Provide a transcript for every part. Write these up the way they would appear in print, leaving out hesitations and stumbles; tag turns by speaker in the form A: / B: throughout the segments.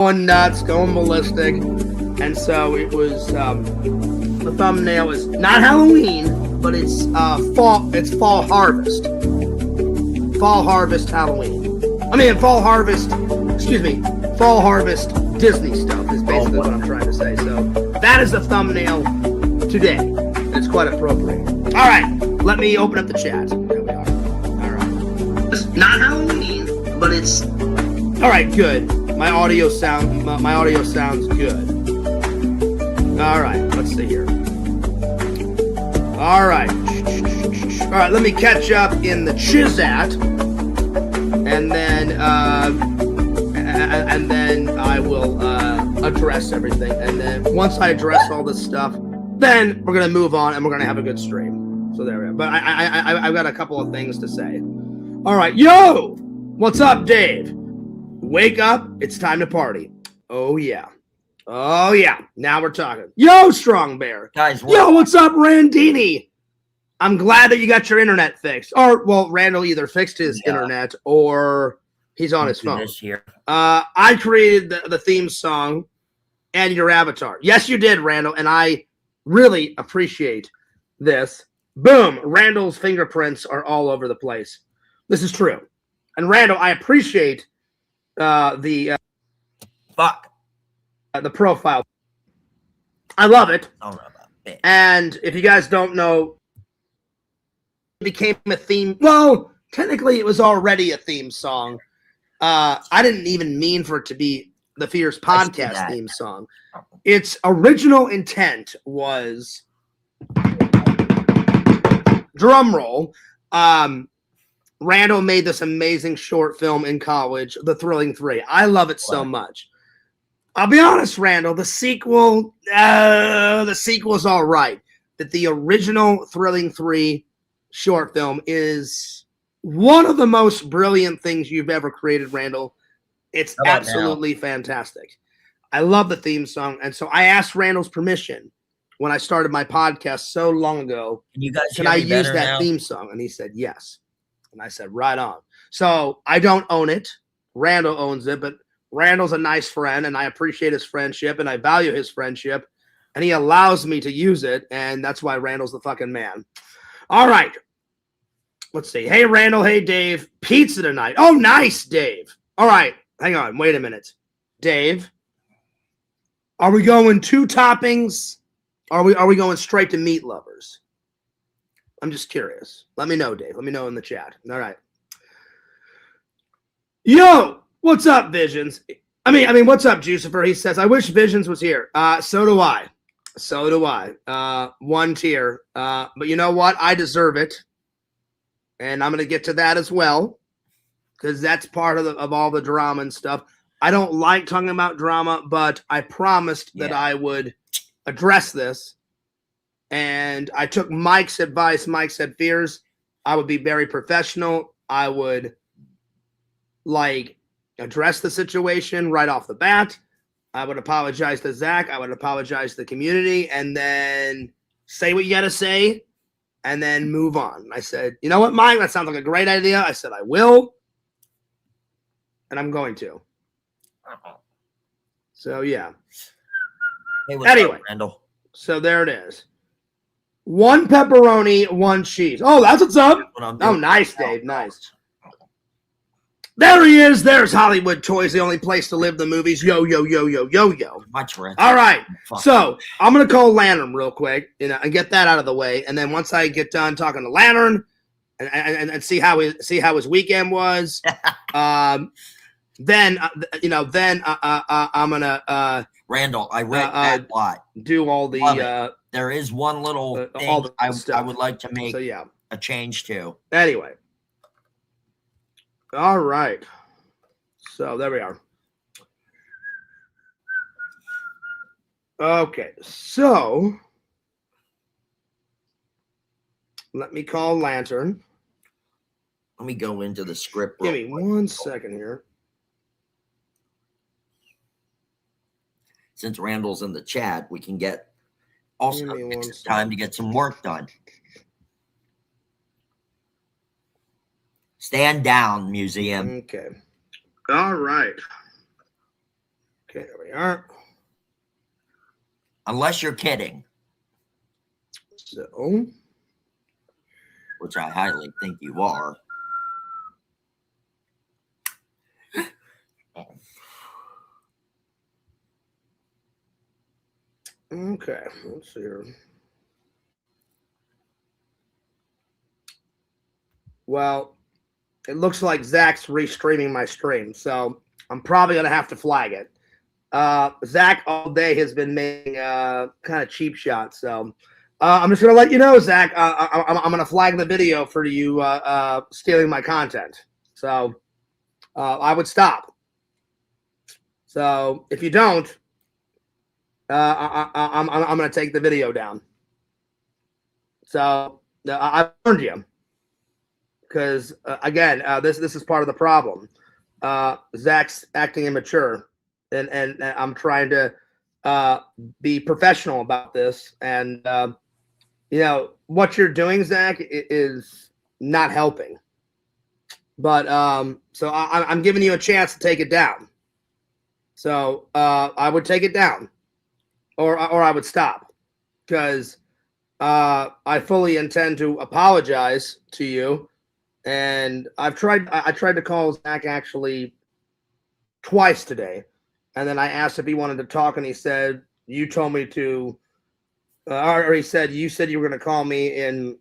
A: going nuts, going ballistic, and so it was. The thumbnail is not Halloween, but it's fall. It's fall harvest. Fall harvest Halloween. I mean, fall harvest. Excuse me. Fall harvest Disney stuff is basically what I'm trying to say. So that is the thumbnail today. It's quite appropriate. All right, let me open up the chat. There we are. All right. It's not Halloween, but it's. All right, good. My audio sounds good. All right, let's see here. All right, let me catch up in the Chizat, and then I will address everything. And then once I address all this stuff, then we're gonna move on and we're gonna have a good stream. So there we go. But I've got a couple of things to say. All right, yo, what's up, Dave? Wake up! It's time to party. Oh yeah. Oh, yeah. Now we're talking. Yo, Strong Bear.
B: Guys,
A: yo, what's up, Randini? I'm glad that you got your internet fixed. Or, well, Randall either fixed his internet or he's on his phone. I created the theme song and your avatar. Yes, you did, Randall, and I really appreciate this. Boom. Randall's fingerprints are all over the place. This is true. And, Randall, I appreciate the profile. I love it. And if you guys don't know, it became a theme. Well, technically it was already a theme song. I didn't even mean for it to be the Fierce Podcast theme song. Its original intent was, drum roll, Randall made this amazing short film in college, The Thrilling Three. I love it so much. I'll be honest, Randall, the sequel's all right. That the original Thrilling 3 short film is one of the most brilliant things you've ever created, Randall. It's absolutely fantastic. I love the theme song. And so I asked Randall's permission when I started my podcast so long ago. Can I use that theme song? And he said, yes. And I said, right on. So I don't own it. Randall owns it, but Randall's a nice friend, and I appreciate his friendship, and I value his friendship, and he allows me to use it, and that's why Randall's the fucking man. All right. Let's see. Hey, Randall. Hey, Dave. Pizza tonight. Oh, nice, Dave. All right. Hang on. Wait a minute. Dave, are we going 2 toppings? Are we going straight to meat lovers? I'm just curious. Let me know, Dave. Let me know in the chat. All right. Yo! What's up, Visions? I mean, what's up, Jucifer? He says, I wish Visions was here. So do I. So do I. 1 tier. But you know what? I deserve it. And I'm going to get to that as well. Because that's part of all the drama and stuff. I don't like talking about drama, but I promised that I would address this. And I took Mike's advice. Mike said, Fears, I would be very professional. I would, address the situation right off the bat. I would apologize to Zach. I would apologize to the community, and then say what you got to say, and then move on. I said, you know what, Mike? That sounds like a great idea. I said, I will, and I'm going to. So, yeah.
B: Hey,
A: anyway,
B: up, Randall?
A: So there it is. 1 pepperoni, 1 cheese. Oh, that's what's up. Oh, nice, Dave. Nice. There he is. There's Hollywood Toys, the only place to live the movies. Yo, yo, yo, yo, yo, yo. All right. So I'm going to call Lantern real quick, and get that out of the way. And then once I get done talking to Lantern and see how his weekend was, then I'm going to
B: Randall, I read that lot.
A: Do all the
B: there is one little thing I would like to make a change to.
A: Anyway. All right. So there we are. Okay. So let me call Lantern.
B: Let me go into the script.
A: Give me 1 second here.
B: Since Randall's in the chat, we can get also time to get some work done. Stand down, museum.
A: Okay. All right. Okay, there we are.
B: Unless you're kidding.
A: So,
B: which I highly think you are.
A: okay, let's see here. Well, it looks like Zach's restreaming my stream, so I'm probably gonna have to flag it. Zach all day has been making kind of cheap shots, so I'm just gonna let you know, Zach. I'm gonna flag the video for you stealing my content. So I would stop. So if you don't, I'm gonna take the video down. So I warned you because again, this is part of the problem. Zach's acting immature, and I'm trying to be professional about this. And you know what you're doing, Zach, is not helping. But so I'm giving you a chance to take it down. So I would take it down, or I would stop, because I fully intend to apologize to you. And I tried to call Zach actually twice today, and then I asked if he wanted to talk, and he said, "You told me to," or he said, "You said you were going to call me in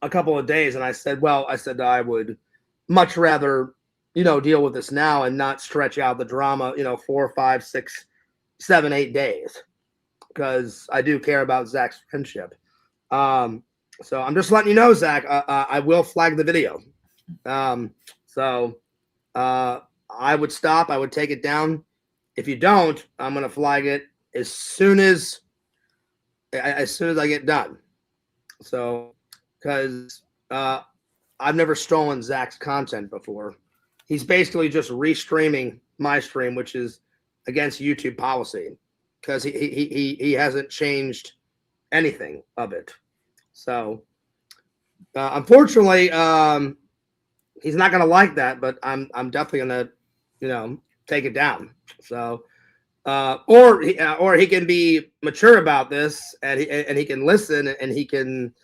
A: a couple of days," and I said, "Well, I would much rather, you know, deal with this now and not stretch out the drama, you know, 4, 5, 6, 7, 8 days, because I do care about Zach's friendship." So I'm just letting you know, Zach, I will flag the video. So I would stop. I would take it down. If you don't, I'm going to flag it as soon as I get done. So, because I've never stolen Zach's content before. He's basically just restreaming my stream, which is against YouTube policy, because he hasn't changed anything of it. So, unfortunately, he's not going to like that, but I'm definitely going to, you know, take it down. So, or he can be mature about this, and he can listen, and he can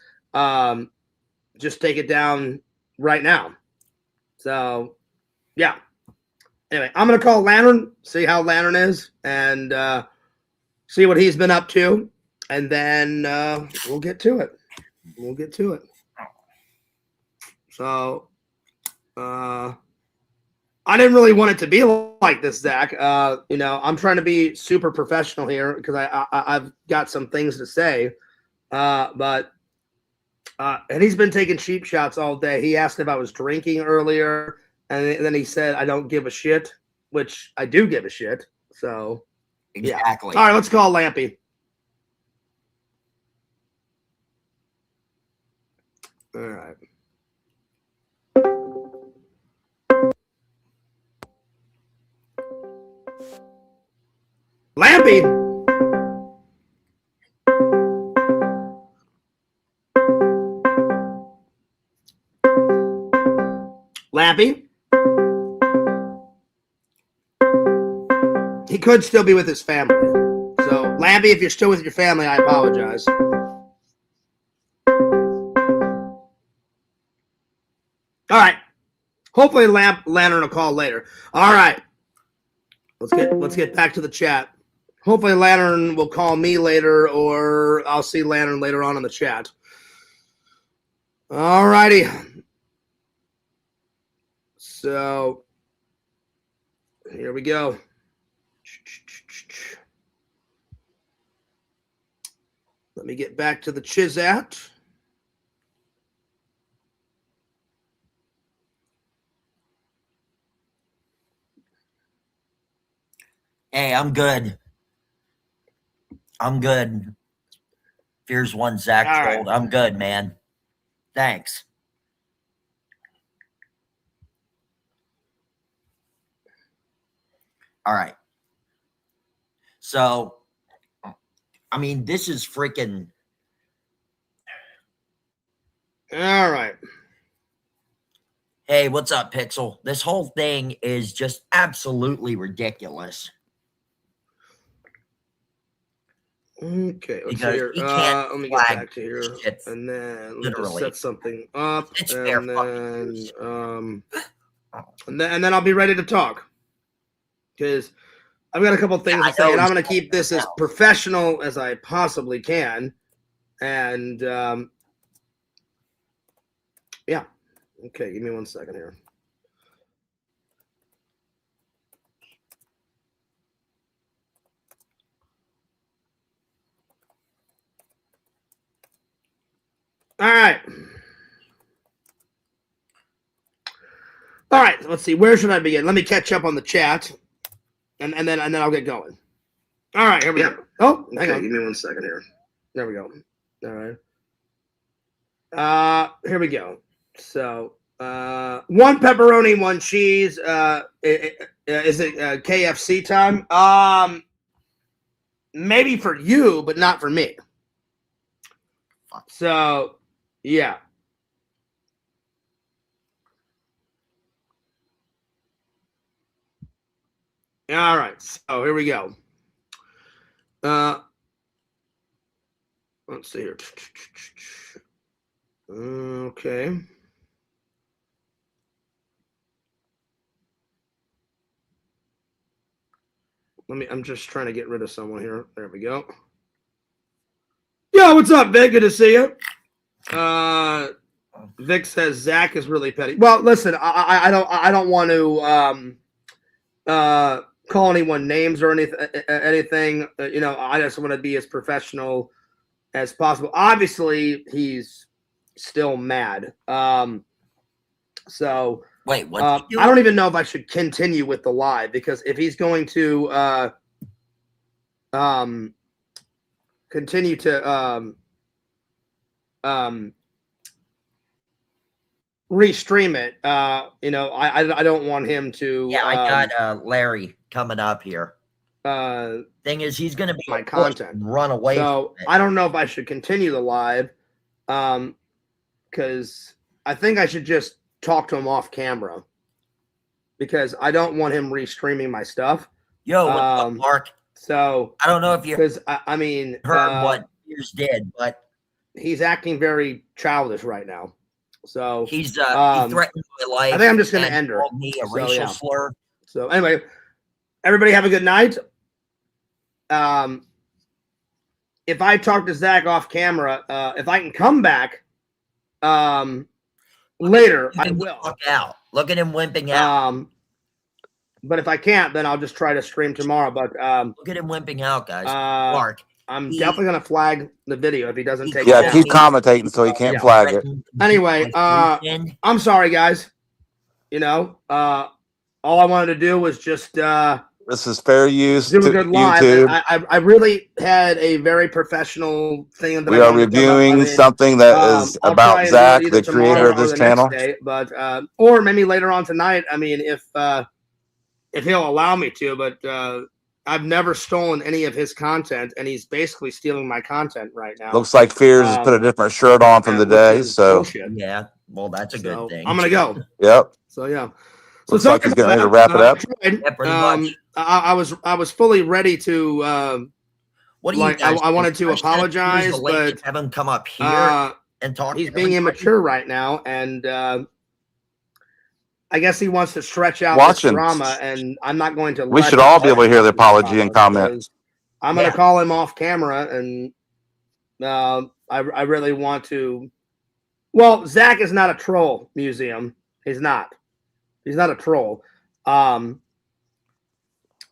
A: just take it down right now. So, yeah. Anyway, I'm going to call Lantern, see how Lantern is, and see what he's been up to, and then we'll get to it. We'll get to it. So, I didn't really want it to be like this, Zach. You know, I'm trying to be super professional here because I've got some things to say. But he's been taking cheap shots all day. He asked if I was drinking earlier, and then he said I don't give a shit, which I do give a shit. So,
B: exactly.
A: Yeah. All right, let's call Lampy. All right. Lampy. Lampy. He could still be with his family. So, Lampy, if you're still with your family, I apologize. All right. Hopefully Lantern will call later. All right. Let's get back to the chat. Hopefully Lantern will call me later, or I'll see Lantern later on in the chat. All righty. So here we go. Let me get back to the Chizat.
B: Hey, I'm good. I'm good. Here's one Zach told. Right. I'm good, man. Thanks. All right. So, I mean, this is freaking.
A: All right.
B: Hey, what's up, Pixel? This whole thing is just absolutely ridiculous.
A: Okay, let's see
B: Because
A: here.
B: he can't
A: Let me get
B: flag
A: back to here,
B: shit,
A: and then let's just
B: literally.
A: set something up,
B: It's fair
A: and
B: fucking
A: then
B: use.
A: and then I'll be ready to talk because I've got a couple things
B: I
A: to say,
B: know
A: and I'm
B: he's
A: going to keep this as
B: now.
A: professional as I possibly can, and yeah. Okay, give me 1 second here. All right. All right, let's see. Where should I begin? Let me catch up on the chat, and then I'll get going. All right, here we go. Oh, hang on. Give me 1 second here. There we go. All right. Here we go. So, 1 pepperoni, 1 cheese. Is it KFC time? Maybe for you, but not for me. So, yeah. All right. So here we go. Let's see here. Okay. I'm just trying to get rid of someone here. There we go. Yo, what's up, Vic? Good to see you. Vic says Zach is really petty. Well, listen, I don't want to call anyone names or anything. You know, I just want to be as professional as possible. Obviously, he's still mad. So
B: wait, what?
A: I don't even know if I should continue with the live, because if he's going to continue to restream it, you know, I don't want him to.
B: Yeah, I got Larry coming up here. Thing is, he's going to be
A: my content
B: run away.
A: So I don't know if I should continue the live, because I think I should just talk to him off camera, because I don't want him restreaming my stuff.
B: Yo, what's up, Mark?
A: So
B: I don't know if you
A: because I mean
B: heard what Fears did, but
A: he's acting very childish right now. So
B: he's he threatened my life.
A: I think I'm just going to end her.
B: Called me a racial slur.
A: So anyway, everybody have a good night. If I talk to Zach off camera, if I can come back later, I will.
B: Look out. Look at him wimping out.
A: But if I can't, then I'll just try to stream tomorrow. But
B: look at him wimping out, guys. Mark.
A: I'm definitely gonna flag the video if he doesn't take it
C: Yeah,
A: down.
C: keep commentating so he can't flag it.
A: Anyway, I'm sorry, guys. You know, all I wanted to do was just
C: this is fair use
A: do
C: to
A: a good live.
C: YouTube.
A: I really had a very professional thing that
C: We are reviewing something that is about Zach, the creator of this channel.
A: Day, but or maybe later on tonight. I mean, if he'll allow me to, but I've never stolen any of his content, and he's basically stealing my content right now.
C: Looks like Fears has put a different shirt on from the day, so
A: bullshit.
B: Yeah, well, that's a good thing.
A: I'm gonna go.
C: Yep.
A: So yeah.
C: Looks like he's getting ready to wrap it up.
B: Yeah, pretty much.
A: I was fully ready to.
B: What do you guys
A: I wanted to apologize, but
B: have him come up here and talk.
A: He's being immature right now, and I guess he wants to stretch out this drama, and I'm not going to.
C: We should all be able to hear the apology and comment.
A: I'm going to call him off camera, and I really want to. Well, Zach is not a troll, Museum. He's not. He's not a troll.
C: Right.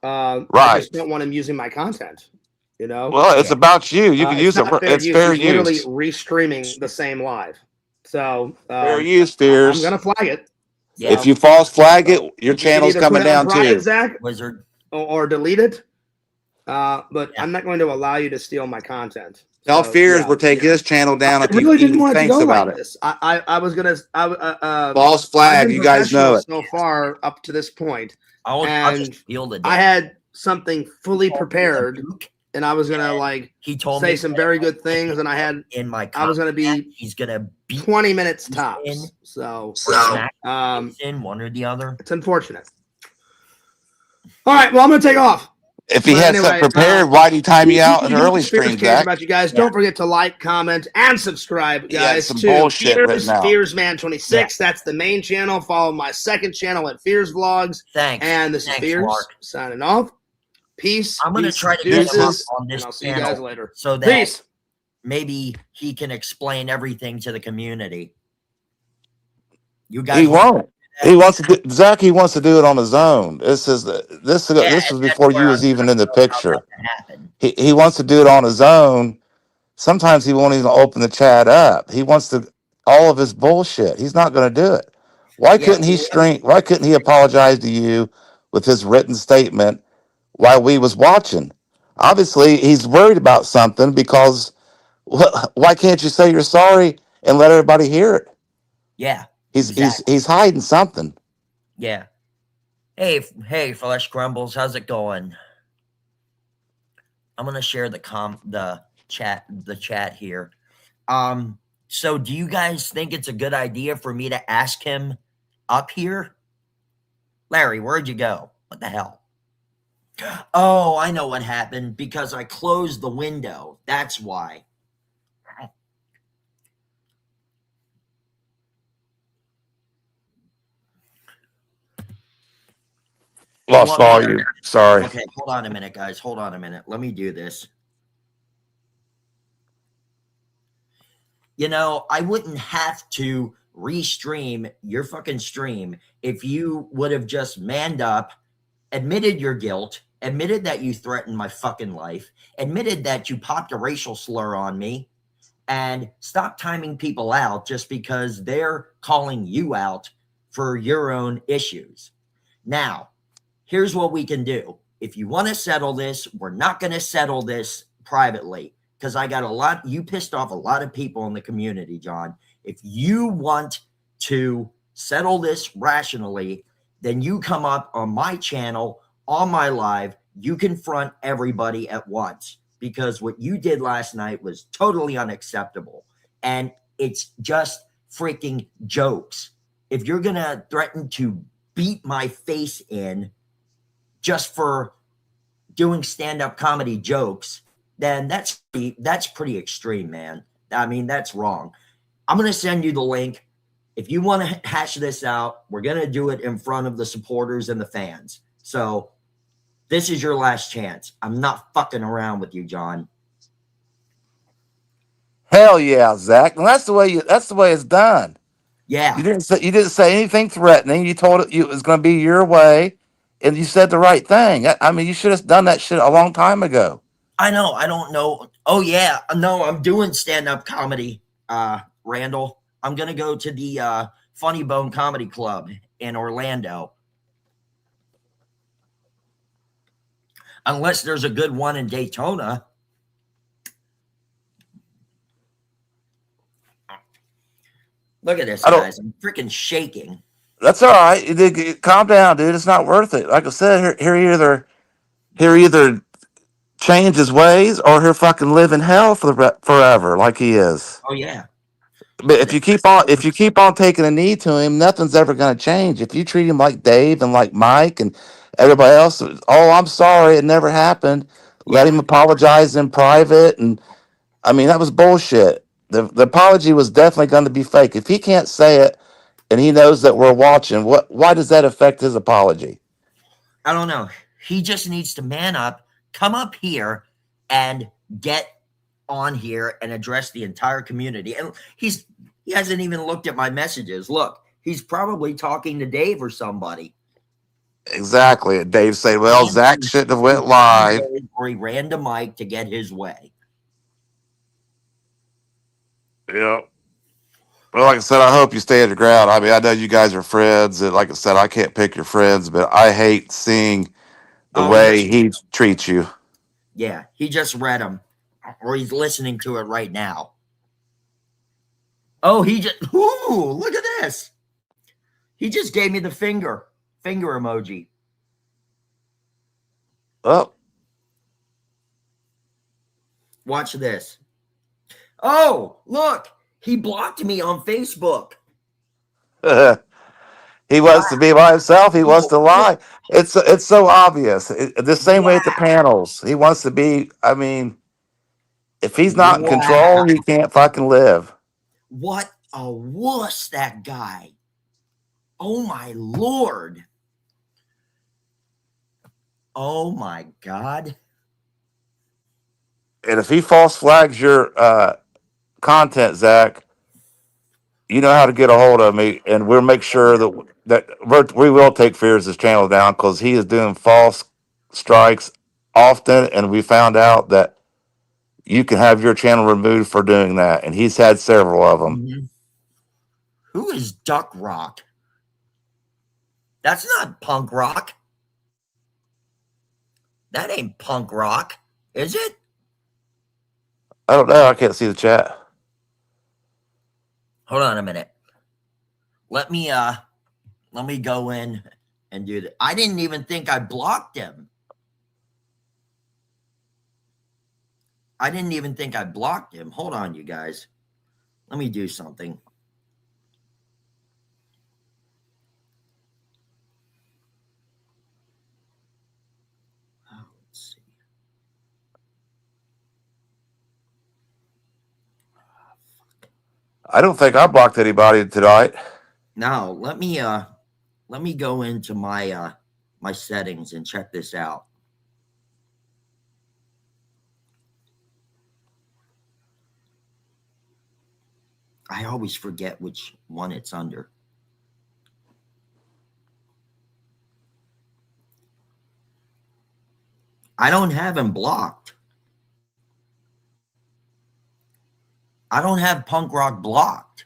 A: I just don't want him using my content. You know.
C: Well, it's about you. You can use it. It's fair use.
A: Literally restreaming the same live. So
C: fair use, Fears.
A: I'm going to flag it.
B: Yeah.
C: If you false flag it, your channel's coming down too.
A: Zach,
B: Wizard.
A: Or delete it. But I'm not going to allow you to steal my content.
C: Tell Fears we're taking his channel down.
A: I really didn't want it to go like this. I was gonna
C: false flag. You guys know it.
A: So far up to this point,
B: and
A: I had something fully prepared, and I was gonna
B: he told
A: say
B: me
A: some very good things, and I had
B: in my.
A: I was gonna be.
B: He's gonna be
A: 20 minutes tops. So
B: in one or the other.
A: It's unfortunate. All right, well, I'm gonna take off.
C: If he had something prepared, why'd he time you out in early stream, Zach?
A: About you guys. Don't forget to like, comment, and subscribe, guys.
C: Some bullshit
A: Fearsman26. Yeah. That's the main channel. Follow my second channel at Fears Vlogs.
B: Thanks.
A: And this is Fears signing off. Peace.
B: I'm gonna try to get him up on this
A: and I'll see you guys later.
B: So that maybe he can explain everything to the community. You guys,
C: he won't. He wants to do, Zach. He wants to do it on his own. This was before you was even in the picture. He wants to do it on his own. Sometimes he won't even open the chat up. He wants to all of his bullshit. He's not going to do it. Why couldn't he Why couldn't he apologize to you with his written statement while we was watching? Obviously, he's worried about something because why can't you say you're sorry and let everybody hear it?
B: Yeah.
C: He's hiding something.
B: Yeah. Hey, Flesh Crumbles, how's it going? I'm gonna share the chat here. So do you guys think it's a good idea for me to ask him up here? Larry, where'd you go? What the hell? Oh, I know what happened because I closed the window. That's why.
C: Lost all you. Sorry.
B: Okay, hold on a minute, guys. Hold on a minute. Let me do this. You know, I wouldn't have to restream your fucking stream if you would have just manned up, admitted your guilt, admitted that you threatened my fucking life, admitted that you popped a racial slur on me, and stopped timing people out just because they're calling you out for your own issues. Now, here's what we can do. If you want to settle this, we're not going to settle this privately because I got you pissed off a lot of people in the community, John. If you want to settle this rationally, then you come up on my channel, on my live, you confront everybody at once because what you did last night was totally unacceptable. And it's just freaking jokes. If you're going to threaten to beat my face in just for doing stand-up comedy jokes, then that's pretty extreme, man. I mean, that's wrong. I'm going to send you the link. If you want to hash this out, we're going to do it in front of the supporters and the fans. So this is your last chance. I'm not fucking around with you, John.
C: Hell yeah, Zach. And that's the way it's done.
B: Yeah.
C: You didn't say anything threatening. You told it was going to be your way, and you said the right thing. I mean, you should have done that shit a long time ago.
B: I know. I don't know. Oh yeah. No, I'm doing stand-up comedy, Randall. I'm going to go to the Funny Bone Comedy Club in Orlando. Unless there's a good one in Daytona. Look at this, guys. I'm freaking shaking.
C: That's all right. Calm down, dude. It's not worth it. Like I said, he'll either change his ways or he'll fucking live in hell forever like he is.
B: Oh yeah.
C: But if you keep on taking a knee to him, nothing's ever going to change. If you treat him like Dave and like Mike and everybody else, oh, I'm sorry, it never happened. Let him apologize in private. And I mean, that was bullshit. The apology was definitely going to be fake. If he can't say it and he knows that we're watching, why does that affect his apology?
B: I don't know. He just needs to man up, come up here and get on here and address the entire community. And he hasn't even looked at my messages. Look, he's probably talking to Dave or somebody.
C: Exactly. Dave said, well, Zach shouldn't have went live.
B: Or he ran to Mike to get his way.
C: Yeah. Well, like I said, I hope you stay at the ground. I mean, I know you guys are friends, and like I said, I can't pick your friends, but I hate seeing the way he treats you.
B: Yeah, he just read them, or he's listening to it right now. Oh, look at this. He just gave me the finger emoji.
C: Oh.
B: Watch this. Oh, look. He blocked me on Facebook.
C: He wants to be by himself. He wants to
B: Oh,
C: lie. It's so obvious. The same way at the
B: wow.
C: panels. He wants to be. I mean, if he's not in
B: Wow.
C: control, he can't fucking live.
B: What a wuss that guy. Oh my Lord. Oh my God.
C: And if he false flags your content, Zach, you know how to get a hold of me, and we'll make sure we will take Fears' channel down because he is doing false strikes often, and we found out that you can have your channel removed for doing that, and he's had several of them.
B: Mhm. Who is Duck Rock? That's not punk rock. That ain't punk rock, is it?
C: I don't know. I can't see the chat.
B: Hold on a minute. Let me go in and do that. I didn't even think I blocked him. I didn't even think I blocked him. Hold on, you guys. Let me do something. Oh, let's see.
C: I don't think I blocked anybody tonight.
B: Now let me go into my my settings and check this out. I always forget which one it's under. I don't have him blocked. I don't have punk rock blocked.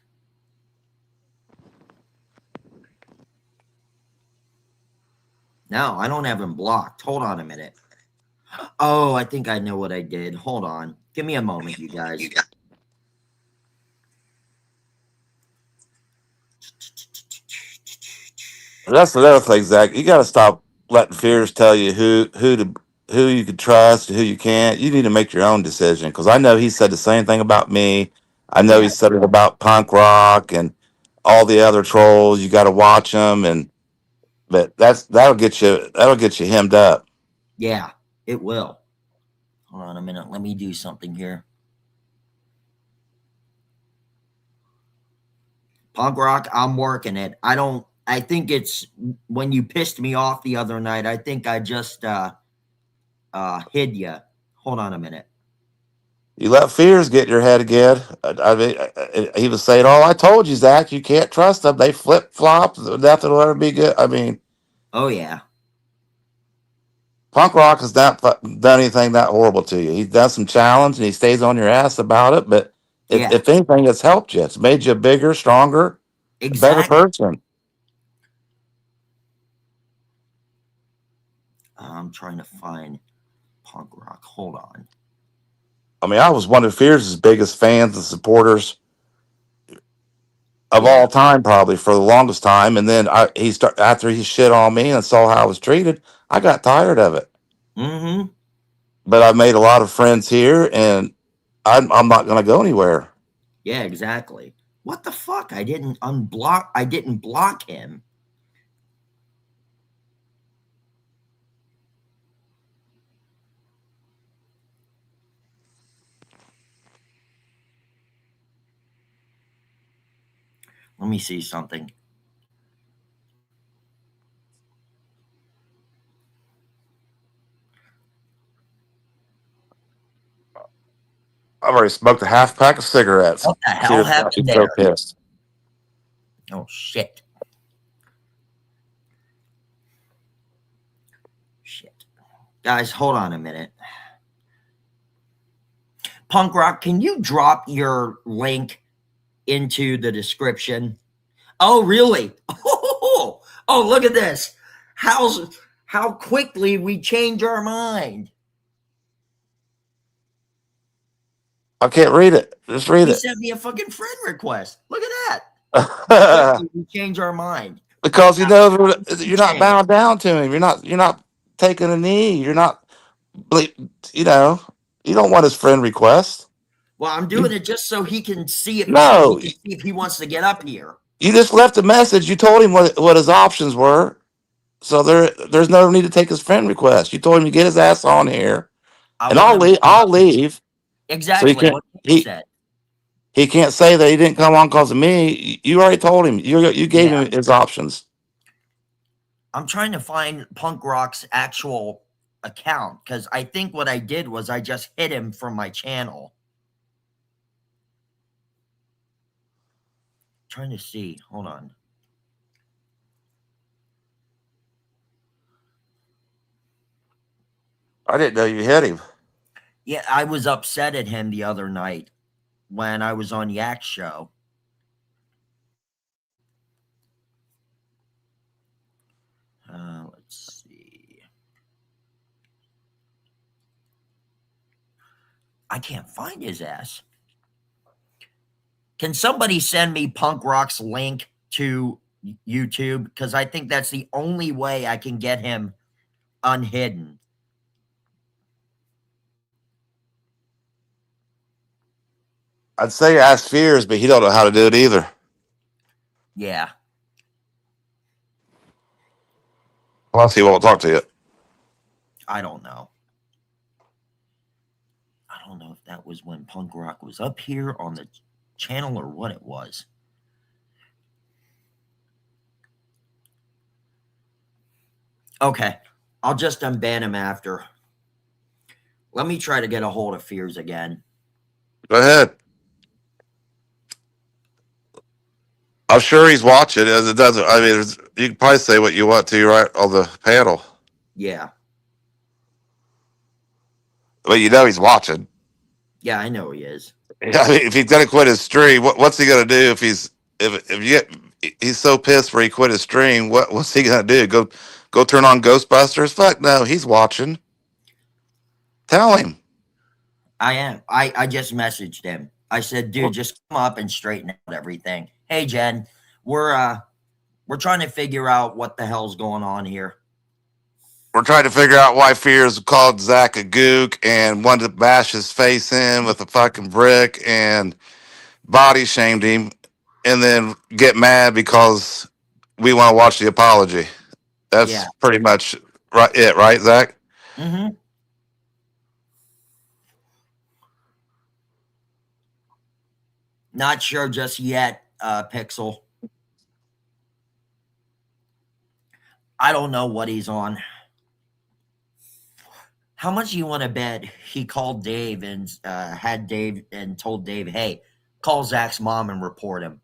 B: No, I don't have him blocked. Hold on a minute. Oh, I think I know what I did. Hold on. Give me a moment, you guys.
C: That's another thing, Zach. You got to stop letting Fears tell you who you can trust, who you can't. You need to make your own decision. Because I know he said the same thing about me. I know he
B: Yeah,
C: said it about punk rock and all the other trolls. You got to watch them, but that'll get you hemmed up.
B: yeah, it will. Hold on a minute. Let me do something here. Punk rock, I'm working it. I think it's when you pissed me off the other night. I think I just hid you. Hold on a minute.
C: You let Fears get in your head again. I mean, he was saying, "Oh, I told you, Zach. You can't trust them. They flip flop. Nothing will ever be good." I mean,
B: Oh yeah.
C: punk rock has not done anything that horrible to you. He's done some challenge and he stays on your ass about it. But
B: Yeah,
C: if anything, it's helped you. It's made you a bigger, stronger, a better
B: exactly.
C: person.
B: I'm trying to find punk rock. Hold on.
C: I mean, I was one of Fears' biggest fans and supporters of
B: Yeah.
C: all time, probably for the longest time. And then after he shit on me and saw how I was treated, I got tired of it.
B: Mm-hmm.
C: But I made a lot of friends here, and I'm not going to go anywhere.
B: Yeah, exactly. What the fuck? I didn't block him. Let me see something.
C: I've already smoked a half pack of cigarettes.
B: What the hell
C: She's
B: happened
C: so
B: there?
C: pissed.
B: Oh shit. Shit. Guys, hold on a minute. Punk rock, can you drop your link into the description? Oh, really? Oh, look at this. How quickly we change our mind.
C: I can't read it. Just read
B: He
C: it.
B: sent me a fucking friend request. Look at that. How quickly we change our mind.
C: Because you know you're not
B: Change.
C: bowing down to him. You're not taking a knee. You're not. You know. You don't want his friend request.
B: Well, I'm doing it just so he can see if
C: No,
B: he wants to get up here.
C: You just left a message. You told him what his options were. So there's no need to take his friend request. You told him to get his ass on here,
B: I
C: and
B: wouldn't
C: I'll
B: have
C: leave. I'll leave. So
B: exactly what you said.
C: he can't say that he didn't come on because of me. You already told him. You gave
B: Yeah.
C: him his options.
B: I'm trying to find Punk Rock's actual account because I think what I did was I just hit him from my channel. Trying to see. Hold on.
C: I didn't know you hit him.
B: Yeah, I was upset at him the other night when I was on Yak's show. Let's see. I can't find his ass. Can somebody send me Punk Rock's link to YouTube? Because I think that's the only way I can get him unhidden.
C: I'd say ask Fears, but he don't know how to do it either.
B: Yeah.
C: Plus, he won't talk to you.
B: I don't know. I don't know if that was when Punk Rock was up here on the channel or what it was. Okay. I'll just unban him after. Let me try to get a hold of Fears again.
C: Go ahead. I'm sure he's watching. As it doesn't. I mean, you can probably say what you want to, right, on the panel.
B: Yeah.
C: But you know he's watching.
B: Yeah, I know he is.
C: I mean, if he's gonna quit his stream, what's he gonna do if he's so pissed where he quit his stream? What's he gonna do? Go turn on Ghostbusters? Fuck no, he's watching. Tell him.
B: I am. I just messaged him. I said, dude, just come up and straighten out everything. Hey, Jen, we're trying to figure out what the hell's going on here.
C: We're trying to figure out why Fears called Zach a gook and wanted to bash his face in with a fucking brick and body shamed him, and then get mad because we want to watch the apology. That's pretty much right, Zach?
B: Mm-hmm. Not sure just yet, Pixel. I don't know what he's on. How much you want to bet he called Dave and had Dave and told Dave, hey, call Zach's mom and report him?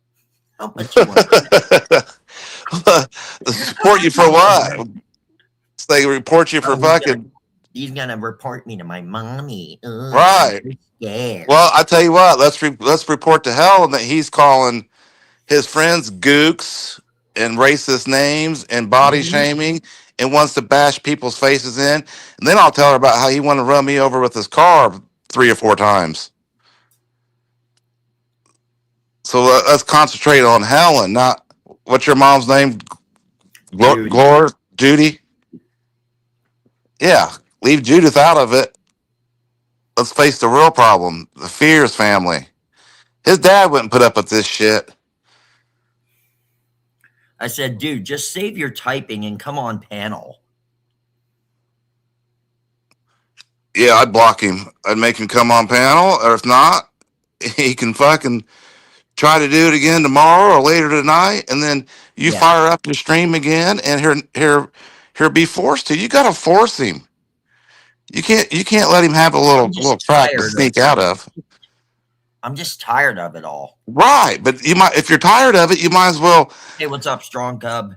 B: How much you want to bet?
C: Support you for what? They report you for fucking.
B: He's gonna report me to my mommy. Ugh,
C: right.
B: Yeah.
C: Well, I tell you what. Let's report to Helen that he's calling his friends gooks and racist names and body shaming and wants to bash people's faces in. And then I'll tell her about how he wanted to run me over with his car 3 or 4 times. So let's concentrate on Helen, not what's your mom's name? Judy. Yeah, leave Judith out of it. Let's face the real problem: the Fears family. His dad wouldn't put up with this shit.
B: I said, dude, just save your typing and come on panel.
C: Yeah, I'd block him. I'd make him come on panel, or if not, he can fucking try to do it again tomorrow or later tonight, and then you fire up your stream again, and he'll be forced to. You got to force him. You can't let him have a little crack to sneak out of.
B: I'm just tired of it all.
C: Right, but if you're tired of it, you might as well.
B: Hey, what's up, Strong Cub?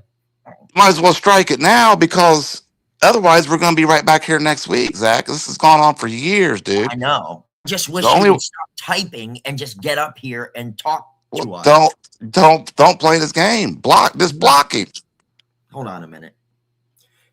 C: Might as well strike it now, because otherwise we're going to be right back here next week, Zach. This has gone on for years, dude.
B: I know. Just wish you would stop typing and just get up here and talk to us.
C: Don't play this game. Block him.
B: Hold on a minute.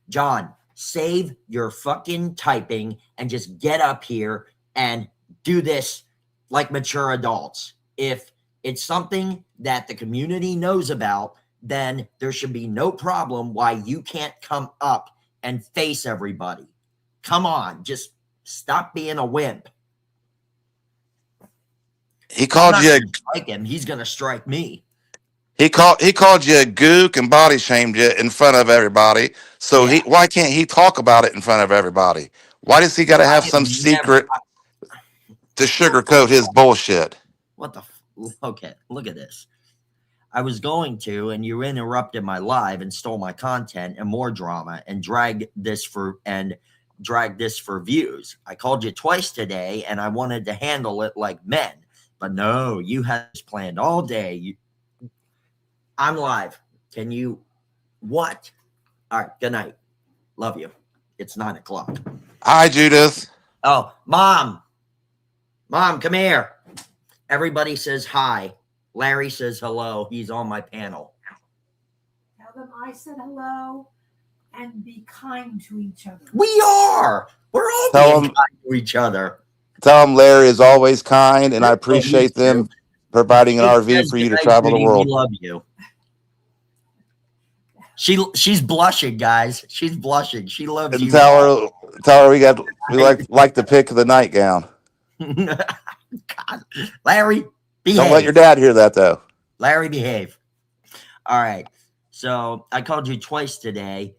B: John, save your fucking typing and just get up here and do this like mature adults. If it's something that the community knows about, then there should be no problem why you can't come up and face everybody. Come on, just stop being a wimp.
C: He called you.
B: Strike him. He's gonna strike me.
C: He called you a gook and body shamed you in front of everybody. So
B: Yeah.
C: why can't he talk about it in front of everybody? Why does he got to have
B: I
C: some
B: have never.
C: secret to sugarcoat his bullshit?
B: What the? Okay, look at this. I was going to, and you interrupted my live and stole my content and more drama and dragged this for views. I called you twice today, and I wanted to handle it like men, but no, you had this planned all day. I'm live. Can you? What? All right. Good night. Love you. It's 9:00.
C: Hi, Judith.
B: Oh, Mom, come here. Everybody says hi. Larry says hello. He's on my panel.
D: Tell them I said hello and be kind to each other.
B: We are. We're all
C: Tell
B: being
C: him,
B: kind to each other.
C: tell him Larry is always kind, and I
B: Oh,
C: appreciate
B: he's
C: them
B: true.
C: providing an
B: She
C: RV
B: says,
C: for you
B: "Good
C: to
B: night,
C: travel the
B: Judy. We
C: world.
B: love you." She's blushing, guys. She's blushing. She loves
C: And
B: you.
C: tell her we like the pick of the nightgown.
B: God. Larry, behave.
C: Don't let your dad hear that though.
B: Larry, behave. All right. So I called you twice today,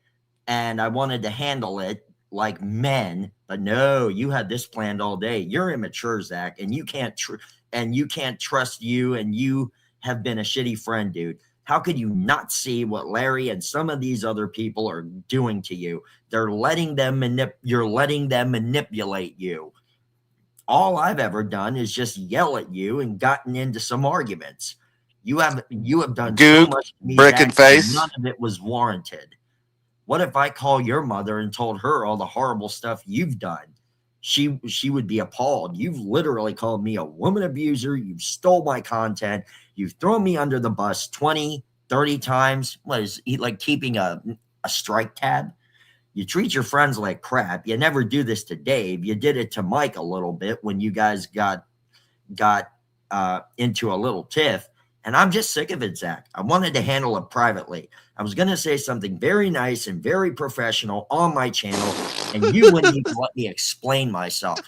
B: and I wanted to handle it like men, but no, you had this planned all day. You're immature, Zach, and you can't trust you, and you have been a shitty friend, dude. How could you not see what Larry and some of these other people are doing to you? You're letting them manipulate you. All I've ever done is just yell at you and gotten into some arguments. You have done so
C: Gook,
B: much to me,
C: brick
B: Zach,
C: and face.
B: none of it was warranted. What if I call your mother and told her all the horrible stuff you've done? She would be appalled. You've literally called me a woman abuser. You've stole my content. You've thrown me under the bus 20, 30 times. What is he like keeping a strike tab? You treat your friends like crap. You never do this to Dave. You did it to Mike a little bit when you guys got into a little tiff. And I'm just sick of it, Zach. I wanted to handle it privately. I was going to say something very nice and very professional on my channel, and you wouldn't even let me explain myself.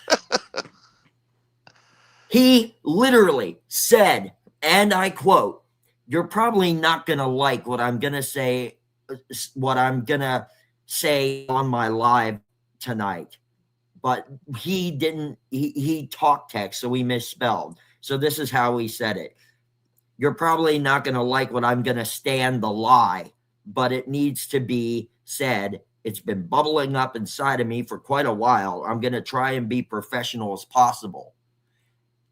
B: He literally said, and I quote, "You're probably not going to like what I'm going to say on my live tonight." But he didn't, he talked text, so he misspelled. So this is how he said it. "You're probably not going to like what I'm going to stand the lie, but it needs to be said. It's been bubbling up inside of me for quite a while. I'm going to try and be professional as possible."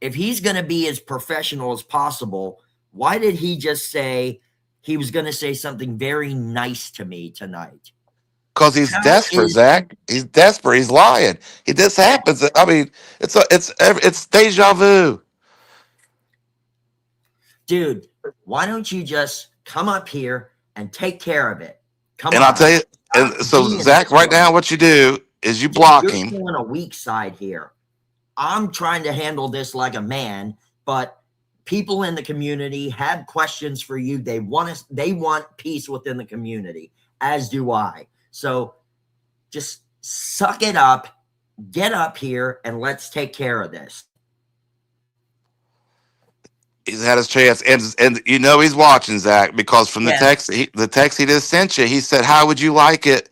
B: If he's going to be as professional as possible, why did he just say he was going to say something very nice to me tonight?
C: Because he's desperate, Zach. He's desperate. He's lying. This happens. I mean, it's deja vu.
B: Dude, why don't you just come up here and take care of it? Come
C: And
B: on.
C: I'll tell you. And so, Zach, right now, what you do is you block him.
B: You're on a weak side here. I'm trying to handle this like a man, but people in the community have questions for you. They want peace within the community, as do I. So just suck it up, get up here, and let's take care of this.
C: He's had his chance, and you know he's watching, Zach, because from the text he just sent you, he said, "How would you like it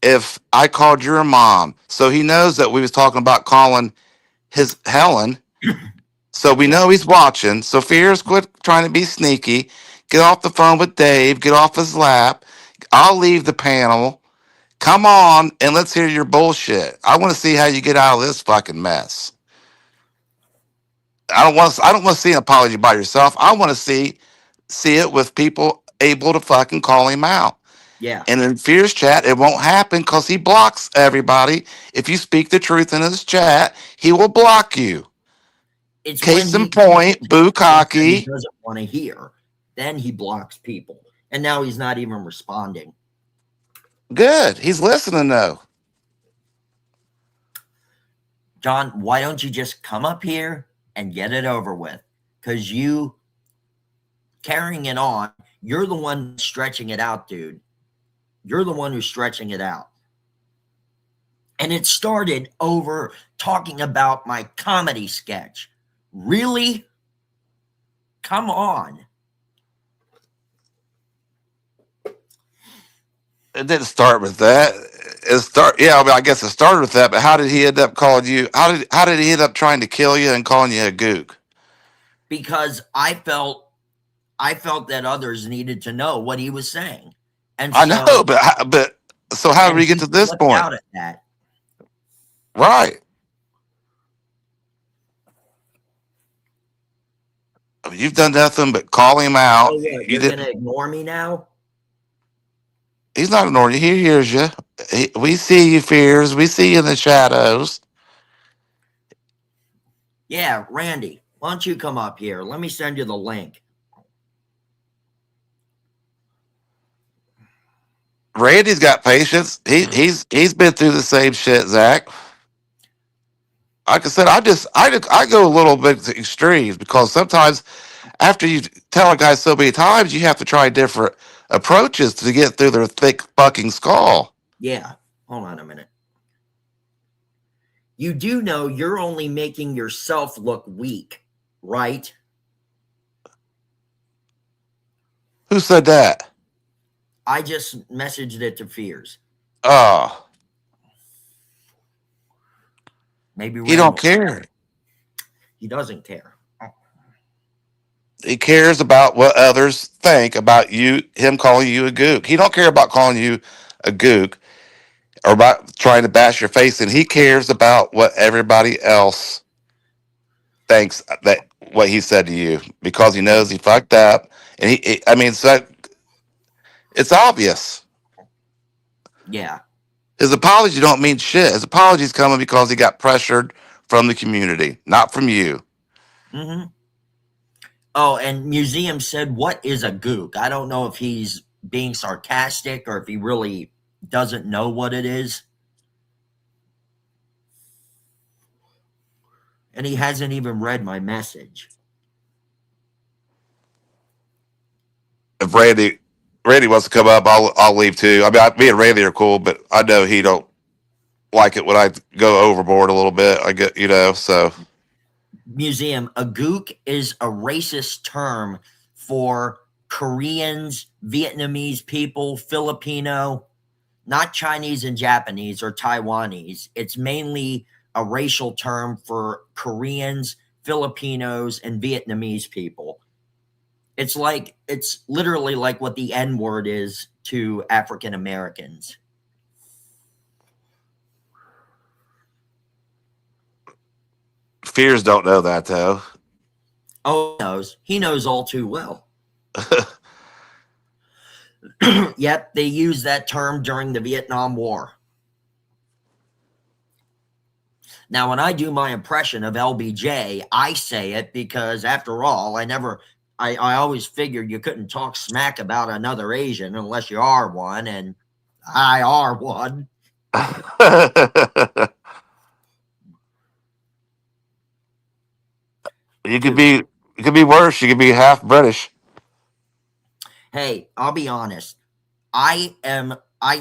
C: if I called your mom?" So he knows that we was talking about calling his Helen. So we know he's watching. So Fears, quit trying to be sneaky. Get off the phone with Dave. Get off his lap. I'll leave the panel. Come on, and let's hear your bullshit. I want to see how you get out of this fucking mess. I don't want to see an apology by yourself. I want to see it with people able to fucking call him out.
B: Yeah.
C: And in Fear's chat, it won't happen because he blocks everybody. If you speak the truth in his chat, he will block you.
B: It's
C: case in point, Bukkake.
B: He doesn't want to hear. Then he blocks people. And now he's not even responding.
C: Good. He's listening though.
B: John, why don't you just come up here and get it over with? Because you carrying it on, you're the one stretching it out, dude. You're the one who's stretching it out. And it started over talking about my comedy sketch. Really? Come on.
C: It didn't start with that. Yeah, I mean, I guess it started with that. But how did he end up calling you? How did he end up trying to kill you and calling you a gook?
B: Because I felt that others needed to know what he was saying. And
C: I
B: so
C: know, but so how did
B: and
C: we get
B: he
C: to this
B: flipped
C: point?
B: out at that.
C: Right. I mean, you've done nothing but call him
B: So
C: out.
B: what,
C: You
B: you're
C: didn't.
B: gonna ignore me now?
C: He's not ignoring you. He hears you. We see you, fears. We see you in the shadows.
B: Yeah, Randy, why don't you come up here? Let me send you the link.
C: Randy's got patience. He's been through the same shit, Zach. Like I said, I go a little bit to extremes because sometimes after you tell a guy so many times, you have to try different approaches to get through their thick fucking skull.
B: Yeah, hold on a minute. You do know you're only making yourself look weak, right?
C: Who said that?
B: I just messaged it to Fears.
C: Oh,
B: Maybe
C: he don't
B: Randall.
C: care.
B: He doesn't care.
C: He cares about what others think about you. Him calling you a gook. He don't care about calling you a gook or about trying to bash your face in. He cares about what everybody else thinks that what he said to you because he knows he fucked up. And I mean, so it's obvious.
B: Yeah.
C: His apology don't mean shit. His apology's coming because he got pressured from the community, not from you.
B: Mm-hmm. Oh, and Museum said, what is a gook? I don't know if he's being sarcastic or if he really doesn't know what it is. And he hasn't even read my message.
C: If Randy wants to come up, I'll leave too. I mean, me and Randy are cool, but I know he don't like it when I go overboard a little bit. I get, so.
B: Museum, a gook is a racist term for Koreans, Vietnamese people, Filipino, not Chinese and Japanese or Taiwanese. It's mainly a racial term for Koreans, Filipinos, and Vietnamese people. It's literally like what the N word is to African Americans.
C: Fears don't know that though.
B: Oh, he knows all too well. Yep, they used that term during the Vietnam War. Now, when I do my impression of LBJ, I say it because, after all, I always figured you couldn't talk smack about another Asian unless you are one, and I are one.
C: You could be worse. You could be half British.
B: Hey, I'll be honest. I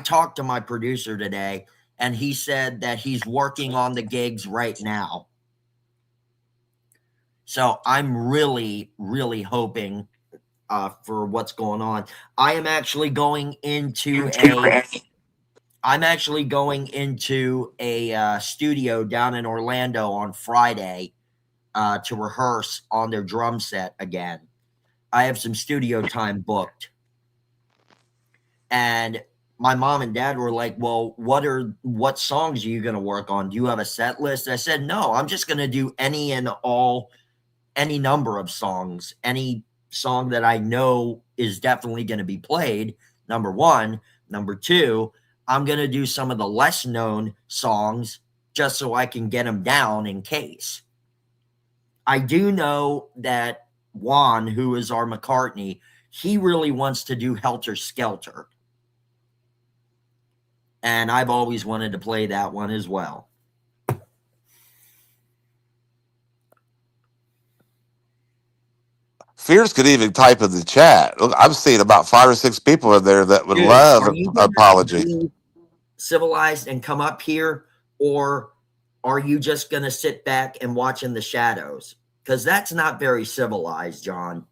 B: talked to my producer today, and he said that he's working on the gigs right now. So I'm really, really hoping for what's going on. I'm actually going into a studio down in Orlando on Friday to rehearse on their drum set again. I have some studio time booked. And my mom and dad were like, well, what songs are you going to work on? Do you have a set list? I said, no, I'm just going to do any number of songs, any song that I know is definitely going to be played. Number one. Number two, I'm going to do some of the less known songs just so I can get them down in case. I do know that Juan, who is our McCartney, he really wants to do Helter Skelter. And I've always wanted to play that one as well.
C: Fears could even type in the chat. Look, I've seen about 5 or 6 people in there that would
B: Dude,
C: love
B: are
C: an
B: you gonna
C: apology.
B: be civilized and come up here, or are you just going to sit back and watch in the shadows? Because that's not very civilized, John.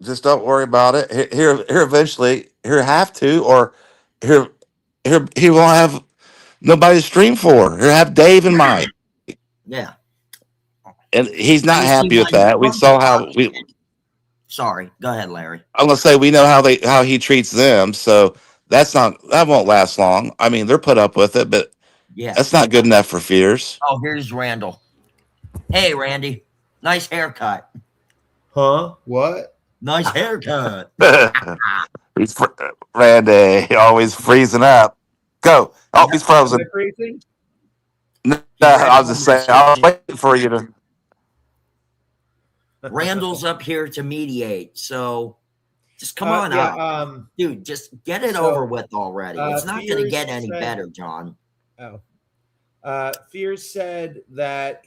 C: Just don't worry about it. Here eventually, here have to, or here, he won't have nobody to stream for. Here have Dave and Mike,
B: Yeah.
C: and he's
B: Now
C: not
B: you see
C: happy
B: why
C: with
B: you
C: that. We
B: come to
C: saw how
B: Fox.
C: we.
B: Sorry. Go ahead, Larry.
C: I'm gonna say we know how he treats them, so that won't last long. I mean, they're put up with it, but
B: Yeah.
C: that's not good enough for Fears.
B: Oh, here's Randall. Hey, Randy. Nice haircut.
E: Huh? What?
B: Nice haircut.
C: He's Randy always freezing up. Go. Oh, he's
E: Am
C: frozen.
E: I freezing?
C: No,
B: He read
C: I was just saying. I was waiting for you to.
B: Randall's up here to mediate, so just come on
E: yeah,
B: up. Dude, just get it
E: so,
B: over with already. It's not going to get any
E: Fears
B: better, John.
E: Fears said that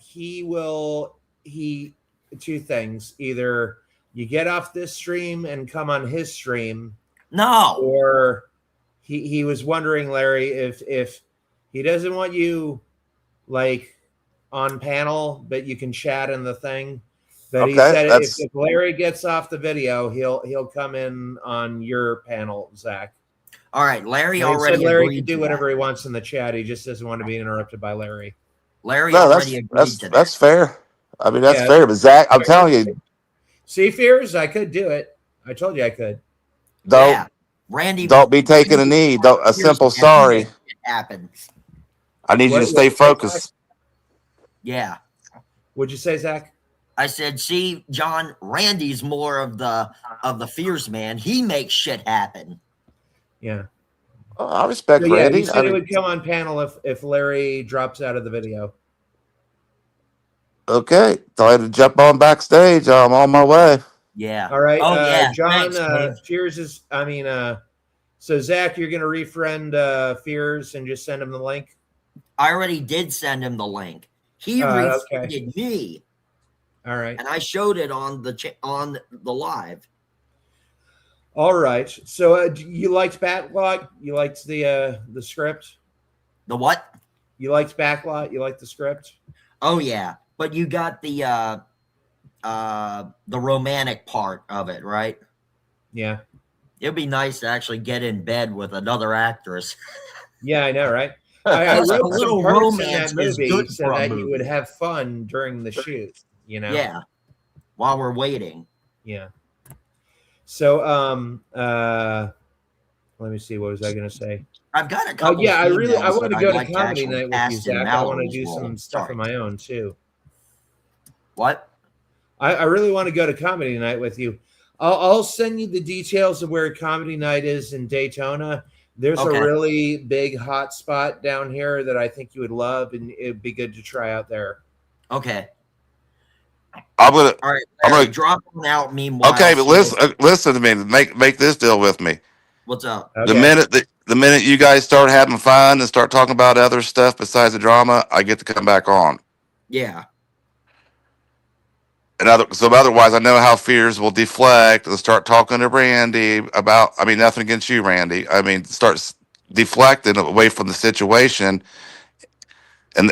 E: two things. Either you get off this stream and come on his stream,
B: No.
E: or he was wondering, Larry, if he doesn't want you like on panel, but you can chat in the thing. But he said if Larry gets off the video, he'll come in on your panel, Zach.
B: All right, Larry
E: And he
B: already
E: said Larry
B: agreed
E: can do
B: to
E: whatever
B: that.
E: he wants in the chat. He just doesn't want to be interrupted by Larry.
B: Larry
C: No,
B: already agreed to that.
C: that's fair. I mean, that's
E: Yeah.
C: fair. But Zach, I'm telling you,
E: See, Fears, I could do it. I told you I could.
C: don't
B: Randy,
C: don't be taking a knee. Don't a simple sorry.
B: It happens.
C: I need you to stay focused.
B: Yeah.
E: What'd you say, Zach?
B: I said, see, John, Randy's more of the fierce man. He makes shit happen.
E: Yeah.
C: Oh, I respect
E: So, yeah,
C: Randy.
E: he said he would come on panel if Larry drops out of the video.
C: Okay, so I had to jump on backstage. I'm on my way.
B: Yeah.
E: All right.
B: Oh, yeah.
E: John,
B: Thanks, Dave.
E: Fears is, so Zach, you're going to refriend Fears and just send him the link?
B: I already did send him the link. He
E: Okay.
B: refriended me,
E: All right.
B: and I showed it on the live.
E: All right. So you liked Backlot? You liked the script?
B: The what?
E: You liked Backlot? You liked the script?
B: Oh yeah, but you got the romantic part of it, right?
E: Yeah.
B: It'd be nice to actually get in bed with another actress.
E: Yeah, I know, right? I
B: Plus,
E: wrote
B: a little
E: some parts in
B: romance
E: that
B: is
E: movie
B: good
E: so
B: for a
E: that you
B: movie.
E: would have fun during the shoot, you know?
B: Yeah, while we're waiting.
E: Yeah. So, let me see. What was I going to say?
B: I've got a couple.
E: Yeah, I want
B: females
E: to
B: that
E: go
B: I'd
E: to
B: like
E: comedy
B: actually
E: night with you,
B: cast in
E: Zach. I want to
B: Mallory's
E: do
B: role.
E: some stuff
B: Sorry.
E: of my own too.
B: What?
E: I really want to go to comedy night with you. I'll send you the details of where comedy night is in Daytona. There's
B: Okay.
E: a really big hot spot down here that I think you would love, and it'd be good to try out there.
B: Okay.
C: I'm gonna.
B: All right.
C: I'm
B: Larry,
C: gonna.
B: drop one out. Meanwhile,
C: Okay, but
B: so-
C: listen to me. Make this deal with me.
B: What's up?
E: Okay.
C: The minute you guys start having fun and start talking about other stuff besides the drama, I get to come back on.
B: Yeah.
C: So otherwise, I know how Fears will deflect and start talking to Randy about. I mean, nothing against you, Randy. I mean, starts deflecting away from the situation.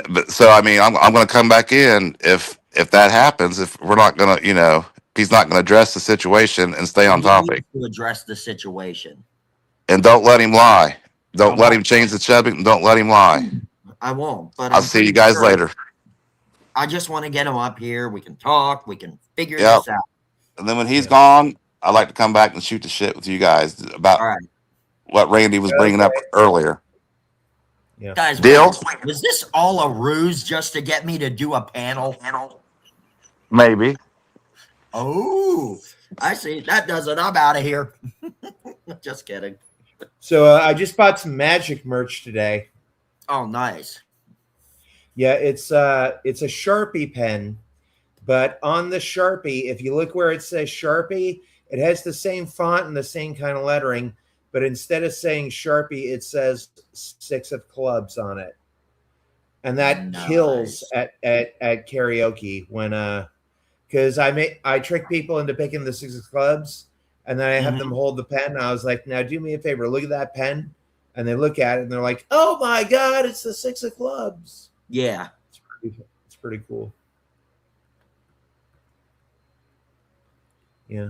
C: But so I mean, I'm going to come back in if that happens. If we're not going to, if he's not going to address the situation and stay on
B: He
C: topic,
B: needs to address the situation.
C: and don't let him lie. Don't
B: I
C: let
B: won't.
C: him change the subject, and don't let him lie.
B: I won't. But
C: I'll
B: I'm
C: see you
B: pretty
C: guys
B: sure-
C: later.
B: I just want to get him up here. We can talk. We can figure
C: Yep.
B: this out.
C: And then when he's gone, I like to come back and shoot the shit with you guys about
B: All right,
C: what Randy was bringing up earlier.
B: guys.
C: Deal?
B: Was this all a ruse just to get me to do a panel?
C: Maybe.
B: Oh, I see. That does it. I'm out of here. Just kidding.
E: So I just bought some Magic merch today.
B: Oh, nice.
E: Yeah, it's a Sharpie pen, but on the Sharpie, if you look where it says Sharpie, it has the same font and the same kind of lettering, but instead of saying Sharpie, it says 6 of clubs on it. And that
B: Nice.
E: kills at karaoke when because I trick people into picking the 6 of clubs, and then I have them hold the pen. And I was like, now do me a favor, look at that pen. And they look at it and they're like, oh my God, it's the 6 of clubs.
B: Yeah.
E: It's pretty cool. Yeah.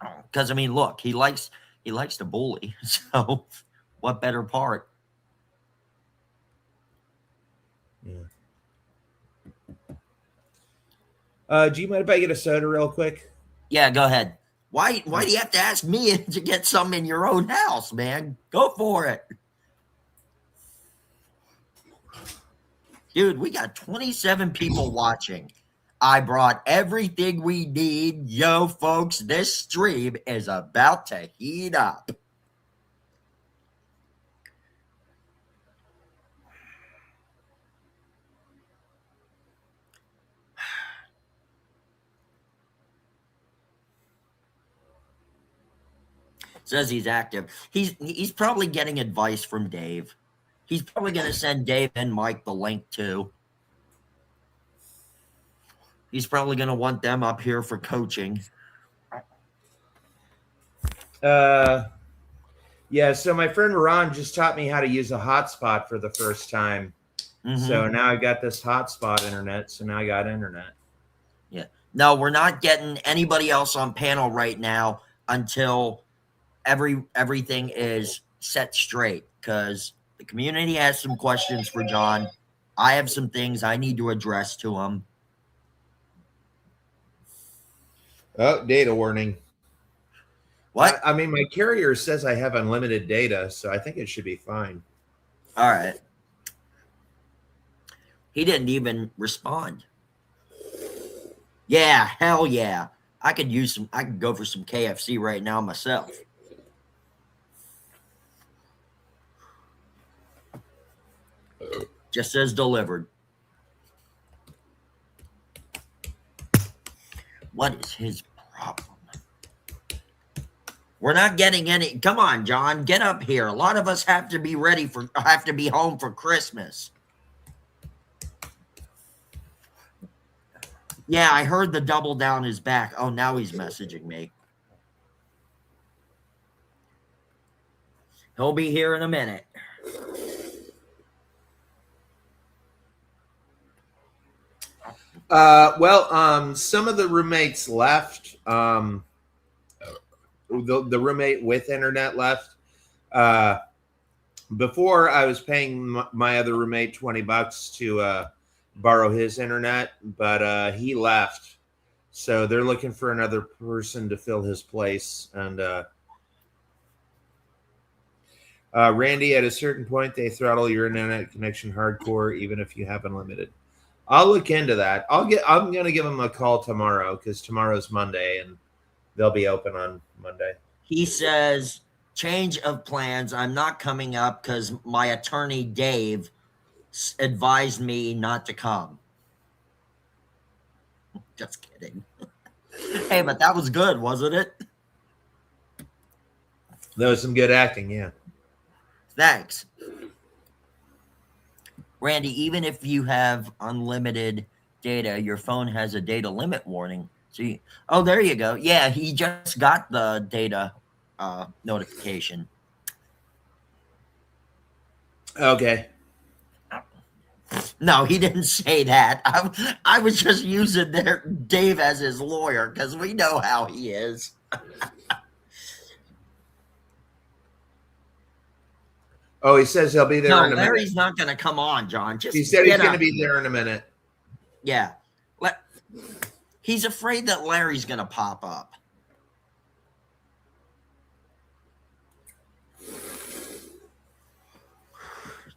B: Because I mean, look, he likes to bully. So, what better part?
E: Yeah. Do you mind if I get a soda real quick?
B: Yeah, go ahead. Why do you have to ask me to get some in your own house, man? Go for it. Dude, we got 27 people watching. I brought everything we need. Yo, folks, this stream is about to heat up. Says he's active. He's probably getting advice from Dave. He's probably going to send Dave and Mike the link too. He's probably going to want them up here for coaching.
E: Yeah, so my friend Ron just taught me how to use a hotspot for the first time.
B: Mm-hmm.
E: So now I got this hotspot internet. So now I got internet.
B: Yeah. No, we're not getting anybody else on panel right now until everything is set straight, because the community has some questions for John. I have some things I need to address to him.
E: Oh, data warning.
B: What?
E: I mean, my carrier says I have unlimited data, so I think it should be fine.
B: All right. He didn't even respond. Yeah, hell yeah. I could go for some KFC right now myself. Just says delivered. What is his problem? We're not getting any. Come on, John, get up here. A lot of us have to be home for Christmas. Yeah, I heard the double down is back. Oh, now he's messaging me. He'll be here in a minute.
E: Some of the roommates left. The roommate with internet left. Before I was paying my other roommate $20 to borrow his internet, but he left. So they're looking for another person to fill his place. And Randy, at a certain point, they throttle your internet connection hardcore, even if you have unlimited. I'll look into that. I'm going to give them a call tomorrow, because tomorrow's Monday and they'll be open on Monday.
B: He says, change of plans. I'm not coming up because my attorney, Dave, advised me not to come. Just kidding. Hey, but that was good, wasn't it?
E: That was some good acting, yeah.
B: Thanks. Randy, even if you have unlimited data, your phone has a data limit warning. So oh, there you go. Yeah, he just got the data notification.
E: Okay.
B: No, he didn't say that. I was just using Dave as his lawyer, because we know how he is.
E: Oh, he says he'll be there in a minute.
B: Larry's not going to come on, John.
E: He said he's going to be there in a minute.
B: Yeah. He's afraid that Larry's going to pop up.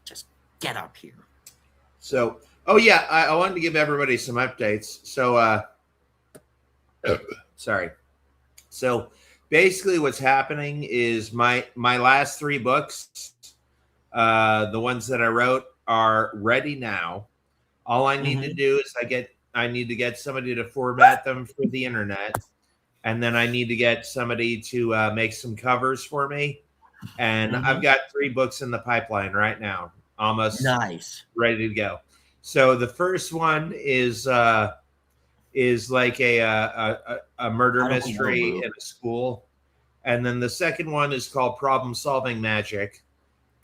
B: Just get up here.
E: So, oh yeah, I wanted to give everybody some updates. So, sorry. So, basically, what's happening is my last 3 books, the ones that I wrote, are ready now. All I need to do is I need to get somebody to format them for the internet, and then I need to get somebody to make some covers for me. And I've got 3 books in the pipeline right now, almost
B: nice,
E: ready to go. So the first one is like a murder mystery in a school, and then the second one is called Problem Solving Magic,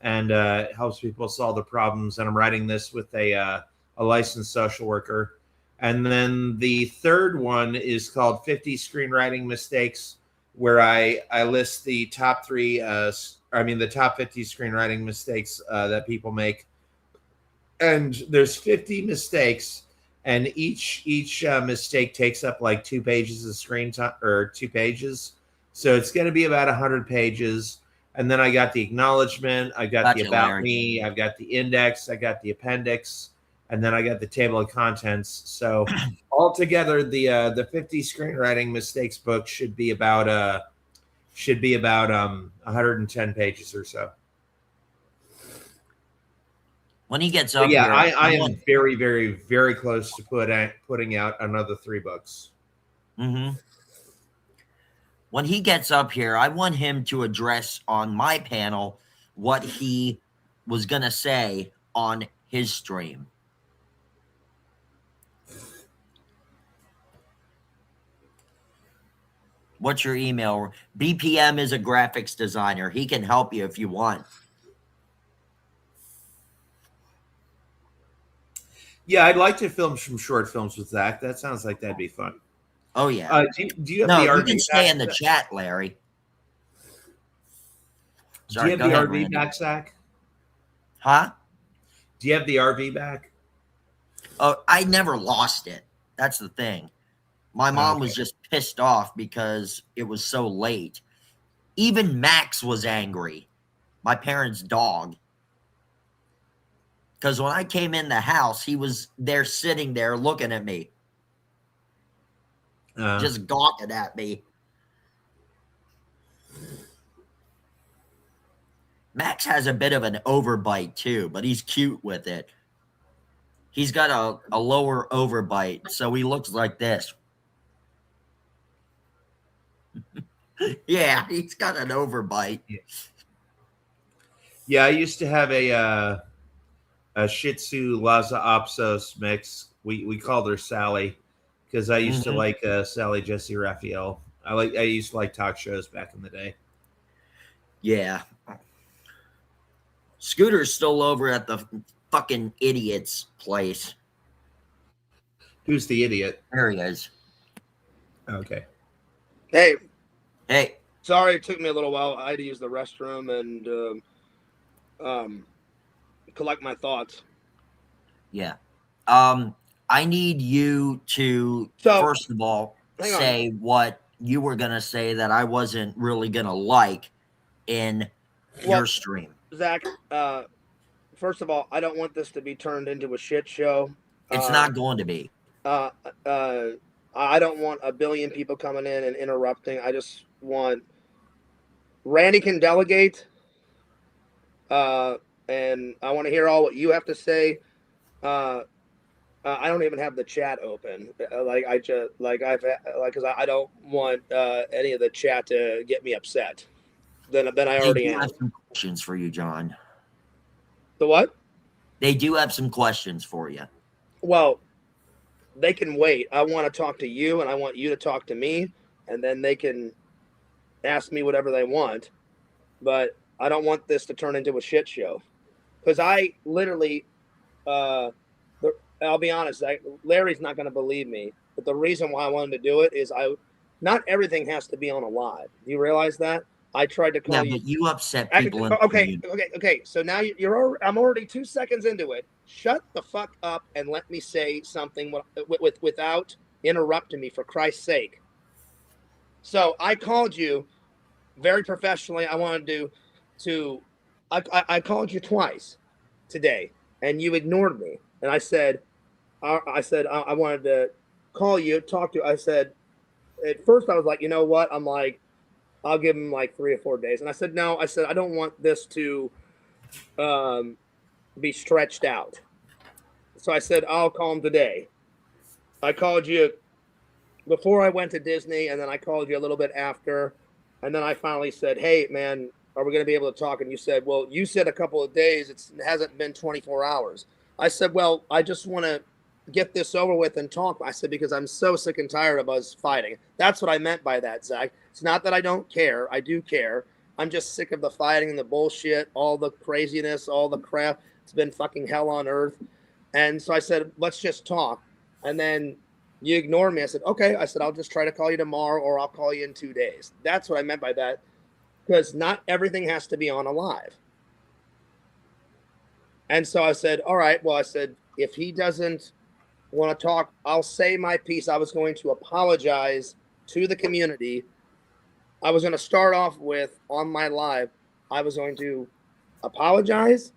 E: and it helps people solve the problems. And I'm writing this with a licensed social worker. And then the third one is called 50 Screenwriting Mistakes where I list the top the top 50 screenwriting mistakes that people make, and there's 50 mistakes, and each mistake takes up like 2 pages of screen time, or 2 pages, so it's going to be about 100 pages. And then I got the acknowledgement, I got the about
B: Larry.
E: me, I've got the index, I got the appendix, and then I got the table of contents. So altogether, the 50 screenwriting mistakes book should be about 110 pages or so.
B: When he gets
E: But
B: up
E: yeah,
B: here,
E: I am very, very, very close to putting out another 3 books.
B: Mm-hmm. When he gets up here, I want him to address on my panel what he was going to say on his stream. What's your email? BPM is a graphics designer. He can help you if you want.
E: Yeah, I'd like to film some short films with Zach. That sounds like that'd be fun.
B: Oh, yeah.
E: Do you have
B: No,
E: the
B: you
E: RV
B: can stay
E: back,
B: in the chat, Larry. Sorry,
E: do you
B: go
E: have the
B: ahead,
E: RV
B: Randy.
E: back, Zach?
B: Huh?
E: Do you have the RV back?
B: Oh, I never lost it. That's the thing. My mom was just pissed off because it was so late. Even Max was angry, my parents' dog. Because when I came in the house, he was there sitting there looking at me, just gawking at me. Max has a bit of an overbite too, but he's cute with it. He's got a lower overbite, so he looks like this. Yeah, he's got an overbite.
E: Yeah, I used to have a Shih Tzu Lhasa Apsos mix. We called her Sally because I used to like Sally Jesse Raphael. I used to like talk shows back in the day.
B: Yeah. Scooter's still over at the fucking idiot's place.
E: Who's the idiot?
B: There he is.
E: Okay.
B: Hey,
A: Sorry, it took me a little while. I had to use the restroom and collect my thoughts.
B: yeah. I need you to, first of all, say what you were going to say that I wasn't really going to like in your stream.
A: Zach, first of all, I don't want this to be turned into a shit show.
B: It's not going to be.
A: I don't want a billion people coming in and interrupting. I just want Randy can delegate, and I want to hear all what you have to say. I don't even have the chat open. Because I don't want any of the chat to get me upset. Then I already am.
B: Have some questions for you, John.
A: The what?
B: They do have some questions for you.
A: Well, they can wait. I want to talk to you, and I want you to talk to me, and then they can ask me whatever they want. But I don't want this to turn into a shit show, because I literally, I'll be honest, Larry's not going to believe me, but the reason why I wanted to do it is not everything has to be on a live. Do you realize that? I tried to call you.
B: But you upset people.
A: Okay. So now I'm already 2 seconds into it. Shut the fuck up and let me say something without interrupting me, for Christ's sake. So I called you very professionally. I wanted I called you twice today, and you ignored me. And I said I wanted to call you, talk to you. I said, at first I was like, you know what? I'm like, I'll give him like 3 or 4 days. And I said, no, I don't want this to be stretched out. So I said, I'll call him today. I called you before I went to Disney, and then I called you a little bit after. And then I finally said, hey, man, are we going to be able to talk? And you said, well, you said a couple of days. It hasn't been 24 hours. I said, well, I just want to get this over with and talk. I said, because I'm so sick and tired of us fighting. That's what I meant by that, Zach. It's not that I don't care. I do care. I'm just sick of the fighting and the bullshit, all the craziness, all the crap. It's been fucking hell on earth. And so I said, let's just talk. And then You ignored me. I said, okay. I said, I'll just try to call you tomorrow or I'll call you in 2 days. That's what I meant by that. Because not everything has to be on a live. And so I said, all right. Well, I said, if he doesn't want to talk, I'll say my piece. I was going to apologize to the community. I was going to start off with on my live. I was going to apologize,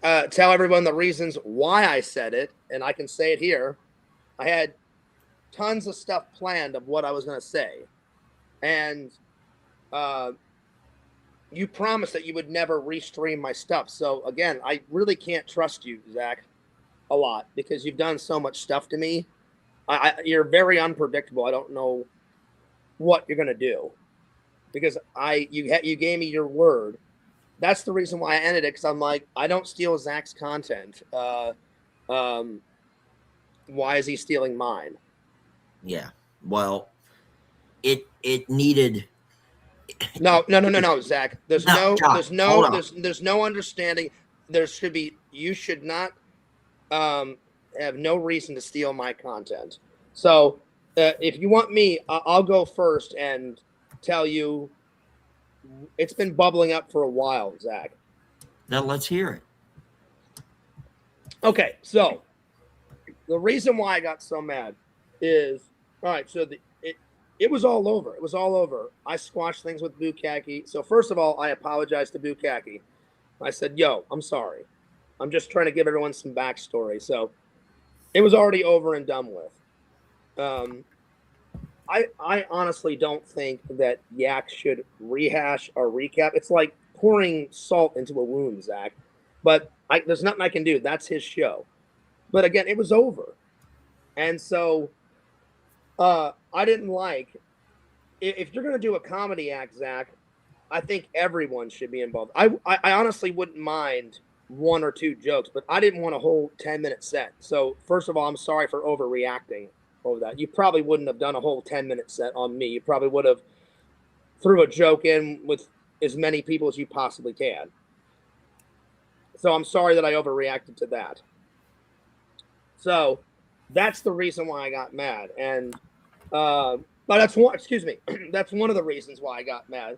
A: tell everyone the reasons why I said it, and I can say it here. I had tons of stuff planned of what I was going to say, and you promised that you would never restream my stuff. So again, I really can't trust you, Zach, a lot because you've done so much stuff to me. You're very unpredictable. I don't know what you're going to do because you gave me your word. That's the reason why I ended it, because I'm like, I don't steal Zach's content. Why is he stealing mine?
B: Yeah. Well, it needed.
A: No, Zach. There's
B: No, John,
A: there's no understanding. You should not have no reason to steal my content. So if you want me, I'll go first and tell you. It's been bubbling up for a while, Zach.
B: Now let's hear it.
A: Okay, so the reason why I got so mad is, all right, so it was all over. It was all over. I squashed things with Bukaki. So first of all, I apologized to Bukaki. I said, yo, I'm sorry. I'm just trying to give everyone some backstory. So it was already over and done with. I honestly don't think that Yak should rehash or recap. It's like pouring salt into a wound, Zach. But there's nothing I can do. That's his show. But again, it was over. And so I didn't like, if you're going to do a comedy act, Zach, I think everyone should be involved. I honestly wouldn't mind 1 or 2 jokes, but I didn't want a whole 10-minute set. So first of all, I'm sorry for overreacting over that. You probably wouldn't have done a whole 10-minute set on me. You probably would have threw a joke in with as many people as you possibly can. So I'm sorry that I overreacted to that. So that's the reason why I got mad. And but that's one, excuse me, that's one of the reasons why I got mad.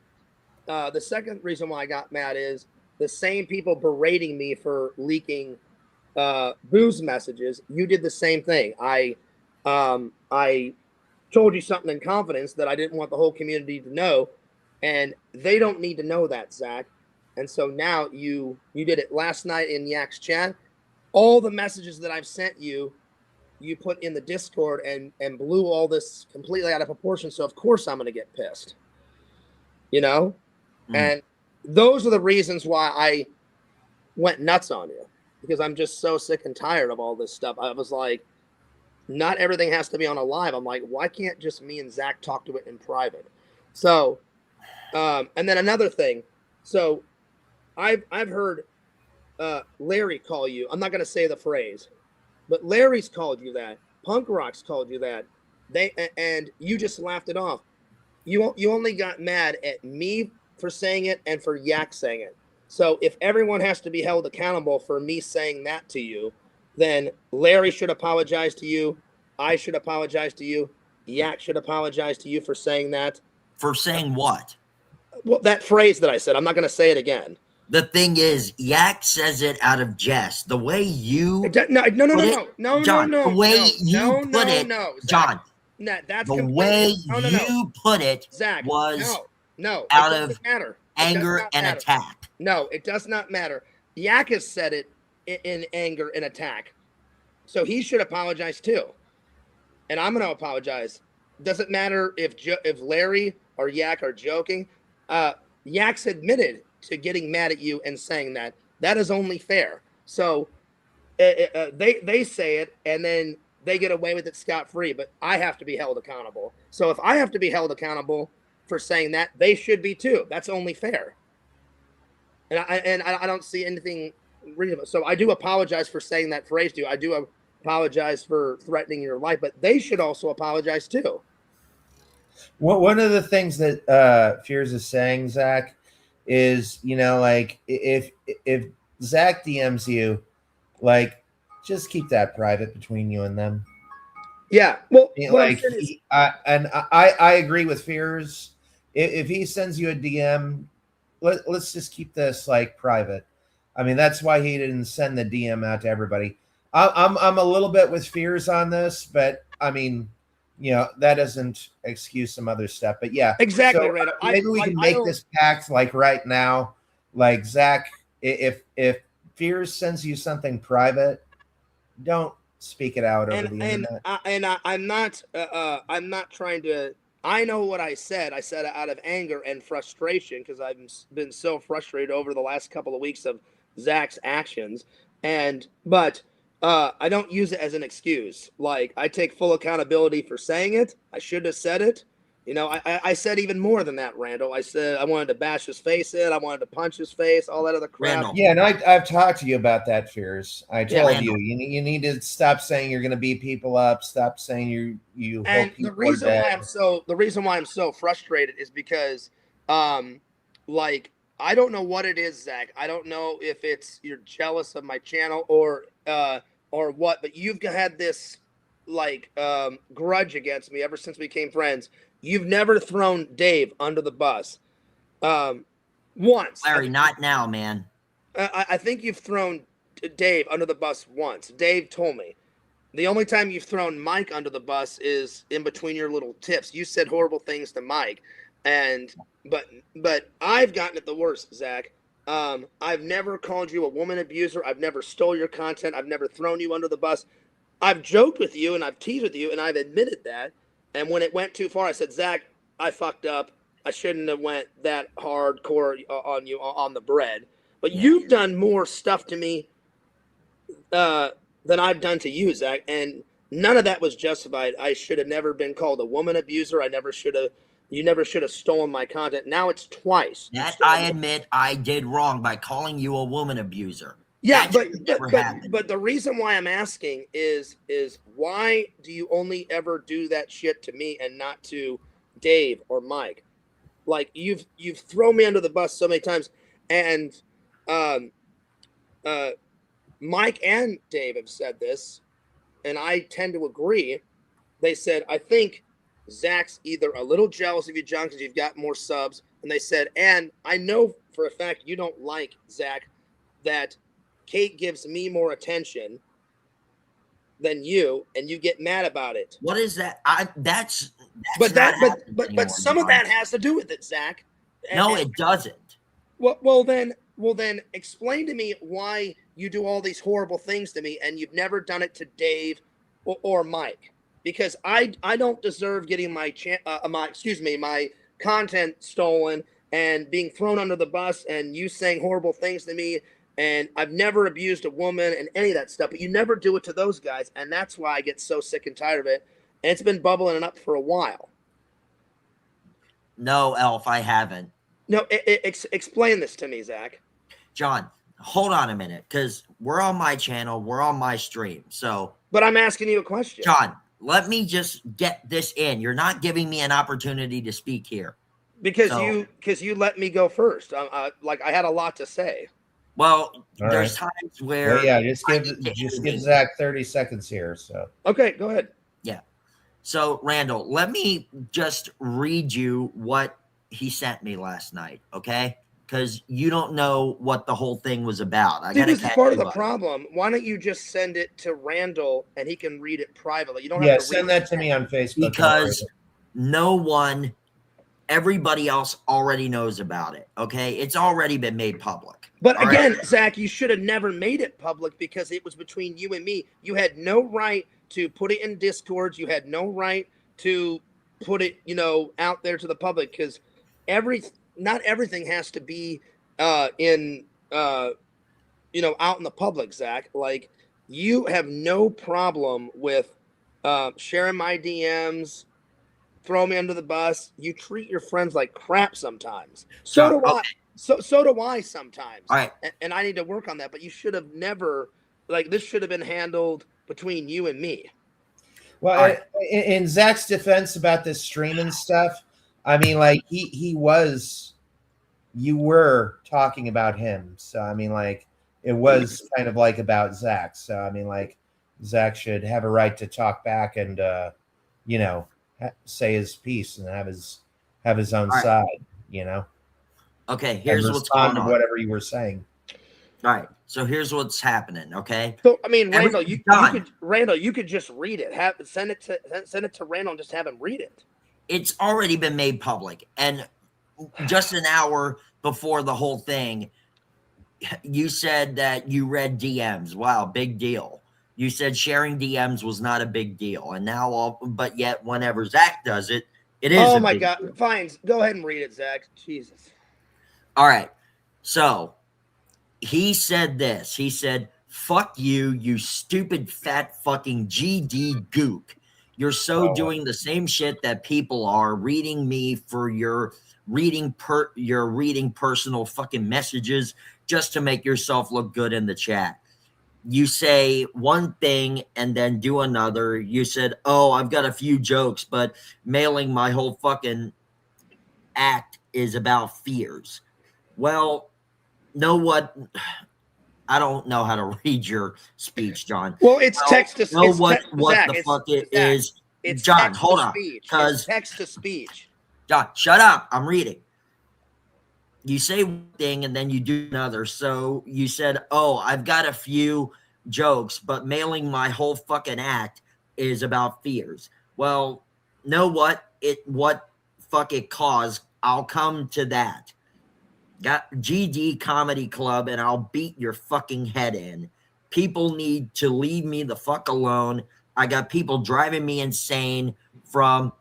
A: The second reason why I got mad is the same people berating me for leaking booze messages. You did the same thing. I told you something in confidence that I didn't want the whole community to know, and they don't need to know that, Zach. And so now you did it last night in Yak's chat. All the messages that I've sent you, you put in the Discord and blew all this completely out of proportion. So of course I'm going to get pissed, you know? And those are the reasons why I went nuts on you, because I'm just so sick and tired of all this stuff. I was like, not everything has to be on a live. I'm like, why can't just me and Zach talk to it in private? So, and then another thing. So I've heard Larry call you. I'm not going to say the phrase, but Larry's called you that. Punk Rock's called you that. And you just laughed it off. You only got mad at me for saying it and for Yak saying it. So if everyone has to be held accountable for me saying that to you, then Larry should apologize to you. I should apologize to you. Yak should apologize to you for saying that.
B: For saying what?
A: Well, that phrase that I said, I'm not going to say it again.
B: The thing is, Yak says it out of jest. The way you
A: No,
B: John, the way you put it,
A: Zach.
B: John.
A: That's
B: the way you put it,
A: Zach,
B: was
A: out of
B: anger and attack.
A: No, it does not matter. Yak has said it in anger and attack, so he should apologize too. And I'm going to apologize. Doesn't matter if Larry or Yak are joking. Yak's admitted to getting mad at you and saying that. That is only fair. So they say it and then they get away with it scot-free, but I have to be held accountable. So if I have to be held accountable for saying that, they should be too. That's only fair. And I don't see anything reasonable. So I do apologize for saying that phrase to you. I do apologize for threatening your life, but they should also apologize too.
E: Well, one of the things that Fears is saying, Zach, is, like if Zach DMs you, like, just keep that private between you and them.
A: Yeah. Well,
E: Yeah,
A: what I'm
E: like,
A: saying is,
E: I agree with Fears. If he sends you a DM, let's just keep this like private. I mean, that's why he didn't send the DM out to everybody. I'm a little bit with Fears on this, but I mean, that doesn't excuse some other stuff. But yeah,
A: exactly,
E: so
A: Randall.
E: maybe we can make this pact like right now. Like Zach, if Fears sends you something private, don't speak it out over the internet.
A: I'm not trying to. I know what I said. I said it out of anger and frustration because I've been so frustrated over the last couple of weeks of Zach's actions. But I don't use it as an excuse. Like, I take full accountability for saying it. I should have said it. I said even more than that, Randall. I said I wanted to bash his face in. I wanted to punch his face, all that other crap.
B: Randall.
E: Yeah, and I've talked to you about that, Fears. I told
B: Randall.
E: you need to stop saying you're going to beat people up. Stop saying you
A: And
E: hope
A: the
E: people are dead.
A: reason why I'm so frustrated is because, like, I don't know what it is, Zach. I don't know if it's you're jealous of my channel or what, but you've had this like grudge against me ever since we became friends. You've never thrown Dave under the bus. Once.
B: Larry, not now, man.
A: I think you've thrown Dave under the bus once. Dave told me. The only time you've thrown Mike under the bus is in between your little tips. You said horrible things to Mike, but I've gotten it the worst, Zach. I've never called you a woman abuser. I've never stole your content. I've never thrown you under the bus. I've joked with you and I've teased with you and I've admitted that. And when it went too far, I said, Zach, I fucked up. I shouldn't have went that hardcore on you on the bread. But you've done more stuff to me than I've done to you, Zach. And none of that was justified. I should have never been called a woman abuser. You never should have stolen my content. Now it's twice.
B: That I admit I did wrong by calling you a woman abuser.
A: Yeah,
B: That
A: but the reason why I'm asking is why do you only ever do that shit to me and not to Dave or Mike? Like, you've thrown me under the bus so many times, and Mike and Dave have said this, and I tend to agree. They said, I think Zach's either a little jealous of you, John, because you've got more subs, and they said, and I know for a fact you don't like Zach, that Kate gives me more attention than you, and you get mad about it.
B: What is that? That's
A: but
B: anymore,
A: some of that has to do with it, Zach.
B: No, it doesn't.
A: Well then explain to me why you do all these horrible things to me, and you've never done it to Dave or Mike, because I don't deserve getting my content stolen and being thrown under the bus and you saying horrible things to me. And I've never abused a woman and any of that stuff, but you never do it to those guys. And that's why I get so sick and tired of it. And it's been bubbling up for a while.
B: No, Elf, I haven't.
A: No, explain this to me, Zach.
B: John, hold on a minute, because we're on my channel. We're on my stream.
A: But I'm asking you a question.
B: John, let me just get this in. You're not giving me an opportunity to speak here.
A: Because you let me go first. Like, I had a lot to say.
B: Well,
E: All
B: there's
E: right.
B: times where
E: just give Zach 30 seconds here. So
A: Okay, go ahead.
B: Yeah. So Randall, let me just read you what he sent me last night, okay? Because you don't know what the whole thing was about.
A: This is part of the problem. Why don't you just send it to Randall and he can read it privately? You don't have to
E: send that to me on Facebook.
B: Because everybody else already knows about it, okay? It's already been made public.
A: But again, Zach, you should have never made it public because it was between you and me. You had no right to put it in Discord. You had no right to put it, out there to the public, because not everything has to be out in the public, Zach. Like, you have no problem with sharing my DMs, throw me under the bus. You treat your friends like crap sometimes. So do I. So do I sometimes.
B: All right.
A: And I need to work on that. But you should have never, this should have been handled between you and me.
E: Well, in Zach's defense about this streaming stuff, I mean, like, you were talking about him. So, I mean, like, it was kind of like about Zach. So I mean, like Zach should have a right to talk back and you know, say his piece and have his own
B: All right.
E: side. You know.
B: Okay, here's
E: and
B: what's
E: respond
B: going on.
E: to whatever you were saying.
B: All right, so here's what's happening. Okay.
A: So I mean, Randall, you
B: done.
A: could just read it. Send it to Randall and just have him read it.
B: It's already been made public, and just an hour before the whole thing, you said that you read DMs. Wow, big deal. You said sharing DMs was not a big deal, and now but yet whenever Zach does it, it is.
A: Oh
B: a
A: my
B: big
A: God!
B: deal.
A: Fine, go ahead and read it, Zach. Jesus.
B: All right, so he said this. He said, "Fuck you, you stupid fat fucking GD gook. You're so doing the same shit that people are reading me for your reading personal fucking messages just to make yourself look good in the chat. You say one thing and then do another. You said, oh, I've got a few jokes, but mailing my whole fucking act is about fears. Well, know what? I don't know how to read your speech, John.
A: Well, it's text to
B: know
A: it's
B: what
A: Zach,
B: the fuck it
A: Zach,
B: is.
A: It's
B: John,
A: text
B: hold
A: to
B: on.
A: speech.
B: Because
A: It's text to speech.
B: John, shut up. I'm reading. You say one thing and then you do another. So you said, oh, I've got a few jokes, but mailing my whole fucking act is about fears. Well, know what fuck it cause? I'll come to that. Got GD Comedy Club and I'll beat your fucking head in. People need to leave me the fuck alone. I got people driving me insane from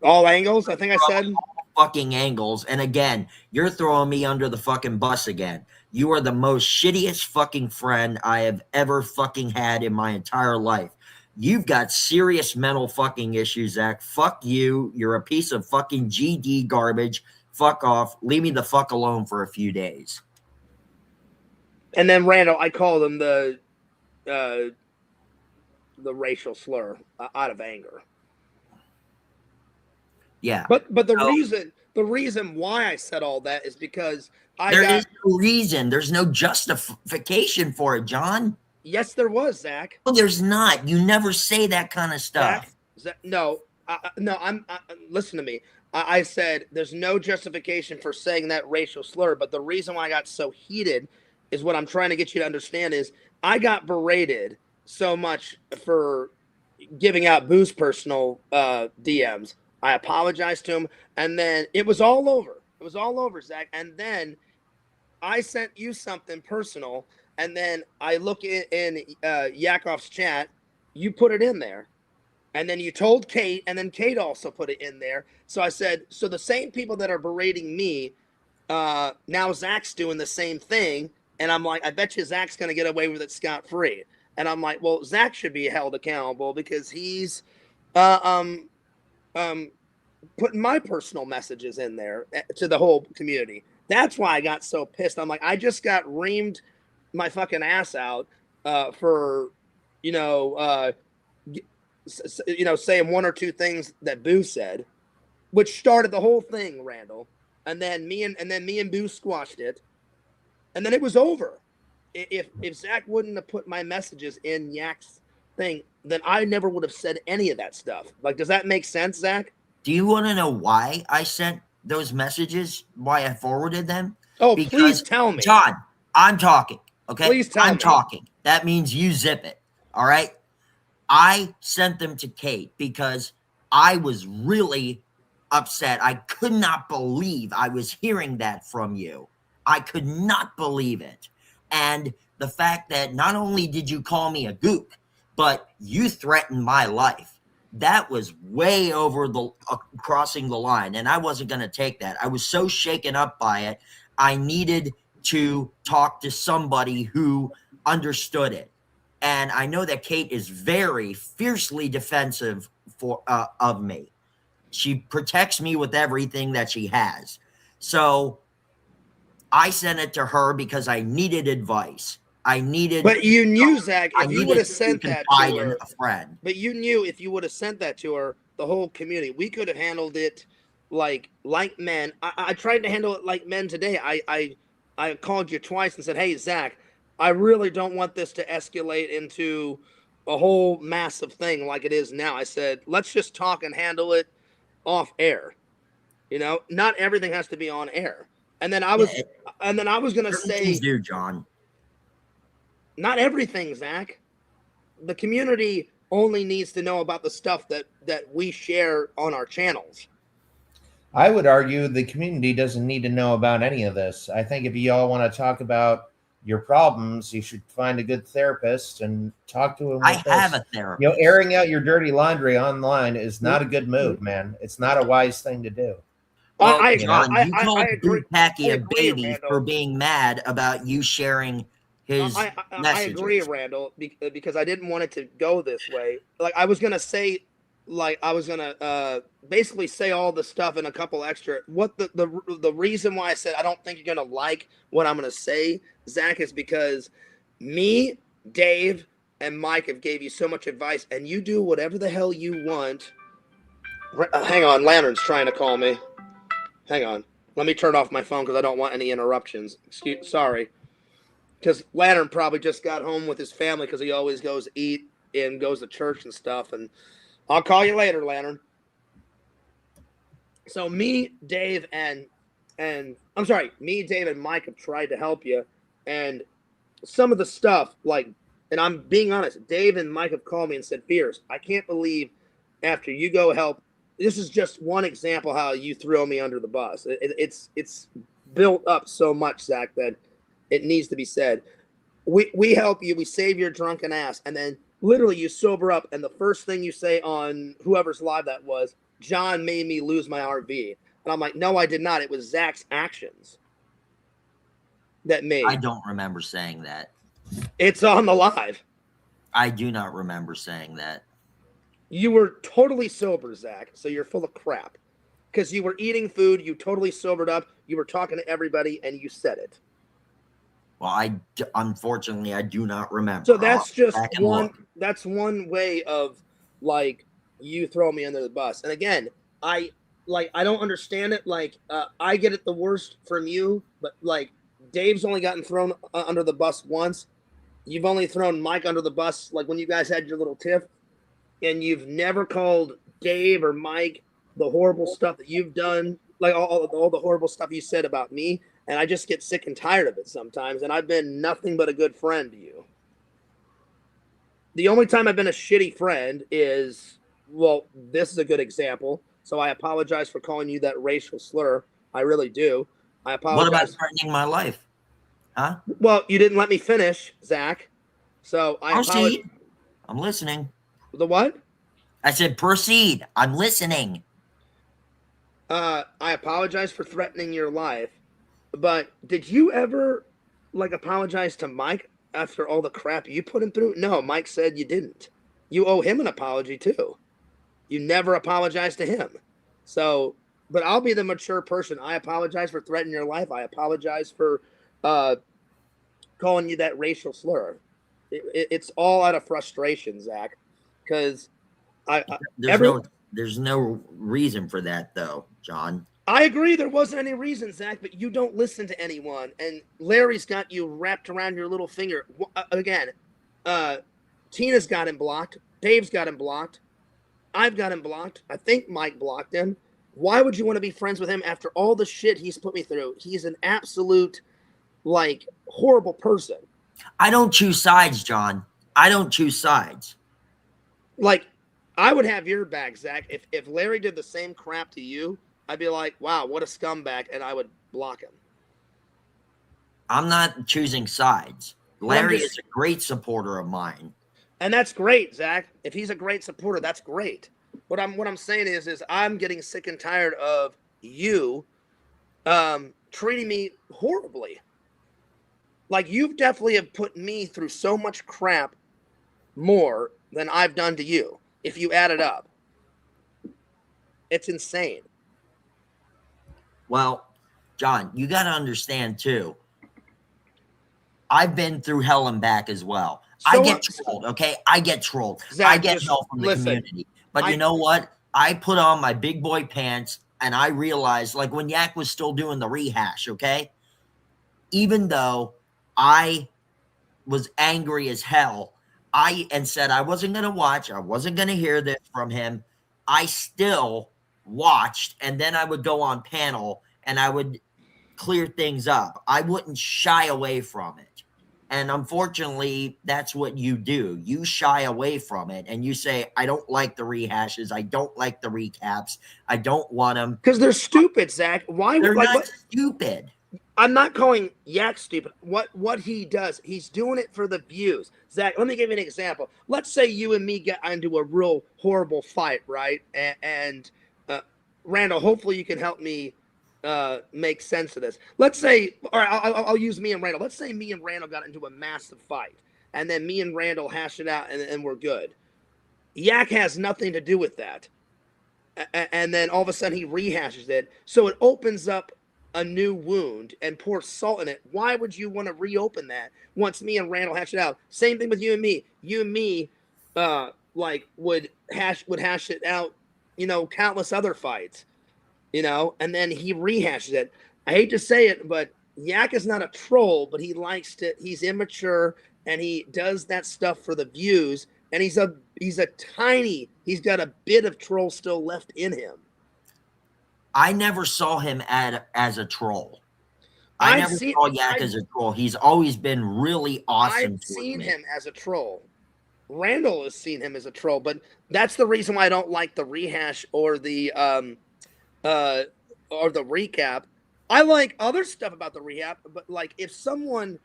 A: all angles, I think I said.
B: Fucking angles. And again, you're throwing me under the fucking bus again. You are the most shittiest fucking friend I have ever fucking had in my entire life. You've got serious mental fucking issues, Zach. Fuck you. You're a piece of fucking GD garbage. Fuck off. Leave me the fuck alone for a few days.
A: And then Randall, I called him the racial slur out of anger.
B: Yeah.
A: But the reason why I said all that is because
B: there is no reason. There's no justification for it, John.
A: Yes, there was, Zach.
B: No, there's not. You never say that kind of stuff.
A: Zach, no. Listen to me. I said there's no justification for saying that racial slur, but the reason why I got so heated is what I'm trying to get you to understand is I got berated so much for giving out Boo's personal DMs. I apologized to him, and then it was all over. It was all over, Zach. And then I sent you something personal, and then I look in Yakov's chat. You put it in there. And then you told Kate, and then Kate also put it in there. So I said, so the same people that are berating me, now Zach's doing the same thing. And I'm like, I bet you Zach's going to get away with it scot-free. And I'm like, well, Zach should be held accountable because he's putting my personal messages in there to the whole community. That's why I got so pissed. I'm like, I just got reamed my fucking ass out for, saying one or two things that Boo said, which started the whole thing, Randall. And then me and Boo squashed it, and then it was over. If Zach wouldn't have put my messages in Yak's thing, then I never would have said any of that stuff. Like, does that make sense, Zach?
B: Do you want to know why I sent those messages? Why I forwarded them?
A: Oh, please tell me,
B: John. I'm talking. Okay,
A: please tell me.
B: I'm talking. That means you zip it. All right. I sent them to Kate because I was really upset. I could not believe I was hearing that from you. I could not believe it. And the fact that not only did you call me a gook, but you threatened my life. That was way over the crossing the line. And I wasn't going to take that. I was so shaken up by it. I needed to talk to somebody who understood it. And I know that Kate is very fiercely defensive of me. She protects me with everything that she has. So I sent it to her because I needed advice. But you knew, Zach, if you would have sent that to her, a friend. But you knew if you would have sent that to her, the whole community, we could have handled it like men. I tried to handle it like men today.
A: I called you twice and said, "Hey, Zach, I really don't want this to escalate into a whole massive thing like it is now." I said, "Let's just talk and handle it off air." You know, not everything has to be on air. And then I was,
B: Yeah,
A: gonna
B: certain
A: say,
B: things do, John.
A: not everything, Zach. The community only needs to know about the stuff that we share on our channels.
E: I would argue the community doesn't need to know about any of this. I think if you all want to talk about your problems, you should find a good therapist and talk to him.
B: I have a therapist.
E: You know, airing out your dirty laundry online is not a good move, man. It's not a wise thing to do.
B: Well,
A: I
B: John, you told
A: agree.
B: Packy
A: I
B: a
A: agree,
B: baby
A: Randall.
B: for being mad about you sharing his
A: I
B: messages.
A: agree, Randall, because I didn't want it to go this way. Like I was gonna say, like I was gonna basically say all the stuff and a couple extra. What the reason why I said I don't think you're gonna like what I'm gonna say, Zach, is because me, Dave, and Mike have gave you so much advice, and you do whatever the hell you want. Hang on, Lantern's trying to call me. Hang on, let me turn off my phone because I don't want any interruptions. Sorry. Because Lantern probably just got home with his family because he always goes eat and goes to church and stuff. And I'll call you later, Lantern. So me, Dave, and I'm sorry, me, Dave, and Mike have tried to help you. And some of the stuff, like, and I'm being honest, Dave and Mike have called me and said, "Fierce, I can't believe after you go help." This is just one example how you throw me under the bus. It's built up so much, Zach, that it needs to be said. We help you. We save your drunken ass. And then literally you sober up. And the first thing you say on whoever's live that was, "John made me lose my RV." And I'm like, no, I did not. It was Zach's actions that made.
B: I don't remember saying that.
A: It's on the live.
B: I do not remember saying that.
A: You were totally sober, Zach. So you're full of crap. Because you were eating food. You totally sobered up. You were talking to everybody and you said it.
B: Well, unfortunately, I do not remember.
A: So that's just
B: back and
A: one.
B: look.
A: That's one way of like you throw me under the bus. And again, I don't understand it. Like I get it the worst from you, but like Dave's only gotten thrown under the bus once. You've only thrown Mike under the bus like when you guys had your little tiff, and you've never called Dave or Mike the horrible stuff that you've done, like all the horrible stuff you said about me. And I just get sick and tired of it sometimes. And I've been nothing but a good friend to you. The only time I've been a shitty friend is, well, this is a good example. So I apologize for calling you that racial slur. I really do. I apologize.
B: What about threatening my life? Huh?
A: Well, you didn't let me finish, Zach. So I apologize.
B: Proceed. I'm listening.
A: The what?
B: I said proceed. I'm listening.
A: I apologize for threatening your life. But did you ever like apologize to Mike after all the crap you put him through? No, Mike said you didn't. You owe him an apology too. You never apologized to him. So, but I'll be the mature person. I apologize for threatening your life. I apologize for calling you that racial slur. It's all out of frustration, Zach, because
B: there's no reason for that though, John.
A: I agree there wasn't any reason, Zach, but you don't listen to anyone. And Larry's got you wrapped around your little finger. Again, Tina's got him blocked. Dave's got him blocked. I've got him blocked. I think Mike blocked him. Why would you want to be friends with him after all the shit he's put me through? He's an absolute, like, horrible person.
B: I don't choose sides, John. I don't choose sides.
A: Like, I would have your back, Zach. If Larry did the same crap to you, I'd be like, wow, what a scumbag, and I would block him.
B: I'm not choosing sides. Larry is a great supporter of mine.
A: And that's great, Zach. If he's a great supporter, that's great. What I'm saying is I'm getting sick and tired of you treating me horribly. Like, you've definitely have put me through so much crap more than I've done to you, if you add it up. It's insane.
B: Well, John, you got to understand, too. I've been through hell and back as well. I get trolled, okay? I get trolled.
A: Zach,
B: I get help from the community. But you know what? I put on my big boy pants, and I realized, like when Yak was still doing the rehash, okay? even though I was angry as hell, and said I wasn't going to watch, I wasn't going to hear this from him, I still watched, and then I would go on panel and I would clear things up. I wouldn't shy away from it. And unfortunately, that's what you do. You shy away from it and you say, I don't like the rehashes. I don't like the recaps. I don't want them.
A: Because they're stupid, Zach. Why?
B: They're
A: like,
B: not
A: what?
B: stupid.
A: I'm not calling Yak stupid. What he does, he's doing it for the views. Zach, let me give you an example. Let's say you and me get into a real horrible fight, right? And Randall, hopefully you can help me make sense of this. Let's say, all right, I'll use me and Randall. Let's say me and Randall got into a massive fight, and then me and Randall hash it out, and we're good. Yak has nothing to do with that. And then all of a sudden he rehashes it. So it opens up a new wound and pour salt in it. Why would you want to reopen that once me and Randall hash it out? Same thing with you and me. You and me like would hash it out, countless other fights. And then he rehashes it. I hate to say it, but Yak is not a troll, but he's immature and he does that stuff for the views, and he's got a bit of troll still left in him.
B: I never saw him as a troll. I never saw Yak as a troll. He's always been really awesome.
A: I've seen him as a troll. Randall has seen him as a troll, but that's the reason why I don't like the rehash or the recap. I like other stuff about the recap, but like if someone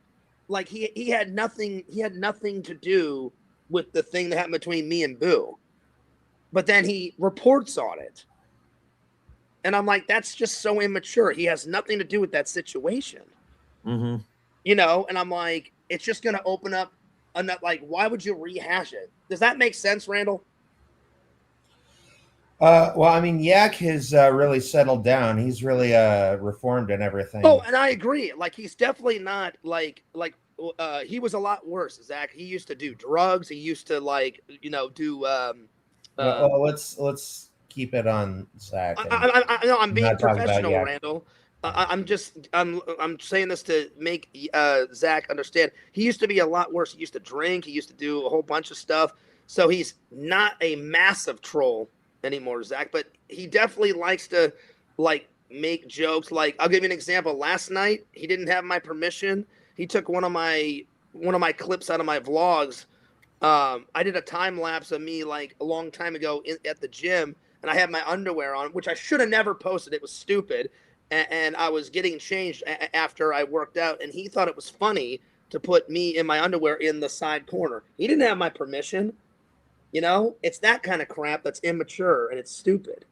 A: like he had nothing to do with the thing that happened between me and Boo, but then he reports on it. And I'm like, that's just so immature. He has nothing to do with that situation.
B: Mm-hmm.
A: And I'm like, it's just going to open up like, why would you rehash it? Does that make sense, Randall?
E: Well, I mean, Yak has really settled down. He's really reformed and everything.
A: Oh, and I agree. Like, he's definitely not like he was a lot worse, Zach. He used to do drugs. He used to do.
E: Well, let's keep it on Zach.
A: I know I'm being professional, Randall. I'm saying this to make Zach understand. He used to be a lot worse. He used to drink. He used to do a whole bunch of stuff. So he's not a massive troll anymore, Zach. But he definitely likes to make jokes. Like, I'll give you an example. Last night, he didn't have my permission. He took one of my clips out of my vlogs. I did a time lapse of me a long time ago at the gym. And I had my underwear on, which I should have never posted. It was stupid. And I was getting changed after I worked out. And he thought it was funny to put me in my underwear in the side corner. He didn't have my permission. It's that kind of crap that's immature and it's stupid.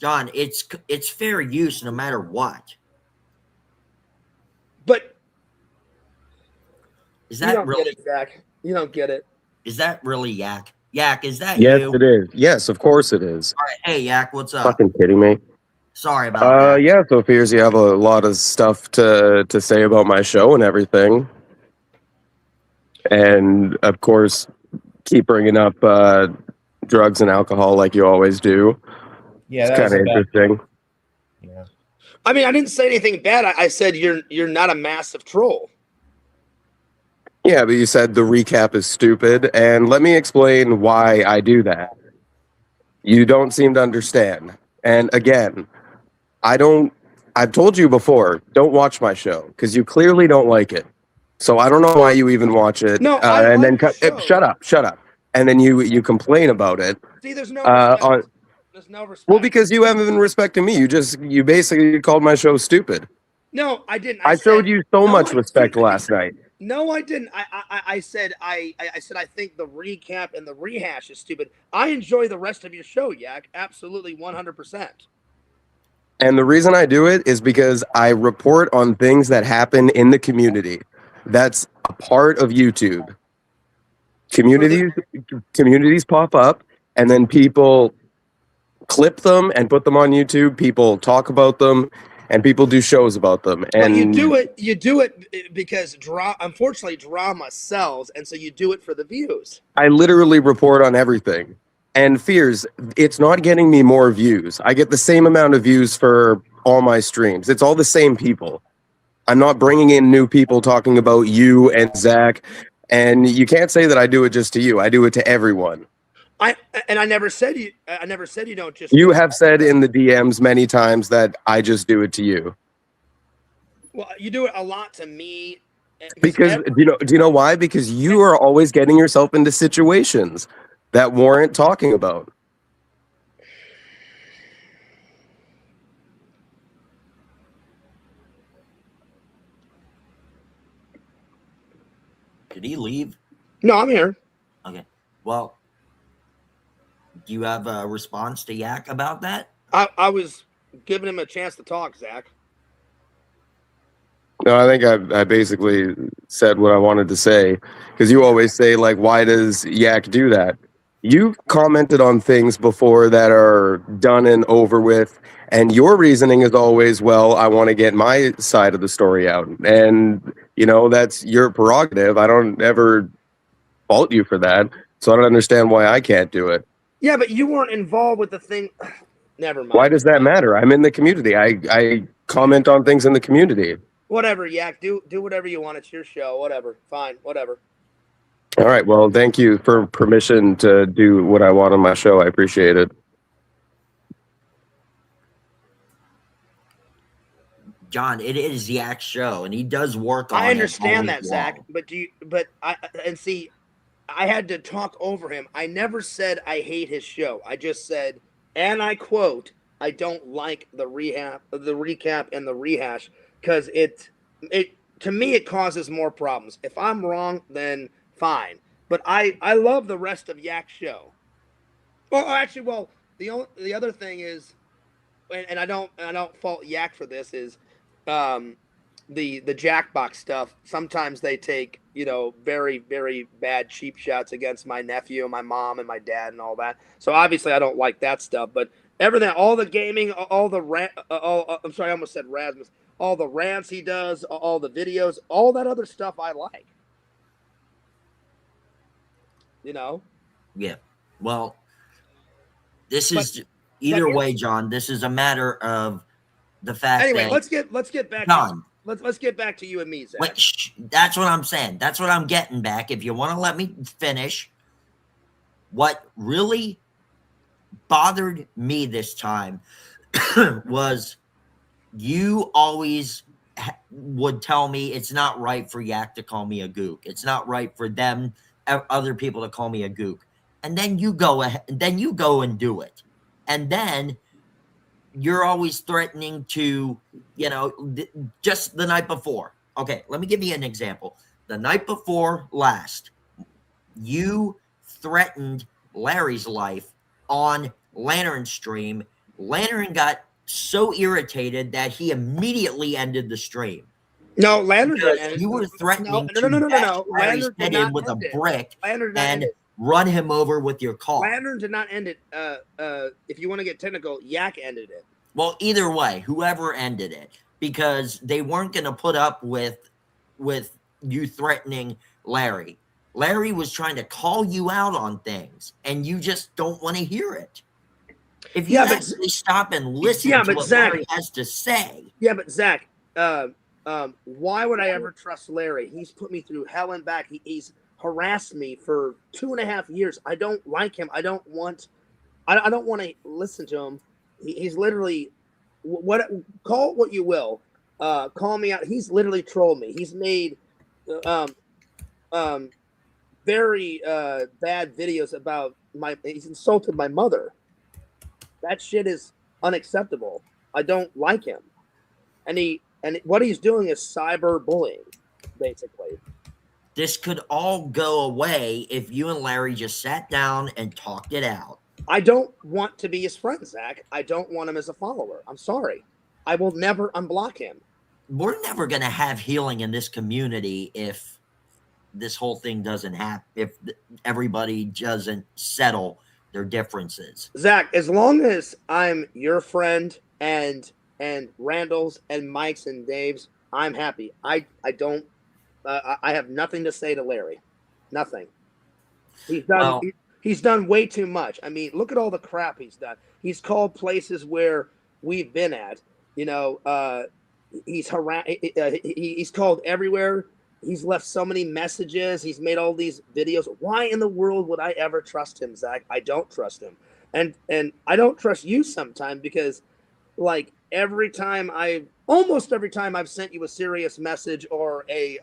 B: John, it's fair use no matter what.
A: But
B: is that really
A: get it, Zach? You don't get it.
B: Is that really Yak? Yak, is that
F: Yes,
B: you?
F: it is. Yes, of course it is.
B: All right. Hey, Yak, what's up?
F: Fucking kidding me.
B: Sorry about that.
F: Yeah, so it appears you have a lot of stuff to say about my show and everything. And, of course, keep bringing up drugs and alcohol like you always do.
E: Yeah,
F: it's kind of interesting.
E: Yeah.
A: I mean, I didn't say anything bad. I said you're not a massive troll.
F: Yeah, but you said the recap is stupid, and let me explain why I do that. You don't seem to understand. And again, I've told you before, don't watch my show, because you clearly don't like it. So I don't know why you even watch it.
A: No,
F: and then shut up. And then you complain about it.
A: See, there's no respect. There's no respect.
F: Well, because you haven't been respecting me. You basically called my show stupid.
A: No, I didn't.
F: I showed you so much respect last night.
A: No, I didn't. I said I think the recap and the rehash is stupid. I enjoy the rest of your show, Yak. Absolutely, 100%.
F: And the reason I do it is because I report on things that happen in the community. That's a part of YouTube. Communities pop up, and then people clip them and put them on YouTube. People talk about them, and people do shows about them. And
A: well, you do it because unfortunately drama sells, and so you do it for the views.
F: I literally report on everything. And Fears, it's not getting me more views. I get the same amount of views for all my streams. It's all the same people. I'm not bringing in new people talking about you and Zach. And you can't say that I do it just to you. I do it to everyone.
A: I never said you. I never said you don't just.
F: You have said in the DMs many times that I just do it to you.
A: Well, you do it a lot to me.
F: Because do you know why? Because you are always getting yourself into situations that warrant talking about.
B: Did he leave?
A: No, I'm here.
B: Okay. Well, do you have a response to Yak about that?
A: I was giving him a chance to talk, Zach.
F: No, I think I basically said what I wanted to say, because you always say, like, why does Yak do that? You've commented on things before that are done and over with, and your reasoning is always, well, I want to get my side of the story out. And, you know, that's your prerogative. I don't ever fault you for that. So I don't understand why I can't do it.
A: Yeah, but you weren't involved with the thing. Never mind.
F: Why does that matter? I'm in the community. I comment on things in the community.
A: Whatever, Yak. Do whatever you want. It's your show. Whatever. Fine. Whatever.
F: All right. Well, thank you for permission to do what I want on my show. I appreciate it.
B: John, it is Yak's show, and he does work on it.
A: I understand
B: all
A: that,
B: week
A: Zach.
B: long.
A: I had to talk over him. I never said I hate his show. I just said, and I quote, I don't like the recap and the rehash because it to me it causes more problems. If I'm wrong, then fine. But I love the rest of Yak's show. The other thing is, and I don't fault Yak for this, is the Jackbox stuff. Sometimes they take, you know, very, very bad cheap shots against my nephew, my mom, and my dad, and all that. So obviously I don't like that stuff. But everything, all the gaming, all the I'm sorry, I almost said Rasmus. All the rants he does, all the videos, all that other stuff I like. You know.
B: Yeah. Well, either way, John. This is a matter of the fact.
A: Anyway,
B: that,
A: let's get back.
B: John,
A: let's get back to you and me, Zach.
B: Wait, that's what I'm saying. That's what I'm getting back. If you want to let me finish, what really bothered me this time was you always would tell me it's not right for Yak to call me a gook. It's not right for them, other people, to call me a gook. And then you go ahead, then you go and do it. And then you're always threatening to, you know, just the night before. Okay, let me give you an example. The night before last, you threatened Larry's life on Lantern stream. Lantern got so irritated that he immediately ended the stream.
A: No, Lantern didn't end it.
B: You were threatening
A: No.
B: bash Larry's
A: Lantern did
B: head
A: not
B: in with a
A: end it.
B: brick
A: Lantern did not end
B: and
A: it.
B: run him over with your car.
A: Lantern did not end it. If you want to get technical, Yak ended it.
B: Well, either way, whoever ended it, because they weren't going to put up with you threatening Larry. Larry was trying to call you out on things, and you just don't want to hear it. If you actually stop and listen to what
A: Zach,
B: Larry has to say.
A: Yeah, but Zach, why would I ever trust Larry? He's put me through hell and back. He's harassed me for 2.5 years. I don't like him. I don't want to listen to him. He's literally, call it what you will. Call me out. He's literally trolled me. He's made very bad videos about he's insulted my mother. That shit is unacceptable. I don't like him. And what he's doing is cyber bullying, basically.
B: This could all go away if you and Larry just sat down and talked it out.
A: I don't want to be his friend, Zach. I don't want him as a follower. I'm sorry. I will never unblock him.
B: We're never going to have healing in this community if this whole thing doesn't happen, if everybody doesn't settle their differences.
A: Zach, as long as I'm your friend and Randall's and Mike's and Dave's, I'm happy. I have nothing to say to Larry. Nothing. He's done way too much. I mean, look at all the crap he's done. He's called places where we've been at. You know, he's he's called everywhere. He's left so many messages. He's made all these videos. Why in the world would I ever trust him, Zach? I don't trust him, and I don't trust you sometimes because, like, almost every time I've sent you a serious message or a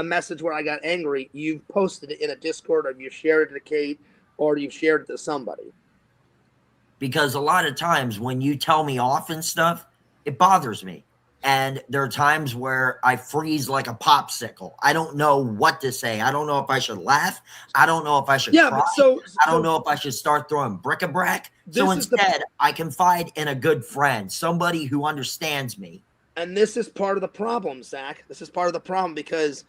A: message where I got angry, you've posted it in a Discord, or you've shared it to Kate, or you've shared it to somebody.
B: Because a lot of times when you tell me off and stuff, it bothers me. And there are times where I freeze like a popsicle. I don't know what to say. I don't know if I should laugh. I don't know if I should cry. I don't know if I should start throwing bric-a-brac. So instead, I confide in a good friend, somebody who understands me.
A: And this is part of the problem, Zach. This is part of the problem because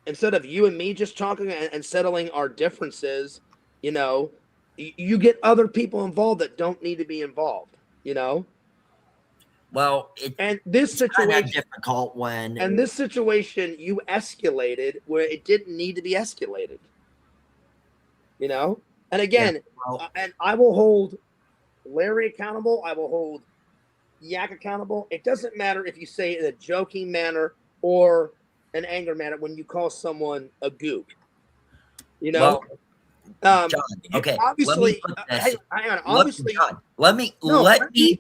A: instead of you and me just talking and settling our differences, you know, you get other people involved that don't need to be involved, you know?
B: Well,
A: this situation
B: difficult when
A: this situation you escalated where it didn't need to be escalated. You know? And again, and I will hold Larry accountable, I will hold Yak accountable. It doesn't matter if you say it in a joking manner or an anger manner when you call someone a gook. You know?
B: John, okay.
A: Obviously, hang on. Obviously,
B: John, let me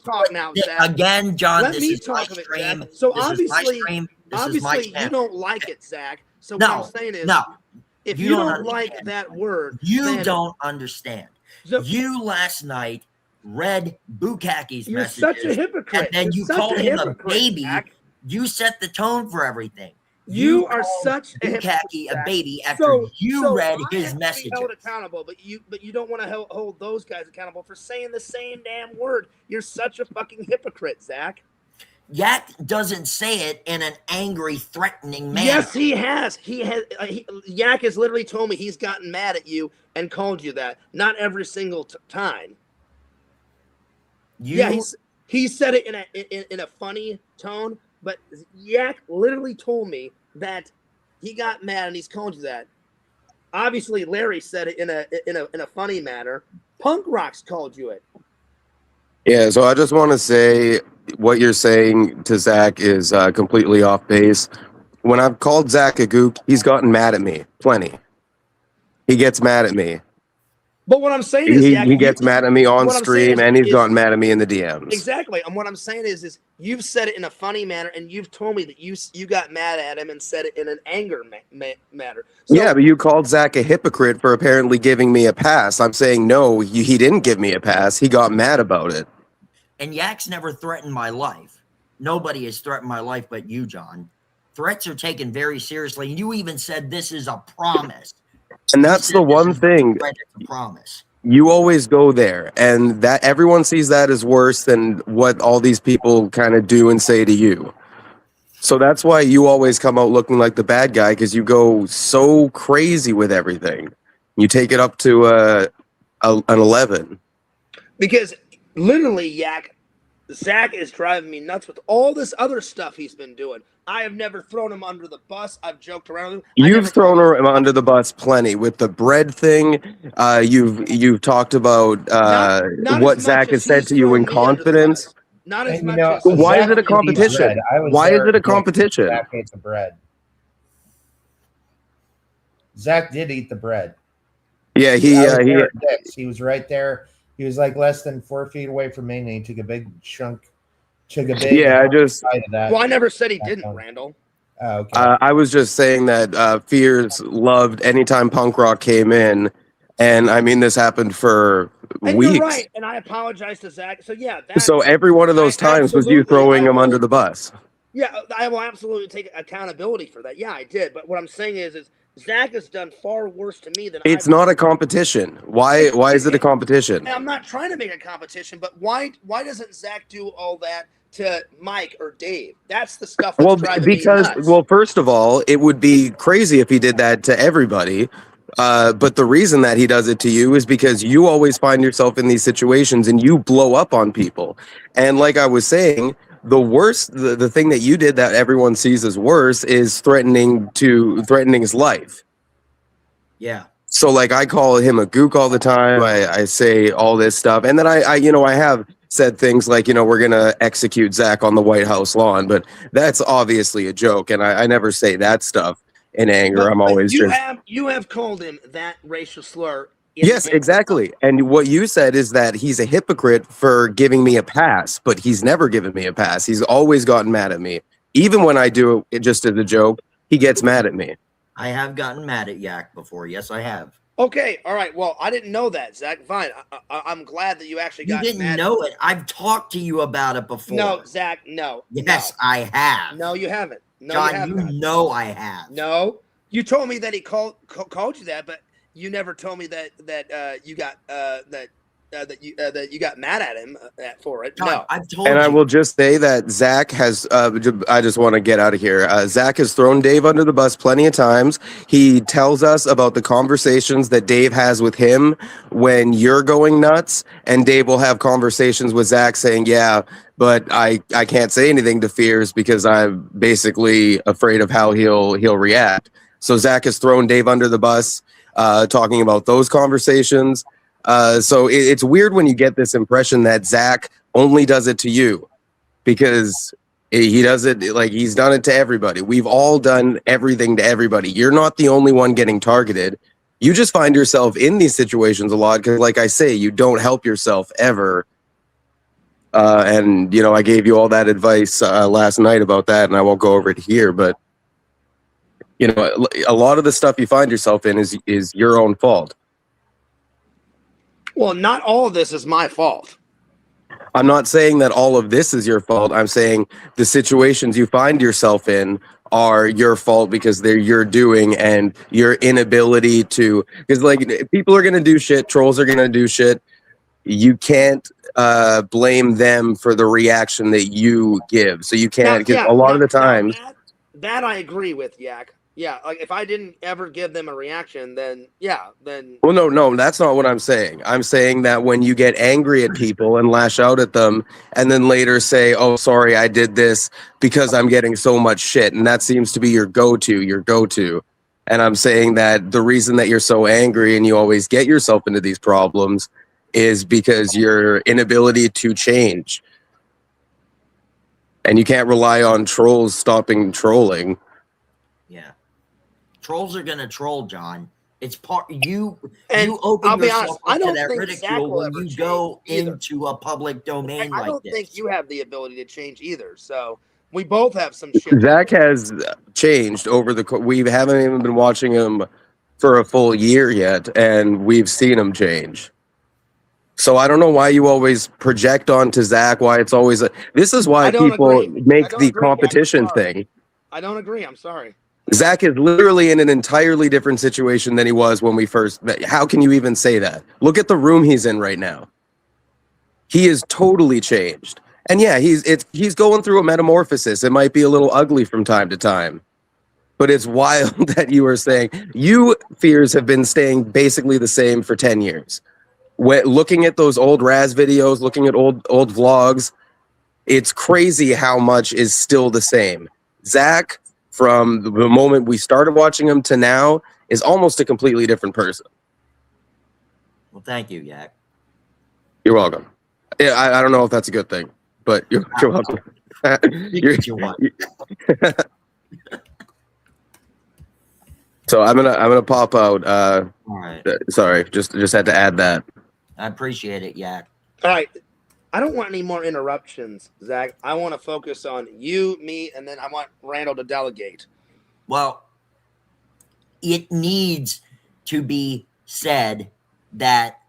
A: talk now, Zach.
B: Again, John.
A: Let
B: this
A: me
B: is
A: talk
B: my
A: of it,
B: stream.
A: Zach. So
B: this
A: obviously,
B: is my stream. This
A: obviously,
B: is my
A: you don't like it, Zach. So
B: no,
A: what I'm saying is,
B: no,
A: if you don't like that word,
B: you don't understand. You last night read Bukaki's
A: you're
B: messages.
A: Such a hypocrite.
B: And then you called him a baby.
A: Zach.
B: You set the tone for everything.
A: You are such a
B: Bukaki a baby after you read his messages.
A: Held accountable, but you don't want to hold those guys accountable for saying the same damn word. You're such a fucking hypocrite, Zach.
B: Yak doesn't say it in an angry, threatening manner.
A: Yes, he has. Yak has literally told me he's gotten mad at you and called you that. Not every single time. He said it in a funny tone, but Yak literally told me that he got mad and he's called you that. Obviously, Larry said it in a funny manner. Punk Rocks called you it.
F: Yeah, so I just want to say what you're saying to Zach is completely off base. When I've called Zach a gook, he's gotten mad at me. Plenty. He gets mad at me.
A: But what I'm saying is,
F: he gets mad at me on stream, and he's gotten mad at me in the DMs.
A: Exactly. And what I'm saying is you've said it in a funny manner, and you've told me that you got mad at him and said it in an anger manner. So,
F: yeah, but you called Zach a hypocrite for apparently giving me a pass. I'm saying no, he didn't give me a pass. He got mad about it.
B: And Yak's never threatened my life. Nobody has threatened my life but you, John. Threats are taken very seriously. You even said this is a promise.
F: And that's the one thing.
B: It's a promise.
F: You always go there, and that everyone sees that as worse than what all these people kind of do and say to you. So that's why you always come out looking like the bad guy, because you go so crazy with everything. You take it up to an 11.
A: Because literally, Yak, Zach is driving me nuts with all this other stuff he's been doing. I have never thrown him under the bus. I've joked around with him.
F: You've thrown him under the bus plenty with the bread thing. You've talked about not what Zach has said to you in confidence.
A: Not as much as
F: why is it a competition? Why is it a competition?
E: Zach ate the bread. Zach did eat the bread.
F: Yeah,
E: he was right there. He was like less than 4 feet away from me, and he took a big chunk.
A: Well, I never said he didn't, Randall.
E: Oh, okay.
F: I was just saying that Fears loved anytime punk rock came in, and I mean this happened for weeks.
A: You're right, and I apologize to Zach. So yeah,
F: so every one of those times was you throwing him under the bus.
A: Yeah, I will absolutely take accountability for that. Yeah, I did. But what I'm saying is Zach has done far worse to me than
F: it's not a competition. Why is it a competition?
A: I'm not trying to make a competition, but why doesn't Zach do all that to Mike or Dave? That's the stuff that's driving me nuts.
F: First of all, it would be crazy if he did that to everybody. But the reason that he does it to you is because you always find yourself in these situations and you blow up on people. And like I was saying, the worst, the thing that you did that everyone sees as worse is threatening his life.
B: Yeah.
F: So like I call him a gook all the time. I say all this stuff. And then I have said things like, we're gonna execute Zach on the White House lawn, but that's obviously a joke. And I never say that stuff in anger. I'm always
A: you
F: just
A: have called him that racial slur.
F: yes, exactly. And what you said is that he's a hypocrite for giving me a pass, but he's never given me a pass. He's always gotten mad at me. Even when I do it just as a joke, he gets mad at me.
B: I have gotten mad at Yak before. Yes, I have.
A: Okay, all right. Well, I didn't know that, Zach. Fine. I'm glad that you actually
B: You
A: got
B: didn't
A: mad.
B: know it. I've talked to you about it before.
A: No, Zach. No.
B: Yes, I have.
A: No, you haven't. No,
B: John,
A: you haven't.
B: know I have.
A: No, you told me that he called you that, but you never told me that you got that you got mad at him for it.
B: John,
A: No,
B: I've told
F: And
B: you.
F: I will just say that Zach has, I just want to get out of here. Zach has thrown Dave under the bus plenty of times. He tells us about the conversations that Dave has with him when you're going nuts, and Dave will have conversations with Zach saying, yeah, but I can't say anything to Fears because I'm basically afraid of how he'll react. So Zach has thrown Dave under the bus, talking about those conversations. So it's weird when you get this impression that Zach only does it to you, because he does it like he's done it to everybody. We've all done everything to everybody. You're not the only one getting targeted. You just find yourself in these situations a lot because, like I say, you don't help yourself ever. And I gave you all that advice last night about that, and I won't go over it here. But a lot of the stuff you find yourself in is your own fault.
A: well, not all of this is my fault.
F: I'm not saying that all of this is your fault. I'm saying the situations you find yourself in are your fault because they're your doing, and your inability to, because like people are going to do shit. Trolls are going to do shit. You can't blame them for the reaction that you give. So you can't, because a lot of the times
A: that I agree with, Yak. Yeah, like if I didn't ever give them a reaction, then
F: well, no, that's not what I'm saying. I'm saying that when you get angry at people and lash out at them, and then later say, "Oh, sorry, I did this because I'm getting so much shit," and that seems to be your go-to. And I'm saying that the reason that you're so angry and you always get yourself into these problems is because your inability to change, and you can't rely on trolls stopping trolling.
B: Yeah. Trolls are gonna troll, John. It's part you
A: I'll
B: open
A: be
B: yourself
A: honest, I
B: up to
A: don't
B: that
A: think
B: ridicule
A: Zach will
B: when
A: ever
B: you
A: change
B: go
A: either.
B: into a public domain
A: I
B: like
A: don't
B: this.
A: think you have the ability to change either. So we both have some shit.
F: Zach has changed over we haven't even been watching him for a full year yet, and we've seen him change. So I don't know why you always project onto Zach, why it's always this is why people make the competition thing.
A: I don't agree. I'm sorry.
F: Zach is literally in an entirely different situation than he was when we first met. How can you even say that? Look at the room he's in right now. He is totally changed. And yeah, he's going through a metamorphosis. It might be a little ugly from time to time. But it's wild that you are saying you, Fears, have been staying basically the same for 10 years. Looking at those old Raz videos, looking at old vlogs, it's crazy how much is still the same. Zach, from the moment we started watching him to now, is almost a completely different person.
B: Well, thank you, Yak.
F: You're welcome. Yeah, I don't know if that's a good thing, but you're welcome.
B: You want.
F: So I'm gonna pop out.
B: All right.
F: Sorry, just had to add that.
B: I appreciate it, Yak.
A: All right. I don't want any more interruptions, Zach. I want to focus on you, me, and then I want Randall to delegate.
B: Well, it needs to be said that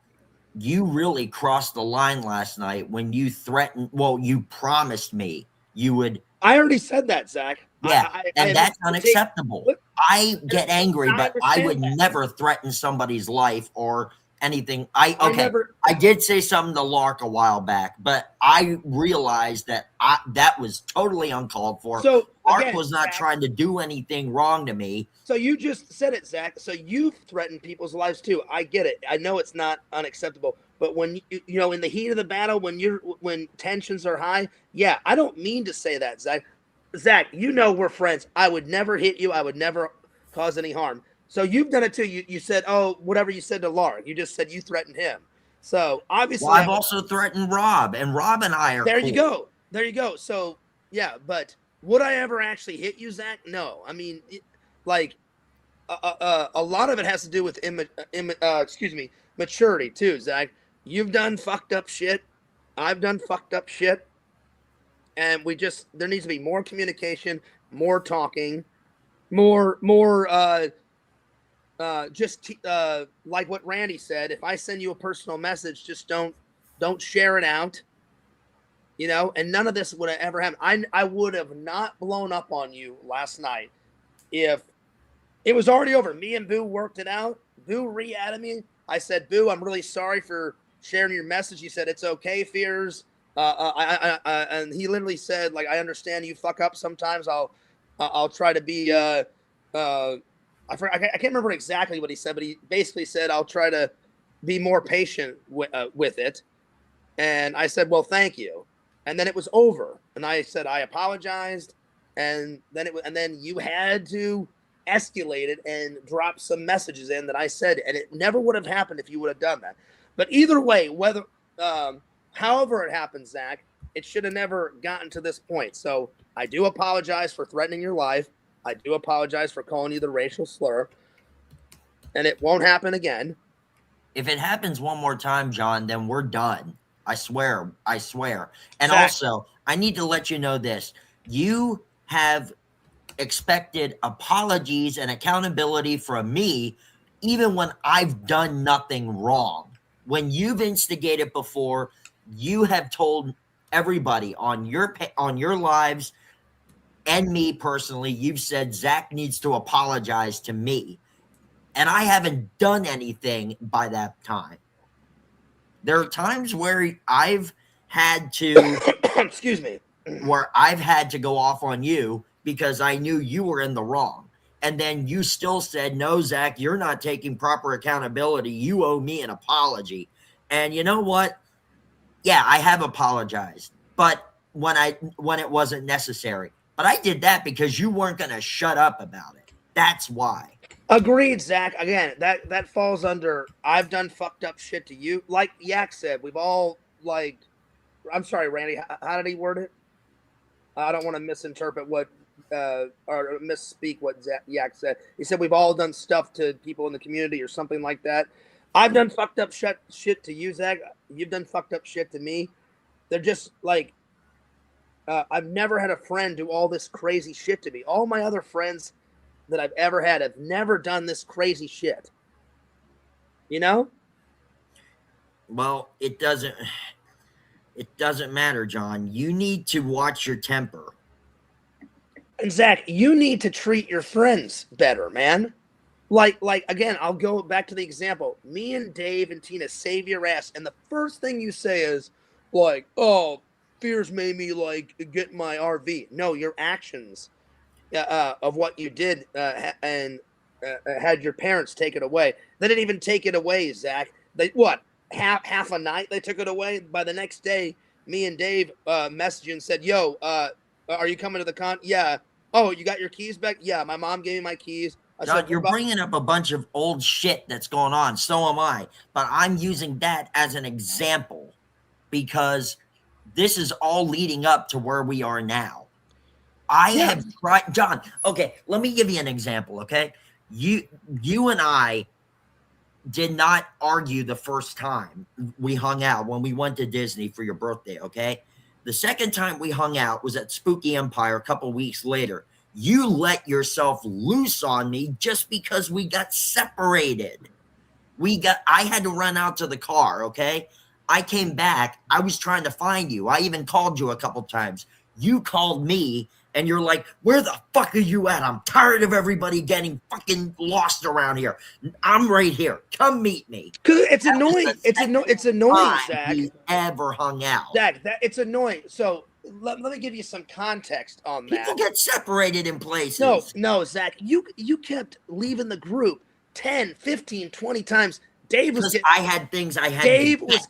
B: you really crossed the line last night when you threatened. Well, you promised me you would.
A: I already said that, Zach.
B: Yeah, and that's unacceptable. I get angry, but I would never threaten somebody's life or anything. I did say something to Lark a while back, but I realized that that was totally uncalled for.
A: So
B: Lark was not trying to do anything wrong to me.
A: So you just said it, Zach. So you've threatened people's lives too. I get it. I know it's not unacceptable, but when you know in the heat of the battle, when tensions are high, yeah, I don't mean to say that, Zach. Zach, you know we're friends. I would never hit you. I would never cause any harm. So you've done it too. You said, oh, whatever you said to Lark. You just said you threatened him. So obviously,
B: Well, I've also threatened Rob, and Rob and I are
A: there
B: cool.
A: you go. There you go. So yeah, but would I ever actually hit you, Zach? No. I mean, a lot of it has to do with maturity too, Zach. You've done fucked up shit. I've done fucked up shit, and there needs to be more communication, more talking, more like what Randy said. If I send you a personal message, just don't share it out. And none of this would have ever happened. I would have not blown up on you last night if it was already over. Me and Boo worked it out. Boo re-added me. I said, Boo, I'm really sorry for sharing your message. He said, it's okay, Fears. And he literally said, like, I understand you fuck up sometimes. I'll try to be, I can't remember exactly what he said, but he basically said, I'll try to be more patient with it. And I said, well, thank you. And then it was over. And I said, I apologized. And then you had to escalate it and drop some messages in that I said, and it never would have happened if you would have done that. But either way, however it happens, Zach, it should have never gotten to this point. So I do apologize for threatening your life. I do apologize for calling you the racial slur. And it won't happen again.
B: If it happens one more time, John, then we're done. I swear. And
A: Zach.
B: Also, I need to let you know this. You have expected apologies and accountability from me even when I've done nothing wrong. When you've instigated before, you have told everybody on your lives and me personally, you've said Zach needs to apologize to me. And I haven't done anything by that time. There are times where I've had to
A: excuse me,
B: where I've had to go off on you because I knew you were in the wrong. And then you still said, no, Zach, you're not taking proper accountability. You owe me an apology. And you know what? Yeah, I have apologized, but when it wasn't necessary. But I did that because you weren't going to shut up about it. That's why.
A: Agreed, Zach. Again, that falls under I've done fucked up shit to you. Like Yak said, we've all I'm sorry, Randy. How did he word it? I don't want to misinterpret what or misspeak what Yak said. He said we've all done stuff to people in the community or something like that. I've done fucked up shit to you, Zach. You've done fucked up shit to me. They're just like I've never had a friend do all this crazy shit to me. All my other friends that I've ever had have never done this crazy shit. You know?
B: Well, it doesn't matter, John. You need to watch your temper.
A: And Zach, you need to treat your friends better, man. Like again, I'll go back to the example. Me and Dave and Tina save your ass, and the first thing you say is like, "Oh, Fears made me like get my RV." No, your actions of what you did and had your parents take it away. They didn't even take it away, Zach. They half a night they took it away. By the next day, me and Dave messaged you and said, "Yo, are you coming to the con?" Yeah. Oh, you got your keys back? Yeah, my mom gave me my keys.
B: John, you're bringing up a bunch of old shit that's going on. So am I. But I'm using that as an example because this is all leading up to where we are now. I have tried, John. Okay, let me give you an example. Okay, you and I did not argue the first time we hung out when we went to Disney for your birthday. Okay, the second time we hung out was at Spooky Empire a couple weeks later. You let yourself loose on me just because we got separated. I had to run out to the car. Okay, I came back. I was trying to find you. I even called you a couple times. You called me. And you're like, where the fuck are you at? I'm tired of everybody getting fucking lost around here. I'm right here. Come meet me.
A: Because it's annoying. It's annoying, Zach.
B: We ever hung out.
A: Zach, it's annoying. So let me give you some context on that.
B: People get separated in places.
A: No, Zach. You kept leaving the group 10, 15, 20 times. Dave was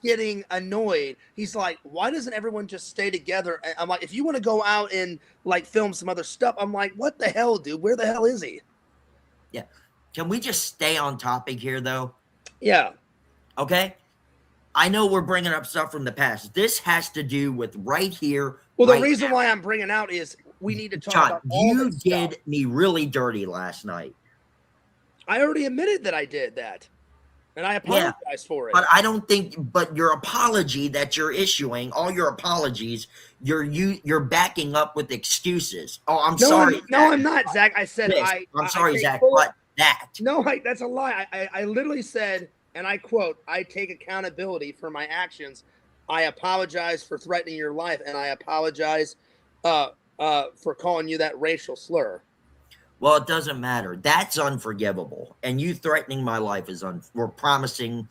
A: getting annoyed. He's like, why doesn't everyone just stay together? And I'm like, if you want to go out and like film some other stuff, I'm like, what the hell, dude? Where the hell is he?
B: Yeah. can we just stay on topic here, though?
A: Yeah.
B: Okay. I know we're bringing up stuff from the past. This has to do with right here.
A: Well, the
B: right
A: reason
B: now.
A: why I'm bringing out is we need to talk
B: John,
A: about all
B: you
A: this
B: did
A: stuff.
B: me really dirty last night.
A: I already admitted that I did that, and I apologize for it.
B: But I don't think. But your apology that you're issuing, all your apologies, you're backing up with excuses. Oh, I'm sorry.
A: No, I'm not, Zach. I said
B: Yes, I'm sorry,
A: take
B: Zach.
A: full-
B: But that.
A: No, that's a lie. I literally said, and I quote, I take accountability for my actions. I apologize for threatening your life, and I apologize for calling you that racial slur.
B: Well, it doesn't matter. That's unforgivable. And you threatening my life is or promising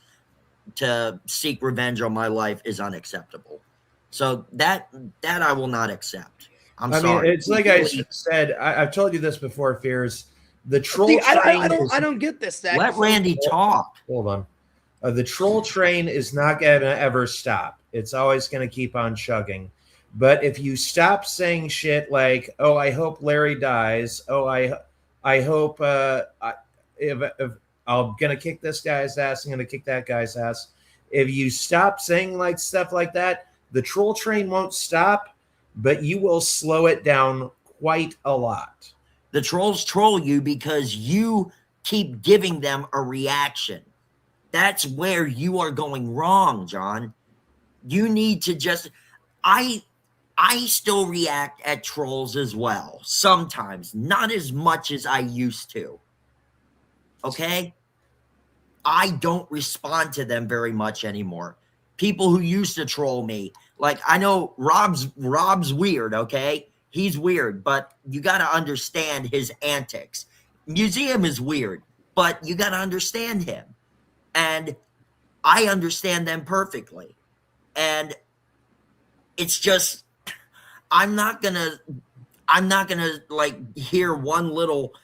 B: to seek revenge on my life is unacceptable. So that I will not accept. I'm sorry.
E: mean, it's like I said. I've told you this before, Fears. The troll
A: See,
E: train.
A: I don't get this, Zach.
B: Let Randy talk.
E: Hold on. The troll train is not going to ever stop. It's always going to keep on chugging. But if you stop saying shit like, "Oh, I hope Larry dies," "Oh, I hope if I'm going to kick this guy's ass, I'm going to kick that guy's ass." If you stop saying like stuff like that, the troll train won't stop, but you will slow it down quite a lot.
B: The trolls troll you because you keep giving them a reaction. That's where you are going wrong, John. You need to just I still react at trolls as well. Sometimes, not as much as I used to. Okay? I don't respond to them very much anymore. People who used to troll me, like I know Rob's weird, okay? He's weird, but you got to understand his antics. Museum is weird, but you got to understand him. And I understand them perfectly. And it's just I'm not going to like hear one little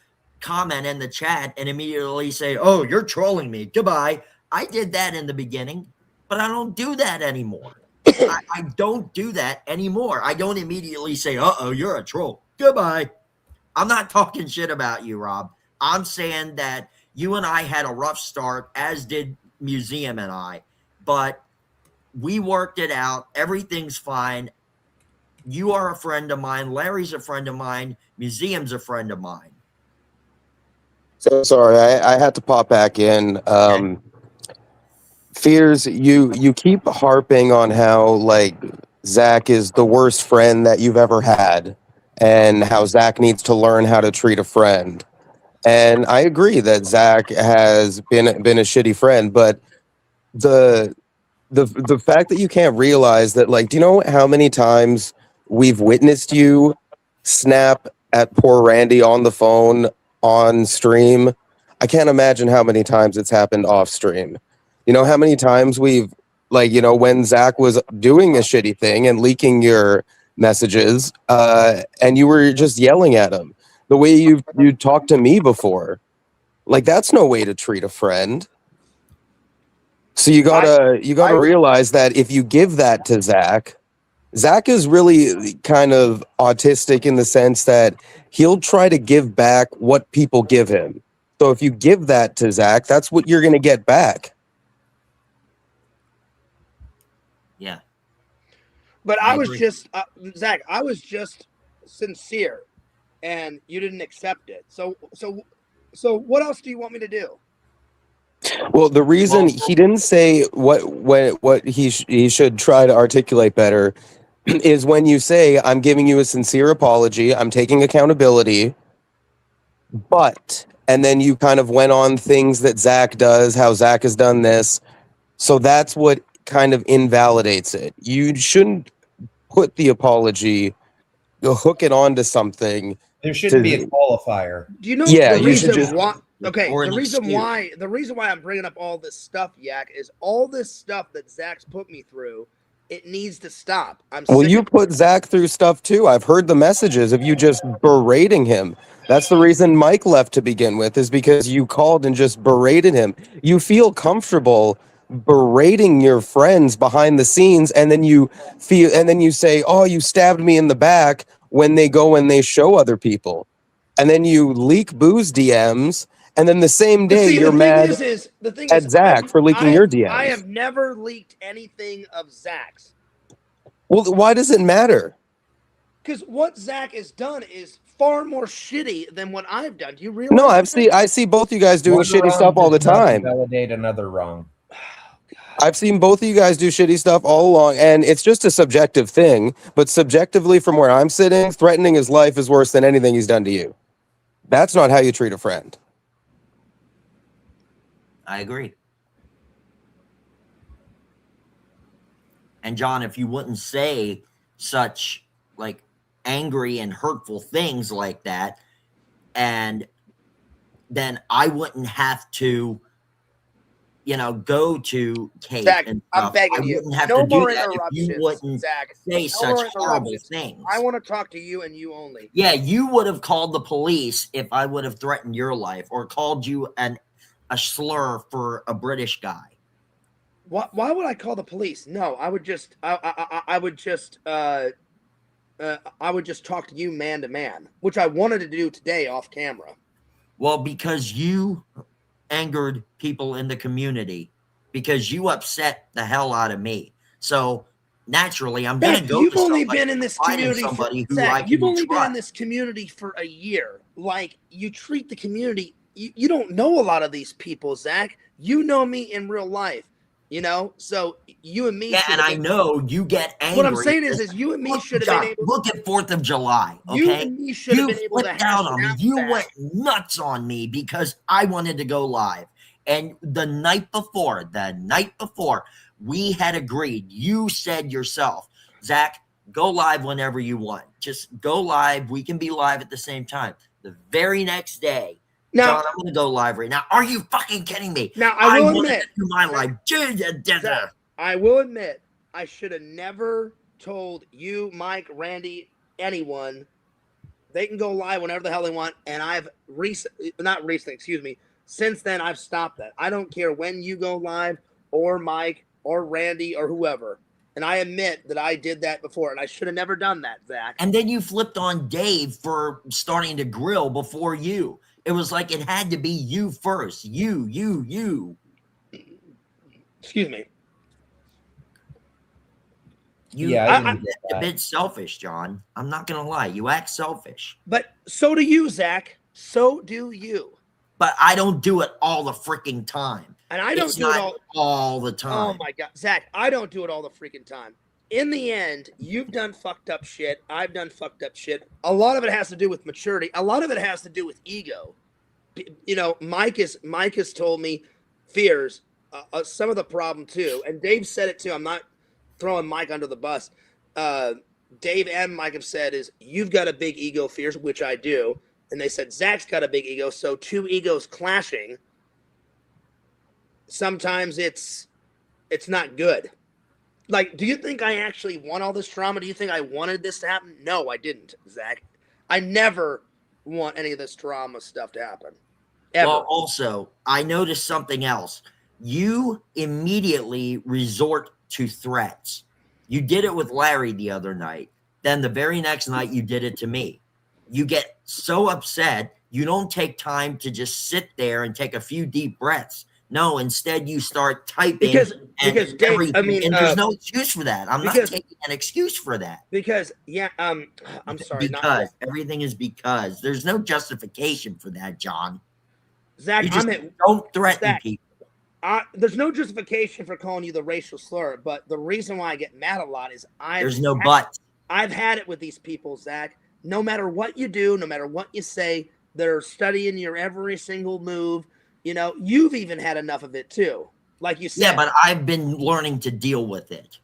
B: comment in the chat and immediately say, "Oh, you're trolling me. Goodbye." I did that in the beginning, but I don't do that anymore. I don't do that anymore. I don't immediately say, "Uh-oh, you're a troll. Goodbye." I'm not talking shit about you, Rob. I'm saying that you and I had a rough start, as did Museum and I, but we worked it out. Everything's fine. You are a friend of mine. Larry's a friend of mine. Museum's a friend of mine.
F: So sorry, I had to pop back in. Fears, you keep harping on how like Zach is the worst friend that you've ever had, and how Zach needs to learn how to treat a friend. And I agree that Zach has been a shitty friend, but the fact that you can't realize that, like, do you know how many times we've witnessed you snap at poor Randy on the phone on stream? I can't imagine how many times it's happened off stream. You know how many times we've, like, you know, when Zach was doing a shitty thing and leaking your messages, and you were just yelling at him the way you talked to me before. Like, that's no way to treat a friend. So you gotta realize that if you give that to Zach is really kind of autistic in the sense that he'll try to give back what people give him. So if you give that to Zach, that's what you're going to get back.
B: Yeah.
A: But
B: I
A: I was
B: agree.
A: just Zach. I was just sincere, and you didn't accept it. So what else do you want me to do?
F: Well, the reason he didn't say what he should try to articulate better is when you say, "I'm giving you a sincere apology. I'm taking accountability," but, and then you kind of went on things that Zach does, how Zach has done this. So that's what kind of invalidates it. You shouldn't put the apology, hook it onto something.
E: There shouldn't be a qualifier.
A: Do you know
F: Yeah,
A: the
F: you should
A: reason
F: just-
A: why? Okay,
B: Or
A: the
B: an
A: reason
B: excuse.
A: why I'm bringing up all this stuff, Yak, is all this stuff that Zach's put me through. It needs to stop.
F: Well,
A: sick
F: you
A: of-
F: put Zach through stuff too. I've heard the messages of you just berating him. That's the reason Mike left to begin with, is because you called and just berated him. You feel comfortable berating your friends behind the scenes, and then you say, "Oh, you stabbed me in the back," when they go and they show other people. And then you leak Boo's DMs And then the same day,
A: See,
F: you're
A: the
F: mad
A: thing
F: at
A: is,
F: Zach for leaking your DMs.
A: I have never leaked anything of Zach's.
F: Well, why does it matter?
A: Because what Zach has done is far more shitty than what I've done. Do you realize?
F: No, I see both you guys doing
E: One
F: shitty
E: wrong
F: stuff all the
E: does not
F: time.
E: Validate another wrong.
F: I've seen both of you guys do shitty stuff all along, and it's just a subjective thing. But subjectively, from where I'm sitting, threatening his life is worse than anything he's done to you. That's not how you treat a friend.
B: I agree. And John, if you wouldn't say such like angry and hurtful things like that, and then I wouldn't have to, go to Kate
A: Zach,
B: and
A: I'm
B: stuff.
A: begging
B: I
A: you.
B: wouldn't have
A: No
B: to do
A: more
B: that if
A: interruptions,
B: you wouldn't
A: Zach.
B: say
A: No
B: such
A: more
B: horrible
A: interruptions.
B: things.
A: I want to talk to you and you only.
B: Yeah, you would have called the police if I would have threatened your life or called you a slur for a British guy.
A: Why would I call the police? No, I would just I would just talk to you man to man, which I wanted to do today off camera.
B: Well, because you angered people in the community, because you upset the hell out of me. So naturally, I'm going to go.
A: You've
B: to
A: only
B: somebody
A: been in this
B: finding
A: community
B: somebody
A: for
B: who I
A: Zach,
B: can
A: you've only been in
B: trust.
A: this community for a year. Like, you treat the community. You don't know a lot of these people, Zach. You know me in real life. So you and me.
B: Yeah, and I know you get angry.
A: What I'm saying is you and me should have been able.
B: Look at 4th of July. Okay,
A: You and me should have
B: you
A: been able to
B: flipped out on me.
A: hash it
B: You
A: out,
B: went nuts on me because I wanted to go live. And the night before, we had agreed. You said yourself, Zach, go live whenever you want. Just go live. We can be live at the same time. The very next day.
A: Now,
B: John, I'm going to go live right now. Are you fucking kidding me?
A: Now, I will
B: wanted
A: admit,
B: to do my live.
A: Zach, I will admit, I should have never told you, Mike, Randy, anyone. They can go live whenever the hell they want. And since then, I've stopped that. I don't care when you go live, or Mike, or Randy, or whoever. And I admit that I did that before, and I should have never done that, Zach.
B: And then you flipped on Dave for starting to grill before you. It was like it had to be you first. You.
A: Excuse me.
E: Yeah,
B: a bit selfish, John. I'm not going to lie. You act selfish.
A: But so do you, Zach. So do you.
B: But I don't do it all the freaking time.
A: And I don't do it
B: all the time.
A: Oh, my God. Zach, I don't do it all the freaking time. In the end, you've done fucked up shit. I've done fucked up shit. A lot of it has to do with maturity. A lot of it has to do with ego. Mike has told me fears some of the problem too. And Dave said it too. I'm not throwing Mike under the bus. Dave and Mike have said is you've got a big ego, fears, which I do. And they said Zach's got a big ego. So two egos clashing. Sometimes it's not good. Like, do you think I actually want all this drama? Do you think I wanted this to happen? No, I didn't, Zach. I never want any of this drama stuff to happen. Ever.
B: Well, also, I noticed something else. You immediately resort to threats. You did it with Larry the other night. Then the very next night, you did it to me. You get so upset, you don't take time to just sit there and take a few deep breaths. No, instead you start typing
A: because Dave,
B: and there's no excuse for that. I'm not taking an excuse for that.
A: Because I'm sorry.
B: Because everything is because there's no justification for that, John.
A: Zach,
B: don't threaten people.
A: There's no justification for calling you the racial slur, but the reason why I get mad a lot is
B: there's no but.
A: I've had it with these people, Zach. No matter what you do, no matter what you say, they're studying your every single move. You've even had enough of it too. Like you said.
B: Yeah, but I've been learning to deal with it.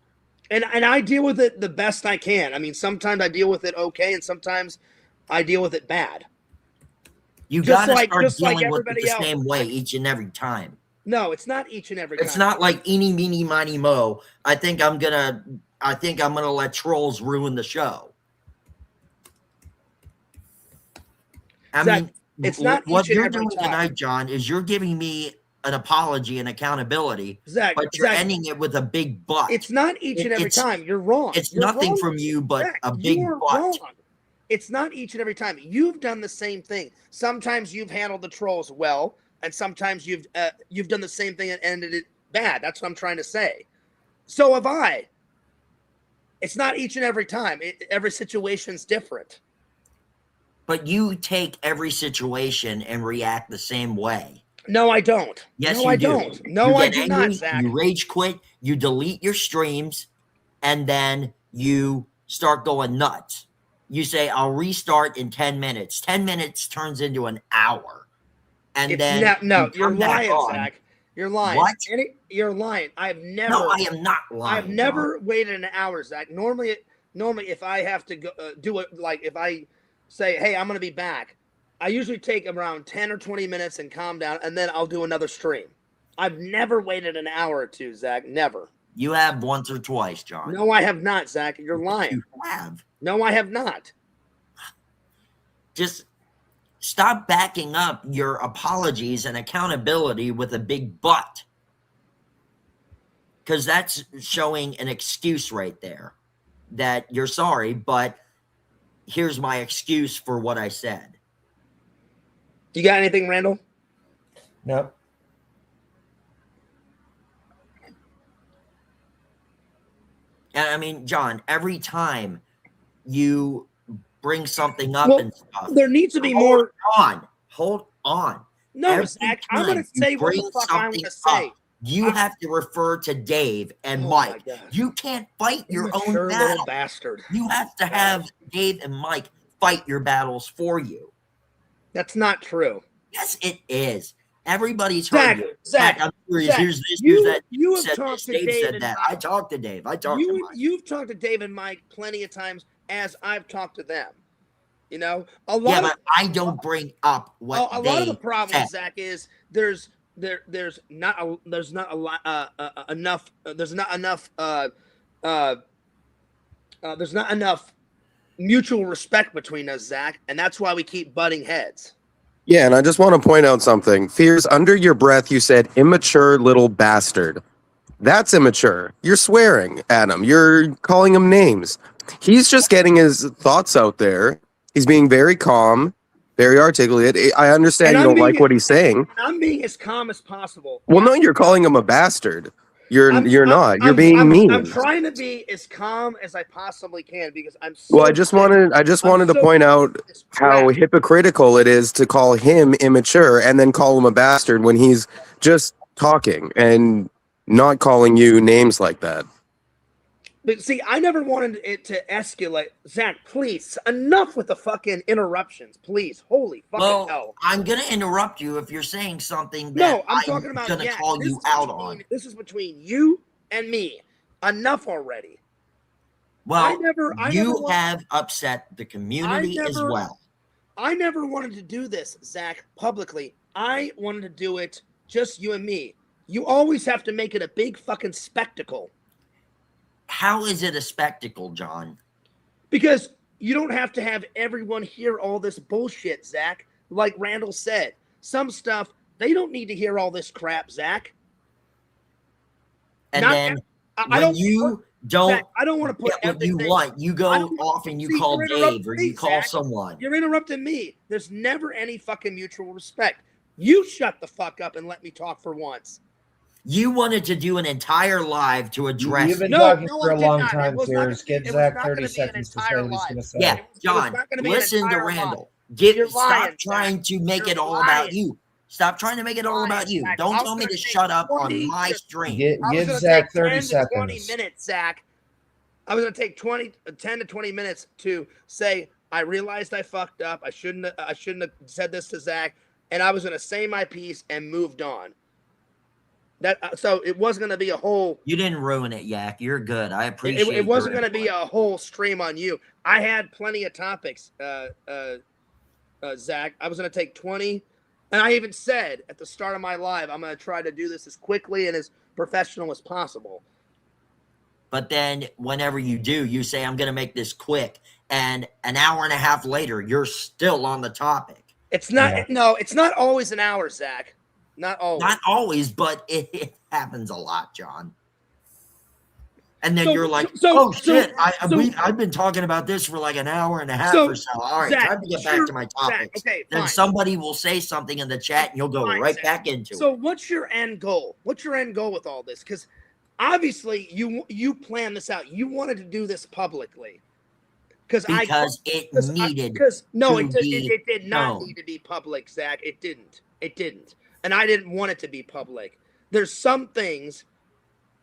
A: And I deal with it the best I can. I mean, sometimes I deal with it okay, and sometimes I deal with it bad.
B: You got to start dealing with it the same way each and every time.
A: No, it's not each and every time.
B: It's not like eeny, meeny, miny, mo. I think I'm gonna let trolls ruin the show. I mean,
A: it's not
B: what you're doing tonight, John, is you're giving me an apology and accountability,
A: Zach,
B: but you're ending it with a big but.
A: It's not each and every time. You're wrong.
B: It's
A: You're
B: nothing
A: wrong.
B: from you but
A: Zach,
B: a big but.
A: Wrong. it's not each and every time. You've done the same thing. Sometimes you've handled the trolls well, and sometimes you've done the same thing and ended it bad. That's what I'm trying to say. So have I. It's not each and every time. Every situation's different.
B: But you take every situation and react the same way.
A: No, I don't.
B: Yes,
A: no,
B: you
A: I
B: do.
A: don't. No,
B: You
A: I
B: get
A: do
B: angry,
A: not, Zach.
B: You rage quit, you delete your streams, and then you start going nuts. You say, I'll restart in 10 minutes. 10 minutes turns into an hour. And then
A: you're lying, Zach. You're lying.
B: What?
A: You're lying. I've never.
B: No, I am not lying.
A: I've never waited an hour, Zach. Normally, if I have to go do it, like if I say, "Hey, I'm going to be back," I usually take around 10 or 20 minutes and calm down, and then I'll do another stream. I've never waited an hour or two, Zach. Never.
B: You have once or twice, John.
A: No, I have not, Zach. You're lying.
B: You have.
A: No, I have not.
B: Just stop backing up your apologies and accountability with a big but. Because that's showing an excuse right there that you're sorry, but here's my excuse for what I said.
A: You got anything, Randall?
E: No.
B: And I mean, John, every time you bring something up
A: Well,
B: and stuff,
A: there needs to be more.
B: Hold on.
A: No,
B: Every
A: Zach, I'm going
B: time
A: to say
B: you
A: what the
B: bring
A: fuck I want to
B: something
A: say.
B: up, you have to refer to Dave and
A: Oh my
B: Mike.
A: God.
B: You can't fight your own
A: Immature
B: battle.
A: little bastard.
B: You have to have Dave and Mike fight your battles for you.
A: That's not true.
B: Yes, it is. Everybody's
A: Zach,
B: heard you.
A: Zach,
B: I'm serious.
A: Zach,
B: Here's this,
A: you-
B: here's that.
A: you have
B: said
A: talked
B: this,
A: to
B: Dave
A: Dave
B: said
A: and
B: that.
A: Mike.
B: I talked to Dave. I talked to Mike.
A: You've talked to Dave and Mike plenty of times, as I've talked to them. You know,
B: Yeah, but I don't bring up what
A: a
B: they
A: lot of the problem,
B: said.
A: Zach, is there's not enough mutual respect between us, Zach, and that's why we keep butting heads.
F: Yeah, and I just want to point out something. Fears, under your breath, you said immature little bastard. That's immature. You're swearing at him. You're calling him names. He's just getting his thoughts out there. He's being very calm, very articulate. I understand you don't like what he's saying.
A: I'm being as calm as possible.
F: Well, no, you're calling him a bastard. You're not. You're being
A: I'm
F: mean.
A: trying to be as calm as I possibly can because I'm so
F: Well, I just wanted to point out how hypocritical it is to call him immature and then call him a bastard when he's just talking and not calling you names like that.
A: But see, I never wanted it to escalate. Zach, please, enough with the fucking interruptions, please. Holy fucking hell.
B: I'm gonna interrupt you if you're saying something that
A: No, I'm talking about
B: gonna
A: yeah,
B: call
A: this
B: you
A: is
B: out
A: between-
B: on.
A: This is between you and me. Enough already.
B: Well,
A: I
B: you
A: never want-
B: have upset the community as well.
A: I never wanted to do this, Zach, publicly. I wanted to do it just you and me. You always have to make it a big fucking spectacle.
B: How is it a spectacle, John?
A: Because you don't have to have everyone hear all this bullshit, Zach. Like Randall said, some stuff, they don't need to hear all this crap, Zach.
B: And
A: Not-
B: then
A: I
B: when you don't
A: Zach, I don't want to put
B: get what you
A: everything-
B: want, you go
A: I don't-
B: off and you
A: See,
B: call
A: you're interrupting
B: Dave or
A: me,
B: you call
A: Zach.
B: someone.
A: You're interrupting me. There's never any fucking mutual respect. You shut the fuck up and let me talk for once.
B: You wanted to do an entire live to address.
E: You've been
A: No,
E: talking
A: no,
E: for
A: I
E: a
A: did
E: long
A: not. It
E: time,
A: was not-
E: Fears. Give
A: it was
E: Zach
A: not
E: 30
A: gonna be an
E: seconds to say
A: entire
E: what he's
A: lie.
E: going to say.
B: Yeah,
A: It was
B: John,
A: not gonna be an
B: listen to
A: entire
B: Randall.
A: You're
B: Stop
A: lying,
B: trying
A: Zach.
B: to make
A: You're
B: it all
A: lying.
B: about you. Stop trying to make it all
A: Lying,
B: about you.
A: Zach.
B: Don't
A: I was
B: tell me
A: gonna
B: to
A: take
B: shut up
A: 20
B: on my stream.
E: Give
A: I was gonna
E: Zach
A: take
E: 30
A: 10 to 20
E: seconds.
A: minutes, Zach. I was going to take 10 to 20 minutes to say, I realized I fucked up. I shouldn't have said this to Zach. And I was going to say my piece and moved on. So it was going to be a whole.
B: You didn't ruin it, Yak. You're good. I appreciate
A: It wasn't
B: your
A: going to be
B: input.
A: a whole stream on you. I had plenty of topics, Zach. I was going to take 20. And I even said at the start of my live, I'm going to try to do this as quickly and as professional as possible.
B: But then whenever you do, you say, I'm going to make this quick. And an hour and a half later, you're still on the topic.
A: It's not,
E: Yeah.
A: no, it's not always an hour, Zach. Not always.
B: Not always, but it happens a lot, John. And then
A: So-
B: you're like,
A: so-
B: oh
A: so-
B: shit,
A: so-
B: I've been talking about this for like an hour and a half
A: So,
B: or so. All right,
A: Zach,
B: time to get
A: sure,
B: back to my
A: Zach,
B: topics.
A: okay,
B: Then
A: fine.
B: somebody will say something in the chat and you'll go
A: Fine,
B: right
A: Zach.
B: back into
A: So
B: it.
A: what's your end goal? What's your end goal with all this? Because obviously you planned this out. You wanted to do this publicly. Because
B: It needed
A: no,
B: to
A: it did,
B: be
A: it did not
B: known.
A: need to be public, Zach. It didn't. It didn't. And I didn't want it to be public. There's some things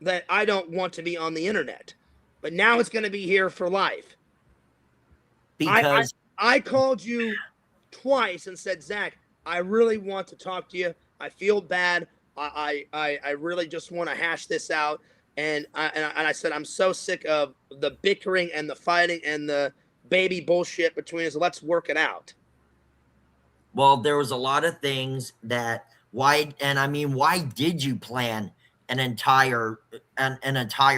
A: that I don't want to be on the internet. But now it's going to be here for life.
B: because
A: I called you twice and said, Zach, I really want to talk to you. I feel bad. I really just want to hash this out. And I said, I'm so sick of the bickering and the fighting and the baby bullshit between us. Let's work it out.
B: well, there was a lot of things that why did you plan an entire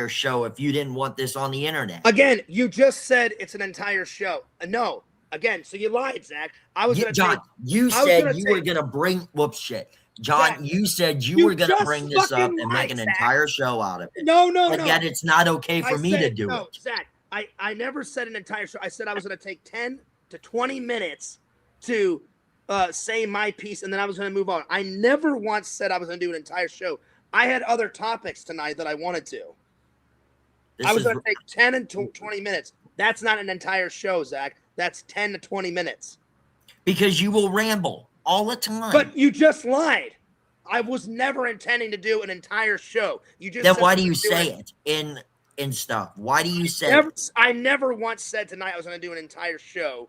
B: show if you didn't want this on the internet?
A: Again, you just said it's an entire show. No. Again, so you lied, Zach. I was going to
B: John, you
A: I was
B: said
A: gonna
B: you
A: say-
B: were gonna bring shit. John,
A: Zach,
B: you said you
A: you
B: were gonna
A: just
B: bring this up
A: fucking
B: and
A: lied,
B: make an
A: Zach.
B: entire show out of it.
A: No.
B: But yet it's not okay for me to do
A: no,
B: it.
A: Zach, I never said an entire show. I said I was going to take 10 to 20 minutes to say my piece, and then I was going to move on. I never once said I was going to do an entire show. I had other topics tonight that I wanted to. I was going to take 10 and 20 minutes. That's not an entire show, Zach. That's 10 to 20 minutes.
B: Because you will ramble all the time.
A: But you just lied. I was never intending to do an entire show. You just
B: then
A: said
B: why
A: we
B: do you
A: would
B: say it in stuff? Why do you say
A: Never,
B: it?
A: I never once said tonight I was going to do an entire show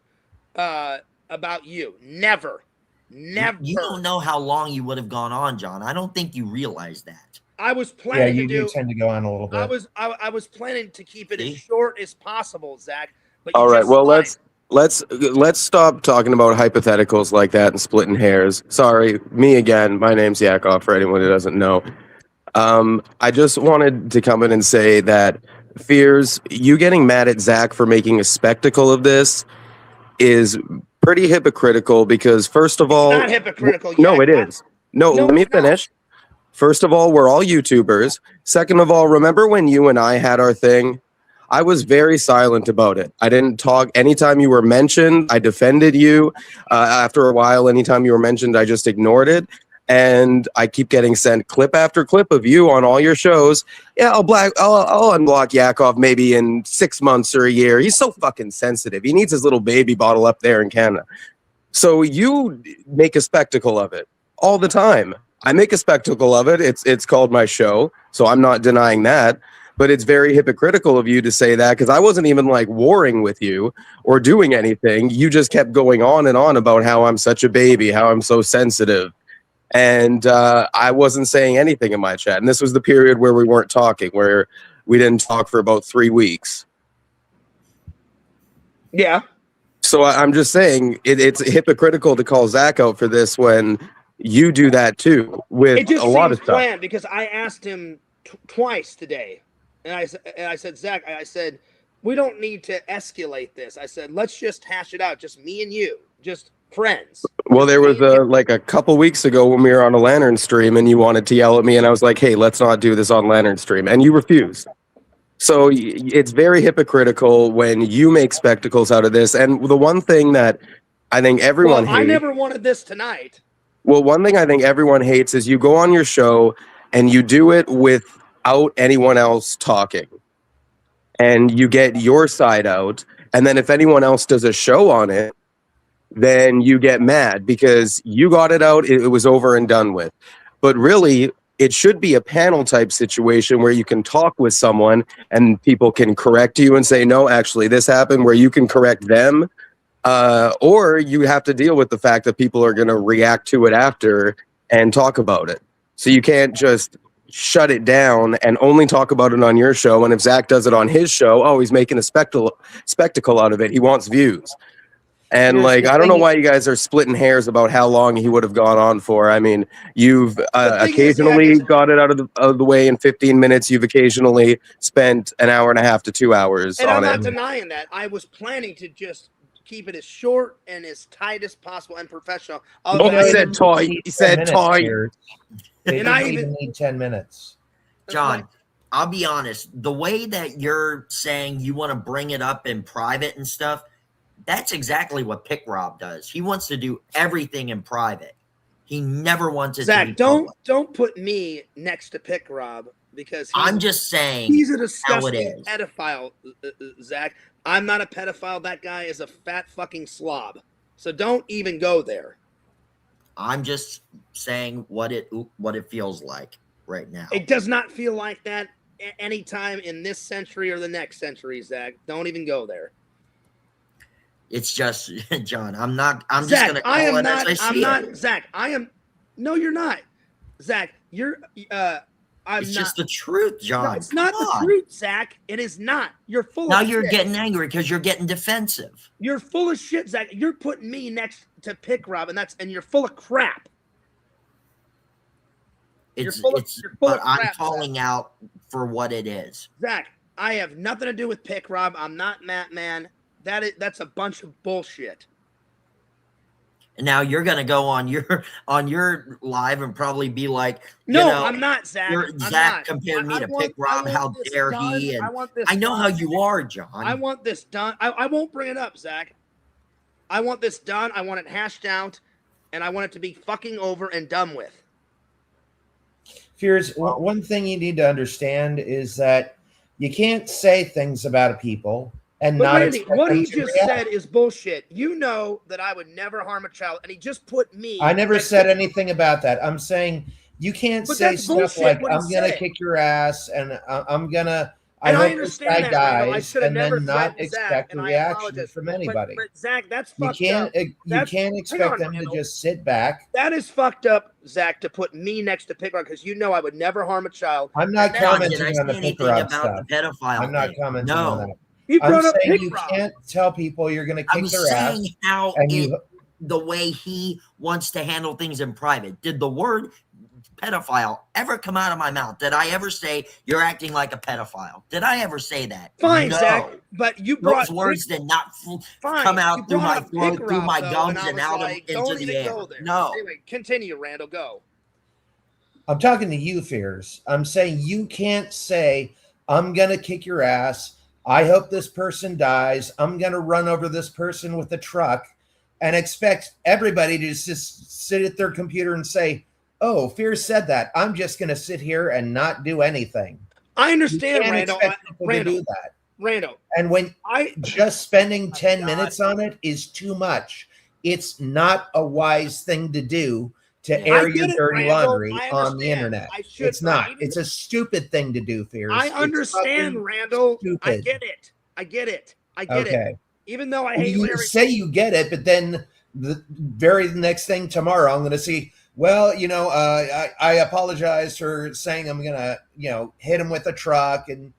A: about you. Never.
B: You don't know how long you would have gone on, John. I don't think you realize that.
A: I was
E: Yeah,
A: planning
E: you
A: to
E: do
A: do.
E: tend to go on a little bit.
A: I was planning to keep it
B: See?
A: as short as possible, Zach. But you
F: All right.
A: just
F: Well,
A: lied.
F: let's stop talking about hypotheticals like that and splitting hairs. Sorry, me again. My name's Yakov. For anyone who doesn't know, I just wanted to come in and say that Fears, you getting mad at Zach for making a spectacle of this is pretty hypocritical. Because first of all,
A: Not hypocritical.
F: no,
A: Yak.
F: it is. No,
A: No,
F: let me
A: it's not.
F: finish. First of all, we're all YouTubers. Second of all, remember when you and I had our thing? I was very silent about it. I didn't talk. Anytime you were mentioned, I defended you. After a while, anytime you were mentioned, I just ignored it. And I keep getting sent clip after clip of you on all your shows. Yeah, I'll unblock Yakov maybe in 6 months or a year. He's so fucking sensitive. He needs his little baby bottle up there in Canada. So you make a spectacle of it all the time. I make a spectacle of it. It's called my show, so I'm not denying that. But it's very hypocritical of you to say that, because I wasn't even like warring with you or doing anything. You just kept going on and on about how I'm such a baby, how I'm so sensitive. And I wasn't saying anything in my chat. And this was the period where we weren't talking, where we didn't talk for about 3 weeks.
A: Yeah.
F: So I'm just saying it's hypocritical to call Zach out for this when you do that too
A: It
F: with
A: just
F: a lot of
A: seems
F: stuff.
A: planned because I asked him twice today, and I said, Zach, I said, we don't need to escalate this. I said, let's just hash it out, just me and you, just friends.
F: Well, there was like a couple weeks ago when we were on a Lantern stream and you wanted to yell at me and I was like, hey, let's not do this on Lantern stream. And you refused. So it's very hypocritical when you make spectacles out of this. And the one thing that I think everyone
A: Well, I
F: hates.
A: never wanted this tonight.
F: Well, one thing I think everyone hates is you go on your show and you do it without anyone else talking. And you get your side out. And then if anyone else does a show on it, then you get mad because you got it out. It was over and done with. But really, it should be a panel type situation where you can talk with someone and people can correct you and say, no, actually, this happened, where you can correct them. Or you have to deal with the fact that people are going to react to it after and talk about it. So you can't just shut it down and only talk about it on your show. And if Zach does it on his show, oh, he's making a spectacle out of it. He wants views. And
A: Yeah,
F: like,
A: the
F: I don't know
A: thing
F: why you guys are splitting hairs about how long he would have gone on for. I mean, you've
A: thing is,
F: occasionally
A: Zach, is-
F: got it out of the way in 15 minutes. You've occasionally spent an hour and a half to 2 hours
A: And I'm
F: on
A: not
F: it.
A: denying that. I was planning to just keep it as short and as tight as possible and professional.
F: Oh, I said toy. He said toy.
E: It
A: And I
E: doesn't
A: even-
E: need 10 minutes.
B: John, I'll be honest, the way that you're saying you want to bring it up in private and stuff, that's exactly what Pick Rob does. He wants to do everything in private. He never wants it to be
A: Zach,
B: public.
A: don't put me next to Pick Rob because
B: I'm just saying
A: he's a
B: how it
A: disgusting
B: is.
A: pedophile, Zach. I'm not a pedophile. That guy is a fat fucking slob. So don't even go there.
B: I'm just saying what it feels like right now.
A: It does not feel like that anytime in this century or the next century, Zach. Don't even go there.
B: It's just, John, I'm just
A: Zach,
B: going to call
A: I am
B: it
A: not.
B: as I
A: I'm
B: see
A: not.
B: it.
A: Zach, I am. No, you're not. Zach, you're. I'm
B: It's
A: not.
B: just the truth, John.
A: No, it's not
B: Come
A: the
B: on.
A: truth, Zach. It is not. You're full
B: Now
A: of
B: you're
A: shit.
B: getting angry because you're getting defensive.
A: You're full of shit, Zach. You're putting me next to Pick Rob, and you're full of crap. You're full of
B: But I'm
A: crap,
B: calling out for what it is.
A: Zach, I have nothing to do with Pick Rob. I'm not Matt Man. That's a bunch of bullshit.
B: And now you're gonna go on your live and probably be like,
A: No,
B: you know,
A: I'm not, Zach.
B: you're,
A: I'm
B: Zach
A: not.
B: compared me
A: I
B: to
A: want-
B: Pick Rob.
A: I
B: How
A: want this
B: dare
A: done.
B: he? And
A: I want this
B: I know how
A: done.
B: you are, John.
A: I want this done. I won't bring it up, Zach. I want this done. I want it hashed out, and I want it to be fucking over and done with.
E: Fears, one thing you need to understand is that you can't say things about people and
A: But
E: not
A: Randy,
E: expect
A: what
E: them
A: he
E: to
A: just
E: react.
A: said is bullshit. You know that I would never harm a child, and he just put me.
E: I never
A: next
E: said
A: to-
E: anything about that. I'm saying you can't
A: But
E: say
A: that's
E: stuff
A: bullshit
E: like
A: what he
E: "I'm gonna
A: said.
E: kick your ass" and "I'm gonna." I
A: And I
E: hope this
A: understand
E: guy
A: that, Randall. I
E: dies,
A: should have
E: and
A: never
E: then not
A: threatened Zach,
E: expect a
A: and I
E: reaction
A: apologize.
E: from anybody.
A: But Zach, that's
E: You
A: fucked
E: can't.
A: up.
E: You
A: That's-
E: can't
A: hang
E: expect
A: on,
E: them
A: Randall.
E: to just sit back.
A: That is fucked up, Zach, to put me next to Pick Rob because you know I would never harm a child.
E: I'm not
A: Now,
B: John,
E: commenting
B: did I
E: on the
B: say anything
E: Pick Rob
B: about
E: stuff.
B: the pedophile
E: I'm not
B: thing?
E: commenting on
B: No.
E: that.
A: He
E: I'm
A: brought up
E: saying
A: Pick
E: you
A: Rob.
E: can't tell people you're going to
B: I
E: kick
B: was
E: their ass,
B: saying how
E: and
B: the way he wants to handle things in private. Did the word pedophile ever come out of my mouth? Did I ever say you're acting like a pedophile? Did I ever say that?
A: Fine,
B: No.
A: Zach, but you brought
B: Those words did not
A: fine.
B: come
A: You
B: out through
A: brought
B: my
A: up
B: throat,
A: Pick
B: through
A: Rob,
B: my
A: though,
B: gums,
A: I
B: and
A: was
B: out
A: like,
B: into
A: don't
B: the
A: even
B: air.
A: go there.
B: No.
A: Anyway, continue, Randall. Go.
E: I'm talking to you, Fears. I'm saying you can't say, "I'm going to kick your ass. I hope this person dies. I'm going to run over this person with a truck," and expect everybody to just sit at their computer and say, "Oh, Fears said that. I'm just going to sit here and not do anything."
A: I
E: You
A: understand,
E: can't
A: Randall.
E: expect people to
A: Randall,
E: do that.
A: Randall,
E: And when
A: I
E: just spending 10
A: God.
E: minutes on it is too much, it's not a wise thing to do to
B: Yeah.
E: air
A: I
E: your
A: get it,
E: dirty
A: Randall.
E: laundry
A: I
E: on the
A: understand.
E: internet.
A: I should-
E: It's not.
A: I-
E: It's a stupid thing to do, Fears.
A: I
E: It's
A: understand,
E: fucking
A: Randall. I
E: stupid.
A: get it. I get it. I get it.
E: Okay.
A: Even though I
E: Well,
A: hate
E: you
A: Larry.
E: say you get it, but then the very next thing tomorrow, I'm going to see. Well, I apologize for saying I'm going to, hit him with a truck, and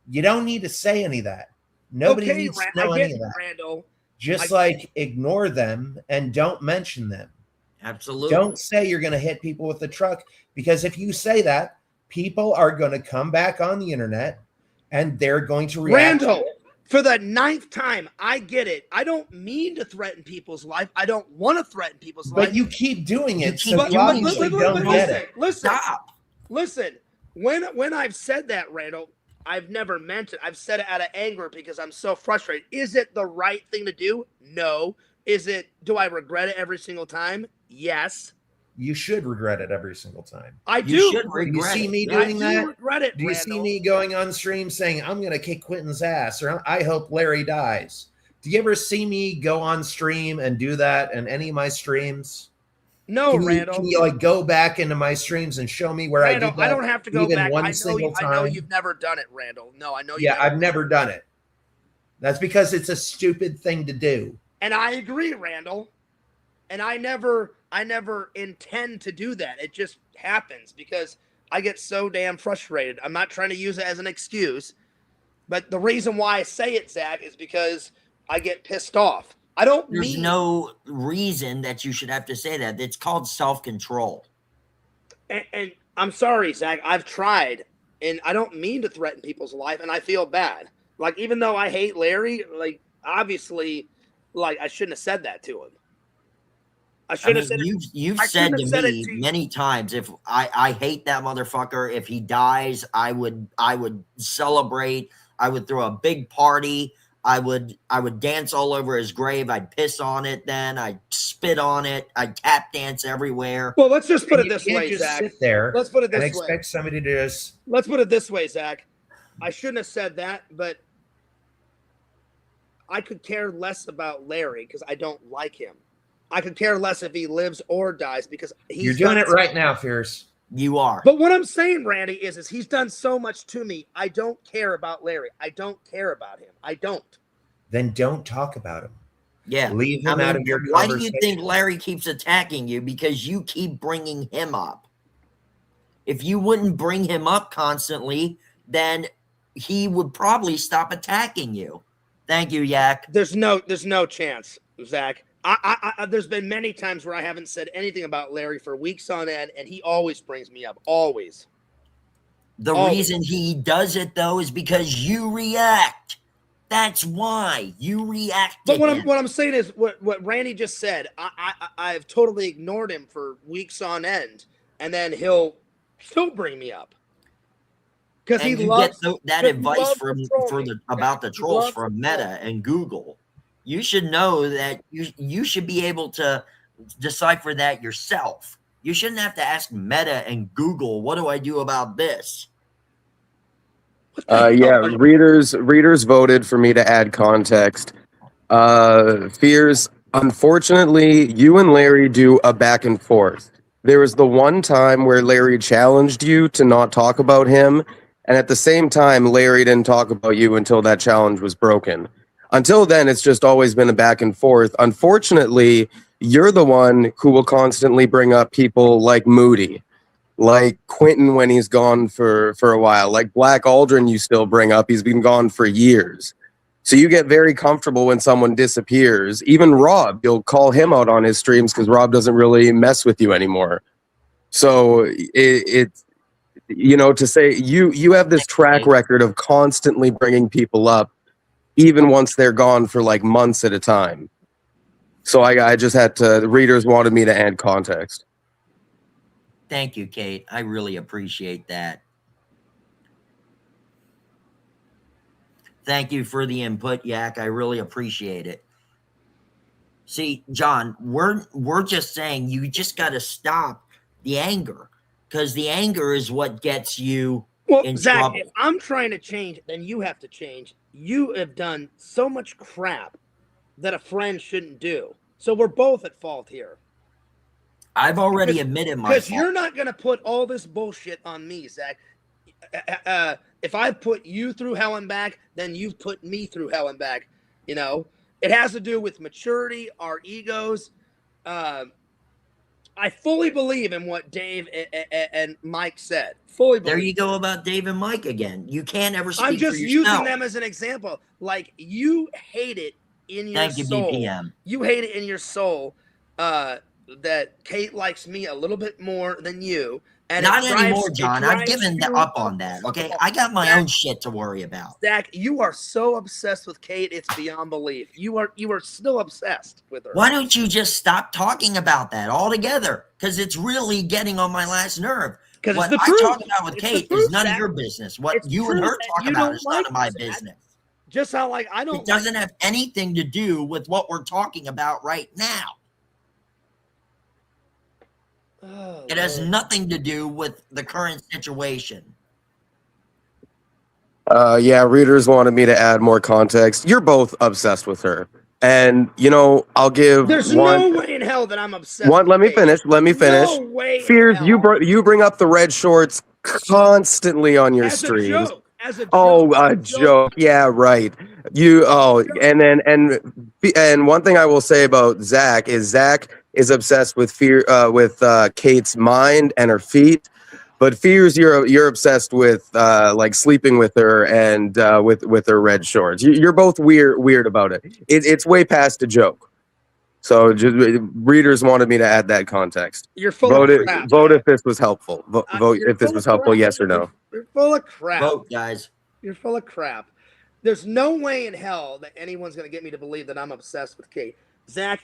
E: you don't need to say any of that. Nobody
A: Okay,
E: needs to
A: I
E: know
A: get
E: any of
A: it,
E: that.
A: Randall.
E: Just
A: I-
E: like ignore them and don't mention them.
B: Absolutely.
E: Don't say you're going to hit people with the truck, because if you say that, people are going to come back on the internet and they're going to react.
A: Randall, for the 9th time, I get it. I don't mean to threaten people's life. I don't want to threaten people's life.
E: But you keep doing
B: You
E: it,
B: keep
E: so
B: doing
E: you
B: it.
E: obviously don't get it.
A: Listen,
B: Stop.
A: when I've said that, Randall, I've never meant it. I've said it out of anger because I'm so frustrated. Is it the right thing to do? No. Do I regret it every single time? Yes.
E: You should regret it every single time.
A: I
B: You
A: do.
B: should
E: Do you
B: regret
E: see
B: it.
E: me
A: I
E: doing
A: do
E: that?
A: regret it,
E: Do you
A: Randall.
E: see me going on stream saying, "I'm going to kick Quentin's ass," or "I hope Larry dies"? Do you ever see me go on stream and do that in any of my streams?
A: No, Randall.
E: Can you go back into my streams and show me where
A: Randall,
E: I did that?
A: I don't have to go
E: even
A: back.
E: one
A: I know,
E: single
A: I know
E: time?
A: you've never done it, Randall. No, I know you.
E: Yeah, I've never done it. That's because it's a stupid thing to do.
A: And I agree, Randall. And I never intend to do that. It just happens because I get so damn frustrated. I'm not trying to use it as an excuse, but the reason why I say it, Zach, is because I get pissed off. I don't
B: There's
A: mean
B: no reason that you should have to say that. It's called self-control.
A: and I'm sorry, Zach. I've tried, and I don't mean to threaten people's life, and I feel bad. Like, even though I hate Larry, like, obviously, like, I shouldn't have said that to him. I
B: I
A: should
B: mean,
A: have said it.
B: you've
A: I
B: said
A: shouldn't
B: to
A: have said it
B: me
A: to you.
B: many times, if I hate that motherfucker. If he dies, I would celebrate. I would throw a big party. I would dance all over his grave. I'd piss on it. Then I'd spit on it. I'd tap dance everywhere.
A: Well, let's just put
E: And
A: it this
E: you can't
A: way,
E: just
A: Zach.
E: sit there
A: Let's put it
E: and
A: this way.
E: expect somebody to just.
A: Let's put it this way, Zach. I shouldn't have said that, but I could care less about Larry because I don't like him. I could care less if he lives or dies because he's
E: You're doing
A: done
E: it right now, Fierce.
B: You are.
A: But what I'm saying, Randy, is he's done so much to me. I don't care about Larry. I don't care about him. I don't.
E: Then don't talk about him.
B: Yeah.
E: Leave him out of your
B: why do you
E: conversation.
B: think Larry keeps attacking you? Because you keep bringing him up. If you wouldn't bring him up constantly, then he would probably stop attacking you. Thank you, Yak.
A: There's no chance, Zach. There's been many times where I haven't said anything about Larry for weeks on end, and he always brings me up. Always.
B: The reason he does it, though, is because you react. That's why you react.
A: But what I'm saying is what Randy just said. I've totally ignored him for weeks on end, and then he'll still bring me up because he loves
B: that advice about the trolls from Meta and Google. You should know that you should be able to decipher that yourself. You shouldn't have to ask Meta and Google, what do I do about this?
F: Readers voted for me to add context. Fears, unfortunately, you and Larry do a back and forth. There was the one time where Larry challenged you to not talk about him, and at the same time, Larry didn't talk about you until that challenge was broken. Until then, it's just always been a back and forth. Unfortunately, you're the one who will constantly bring up people like Moody, like Quentin when he's gone for a while, like Black Aldrin you still bring up. He's been gone for years. So you get very comfortable when someone disappears. Even Rob, you'll call him out on his streams because Rob doesn't really mess with you anymore. So it's to say you have this track record of constantly bringing people up, even once they're gone for like months at a time. So I just had to, the readers wanted me to add context.
B: Thank you, Kate. I really appreciate that. Thank you for the input, Yak. I really appreciate it. See, John, we're just saying you just got to stop the anger, because the anger is what gets you in
A: Zach,
B: trouble.
A: if I'm trying to change, then you have to change. You have done so much crap that a friend shouldn't do. So we're both at fault here.
B: I've already admitted my
A: Because
B: fault.
A: you're not going to put all this bullshit on me, Zach. If I put you through hell and back, then you've put me through hell and back. It has to do with maturity, our egos. I fully believe in what Dave and Mike said. Fully believe.
B: There you go about Dave and Mike again. You can't ever speak
A: I'm just
B: for yourself.
A: using them as an example. Like, you hate it in your
B: Thank you,
A: soul.
B: BPM.
A: You hate it in your soul that Kate likes me a little bit more than you. And
B: Not
A: it drives-
B: anymore,
A: it
B: John. I've
A: drives
B: given
A: you
B: up on that. Okay, I got my own shit to worry about.
A: Zach, you are so obsessed with Kate, it's beyond belief. You are still obsessed with her.
B: Why don't you just stop talking about that altogether? Because it's really getting on my last nerve.
A: Because
B: What
A: it's the
B: I
A: truth.
B: talk about with
A: It's the
B: Kate
A: truth,
B: is none of
A: Zach.
B: your business. What
A: It's
B: you and
A: true,
B: her
A: and
B: talk
A: you
B: about
A: don't
B: is none
A: like
B: of my
A: it, Zach.
B: business.
A: Just how I don't.
B: It doesn't have anything to do with what we're talking about right now.
A: Oh,
B: It has
A: Lord.
B: nothing to do with the current situation.
F: Readers wanted me to add more context. You're both obsessed with her. And, I'll give
A: There's
F: one.
A: no way in hell that I'm obsessed.
F: One,
A: with
F: let me
A: Kate.
F: finish. Let me finish.
A: No way. in
F: Fears,
A: hell.
F: you bring up the red shorts constantly on your
A: As a
F: streams.
A: joke. As a joke.
F: Oh,
A: as
F: a joke. Yeah, right. And one thing I will say about Zach is obsessed with Kate's mind and her feet. But Fears, you're obsessed with like sleeping with her and with her red shorts. You're both weird about it. It's way past a joke. So just, readers wanted me to add that context.
A: You're full
F: Vote
A: of crap.
F: vote if this was helpful. Vote
A: You're
F: if this
A: full
F: was
A: of
F: helpful.
A: crap.
F: Yes or no.
A: You're full of crap.
B: Vote, guys.
A: You're full of crap. There's no way in hell that anyone's going to get me to believe that I'm obsessed with Kate. Zach,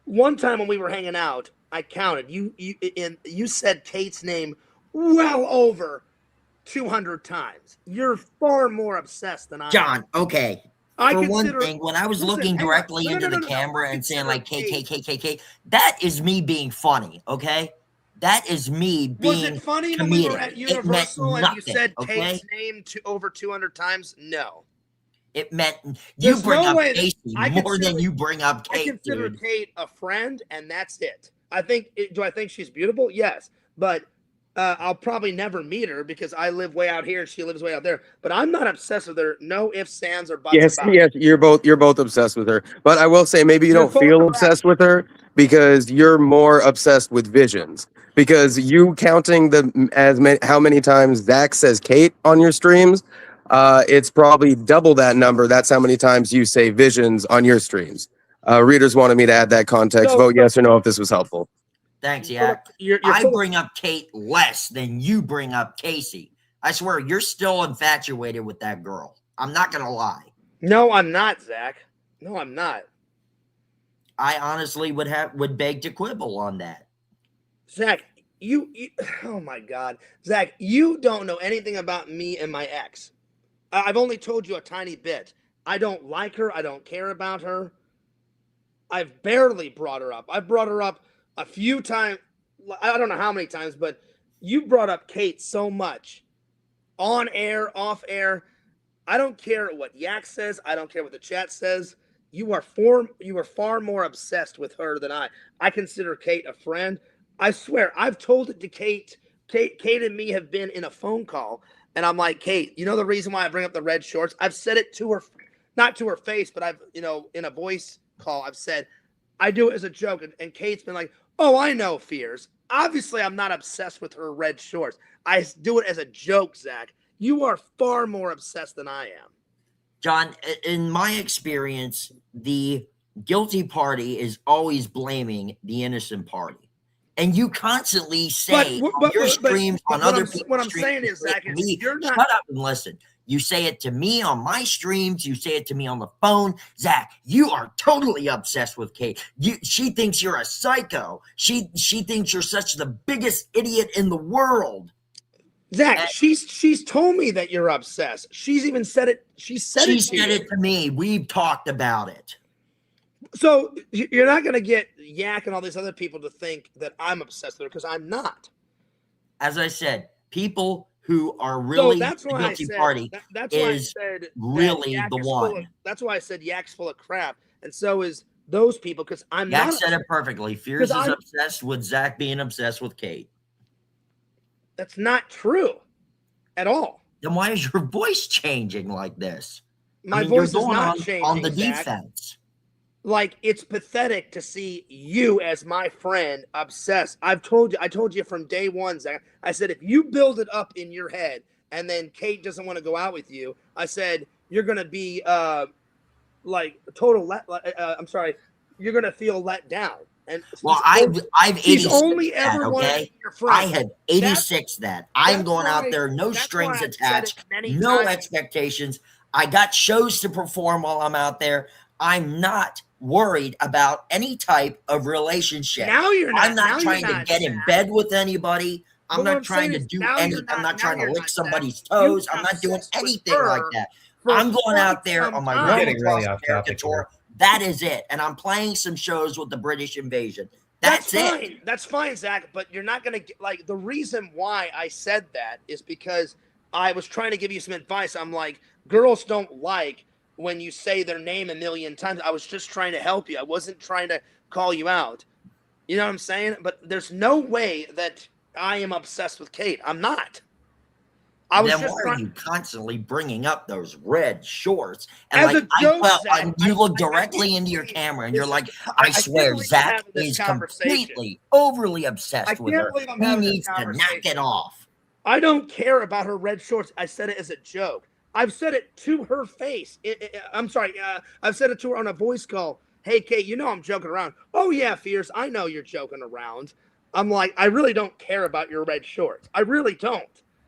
A: One time when we were hanging out, I counted. You said Kate's name well over 200 times. You're far more obsessed than I am.
B: John, okay.
A: I
B: For one
A: consider
B: thing, when I was
A: listen,
B: looking
A: hang on.
B: directly
A: No, no,
B: into
A: no,
B: the
A: no, no.
B: camera
A: I
B: and saying
A: consider
B: like K, K,
A: Kate-
B: K, K, K, that is me being funny, okay? That is me
A: Was
B: being
A: it funny when we were
B: comedic.
A: at
B: It meant
A: Universal and you
B: nothing,
A: said
B: okay?
A: Kate's name to over 200 times? No.
B: It meant you
A: There's
B: bring
A: no
B: up
A: way that
B: Casey
A: I
B: more than
A: consider-
B: you bring up
A: I
B: Kate,
A: consider
B: dude.
A: Kate a friend, and that's it. Do I think she's beautiful? Yes, but I'll probably never meet her because I live way out here and she lives way out there. But I'm not obsessed with her. No ifs, ands, or buts
F: Yes,
A: about it.
F: yes, you're both obsessed with her. But I will say maybe you
A: You're
F: don't feel
A: full of
F: obsessed with her because you're more obsessed with visions. Because you counting how many times Zach says Kate on your streams, it's probably double that number. That's how many times you say visions on your streams. Readers wanted me to add that context.
A: So-
F: Vote yes or no if this was helpful.
B: Thanks,
A: You're full
B: yeah.
A: of- you're
B: I
A: full of-
B: bring up Kate less than you bring up Casey. I swear, you're still infatuated with that girl. I'm not gonna lie.
A: No, I'm not, Zach. No, I'm not.
B: I honestly would beg to quibble on that.
A: Zach, you oh my God. Zach, you don't know anything about me and my ex. I've only told you a tiny bit. I don't like her. I don't care about her. I've barely brought her up. I've brought her up a few times. I don't know how many times, but you brought up Kate so much. On air, off air. I don't care what Yak says. I don't care what the chat says. You are far more obsessed with her than I. I consider Kate a friend. I swear, I've told it to Kate. Kate and me have been in a phone call, and I'm like, Kate, you know the reason why I bring up the red shorts? I've said it to her, not to her face, but I've, in a voice call, I've said, I do it as a joke. And Kate's been like, oh, I know, Fears. Obviously, I'm not obsessed with her red shorts. I do it as a joke, Zach. You are far more obsessed than I am.
B: John, in my experience, the guilty party is always blaming the innocent party. And you constantly say on your streams, on other people's
A: what I'm
B: streams,
A: saying is, Zach, is you're not.
B: Shut up and listen. You say it to me on my streams. You say it to me on the phone. Zach, you are totally obsessed with Kate. She thinks you're a psycho. She thinks you're such the biggest idiot in the world.
A: Zach, she's told me that you're obsessed. She's even said it. She said it
B: to me. We've talked about it.
A: So you're not going to get Yak and all these other people to think that I'm obsessed with her because I'm not.
B: As I said, people who are really
A: that's why
B: the guilty
A: I said,
B: party
A: that's why
B: is
A: I said
B: really the one.
A: That's why I said Yak's full of crap, and so is those people because I'm
B: Yak
A: not.
B: said it perfectly. Fears is obsessed with Zach being obsessed with Kate.
A: That's not true at all.
B: Then why is your voice changing like this?
A: My voice is not changing
B: on the
A: Zach.
B: defense.
A: Like, it's pathetic to see you as my friend obsessed. I told you from day one, Zach. I said, if you build it up in your head and then Kate doesn't want to go out with you, I said, you're going to be like total I'm sorry, you're going to feel let down. And
B: well, I've 86
A: only ever
B: that, okay?
A: Your friend.
B: I had 86 that. I'm going out there, no strings attached, no expectations. I got shows to perform while I'm out there. I'm not worried about any type of relationship.
A: Now you're not.
B: I'm not trying to get in bed with anybody. I'm not trying to do any. I'm not trying to lick somebody's toes. I'm not doing anything like that. I'm going out there on my Roman tour. That is it. And I'm playing some shows with the British Invasion. That's
A: fine.
B: it.
A: That's fine, Zach. But you're not going to get, like, the reason why I said that is because I was trying to give you some advice. I'm like, girls don't like when you say their name a million times. I was just trying to help you. I wasn't trying to call you out. You know what I'm saying? But there's no way that I am obsessed with Kate. I'm not.
B: Then why are you constantly bringing up those red shorts? And like, you look directly into your camera and you're like, I swear, Zach is completely overly obsessed with her. He needs to knock it off.
A: I don't care about her red shorts. I said it as a joke. I've said it to her face. I'm sorry. I've said it to her on a voice call. Hey, Kate, you know I'm joking around. Oh, yeah, Fierce. I know you're joking around. I'm like, I really don't care about your red shorts. I really don't.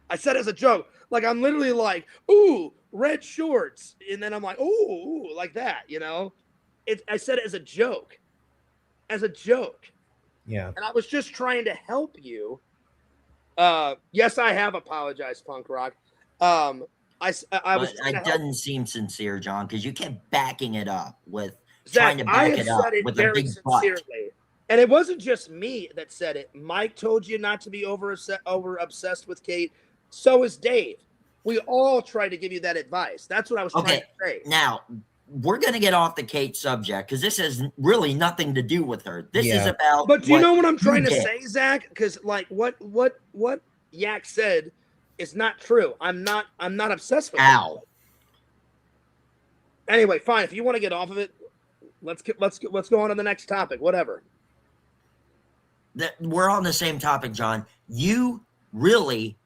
A: I said it as a joke. Like, I'm literally like, ooh, red shorts. And then I'm like, ooh, like that, you know? I said it as a joke. as a joke.
E: Yeah.
A: And I was just trying to help you. Yes, I have apologized, Punk Rock. I was
B: But
A: trying to
B: it
A: help
B: doesn't seem sincere, John, because you kept backing it up with
A: Zach.
B: trying to
A: I
B: back
A: have
B: it up
A: said it
B: with a
A: very
B: big butt.
A: sincerely. And it wasn't just me that said it. Mike told you not to be over obsessed with Kate. So is Dave. We all try to give you that advice. That's what I was trying
B: Okay,
A: to say.
B: now we're going to get off the Kate subject because this has really nothing to do with her. This is
E: Yeah.
B: about.
A: But do you
B: what
A: know what I'm trying to
B: did.
A: say, Zach? Because like what Yak said is not true. I'm not obsessed with it.
B: Ow.
A: Anyway, fine. If you want to get off of it, let's go on to the next topic. Whatever.
B: We're on the same topic, John. You really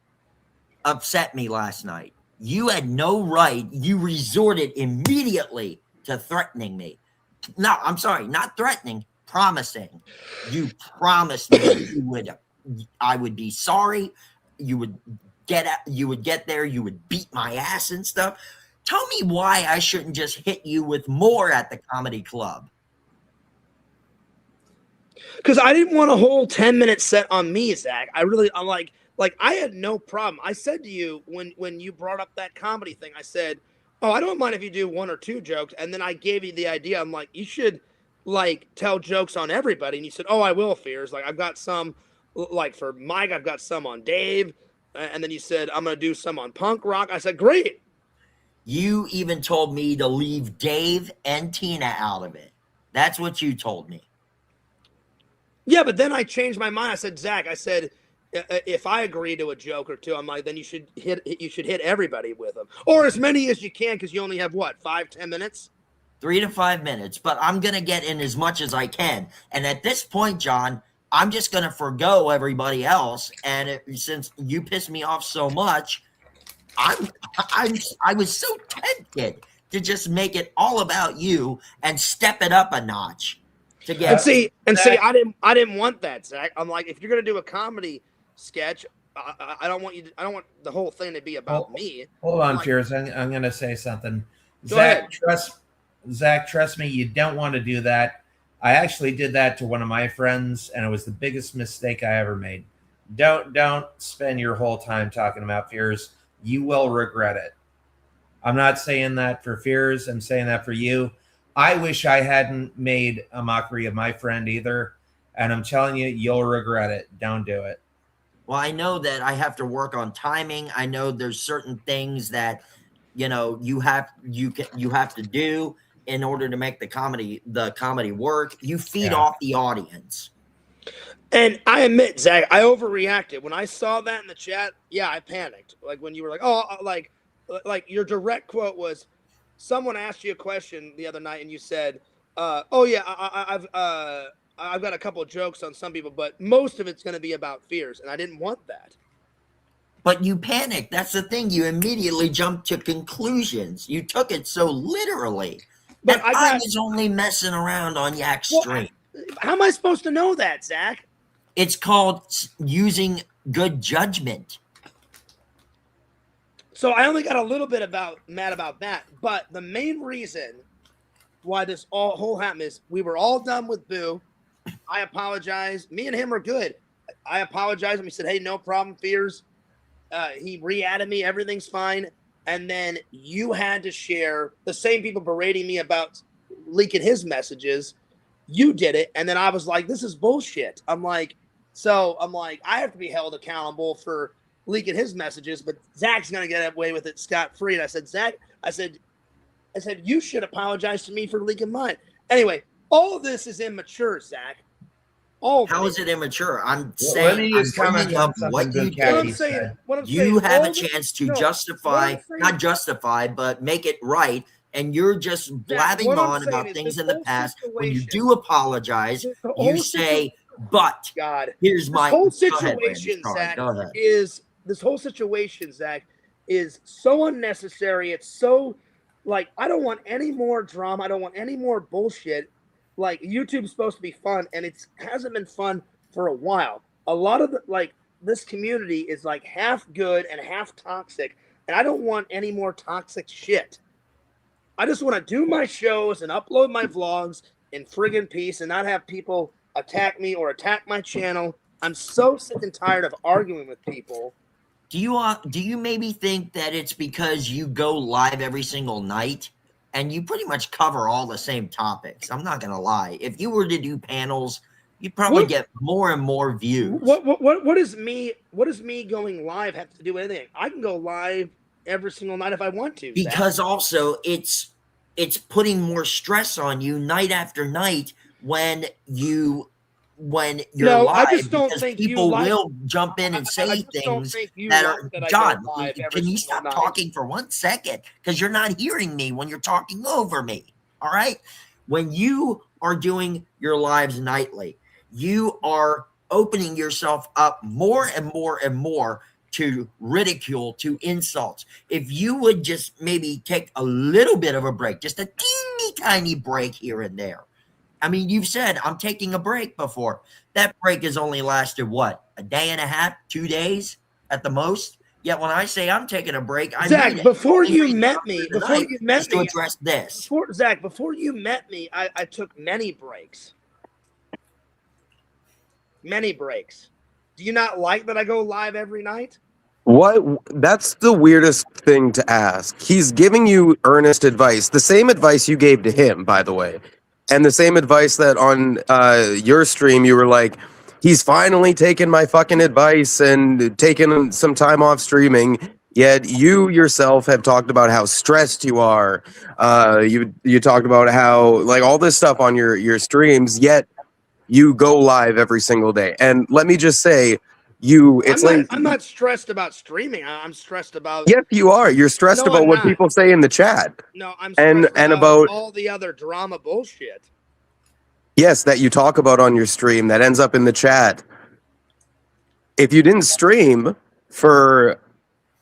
B: upset me last night. You had no right. You resorted immediately to threatening me. No, I'm sorry, not threatening, promising. You promised me I would be sorry. You would get there, you would beat my ass and stuff. Tell me why I shouldn't just hit you with more at the comedy club.
A: Because I didn't want a whole 10-minute set on me, Zach. I'm like I had no problem. I said to you when you brought up that comedy thing, I said, oh, I don't mind if you do one or two jokes. And then I gave you the idea. I'm like, you should like tell jokes on everybody. And you said, oh, I will, Fears. Like I've got some like for Mike, I've got some on Dave. And then you said, I'm going to do some on Punk Rock. I said, great.
B: You even told me to leave Dave and Tina out of it. That's what you told me.
A: Yeah, but then I changed my mind. I said, Zach, I said, if I agree to a joke or two, I'm like, then you should hit everybody with them, or as many as you can, because you only have what 5-10 minutes.
B: 3 to 5 minutes, but I'm gonna get in as much as I can. And at this point, John, I'm just gonna forgo everybody else. And since you pissed me off so much, I was so tempted to just make it all about you and step it up a notch. To get
A: And see, I didn't want that, Zach. I'm like, if you're gonna do a comedy sketch, I don't want the whole thing to be about me.
E: Hold on,
A: Like,
E: Fears. I'm going to say something.
A: Go ahead.
E: Zach, trust me, you don't want to do that. I actually did that to one of my friends, and it was the biggest mistake I ever made. Don't spend your whole time talking about Fears. You will regret it. I'm not saying that for Fears. I'm saying that for you. I wish I hadn't made a mockery of my friend either. And I'm telling you, you'll regret it. Don't do it.
B: Well, I know that I have to work on timing. I know there's certain things that you have to do in order to make the comedy work. You feed off the audience. And
A: I admit, Zach, I overreacted when I saw that in the chat. Yeah, I panicked. Like when you were like, "Oh, like your direct quote was, someone asked you a question the other night, and you said, oh yeah, I've got a couple of jokes on some people, but most of it's going to be about Fears," and I didn't want that.
B: But you panicked. That's the thing. You immediately jumped to conclusions. You took it so literally. But I was only messing around on Yak's stream.
A: How am I supposed to know that, Zach?
B: It's called using good judgment.
A: So I only got a little bit mad about that, but the main reason why this whole happened is we were all done with Boo. I apologize. Me and him are good. I apologized, and we said, "Hey, no problem, Fears." He re-added me. Everything's fine. And then you had to share the same people berating me about leaking his messages. You did it, and then I was like, "This is bullshit." I'm like, I have to be held accountable for leaking his messages, but Zach's gonna get away with it scot-free. And I said, Zach, I said, you should apologize to me for leaking mine. Anyway, all of this is immature, Zach.
B: How is it immature? I'm saying,
E: let me just comment on
B: what you
E: did.
B: You have a chance to not justify, but make it right. And you're just blabbing on about things in the past. When you do apologize, you say, but here's my
A: whole situation, Zach, this whole situation, Zach, is so unnecessary. It's so I don't want any more drama. I don't want any more bullshit. Like, YouTube's supposed to be fun, and it hasn't been fun for a while. A lot of this community is half good and half toxic, and I don't want any more toxic shit. I just want to do my shows and upload my vlogs in friggin' peace and not have people attack me or attack my channel. I'm so sick and tired of arguing with people.
B: Do you maybe think that it's because you go live every single night and you pretty much cover all the same topics? I'm not gonna lie. If you were to do panels, you'd probably get more and more views.
A: What does me going live have to do with anything? I can go live every single night if I want to.
B: Because also it's putting more stress on you night after night when you're live.
A: I just don't think
B: people will jump in and say things that are John. Can you stop talking for 1 second? Because you're not hearing me when you're talking over me. All right. When you are doing your lives nightly, you are opening yourself up more and more and more to ridicule, to insults. If you would just maybe take a little bit of a break, just a teeny tiny break here and there. I mean, you've said I'm taking a break before. That break has only lasted what? A day and a half, 2 days at the most. Yet when I say I'm taking a break, I
A: Zach,
B: mean
A: before you met me,
B: to address this.
A: Before you met me, I took many breaks. Many breaks. Do you not like that I go live every night?
F: What? That's the weirdest thing to ask. He's giving you earnest advice, the same advice you gave to him, by the way, and the same advice that on your stream you were like, he's finally taken my fucking advice and taken some time off streaming. Yet you yourself have talked about how stressed you are. You talked about how like all this stuff on your streams. Yet you go live every single day. And let me just say, I'm
A: not stressed about streaming. I'm stressed about.
F: Yes, you are. You're stressed about what people say in the chat.
A: No, I'm stressed
F: about
A: all the other drama bullshit.
F: Yes, that you talk about on your stream that ends up in the chat. If you didn't stream for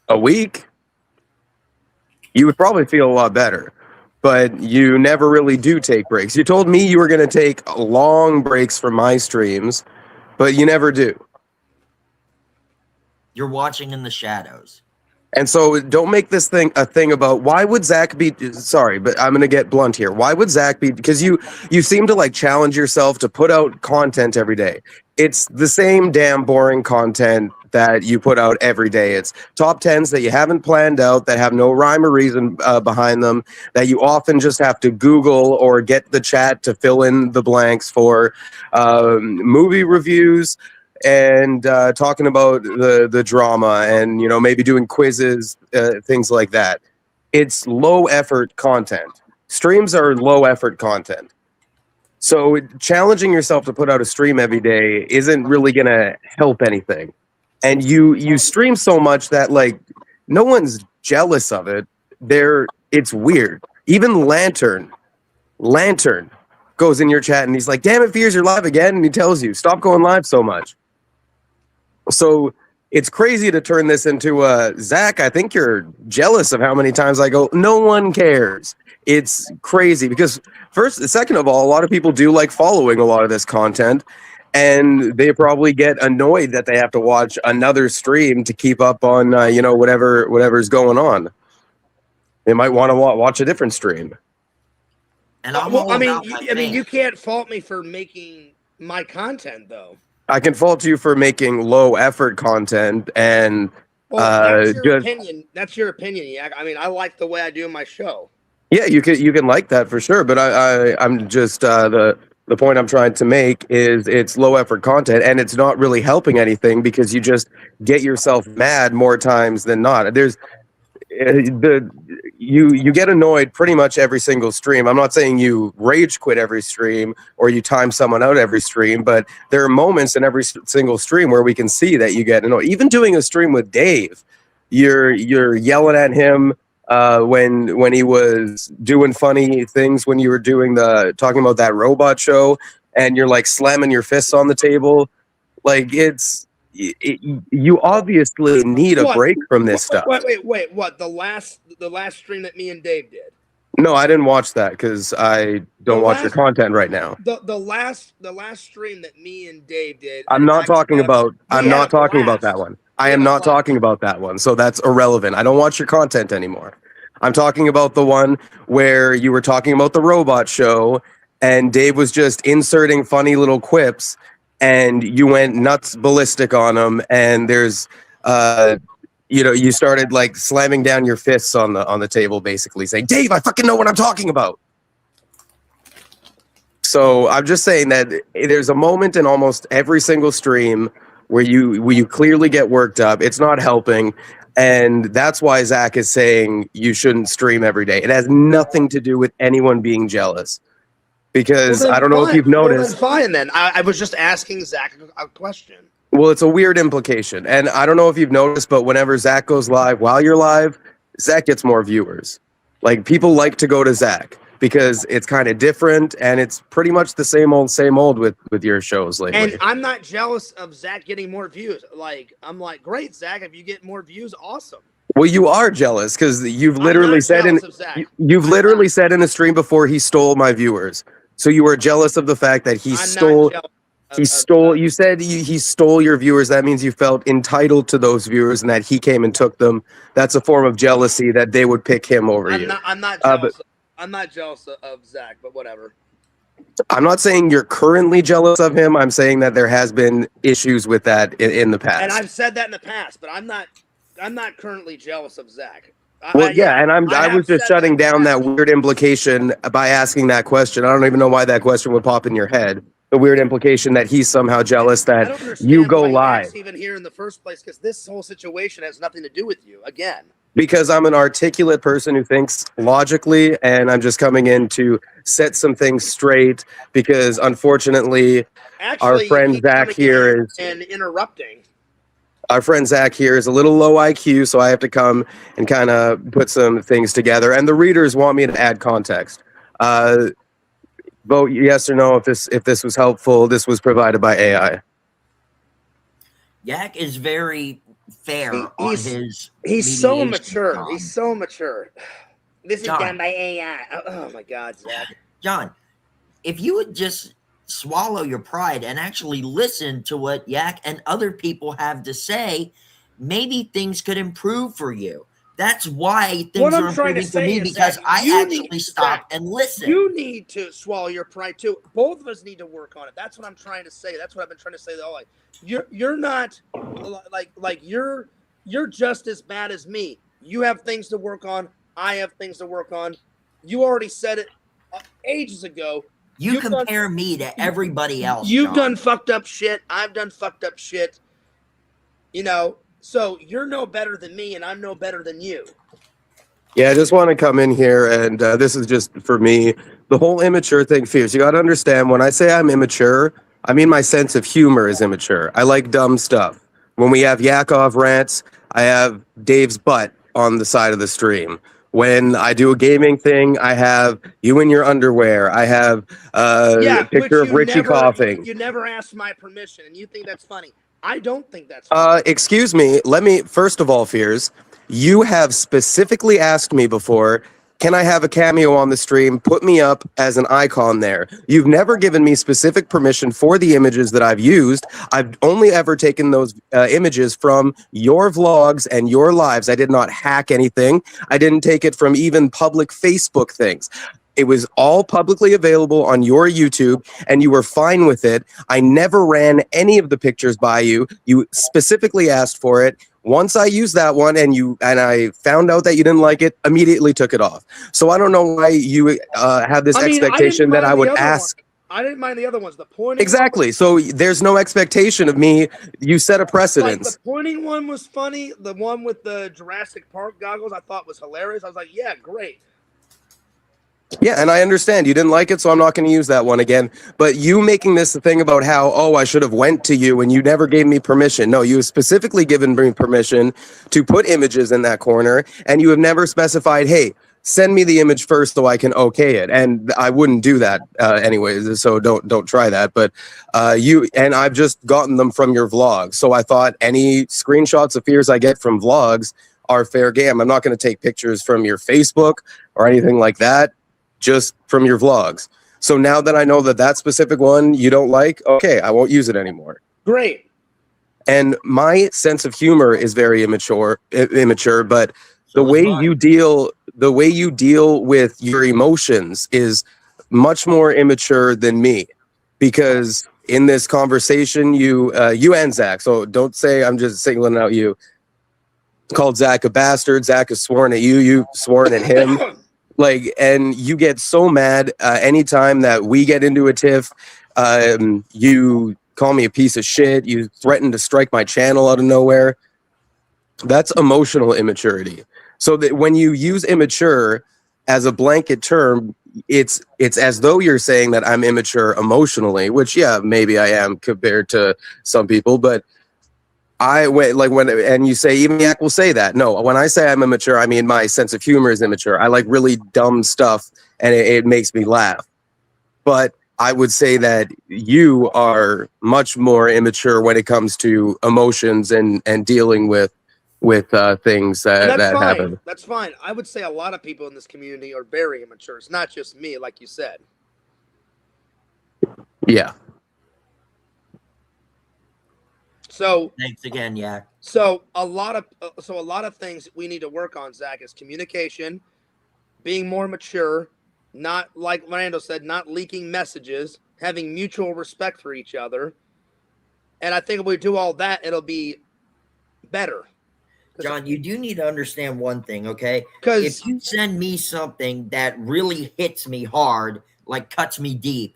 F: a week, you would probably feel a lot better. But you never really do take breaks. You told me you were going to take long breaks from my streams, but you never do.
B: You're watching in the shadows.
F: And so don't make this thing a thing about why would Zach be sorry, but I'm going to get blunt here. Why would Zach be, because you seem to like challenge yourself to put out content every day. It's the same damn boring content that you put out every day. It's top 10s that you haven't planned out, that have no rhyme or reason behind them, that you often just have to Google or get the chat to fill in the blanks for, movie reviews, and talking about the drama, and maybe doing quizzes, things like that. It's low effort content. Streams are low effort content. So challenging yourself to put out a stream every day isn't really gonna help anything. And you stream so much that like no one's jealous of it. It's weird. Even Lantern goes in your chat and he's like, "Damn it, Fears, you're live again," and he tells you, "Stop going live so much." So it's crazy to turn this into Zach, I think you're jealous of how many times I go. No one cares. It's crazy because second of all, a lot of people do like following a lot of this content, and they probably get annoyed that they have to watch another stream to keep up on, whatever's going on. They might want to watch a different stream.
B: And
A: you can't fault me for making my content though.
F: I can fault you for making low effort content and
A: that's your opinion. That's your opinion. Yeah, I mean, I like the way I do my show.
F: Yeah, you can like that for sure, but I'm just the point I'm trying to make is it's low effort content and it's not really helping anything because you just get yourself mad more times than not. You get annoyed pretty much every single stream. I'm not saying you rage quit every stream or you time someone out every stream, but there are moments in every single stream where we can see that you get annoyed. Even doing a stream with Dave, you're yelling at him when he was doing funny things, when you were talking about that robot show, and you're like slamming your fists on the table. Like you obviously need a break from this stuff.
A: Wait, what? The last stream that me and Dave did?
F: No, I didn't watch that because I don't watch your content right now.
A: The last stream that me and Dave did.
F: I'm not talking about that one. I am not talking about that one. So that's irrelevant. I don't watch your content anymore. I'm talking about the one where you were talking about the robot show and Dave was just inserting funny little quips, and you went nuts ballistic on him, and there's you started like slamming down your fists on the table, basically saying, Dave, I fucking know what I'm talking about. So I'm just saying that there's a moment in almost every single stream where you clearly get worked up. It's not helping. And that's why Zach is saying you shouldn't stream every day. It has nothing to do with anyone being jealous. Because
A: Well, then
F: I don't know if
A: fine.
F: you've
A: Well, then
F: noticed.
A: fine then. I was just asking Zach a question.
F: Well, it's a weird implication. And I don't know if you've noticed, but whenever Zach goes live while you're live, Zach gets more viewers. Like, people like to go to Zach because it's kind of different, and it's pretty much the same old with your shows lately.
A: And I'm not jealous of Zach getting more views. Like, I'm like, great, Zach, if you get more views, awesome.
F: Well, you are jealous because you've
A: I'm
F: literally
A: not
F: said
A: jealous of Zach.
F: you've literally said in the stream before he stole my viewers. So you were jealous of the fact that he
A: I'm
F: stole.
A: not jealous
F: He
A: of
F: stole.
A: Zach.
F: You said he stole your viewers. That means you felt entitled to those viewers, and that he came and took them. That's a form of jealousy that they would pick him over you.
A: I'm not
F: but-
A: jealous. I'm not jealous of Zach, but whatever.
F: I'm not saying you're currently jealous of him. I'm saying that there has been issues with that in the past.
A: And I've said that in the past, but I'm not currently jealous of Zach.
F: Well, yeah, and I
A: have
F: was just
A: said
F: shutting
A: that in
F: down
A: the
F: that
A: past.
F: weird implication by asking that question. I don't even know why that question would pop in your head. The weird implication that he's somehow jealous
A: I
F: that
A: don't understand
F: you go
A: why
F: live.
A: Zach's even here in the first place, because this whole situation has nothing to do with you. Again,
F: Because I'm an articulate person who thinks logically, and I'm just coming in to set some things straight. Because unfortunately,
A: actually, you
F: friend
A: keep
F: Zach
A: coming
F: here
A: in
F: is-
A: and interrupting.
F: our friend Zach here is a little low IQ, so I have to come and kind of put some things together. And the readers want me to add context. Vote yes or no if this was helpful. This was provided by AI.
B: Yak is very fair on his.
A: He's so
B: mediation
A: mature.
B: com.
A: He's so mature. This is
B: John.
A: done by AI. Oh my God, Zach.
B: John, if you would just swallow your pride and actually listen to what Yak and other people have to say, maybe things could improve for you. That's why things
A: What I'm
B: are
A: trying to
B: improving for
A: say
B: me,
A: is
B: because
A: that
B: I
A: you
B: actually
A: need-
B: stop
A: Zach,
B: and listen.
A: You need to swallow your pride too. Both of us need to work on it. That's what I'm trying to say. That's what I've been trying to say all like. You're not like you're just as bad as me. You have things to work on. I have things to work on. You already said it ages ago.
B: You
A: you've done-
B: compare me to everybody else.
A: You've
B: John.
A: done fucked up shit. I've done fucked up shit. You know, so you're no better than me, and I'm no better than you.
F: Yeah, I just want to come in here, and this is just for me. The whole immature thing, Fierce. You got to understand, when I say I'm immature, I mean my sense of humor is immature. I like dumb stuff. When we have Yakov rants, I have Dave's butt on the side of the stream. When I do a gaming thing, I have you in your underwear. I have a picture
A: which
F: of Richie coughing.
A: You never asked my permission, and you think that's funny. I don't think that's funny.
F: Excuse me. Let me, first of all, Fears, you have specifically asked me before, can I have a cameo on the stream? Put me up as an icon there. You've never given me specific permission for the images that I've used. I've only ever taken those images from your vlogs and your lives. I did not hack anything. I didn't take it from even public Facebook things. It was all publicly available on your YouTube, and you were fine with it. I never ran any of the pictures by you. You specifically asked for it. Once I used that one and I found out that you didn't like it, immediately took it off. So I don't know why you had this expectation that I would ask.
A: I didn't mind the other ones. The pointing
F: Exactly. So there's no expectation of me. You set a
A: Like
F: precedence.
A: the pointing one was funny. The one with the Jurassic Park goggles I thought was hilarious. I was like, yeah, great.
F: Yeah, and I understand you didn't like it, so I'm not going to use that one again. But you making this a thing about how, oh, I should have went to you and you never gave me permission. No, you have specifically given me permission to put images in that corner, and you have never specified, hey, send me the image first so I can okay it. And I wouldn't do that anyways, so don't try that. But I've just gotten them from your vlog. So I thought any screenshots of Fears I get from vlogs are fair game. I'm not going to take pictures from your Facebook or anything like that. Just from your vlogs. So now that I know that specific one you don't like, okay, I won't use it anymore.
A: Great.
F: And my sense of humor is very immature, but
B: So
F: the way
B: is mine.
F: you deal with your emotions is much more immature than me, because in this conversation, you and Zach, so don't say I'm just singling out you, called Zach a bastard. Zach has sworn at you. You've sworn at him. Like, and you get so mad anytime that we get into a tiff. You call me a piece of shit. You threaten to strike my channel out of nowhere. That's emotional immaturity. So that when you use immature as a blanket term, it's as though you're saying that I'm immature emotionally, which, yeah, maybe I am compared to some people, but and you say, even Yak will say that. No, when I say I'm immature, I mean my sense of humor is immature. I like really dumb stuff, and it makes me laugh. But I would say that you are much more immature when it comes to emotions and dealing with things that happen.
A: That's fine. I would say a lot of people in this community are very immature. It's not just me, like you said.
F: Yeah.
A: So
B: Thanks again, Yak.
A: So a lot of things we need to work on, Zach, is communication, being more mature, not, like Randall said, not leaking messages, having mutual respect for each other. And I think if we do all that, it'll be better.
B: John, you do need to understand one thing, okay?
A: Because
B: if you send me something that really hits me hard, like cuts me deep,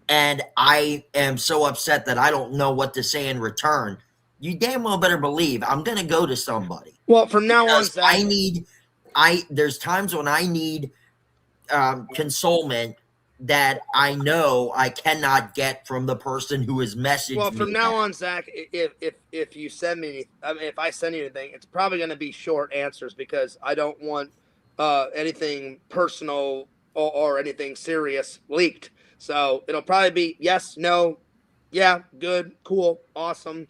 B: and I am so upset that I don't know what to say in return, you damn well better believe I'm going to go to somebody.
A: Well, from now on,
B: Because
A: Zach,
B: there's times when I need consolement that I know I cannot get from the person who has messaged me.
A: well, from now on, Zach, if you send me, if I send you anything, it's probably going to be short answers, because I don't want anything personal or anything serious leaked. So it'll probably be yes, no, yeah, good, cool, awesome.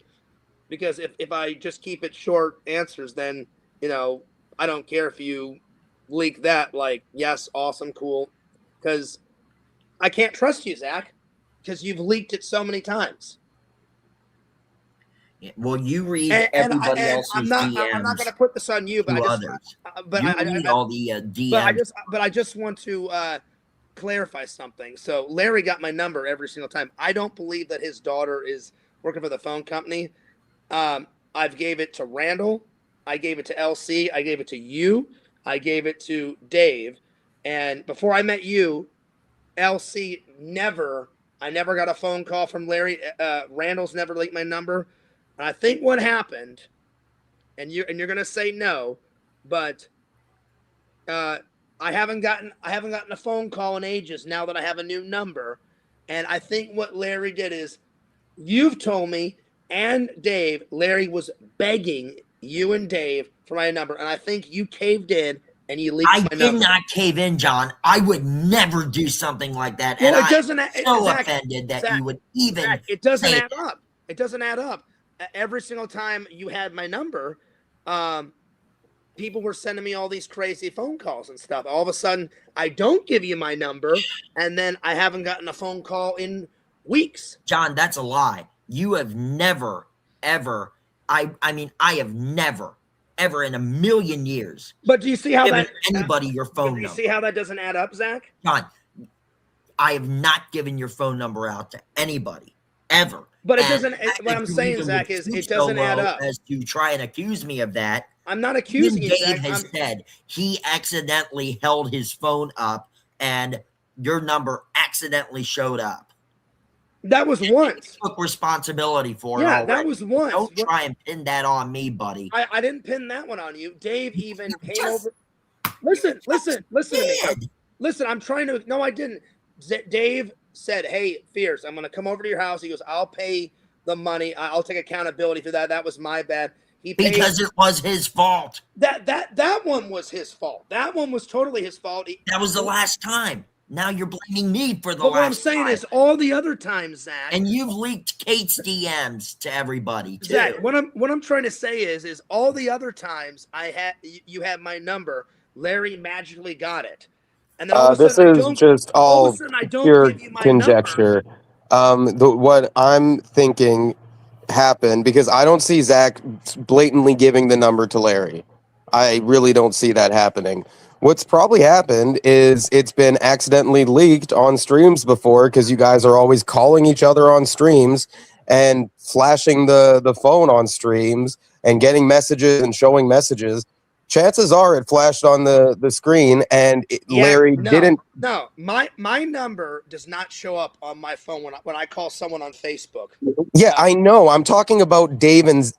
A: Because if I just keep it short answers, then, I don't care if you leak that, like, yes, awesome, cool. Because I can't trust you, Zach, because you've leaked it so many times.
B: Well, you read
A: And
B: everybody else's
A: I'm
B: DMs.
A: not going to put this on you, but
B: to
A: I just,
B: others.
A: but
B: You
A: I
B: read all the DMs.
A: but I just want to clarify something. So Larry got my number every single time. I don't believe that his daughter is working for the phone company. I've gave it to Randall. I gave it to LC. I gave it to you. I gave it to Dave. And before I met you, LC I never got a phone call from Larry. Randall's never leaked my number. And I think what happened, and you're gonna say no, but I haven't gotten a phone call in ages now that I have a new number. And I think what Larry did is, you've told me, and Dave, Larry was begging you and Dave for my number, and I think you caved in and you leaked my number.
B: I did not cave in, John. I would never do something like that.
A: Well,
B: and
A: it doesn't.
B: I'm so offended that you would even.
A: Zach, it doesn't
B: say
A: add up. It doesn't add up. Every single time you had my number, people were sending me all these crazy phone calls and stuff. All of a sudden, I don't give you my number, and then I haven't gotten a phone call in weeks.
B: John, that's a lie. You have never, ever. I have never, ever in a million years.
A: But do you see how
B: given
A: that
B: anybody your phone
A: Do you
B: number?
A: see how that doesn't add up, Zach?
B: John, I have not given your phone number out to anybody ever.
A: But it
B: And
A: doesn't.
B: the fact
A: What
B: that
A: I'm
B: you
A: saying,
B: even
A: Zach,
B: would
A: is
B: stoop
A: it
B: so
A: doesn't add
B: low
A: up.
B: as to try and accuse me of that.
A: I'm not accusing
B: Even
A: you,
B: Dave
A: Zach.
B: has said he accidentally held his phone up and your number accidentally showed up.
A: That was once.
B: Took responsibility for it.
A: Yeah,
B: already.
A: that was once.
B: Don't try and pin that on me, buddy.
A: I didn't pin that one on you. Dave even came
B: just
A: over. Listen to me.
B: Did.
A: Listen, I'm trying to. No, I didn't. Dave said, "Hey, Fierce, I'm going to come over to your house." He goes, "I'll pay the money. I'll take accountability for that. That was my bad." He paid,
B: Because it was his fault.
A: that one was his fault. That one was totally his fault.
B: That was the last time. Now you're blaming me for the
A: But
B: last
A: what I'm saying
B: time.
A: is, all the other times, Zach.
B: And you've leaked Kate's DMs to everybody too.
A: Zach, what I'm trying to say is all the other times you had my number, Larry magically got it, and then all of a
F: This
A: sudden
F: is just
A: all
F: all
A: of a sudden I don't
F: pure
A: give you my number.
F: conjecture. What I'm thinking happened, because I don't see Zach blatantly giving the number to Larry. I really don't see that happening. What's probably happened is it's been accidentally leaked on streams before because you guys are always calling each other on streams and flashing the phone on streams and getting messages and showing messages. Chances are it flashed on the screen and Larry didn't.
A: No, my number does not show up on my phone when I call someone on Facebook.
F: Yeah, I know. I'm talking about Dave and.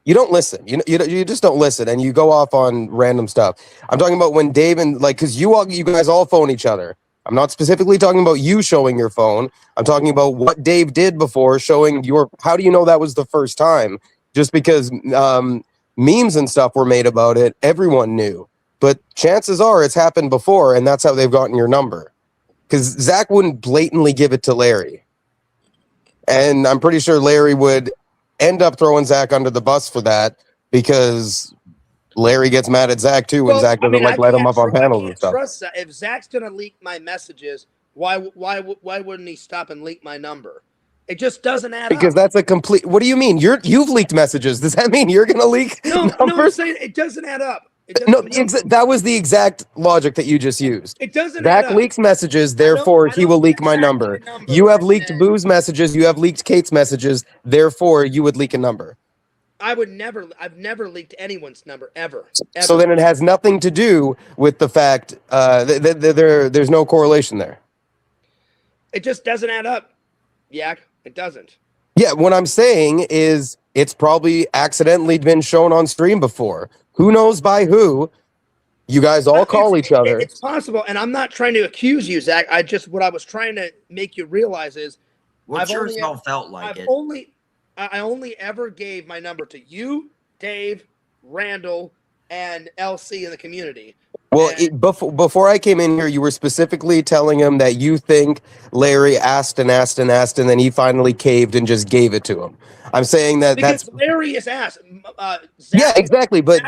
F: You don't listen. You just don't listen, and you go off on random stuff. I'm talking about when Dave and because you guys all phone each other. I'm not specifically talking about you showing your phone. I'm talking about what Dave did before showing your. How do you know that was the first time? Just because memes and stuff were made about it, everyone knew. But chances are it's happened before, and that's how they've gotten your number. Because Zach wouldn't blatantly give it to Larry, and I'm pretty sure Larry would end up throwing Zach under the bus for that because Larry gets mad at Zach too when Zach doesn't let him up on panels and stuff.
A: Trust that. If Zach's gonna leak my messages, why wouldn't he stop and leak my number? It just doesn't add up.
F: Because that's a complete. What do you mean? You've leaked messages. Does that mean you're gonna leak numbers?
A: No, I'm saying it doesn't add up.
F: That was the exact logic that you just used.
A: It doesn't. Zach
F: leaks messages, therefore he will leak my number. You have leaked Boo's messages. You have leaked Kate's messages. Therefore, you would leak a number.
A: I've never leaked anyone's number ever.
F: So then it has nothing to do with the fact there's no correlation there.
A: It just doesn't add up. Yeah, it doesn't.
F: Yeah, what I'm saying is it's probably accidentally been shown on stream before. Who knows by who? You guys all call each other.
A: It's possible, and I'm not trying to accuse you, Zach. What I was trying to make you realize is,
B: I've
A: only ever gave my number to you, Dave, Randall, and LC in the community.
F: Well, before I came in here, you were specifically telling him that you think Larry asked, and then he finally caved and just gave it to him. I'm saying that's
A: Larry is asked.
F: Yeah, exactly. But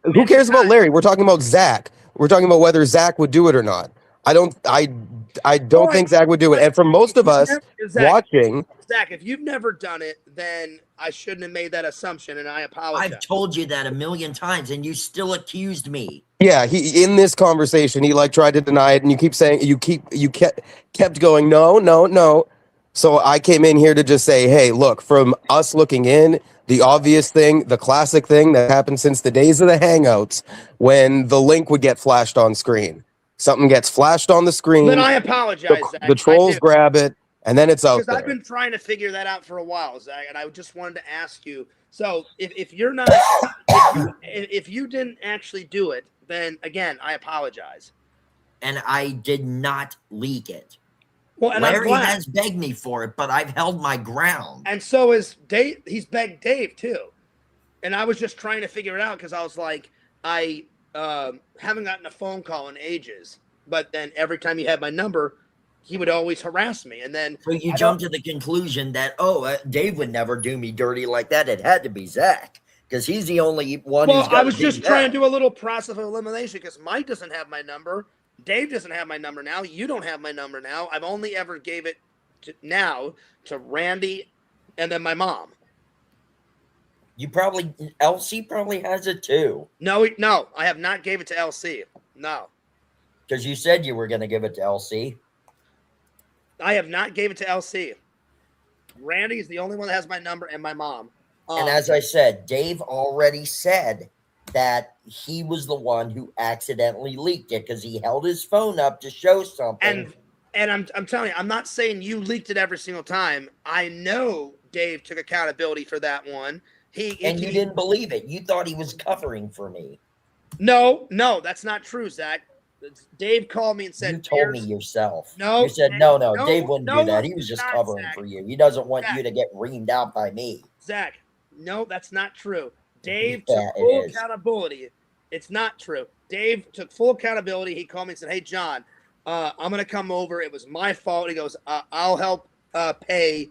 F: who cares about Larry? We're talking about Zach. We're talking about whether Zach would do it or not. I don't think Zach would do it. And for most of us watching,
A: Zach, if you've never done it, then I shouldn't have made that assumption, and I apologize.
B: I've told you that a million times, and you still accused me.
F: Yeah, in this conversation, he tried to deny it, and you keep saying you kept going no. So I came in here to just say, hey, look, from us looking in, the obvious thing, the classic thing that happened since the days of the Hangouts, when the link would get flashed on screen. Something gets flashed on the screen.
A: Then I apologize, Zach.
F: The trolls grab it, and then it's out there.
A: Because I've been trying to figure that out for a while, Zach, and I just wanted to ask you. So if you're not, if you didn't actually do it, then again, I apologize.
B: And I did not leak it.
A: Well, and
B: Larry has begged me for it, but I've held my ground.
A: And so is Dave. He's begged Dave too. And I was just trying to figure it out because I was like, I haven't gotten a phone call in ages. But then every time he had my number, he would always harass me. And then
B: so you jumped to the conclusion that Dave would never do me dirty like that. It had to be Zach because he's the only one.
A: Well, I was just trying to do a little process of elimination because Mike doesn't have my number. Dave doesn't have my number now. You don't have my number now. I've only ever gave it to Randy and then my mom.
B: LC probably has it too.
A: No, I have not gave it to LC. No.
B: Because you said you were going to give it to LC.
A: I have not gave it to LC. Randy is the only one that has my number and my mom.
B: And as I said, Dave already said that he was the one who accidentally leaked it because he held his phone up to show something.
A: And I'm telling you, I'm not saying you leaked it every single time. I know Dave took accountability for that one. You
B: didn't believe it. You thought he was covering for me.
A: No, that's not true, Zach. Dave called me and said,
B: you told me yourself.
A: No.
B: You said, no, Dave wouldn't do that. He was just covering for you. He doesn't want you to get reamed out by me.
A: Zach, no, that's not true. Dave took full accountability. It's not true. Dave took full accountability. He called me and said, hey, John, I'm going to come over. It was my fault. He goes, I'll help pay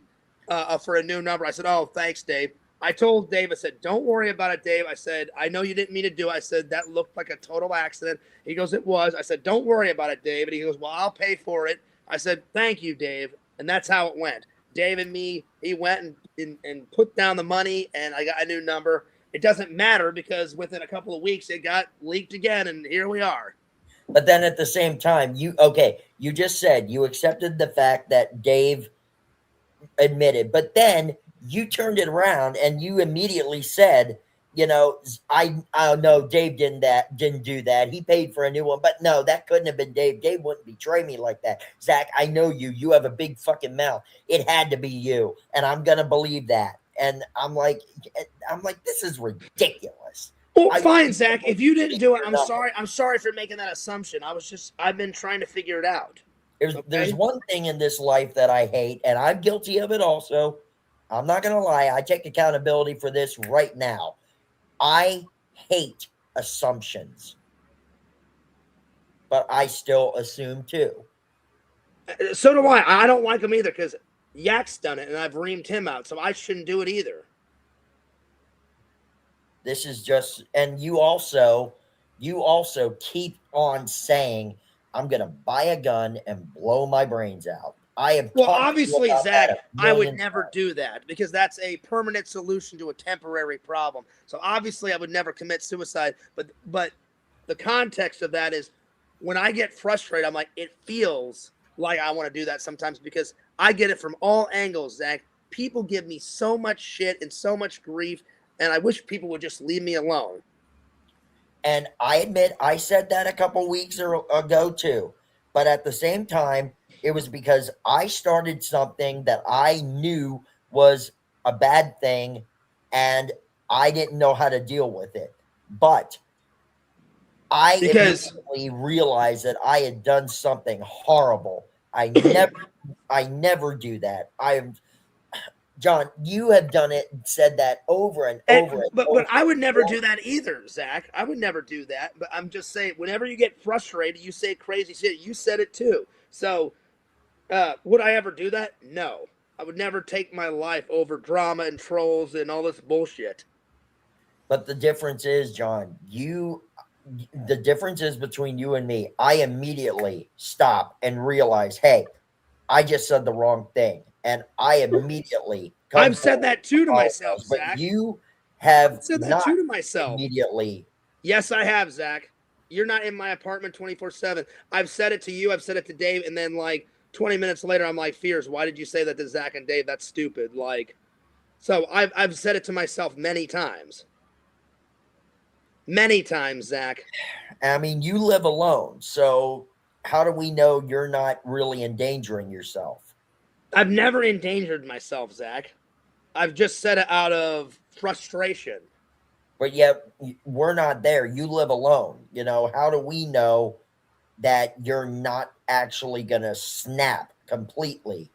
A: for a new number. I said, oh, thanks, Dave. I told Dave, I said, don't worry about it, Dave. I said, I know you didn't mean to do it. I said, that looked like a total accident. He goes, it was. I said, don't worry about it, Dave. And he goes, well, I'll pay for it. I said, thank you, Dave. And that's how it went. Dave and me, he went and put down the money, and I got a new number. it doesn't matter because within a couple of weeks it got leaked again, and here we are.
B: But then at the same time, you just said you accepted the fact that Dave admitted, but then you turned it around and you immediately said, I know Dave didn't do that. He paid for a new one, but no, that couldn't have been Dave. Dave wouldn't betray me like that. Zach, I know you. You have a big fucking mouth. It had to be you, and I'm gonna believe that. And I'm like, this is ridiculous.
A: Well, fine, Zach. If you didn't do it, I'm sorry. I'm sorry for making that assumption. I've been trying to figure it out.
B: There's one thing in this life that I hate, and I'm guilty of it also. I'm not gonna lie. I take accountability for this right now. I hate assumptions, but I still assume too.
A: So do I. I don't like them either because Yak's done it and I've reamed him out, so I shouldn't do it either.
B: This is just, and you also keep on saying, I'm going to buy a gun and blow my brains out.
A: Well, obviously, Zach, I would never do that because that's a permanent solution to a temporary problem. So obviously, I would never commit suicide. But the context of that is when I get frustrated, I'm like, it feels like I want to do that sometimes because I get it from all angles, Zach. People give me so much shit and so much grief, and I wish people would just leave me alone.
B: And I admit I said that a couple weeks ago too. But at the same time, it was because I started something that I knew was a bad thing and I didn't know how to deal with it. But I immediately realized that I had done something horrible. I never do that. John, you have done it and said that over and over.
A: But I would never do that either, Zach. I would never do that. But I'm just saying, whenever you get frustrated, you say crazy shit. You said it too. So would I ever do that? No. I would never take my life over drama and trolls and all this bullshit.
B: But the difference is, John, the difference is between you and me. I immediately stop and realize, hey, I just said the wrong thing. And I immediately
A: I've said that too to myself,
B: but
A: Zach.
B: You have
A: said that too to myself.
B: Immediately.
A: Yes, I have, Zach. You're not in my apartment 24/7. I've said it to you, I've said it to Dave, and then like 20 minutes later, I'm like, Fears, why did you say that to Zach and Dave? That's stupid. Like, so I've said it to myself many times. Many times, Zach.
B: I mean, you live alone, so how do we know you're not really endangering yourself?
A: I've never endangered myself, Zach. I've just said it out of frustration.
B: But yet, we're not there. You live alone. How do we know that you're not actually going to snap completely?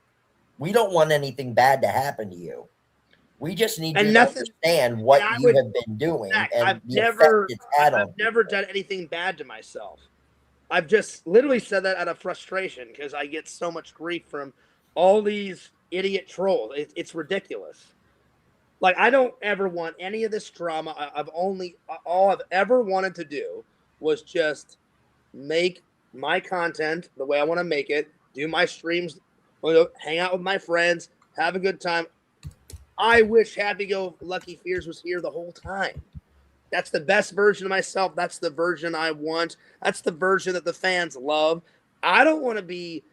B: We don't want anything bad to happen to you. We just need you to understand what you have been doing.
A: Zach,
B: and
A: I've never done anything bad to myself. I've just literally said that out of frustration because I get so much grief from all these idiot trolls. It's ridiculous. Like, I don't ever want any of this drama. All I've ever wanted to do was just make my content the way I want to make it, do my streams, hang out with my friends, have a good time. I wish Happy Go Lucky Fears was here the whole time. That's the best version of myself. That's the version I want. That's the version that the fans love. I don't want to be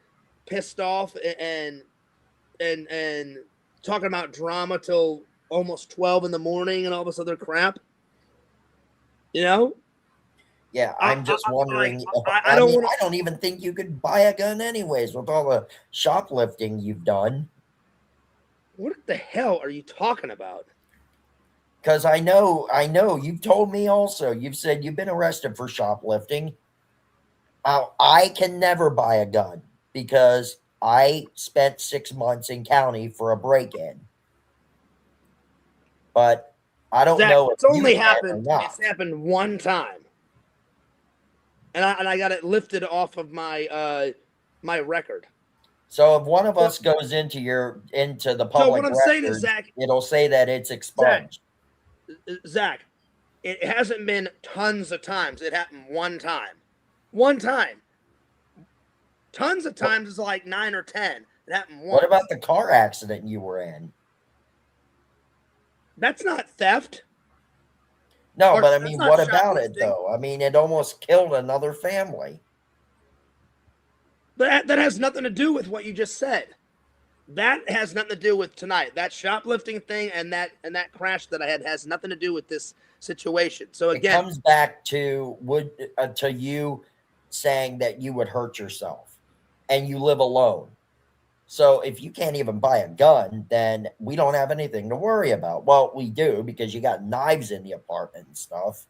A: pissed off and talking about drama till almost 12 in the morning and all this other crap. Yeah,
B: I'm just wondering. I don't even think you could buy a gun anyways with all the shoplifting you've done.
A: What the hell are you talking about?
B: Because I know you've told me also. You've said you've been arrested for shoplifting. I can never buy a gun because I spent 6 months in county for a break-in. But I don't know.
A: It's only happened. It's happened one time, and I got it lifted off of my my record.
B: So if one of us goes into the public,
A: so what I'm saying is, Zach,
B: it'll say that it's expunged.
A: Zach, it hasn't been tons of times. It happened one time. One time. Tons of times is like 9 or 10. It happened once.
B: What about the car accident you were in?
A: That's not theft.
B: No,
A: Or
B: but I
A: that's
B: mean,
A: not
B: what about it
A: shoplifting.
B: though? I mean, it almost killed another family.
A: But that has nothing to do with what you just said. That has nothing to do with tonight. That shoplifting thing and that crash that I had has nothing to do with this situation. So
B: It
A: again,
B: comes back to to you saying that you would hurt yourself, and you live alone. So if you can't even buy a gun, then we don't have anything to worry about. Well, we do because you got knives in the apartment and stuff.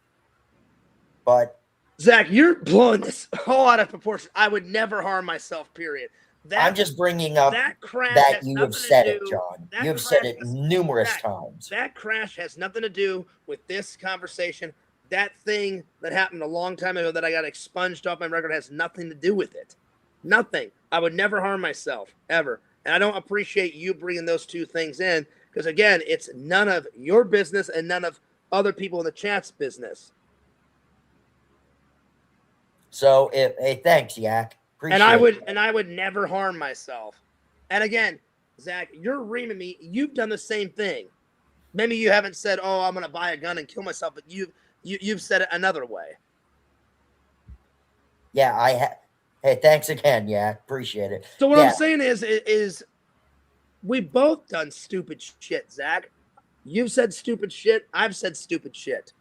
B: But
A: Zach, you're blowing this whole out of proportion. I would never harm myself, period.
B: I'm just bringing up
A: that crash
B: that
A: has
B: you
A: nothing
B: have
A: to
B: said it,
A: do-
B: John.
A: that
B: You have said
A: crash
B: it
A: has-
B: numerous
A: Zach,
B: times.
A: That crash has nothing to do with this conversation. That thing that happened a long time ago that I got expunged off my record has nothing to do with it. Nothing. I would never harm myself, ever. And I don't appreciate you bringing those two things in because, again, it's none of your business and none of other people in the chat's business.
B: So, hey, thanks, Yak. Appreciate
A: And I would never harm myself. And again, Zach, you're reaming me. You've done the same thing. Maybe you haven't said, "Oh, I'm going to buy a gun and kill myself," but you've said it another way.
B: Yeah, Hey, thanks again, Yak. Appreciate it.
A: So what
B: Yeah.
A: I'm saying is we both done stupid shit, Zach. You've said stupid shit. I've said stupid shit.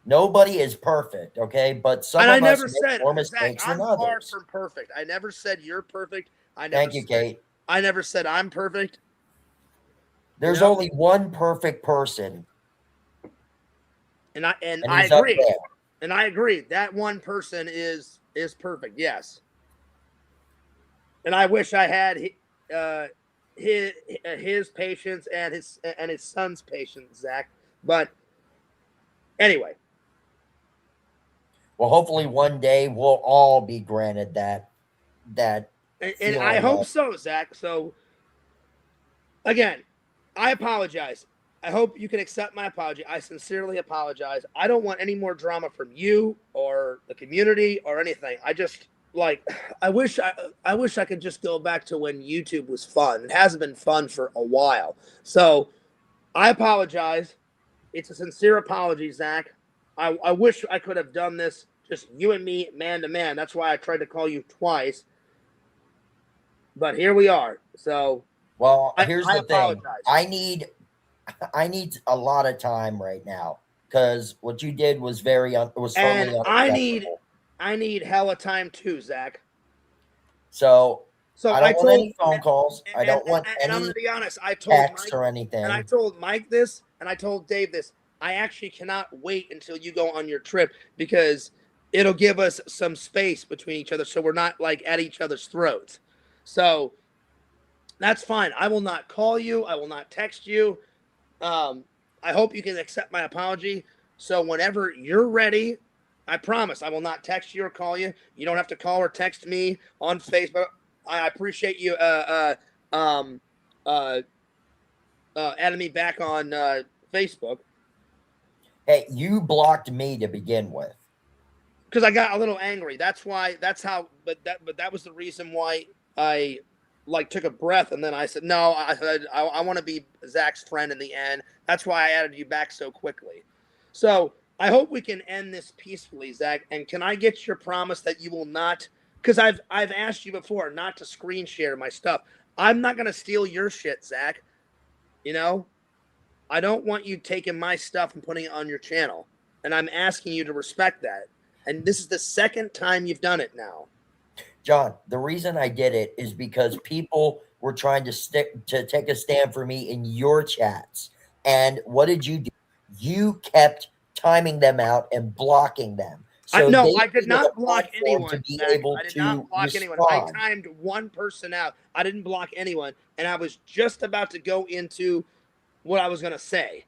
B: Nobody is perfect, okay? But some
A: And I
B: of
A: never
B: us make
A: said,
B: more
A: Zach,
B: mistakes
A: I'm
B: than
A: far
B: others.
A: from perfect. I never said you're perfect.
B: Thank you, Kate.
A: I never said I'm perfect.
B: There's
A: know?
B: only one perfect person,
A: And I
B: and
A: I
B: he's up
A: agree.
B: there.
A: And I agree. That one person is perfect. Yes. And I wish I had his patience and his son's patience, Zach. But anyway,
B: Well, hopefully one day we'll all be granted that
A: and
B: feeling
A: I hope
B: of-
A: so, Zach. So again, I apologize. I hope you can accept my apology. I sincerely apologize. I don't want any more drama from you or the community or anything. I just I wish I could just go back to when YouTube was fun. It hasn't been fun for a while. So I apologize. It's a sincere apology, Zach. I wish I could have done this just you and me, man to man. That's why I tried to call you twice. But here we are. So
B: Well,
A: I
B: here's the thing.
A: apologize.
B: I need a lot of time right now because what you did was totally
A: And
B: unacceptable.
A: I need hella time too, Zach.
B: So
A: So
B: I don't want any phone calls. I don't want
A: and I'm
B: any
A: gonna be honest. I told
B: text
A: Mike,
B: or anything.
A: and I told Mike this, and I told Dave this. I actually cannot wait until you go on your trip because it'll give us some space between each other, so we're not like at each other's throats. So that's fine. I will not call you. I will not text you. I hope you can accept my apology. So whenever you're ready, I promise I will not text you or call you. You don't have to call or text me on Facebook. I appreciate you adding me back on Facebook
B: Hey, you blocked me to begin with.
A: because I got a little angry. That's why. That's how. But that was the reason why I took a breath and then I said no. I want to be Zach's friend in the end. That's why I added you back so quickly. So I hope we can end this peacefully, Zach. And can I get your promise that you will not? Because I've asked you before not to screen share my stuff. I'm not gonna steal your shit, Zach. You know, I don't want you taking my stuff and putting it on your channel. And I'm asking you to respect that. And this is the second time you've done it now.
B: John, the reason I did it is because people were trying to take a stand for me in your chats. And what did you do? You kept timing them out and blocking them. So
A: I did not block anyone.
B: To be
A: Zach.
B: able
A: I did
B: to
A: not block anyone. I timed one person out. I didn't block anyone. And I was just about to go into what I was going to say.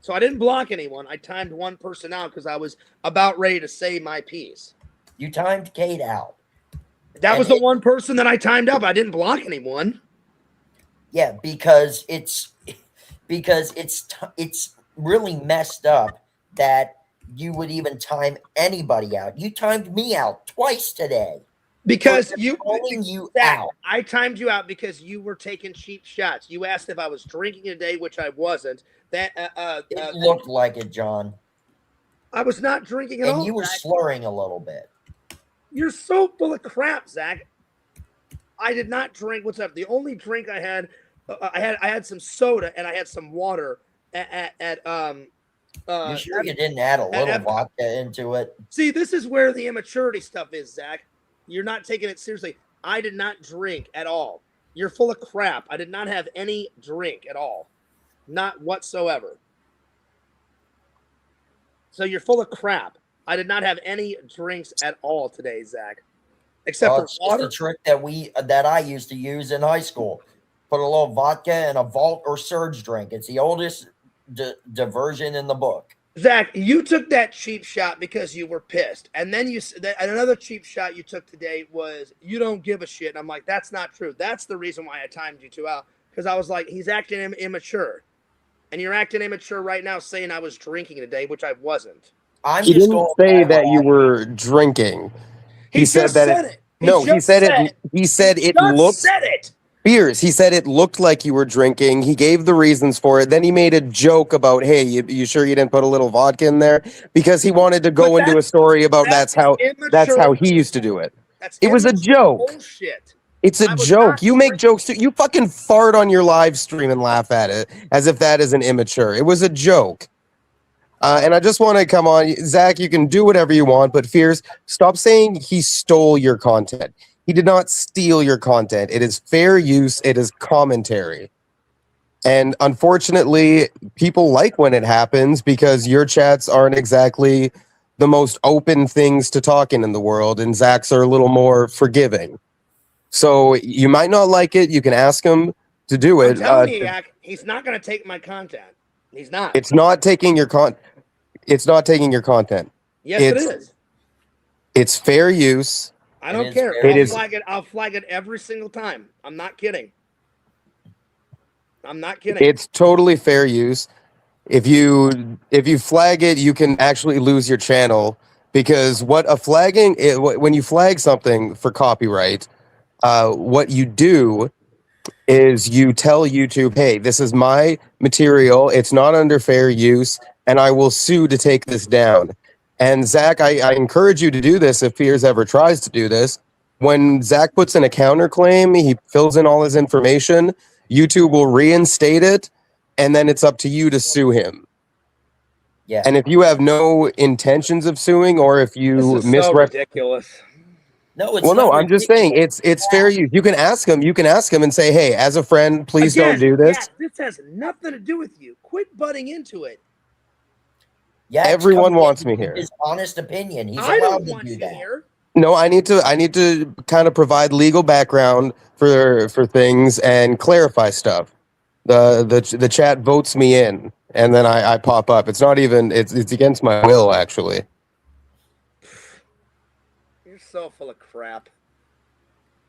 A: So I didn't block anyone. I timed one person out because I was about ready to say my piece.
B: You timed Kate out.
A: That was the one person that I timed up. I didn't block anyone.
B: Yeah, because it's really messed up that you would even time anybody out. You timed me out twice today.
A: Because
B: calling you
A: Zach,
B: out.
A: I timed you out because you were taking cheap shots. You asked if I was drinking today, which I wasn't.
B: It looked like it, John.
A: I was not drinking at
B: And
A: all.
B: you were
A: Zach.
B: slurring a little bit.
A: You're so full of crap, Zach. I did not drink. What's up? The only drink I had, I had some soda and I had some water at
B: You sure you didn't add a little vodka into it?
A: See, this is where the immaturity stuff is, Zach. You're not taking it seriously. I did not drink at all. You're full of crap. I did not have any drink at all. Not whatsoever. So you're full of crap. I did not have any drinks at all today, Zach. Except for
B: It's
A: water.
B: just a trick that I used to use in high school. Put a little vodka in a Vault or Surge drink. It's the oldest diversion in the book.
A: Zach, you took that cheap shot because you were pissed. And then another cheap shot you took today was you don't give a shit. And I'm like, that's not true. That's the reason why I timed you two out. Because I was like, he's acting immature. And you're acting immature right now saying I was drinking today, which I wasn't.
F: He didn't say that you were drinking. He said
A: just
F: that
A: said
F: it.
A: it.
F: No, he said it. He said it
A: Just
F: looked.
A: said it.
F: Beers. He said it looked like you were drinking. He gave the reasons for it. Then he made a joke about, hey, you sure you didn't put a little vodka in there? Because he wanted to go into a story about that's how he used to do it. It was a joke.
A: Bullshit.
F: It's a joke. You make jokes too. You fucking fart on your live stream and laugh at it as if that isn't immature. It was a joke. And I just want to come on, Zach, you can do whatever you want, but Fierce, stop saying he stole your content. He did not steal your content. It is fair use. It is commentary. And unfortunately, people like when it happens because your chats aren't exactly the most open things to talk in the world, and Zach's are a little more forgiving. So you might not like it. You can ask him to do it.
A: I'm telling you, Yak, he's not going to take my content. He's not.
F: It's not taking your It's not taking your content.
A: Yes, it is.
F: It's fair use.
A: I don't care. I'll flag it every single time. I'm not kidding. I'm not kidding.
F: It's totally fair use. If you flag it, you can actually lose your channel because when you flag something for copyright, what you do is you tell YouTube, hey, this is my material. It's not under fair use, and I will sue to take this down. And Zach, I encourage you to do this if Fears ever tries to do this. When Zach puts in a counterclaim, he fills in all his information, YouTube will reinstate it, and then it's up to you to sue him.
B: Yeah.
F: And if you have no intentions of suing, or if you
A: so ridiculous.
B: No, it's
F: no, I'm just saying it's fair use. You can ask him. You can ask him and say, "Hey, as a friend, please don't do this."
A: Yeah, this has nothing to do with you. Quit butting into it.
B: Yeah,
F: everyone wants me here.
B: His honest opinion. He's
A: I
B: allowed
A: don't
B: to
A: want
B: do
A: you
B: that.
A: here.
F: No, I need to kind of provide legal background for things and clarify stuff. The chat votes me in, and then I pop up. It's not even it's against my will, actually.
A: You're so full of crap.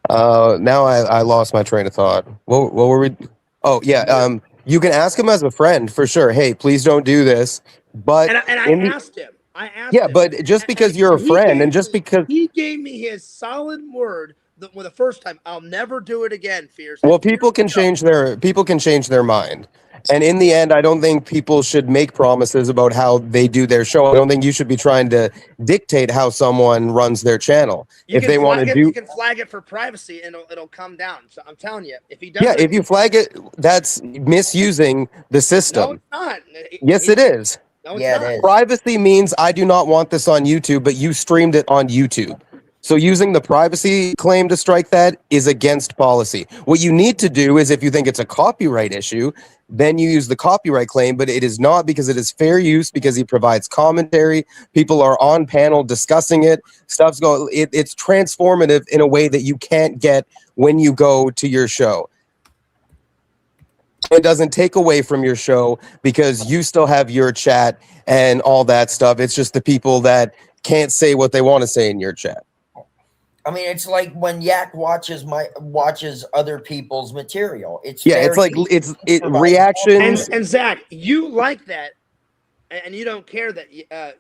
F: Now I lost my train of thought. What were we? Oh yeah. You can ask him as a friend for sure. Hey, please don't do this. But
A: I asked him.
F: Yeah, but just because you're a friend, and just because
A: he gave me his solid word the first time, I'll never do it again. Fierce.
F: Well, people can change their mind. And in the end, I don't think people should make promises about how they do their show. I don't think you should be trying to dictate how someone runs their channel. If they want to do,
A: you can flag it for privacy, and it'll come down. So I'm telling you, if he does,
F: yeah, if you flag it, that's misusing the system.
A: No, it's not.
F: Yes, it is.
A: No, it's not.
B: It is.
F: Privacy means I do not want this on YouTube, but you streamed it on YouTube. So using the privacy claim to strike that is against policy. What you need to do is if you think it's a copyright issue, then you use the copyright claim, but it is not, because it is fair use, because he provides commentary. People are on panel discussing it. Stuff's going, it's transformative in a way that you can't get when you go to your show. It doesn't take away from your show because you still have your chat and all that stuff. It's just the people that can't say what they want to say in your chat.
B: I mean, it's like when Yak watches other people's material. It's
F: like reactions.
A: And Zach, you like that, and you don't care that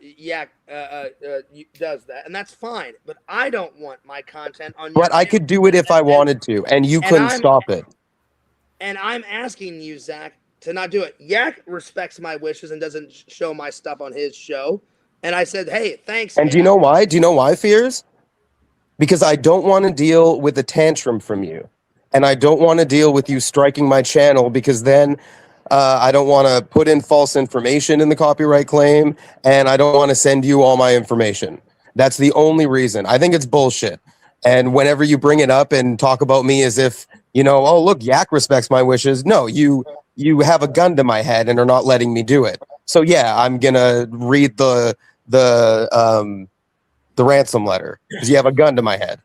A: Yak does that, and that's fine. But I don't want my content on.
F: But I could do it if I wanted to, and you couldn't stop it.
A: And I'm asking you, Zach, to not do it. Yak respects my wishes and doesn't show my stuff on his show. And I said, hey, thanks.
F: And do you know why? Do you know why, Fears? Because I don't want to deal with a tantrum from you. And I don't want to deal with you striking my channel, because then I don't want to put in false information in the copyright claim, and I don't want to send you all my information. That's the only reason. I think it's bullshit. And whenever you bring it up and talk about me as if, you know, oh, look, Yak respects my wishes. No, you have a gun to my head and are not letting me do it. So yeah, I'm gonna read the ransom letter because you have a gun to my head.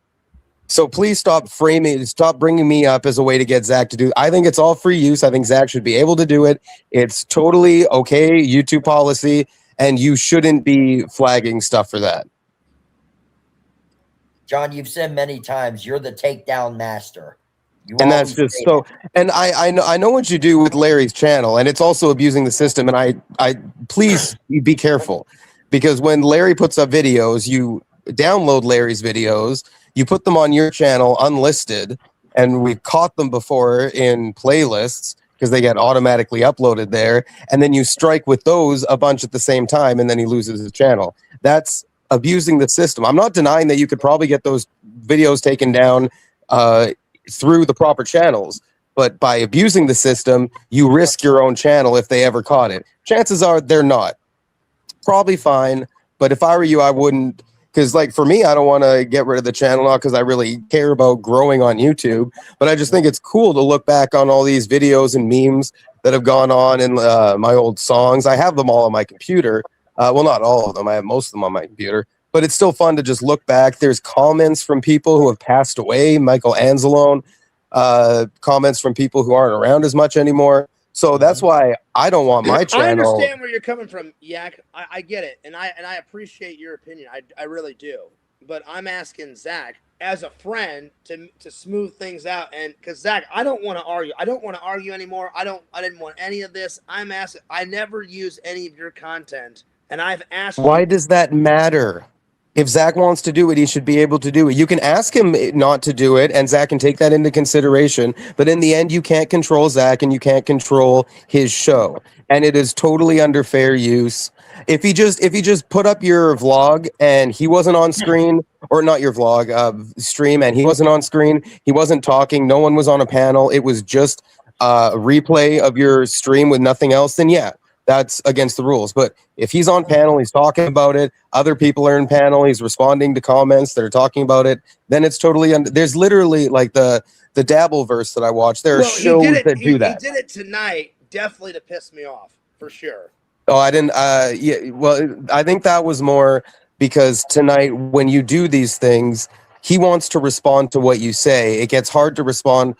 F: So please stop bringing me up as a way to get Zach to do. I think it's all free use. I think Zach should be able to do it. It's totally okay, YouTube policy, and you shouldn't be flagging stuff for that.
B: John, you've said many times you're the takedown master.
F: And that's just so. And I know what you do with Larry's channel, and it's also abusing the system. And I please be careful, because when Larry puts up videos, you download Larry's videos, you put them on your channel unlisted, and we've caught them before in playlists because they get automatically uploaded there, and then you strike with those a bunch at the same time, and then he loses his channel. That's abusing the system. I'm not denying that you could probably get those videos taken down through the proper channels, but by abusing the system, you risk your own channel if they ever caught it. Chances are they're not. Probably fine, but if I were you, I wouldn't, because like for me, I don't want to get rid of the channel, not because I really care about growing on YouTube, but I just think it's cool to look back on all these videos and memes that have gone on in my old songs. I have them all on my computer. Well, not all of them. I have most of them on my computer. But it's still fun to just look back. There's comments from people who have passed away, Michael Anzalone, comments from people who aren't around as much anymore. So that's why I don't want my channel.
A: I understand where you're coming from, Yak. I get it, and I appreciate your opinion. I really do. But I'm asking Zach as a friend to smooth things out, and because Zach, I don't want to argue. I don't want to argue anymore. I didn't want any of this. I'm asking. I never use any of your content, and I've asked.
F: Why does that matter? If Zach wants to do it, he should be able to do it. You can ask him not to do it, and Zach can take that into consideration. But in the end, you can't control Zach, and you can't control his show. And it is totally under fair use. If he just put up your vlog and he wasn't on screen, or not your vlog, stream, and he wasn't on screen, he wasn't talking, no one was on a panel, it was just a replay of your stream with nothing else, then yeah, that's against the rules. But if he's on panel, he's talking about it, other people are in panel, he's responding to comments that are talking about it, then it's totally there's literally like the Dabbleverse that I watched. There are shows that do that.
A: He did it tonight, definitely to piss me off, for sure.
F: Oh, I didn't. Yeah. Well, I think that was more because tonight, when you do these things, he wants to respond to what you say. It gets hard to respond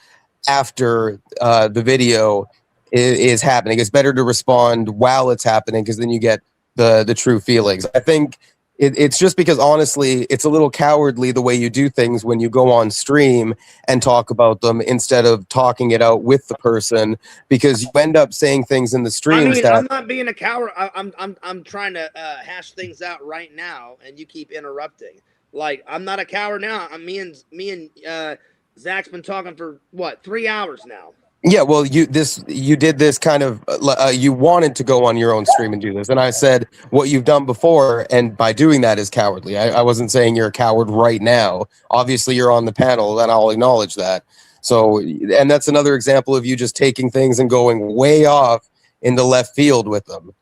F: after the video is happening. It's better to respond while it's happening, because then you get the true feelings. I think it's just because, honestly, it's a little cowardly the way you do things when you go on stream and talk about them instead of talking it out with the person, because you end up saying things in the streams that
A: I'm not being a coward. I'm trying to hash things out right now, and you keep interrupting. Like, I'm not a coward now. Me and Zach's been talking for what, 3 hours now.
F: Yeah, well, you did this kind of you wanted to go on your own stream and do this, and I said what you've done before, and by doing that is cowardly. I wasn't saying you're a coward right now. Obviously, you're on the panel, and I'll acknowledge that. So, and that's another example of you just taking things and going way off into left field with them.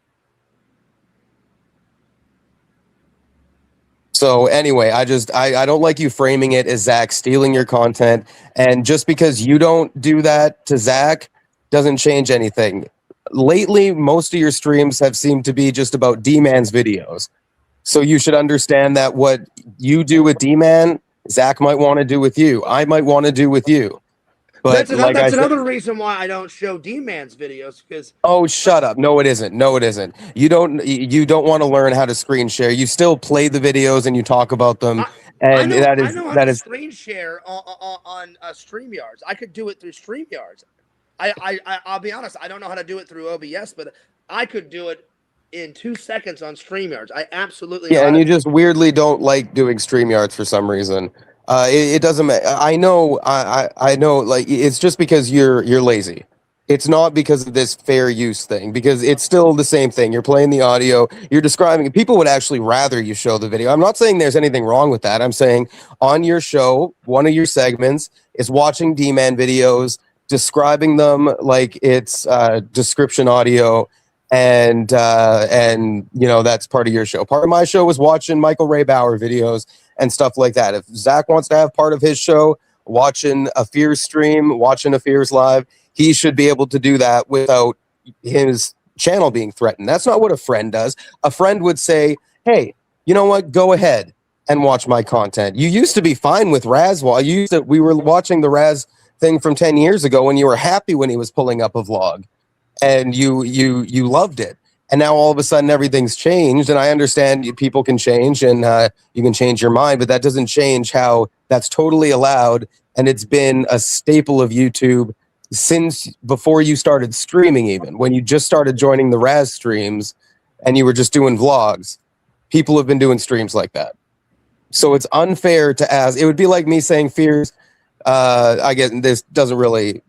F: So anyway, I don't like you framing it as Zach stealing your content, and just because you don't do that to Zach doesn't change anything. Lately, most of your streams have seemed to be just about D-Man's videos. So you should understand that what you do with D-Man, Zach might want to do with you. I might want to do with you. But
A: that's another reason why I don't show D-Man's videos, because
F: shut up. No, it isn't. No, it isn't. You don't want to learn how to screen share. You still play the videos and you talk about them. And
A: I know how to screen share on StreamYards. I could do it through StreamYards. I'll be honest, I don't know how to do it through OBS, but I could do it in 2 seconds on StreamYards. I absolutely
F: and you just weirdly don't like doing StreamYards for some reason. It doesn't matter. I know. Like, it's just because you're lazy. It's not because of this fair use thing, because it's still the same thing. You're playing the audio, you're describing it. People would actually rather you show the video. I'm not saying there's anything wrong with that. I'm saying on your show, one of your segments is watching D-Man videos, describing them like it's description audio, and you know, that's part of your show. Part of my show was watching Michael Ray Bauer videos and stuff like that. If Zach wants to have part of his show watching a Fears stream, watching a Fears live, he should be able to do that without his channel being threatened. That's not what a friend does. A friend would say, hey, you know what? Go ahead and watch my content. You used to be fine with Raz. We were watching the Raz thing from 10 years ago, and you were happy when he was pulling up a vlog, and you loved it. And now all of a sudden everything's changed. And I understand people can change, and you can change your mind, but that doesn't change how that's totally allowed. And it's been a staple of YouTube since before you started streaming. Even when you just started joining the Raz streams and you were just doing vlogs, people have been doing streams like that. So it's unfair to ask. It would be like me saying, Fears, I get this doesn't really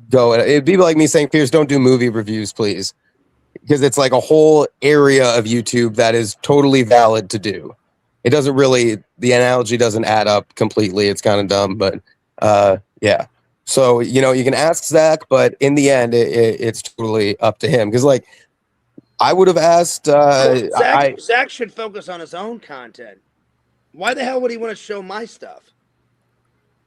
F: go. It'd be like me saying, Fears, don't do movie reviews, please. Because it's like a whole area of YouTube that is totally valid to do. It doesn't really, the analogy doesn't add up completely. It's kind of dumb, but yeah. So, you know, you can ask Zach, but in the end, it's totally up to him. Because, like, I would have asked.
A: Zach should focus on his own content. Why the hell would he want to show my stuff?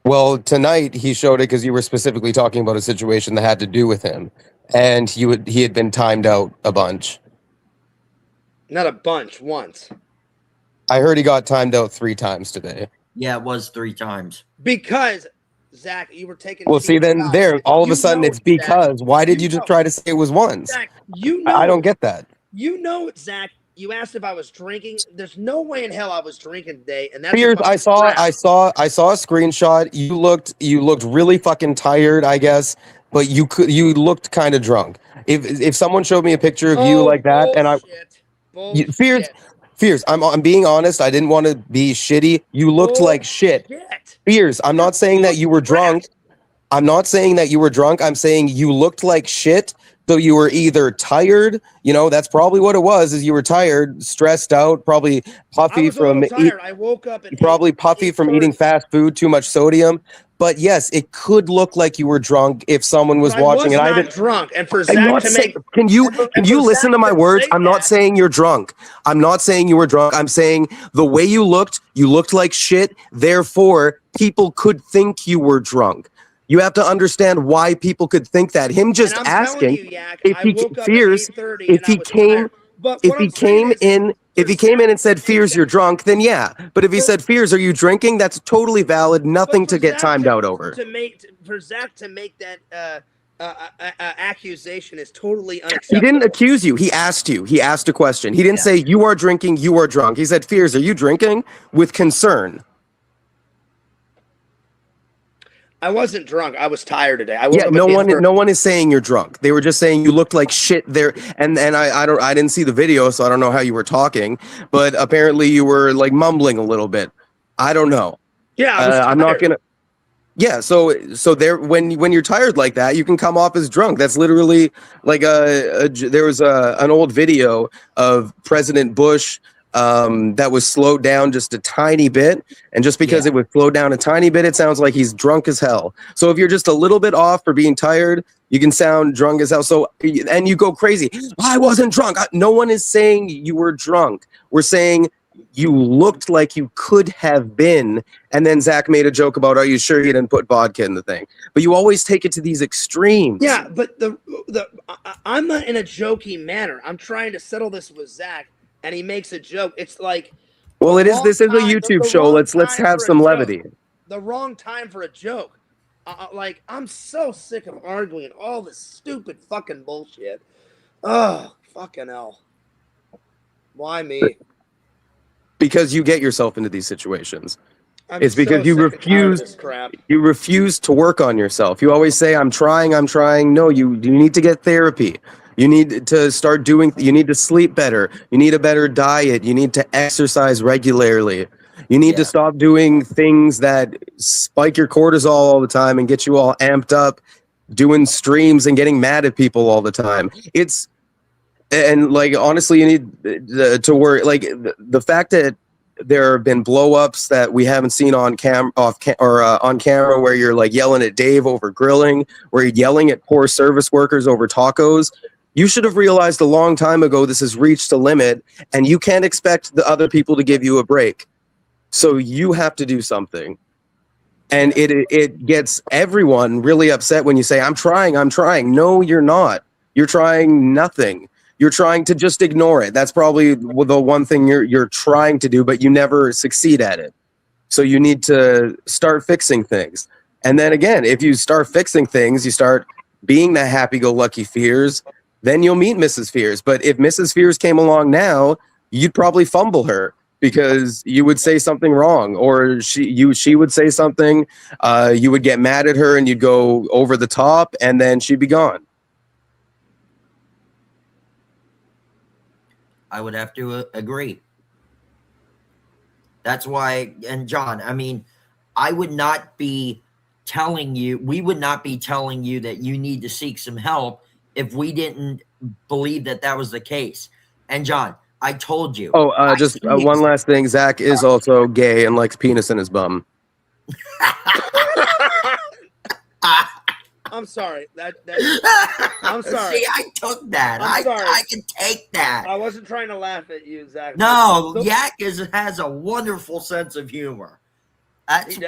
F: Well, tonight he showed it because you were specifically talking about a situation that had to do with him, and he had been timed out a bunch.
A: Not a bunch, once.
F: I heard he got timed out 3 times today.
B: Yeah, it was 3 times.
A: Because, Zach, you were taking.
F: Well, see, then
A: shots.
F: there, all of a sudden,
A: know
F: it's
A: it,
F: because.
A: Zach.
F: Why did you just try to say it was once?
A: Zach, you know.
F: I don't get that.
A: You know it, Zach. You asked if I was drinking. There's no way in hell I was drinking today, and that's.
F: Fears, I saw
A: crap.
F: a screenshot. You looked really fucking tired, I guess, but you looked kind of drunk. If someone showed me a picture of you like that, and Fears, I'm being honest. I didn't want to be shitty. You looked like shit. Fears, I'm not saying that you were drunk. I'm not saying that you were drunk. I'm saying you looked like shit. So you were either tired, you know, that's probably what it was, is you were tired, stressed out, probably puffy from
A: I woke up and
F: probably puffy from eating fast food, too much sodium. But yes, it could look like you were drunk if someone was watching. And I didn't
A: drunk. And for Zach to make,
F: can you listen to my words? I'm not saying you're drunk. I'm not saying you were drunk. I'm saying the way you looked like shit. Therefore, people could think you were drunk. You have to understand why people could think that. Him just asking if he Fears, if he came in and said, Fears, you're drunk, then yeah. But if he said, Fears, are you drinking? That's totally valid. Nothing to get timed out over.
A: For Zach to make that accusation is totally unacceptable.
F: He didn't accuse you. He asked you. He asked a question. He didn't say you are drinking, you are drunk. He said, Fears, are you drinking? With concern.
A: I wasn't drunk. I was tired today.
F: No one is saying you're drunk. They were just saying you looked like shit there. And I didn't see the video, so I don't know how you were talking, but apparently you were like mumbling a little bit. I don't know.
A: Yeah,
F: I'm not gonna. Yeah, so there when you're tired like that, you can come off as drunk. That's literally like there was an old video of President Bush that was slowed down just a tiny bit, and just because it was slowed down a tiny bit, it sounds like he's drunk as hell. So if you're just a little bit off for being tired, you can sound drunk as hell. So and you go crazy. I wasn't drunk. No one is saying you were drunk. We're saying you looked like you could have been. And then Zach made a joke about, are you sure you didn't put vodka in the thing? But you always take it to these extremes.
A: Yeah, but I'm not in a jokey manner. I'm trying to settle this with Zach, and he makes a joke. It's like,
F: well, this is a YouTube show. Let's have some levity.
A: The wrong time for a joke. Like, I'm so sick of arguing all this stupid fucking bullshit. Oh, fucking hell. Why me?
F: Because you get yourself into these situations. It's
A: so
F: because you refuse to work on yourself. You always say, I'm trying. No, you need to get therapy. You need to start you need to sleep better. You need a better diet. You need to exercise regularly. You need to stop doing things that spike your cortisol all the time and get you all amped up. doing streams and getting mad at people all the time. And like, honestly, you need to worry. Like the fact that there have been blow-ups that we haven't seen on on camera, where you're like yelling at Dave over grilling, where you're yelling at poor service workers over tacos. You should have realized a long time ago this has reached a limit, and you can't expect the other people to give you a break. So you have to do something. And it gets everyone really upset when you say, I'm trying. No, you're not. You're trying nothing. You're trying to just ignore it. That's probably the one thing you're trying to do, but you never succeed at it. So you need to start fixing things. And then again, if you start fixing things, you start being the happy-go-lucky Fears, then you'll meet Mrs. Fears. But if Mrs. Fears came along now, you'd probably fumble her because you would say something wrong, or she would say something, you would get mad at her and you'd go over the top, and then she'd be gone.
B: I would have to agree. That's why, and John, I mean, we would not be telling you that you need to seek some help if we didn't believe that was the case. And John, I told you.
F: Oh, just one last thing. Zach is also gay and likes penis in his bum.
A: I'm sorry. I'm sorry.
B: See, I took that.
A: I'm sorry.
B: I can take that.
A: I wasn't trying to laugh at you, Zach.
B: No, Yak has a wonderful sense of humor. That's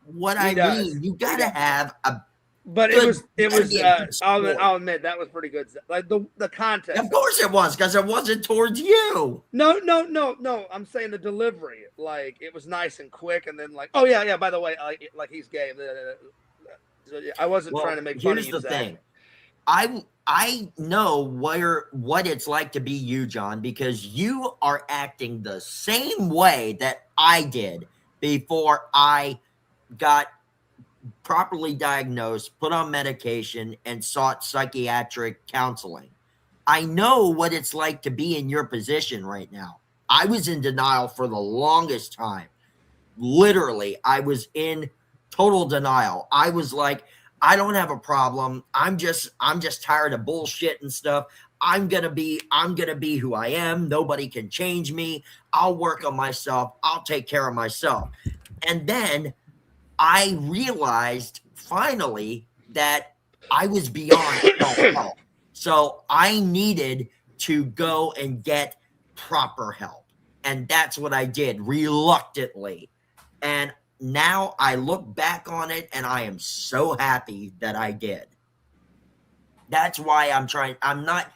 B: what I mean. You gotta have a.
A: But
B: good,
A: it was. I'll admit that was pretty good. Like the context.
B: Of course it was, because it wasn't towards you.
A: No. I'm saying the delivery. Like it was nice and quick, and then like, oh yeah. By the way, like he's gay. I wasn't trying to make fun of you.
B: Here's the thing. I know what it's like to be you, John, because you are acting the same way that I did before I got properly diagnosed, put on medication, and sought psychiatric counseling. I know what it's like to be in your position right now. I was in denial for the longest time. Literally, I was in total denial. I was like, I don't have a problem. I'm just tired of bullshit and stuff. I'm gonna be who I am. Nobody can change me. I'll work on myself. I'll take care of myself. And then I realized finally that I was beyond help. So I needed to go and get proper help. And that's what I did reluctantly. And now I look back on it and I am so happy that I did. That's why I'm not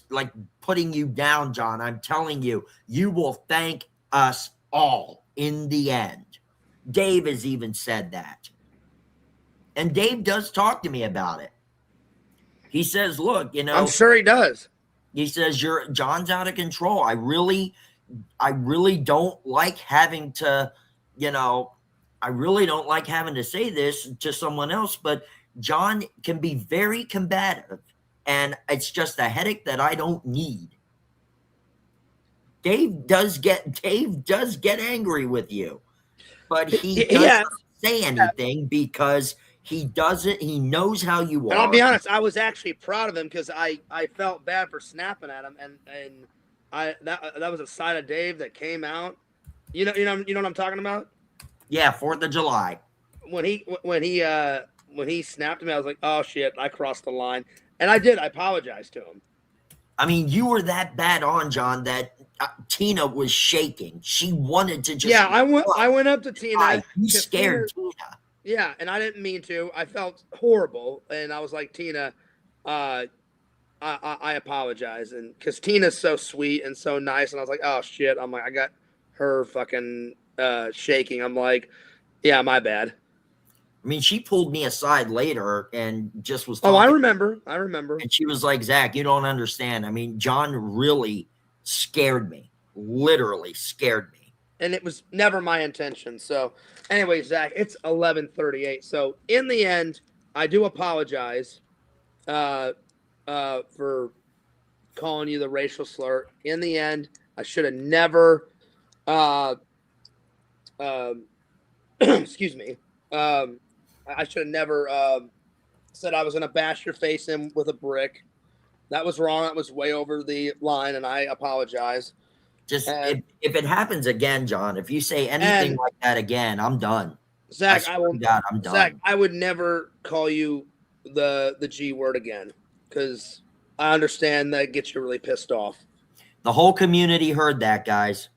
B: like putting you down, John. I'm telling you, you will thank us all in the end. Dave has even said that. And Dave does talk to me about it. He says, look,
A: I'm sure he does.
B: He says, John's out of control. I really don't like having to, I really don't like having to say this to someone else, but John can be very combative, and it's just a headache that I don't need. Dave does get angry with you, but he doesn't say anything because he knows how you are.
A: And I'll be honest, I was actually proud of him because I felt bad for snapping at him, and that was a side of Dave that came out. You know what I'm talking about?
B: Yeah, 4th of July.
A: When he snapped at me, I was like, oh shit, I crossed the line. And I did. I apologized to him.
B: I mean, you were that bad on, John, that Tina was shaking. She wanted to just.
A: Yeah, I went up to Tina.
B: You scared Tina.
A: Yeah, and I didn't mean to. I felt horrible, and I was like, Tina, I apologize, and because Tina's so sweet and so nice, and I was like, oh shit, I'm like, I got her fucking shaking. I'm like, yeah, my bad.
B: I mean, she pulled me aside later and just was talking.
A: Oh, I remember. And
B: she was like, Zach, you don't understand. I mean, John really scared me, literally scared me.
A: And it was never my intention. So anyway, Zach, it's 11:38. So in the end, I do apologize for calling you the racial slur. In the end, I should have never excuse me. I should have never said I was gonna bash your face in with a brick. That was wrong. That was way over the line, and I apologize.
B: Just
A: And-
B: if it happens again, John, if you say anything
A: And-
B: like that again, I'm done.
A: Zach,
B: swear
A: I will.
B: to God, I'm done.
A: Zach, I would never call you the G word again because I understand that gets you really pissed off.
B: The whole community heard that, guys.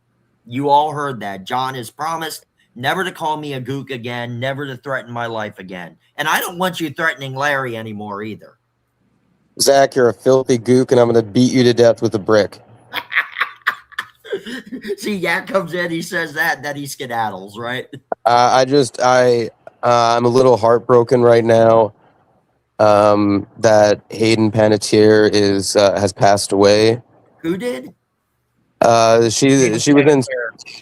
B: You all heard that. John has promised never to call me a gook again, never to threaten my life again. And I don't want you threatening Larry anymore either.
F: Zach, you're a filthy gook, and I'm going to beat you to death with a brick.
B: See, Yak comes in, he says that, then he skedaddles, right?
F: I'm a little heartbroken right now that Hayden Panettiere has passed away.
B: Who did?
F: She was in
E: She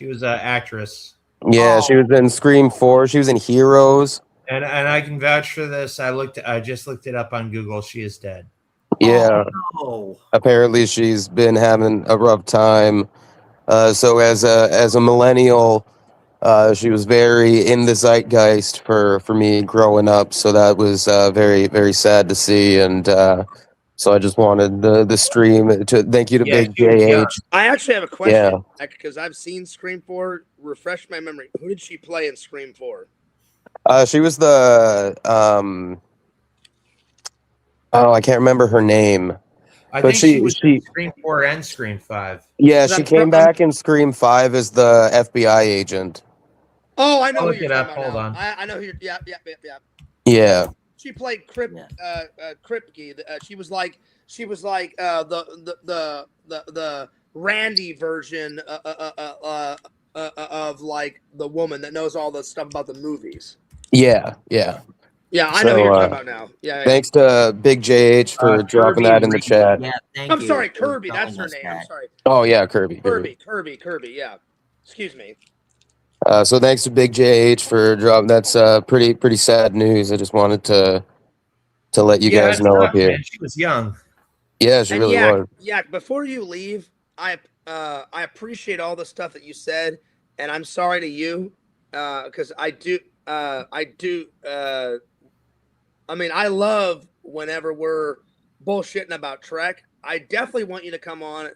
E: was an actress,
F: she was in Scream 4. She was in Heroes.
E: and I can vouch for this. I just looked it up on Google. She is dead.
F: Yeah,
B: Oh,
F: apparently she's been having a rough time. So as a millennial, she was very in the zeitgeist for me growing up. So that was very, very sad to see. And so I just wanted the stream to thank you to
E: Yeah,
F: Big
E: she was young.
F: JH.
A: I actually have a question
F: Yeah.
A: because I've seen Scream 4. Refresh my memory. Who did she play in Scream 4?
F: She was the I can't remember her name.
E: I
F: But
E: think she was
F: she-
E: in Scream 4 and Scream 5.
F: Yeah,
A: Is
F: she
A: that-
F: came back in Scream 5 as the FBI agent.
A: Oh, I know
E: I'll
A: who
E: look
A: you're
E: it up.
A: talking about
E: Hold
A: now.
E: on.
A: I know who you're. Yeah.
F: Yeah.
A: She played Kripke. She was like the Randy version of like the woman that knows all the stuff about the movies.
F: Yeah.
A: Yeah, I know
F: So,
A: who you're talking about now. Yeah.
F: Thanks to Big JH for dropping
E: Kirby
F: that in the
E: Reed.
F: chat.
B: yeah, thank
A: I'm
B: you.
A: sorry,
B: for
A: Kirby.
B: telling
A: That's her
B: us
A: name.
B: that.
A: I'm sorry,
F: Oh yeah, Kirby.
A: Kirby. Yeah. Excuse me.
F: So thanks to Big JH for dropping. That's pretty sad news. I just wanted to let you guys
E: it's
F: know
E: tough,
F: up here.
E: man. She was young.
F: Yeah, she
A: And
F: really was.
A: Yak, before you leave, I appreciate all the stuff that you said, and I'm sorry to you, because I mean, I love whenever we're bullshitting about Trek. I definitely want you to come on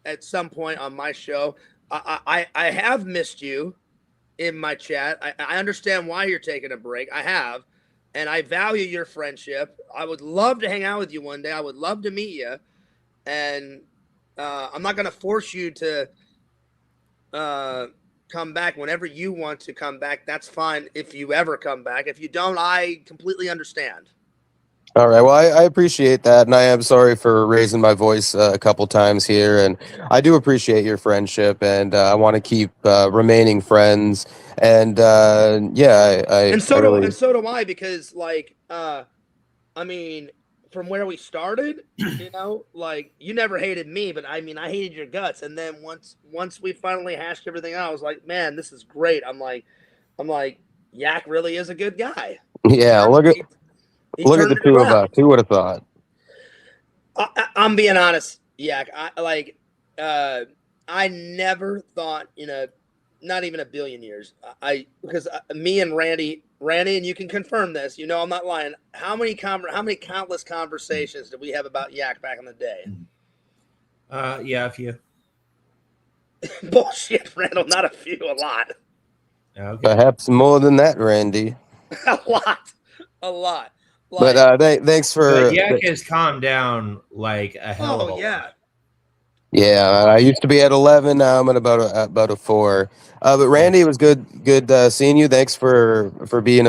A: at some point on my show. I have missed you in my chat. I understand why you're taking a break. I have, and I value your friendship. I would love to hang out with you one day. I would love to meet you, and I'm not going to force you to come back whenever you want to come back. That's fine if you ever come back. If you don't, I completely understand.
F: All right. Well, I appreciate that, and I am sorry for raising my voice a couple times here, and I do appreciate your friendship, and I want to keep remaining friends. And
A: And so
F: really,
A: do I, because like I mean, from where we started, you know, like you never hated me, but I mean I hated your guts. And then once we finally hashed everything out, I was like, man, this is great. I'm like, Yak really is a good guy.
F: yeah. Look at
A: He
F: the
A: turned it
F: two of
A: around.
F: us. Who would have thought?
A: I'm being honest, Yak. I never thought not even a billion years. Because me and Randy, and you can confirm this. You know, I'm not lying. How many countless conversations did we have about Yak back in the day?
E: Yeah, a few.
A: Bullshit, Randall. Not a few, a lot,
E: Okay.
F: Perhaps more than that, Randy.
A: a lot.
F: But thanks for.
E: But Yak has calmed down like a hell of a
A: Oh
E: lot.
A: yeah.
F: Yeah, I used to be at 11. Now I'm at about a 4. But Randy, it was good seeing you. Thanks for being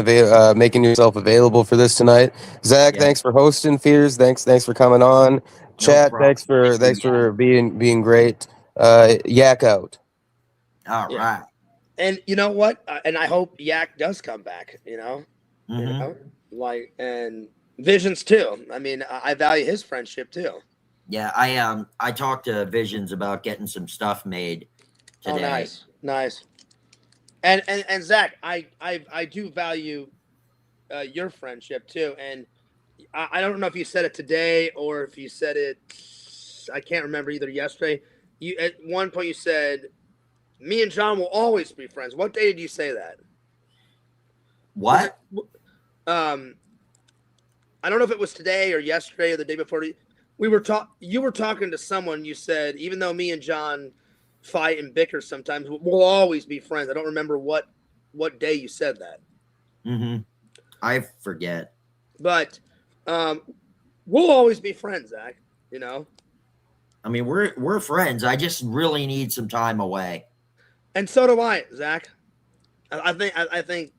F: making yourself available for this tonight. Zach,
B: Yeah.
F: thanks for hosting Fears. Thanks for coming on. Chat,
B: problem.
F: thanks for being great. Yak out.
B: All
A: Yeah.
B: right.
A: And you know what? And I hope Yak does come back. You
B: Mhm.
A: know, like, and Visions too. I mean, I value his friendship too.
B: Yeah, I talked to Visions about getting some stuff made today.
A: Oh, nice. And Zach, I do value your friendship too. And I don't know if you said it today or if you said it, I can't remember, either yesterday. You at one point you said, "Me and John will always be friends." What day did you say that?
B: What?
A: I don't know if it was today or yesterday or the day before. You were talking to someone. You said, even though me and John fight and bicker sometimes, we'll always be friends. I don't remember what day you said that.
B: Mm-hmm. I forget.
A: But we'll always be friends, Zach. You know.
B: I mean, we're friends. I just really need some time away.
A: And so do I, Zach. I think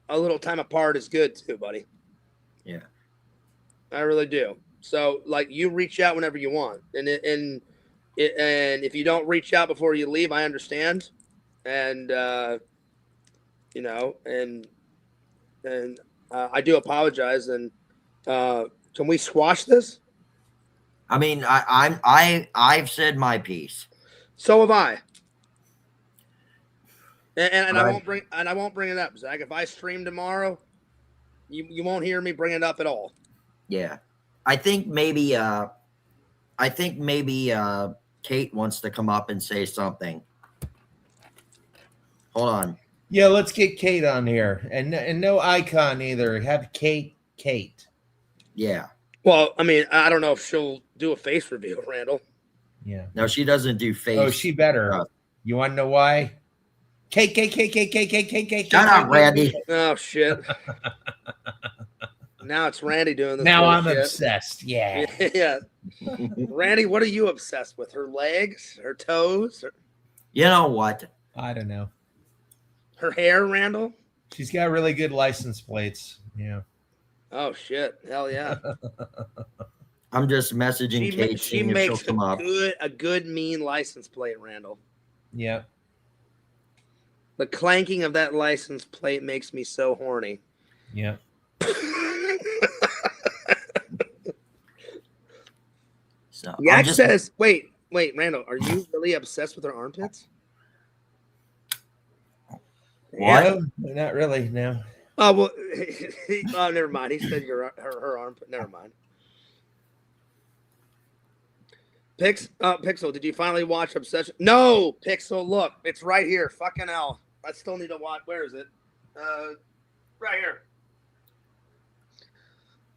A: a little time apart is good too, buddy.
B: Yeah.
A: I really do. So, like, you reach out whenever you want, and if you don't reach out before you leave, I understand, and you know, and I do apologize. And can we squash this?
B: I mean, I've said my piece.
A: So have I. And I won't bring it up, Zach. If I stream tomorrow, you won't hear me bring it up at all.
B: Yeah. I think maybe Kate wants to come up and say something. Hold on.
E: Yeah, let's get Kate on here, and no icon either. Have Kate.
B: Yeah.
A: Well, I mean, I don't know if she'll do a face reveal, Randall.
E: Yeah.
B: No, she doesn't do face.
E: Oh, she better.
B: stuff.
E: You want to know why? Kate.
B: Shut up, Randy.
A: Oh shit! Now it's Randy doing this.
E: Now I'm
A: shit.
E: obsessed. Yeah.
A: Yeah. Randy, what are you obsessed with? Her legs, her toes,
B: You know what?
E: I don't know.
A: her hair, Randall?
E: She's got really good license plates. Yeah.
A: Oh shit! Hell yeah!
B: I'm just messaging Kate.
A: She
B: seeing if
A: makes
B: she'll come up.
A: a good mean license plate, Randall.
E: Yeah.
A: The clanking of that license plate makes me so horny.
E: Yeah.
B: So
A: Yak says, wait, Randall, are you really obsessed with her armpits?
B: What?
E: No, not really. No.
A: Oh, well, oh, never mind. He said her armpit. Never mind. Pixel, did you finally watch Obsession? No, Pixel, look, it's right here. Fucking hell. I still need to watch. Where is it? Right here.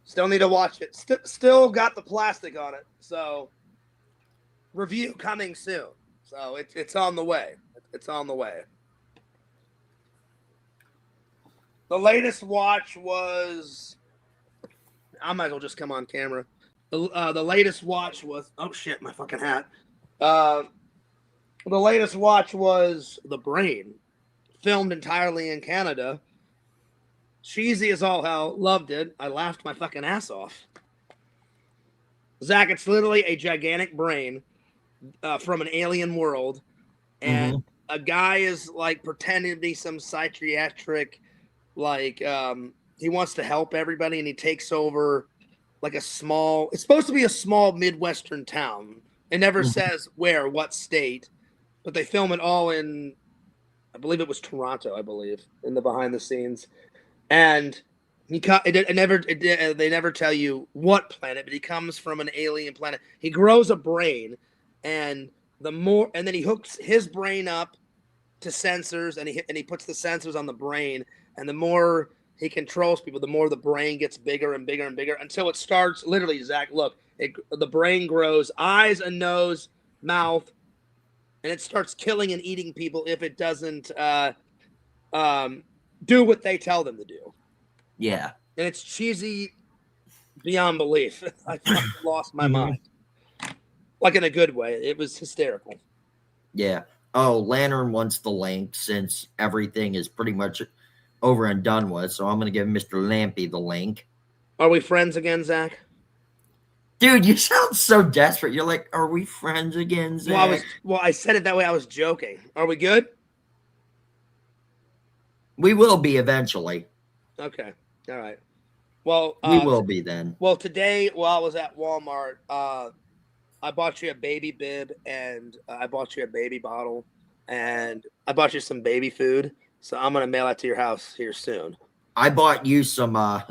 A: Still need to watch it. Still got the plastic on it. So, review coming soon. So it's on the way. It's on the way. The latest watch was. I might as well just come on camera. The latest watch was. Oh shit! My fucking hat. The latest watch was The Brain, filmed entirely in Canada. Cheesy as all hell. Loved it. I laughed my fucking ass off. Zach, it's literally a gigantic brain from an alien world, and a guy is like pretending to be some psychiatric, like he wants to help everybody, and he takes over like it's supposed to be a small Midwestern town. It never says where, what state, but they film it all in, I believe it was Toronto, I believe, in the behind the scenes. And they never tell you what planet, but he comes from an alien planet. He grows a brain, and then he hooks his brain up to sensors, and he puts the sensors on the brain, and the more he controls people, the more the brain gets bigger and bigger and bigger until it starts, literally, Zach, look, the brain grows eyes, a nose, mouth, and it starts killing and eating people if it doesn't do what they tell them to do.
B: Yeah.
A: And it's cheesy beyond belief. I fucking lost my mind. Like in a good way. It was hysterical.
B: Yeah. Oh, Lantern wants the link since everything is pretty much over and done with. So I'm going to give Mr. Lampy the link.
A: Are we friends again, Zach?
B: Dude, you sound so desperate. You're like, are we friends again, Zach?
A: Well, I said it that way. I was joking. Are we good?
B: We will be eventually.
A: Okay. All right. Well,
B: We will be then.
A: Well, today while I was at Walmart, I bought you a baby bib, and I bought you a baby bottle, and I bought you some baby food. So I'm gonna mail that to your house here soon.
B: I bought you some more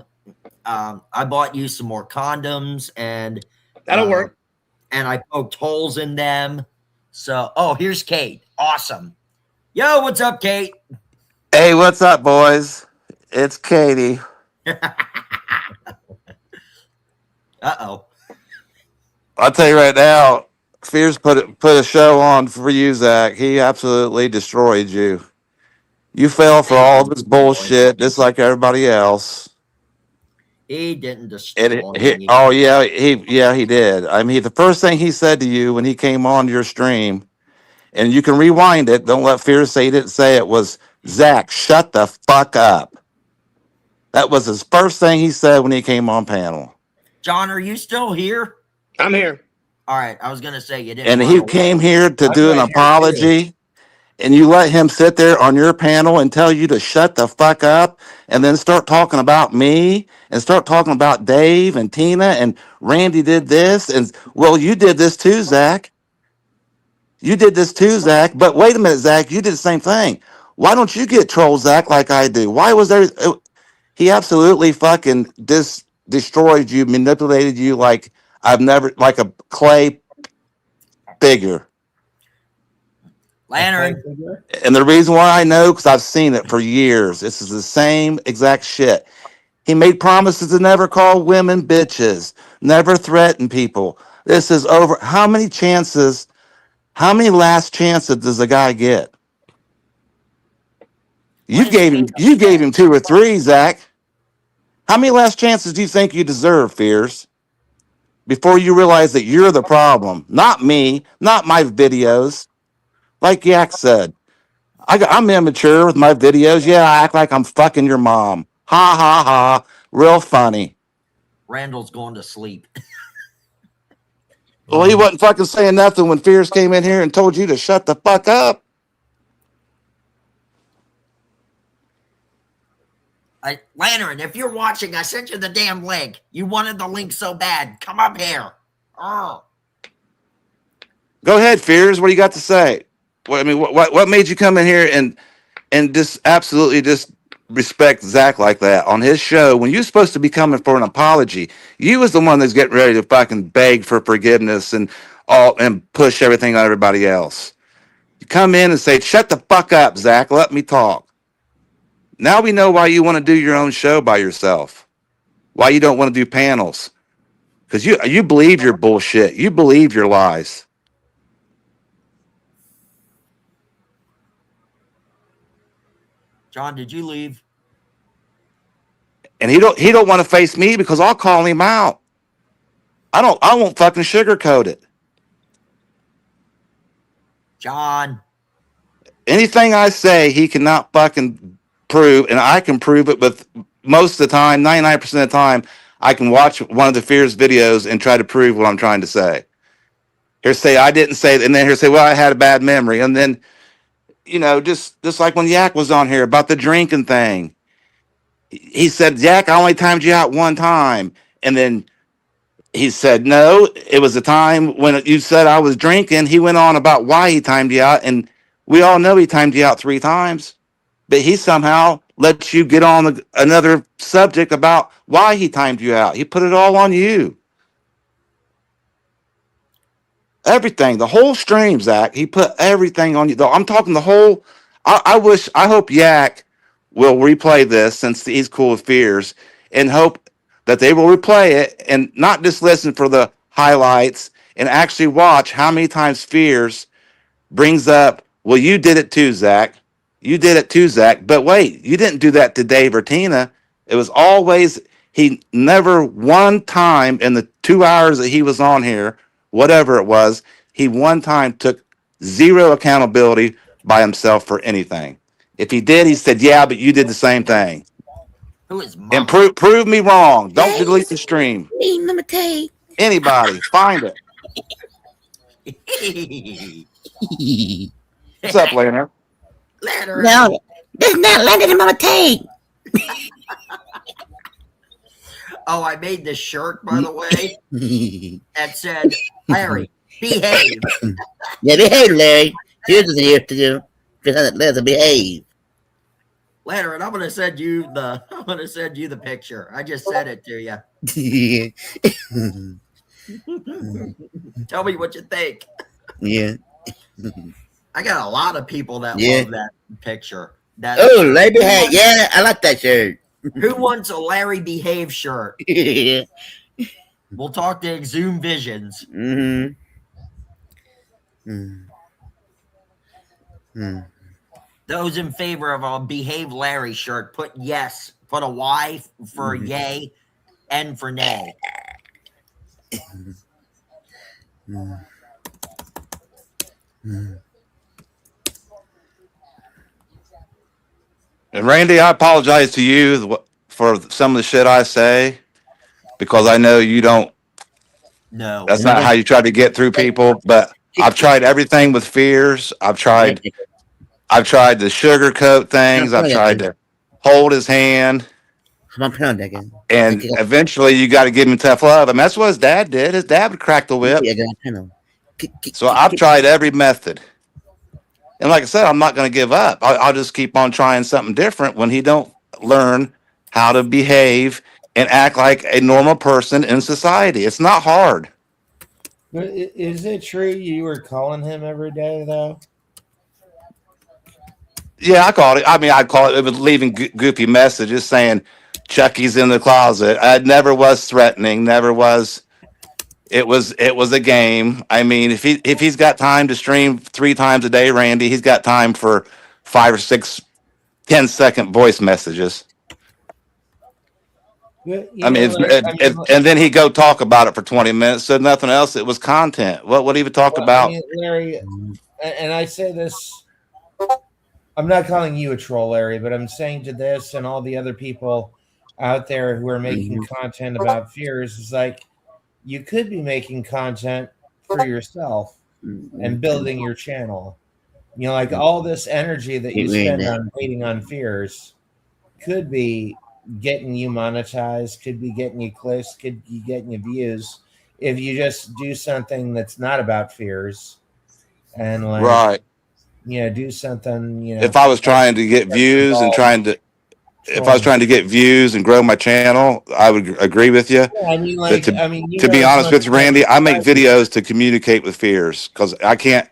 B: condoms, and
A: That'll work.
B: And I poked holes in them. So, oh, here's Kate. Awesome. Yo, what's up, Kate?
C: Hey, what's up, boys? It's Katie.
B: Uh-oh.
C: I'll tell you right now, Fierce put a show on for you, Zach. He absolutely destroyed you. You fell for all this bullshit, just like everybody else.
B: He didn't
C: And
B: destroy me.
C: he did. I mean, the first thing he said to you when he came on your stream, and you can rewind it. Don't let Fierce say he didn't say it. Was Zach, shut the fuck up. That was his first thing he said when he came on panel.
B: John, are you still here?
A: I'm here.
B: All right, I was gonna say you didn't.
C: And
B: run
C: he
B: away.
C: came here to
E: I'm
C: do an
E: right here,
C: apology. And you let him sit there on your panel and tell you to shut the fuck up and then start talking about me and start talking about Dave and Tina and Randy did this. And well, you did this too, Zach. You did this too, Zach. But wait a minute, Zach, you did the same thing. Why don't you get trolled, Zach, like I do? Why was there? He absolutely fucking destroyed you, manipulated you like I've never, like a clay figure.
B: Lantern.
C: And the reason why I know, because I've seen it for years. This is the same exact shit. He made promises to never call women bitches, never threaten people. This is over. How many chances, how many last chances does a guy get? You gave him 2 or 3, Zach. How many last chances do you think you deserve, Fears? Before you realize that you're the problem, not me, not my videos. Like Yak said, I'm immature with my videos. Yeah, I act like I'm fucking your mom. Ha ha ha. Real funny.
B: Randall's going to sleep.
C: Well, he wasn't fucking saying nothing when Fierce came in here and told you to shut the fuck up.
B: Lantern, if you're watching, I sent you the damn link. You wanted the link so bad. Come up here. Oh.
C: Go ahead, Fierce. What do you got to say? What made you come in here and just absolutely just respect Zach like that on his show when you're supposed to be coming for an apology? You was the one that's getting ready to fucking beg for forgiveness and push everything on everybody else. You come in and say, "Shut the fuck up, Zach. Let me talk." Now we know why you want to do your own show by yourself. Why you don't want to do panels? Because you believe your bullshit. You believe your lies.
B: John, did you leave?
C: And he don't want to face me because I'll call him out. I won't fucking sugarcoat it.
B: John.
C: Anything I say, he cannot fucking prove, and I can prove it. But most of the time, 99% of the time, I can watch one of the Fears videos and try to prove what I'm trying to say. Here say I didn't say it, and then here say, well, I had a bad memory, and then just like when Yak was on here about the drinking thing. He said, Yak, I only timed you out one time, and then he said, no, it was the time when you said I was drinking. He went on about why he timed you out, and we all know he timed you out 3 times. But he somehow let you get on another subject about why he timed you out. He put it all on you. Everything, the whole stream, Zach. He put everything on you. I'm talking the whole. I hope Yak will replay this since he's cool with Fears, and hope that they will replay it and not just listen for the highlights and actually watch how many times Fears brings up, well, you did it too, Zach. You did it too, Zach. But wait, you didn't do that to Dave or Tina. It was always, he never one time in the 2 hours that he was on here, whatever it was, he one time took zero accountability by himself for anything. If he did, he said, yeah, but you did the same thing.
B: Who is Mama?
C: And prove me wrong. Don't delete the stream. Anybody, find it. What's up, Leonard?
B: Lantern.
G: No, there's not landed in my tank.
B: Oh, I made this shirt, by the way, that said, Larry, behave.
G: Yeah, behave, Larry. Here's what you have to do. Just let them behave.
B: Lantern, I'm gonna send you the picture. I just sent it to you. Tell me what you think.
G: Yeah.
B: I got a lot of people that love that picture.
G: Oh, Larry behave. Yeah, I like that shirt.
B: Who wants a Larry behave shirt? We'll talk to Exhume Visions.
G: Mm-hmm. Mm. Mm.
B: Those in favor of a Behave Larry shirt, put yes. Put a Y for yay, N for nay.
G: Mm. Mm.
C: And Randy, I apologize to you for some of the shit I say because I know you don't.
B: No.
C: That's not how you try to get through people. But I've tried everything with fears. I've tried to sugarcoat things. I've tried to hold his hand. And eventually you got to give him tough love. I mean, that's what his dad did. His dad would crack the whip. So I've tried every method. And like I said, I'm not going to give up. I'll just keep on trying something different when he don't learn how to behave and act like a normal person in society. It's not hard.
E: But is it true you were calling him every day, though?
C: Yeah, I called it. I mean, I call it was leaving goofy messages saying Chucky's in the closet. I never was threatening. Never was. It was a game. I mean, if he's got time to stream 3 times a day, Randy, he's got time for 5 or 6 10-second voice messages.
E: But,
C: and then he go talk about it for 20 minutes. Said nothing else. It was content. What he would talk about?
E: I mean, Larry, and I say this, I'm not calling you a troll, Larry, but I'm saying to this and all the other people out there who are making content about fears, is like, you could be making content for yourself and building your channel. You know, like all this energy that you spend on hating on fears could be getting you monetized, could be getting you clicks, could be getting you views if you just do something that's not about fears and like
C: Right.
E: Do something,
C: If I was trying to get views and if I was trying to get views and grow my channel, I would agree with you.
E: Yeah, I mean,
C: But to be honest with you, Randy, I make videos to communicate with fears because I can't.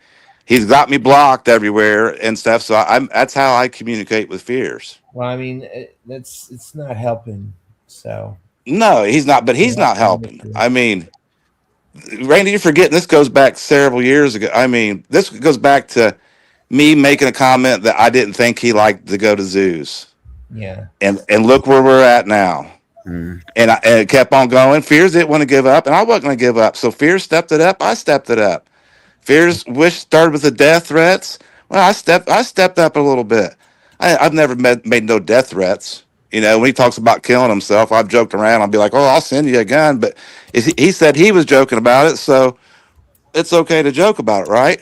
C: He's got me blocked everywhere and stuff, so that's how I communicate with fears.
E: Well, I mean, it's not helping. So
C: no, he's not. But he's not helping. I mean, Randy, you're forgetting this goes back several years ago. I mean, this goes back to me making a comment that I didn't think he liked to go to zoos.
E: Yeah.
C: And look where we're at now. And it kept on going. Fears didn't want to give up, and I wasn't going to give up. So Fears stepped it up. I stepped it up. Fears started with the death threats. Well, I stepped up a little bit. I've never made no death threats. You know, when he talks about killing himself, I've joked around. I'll be like, "Oh, I'll send you a gun." But he said he was joking about it, so it's okay to joke about it, right?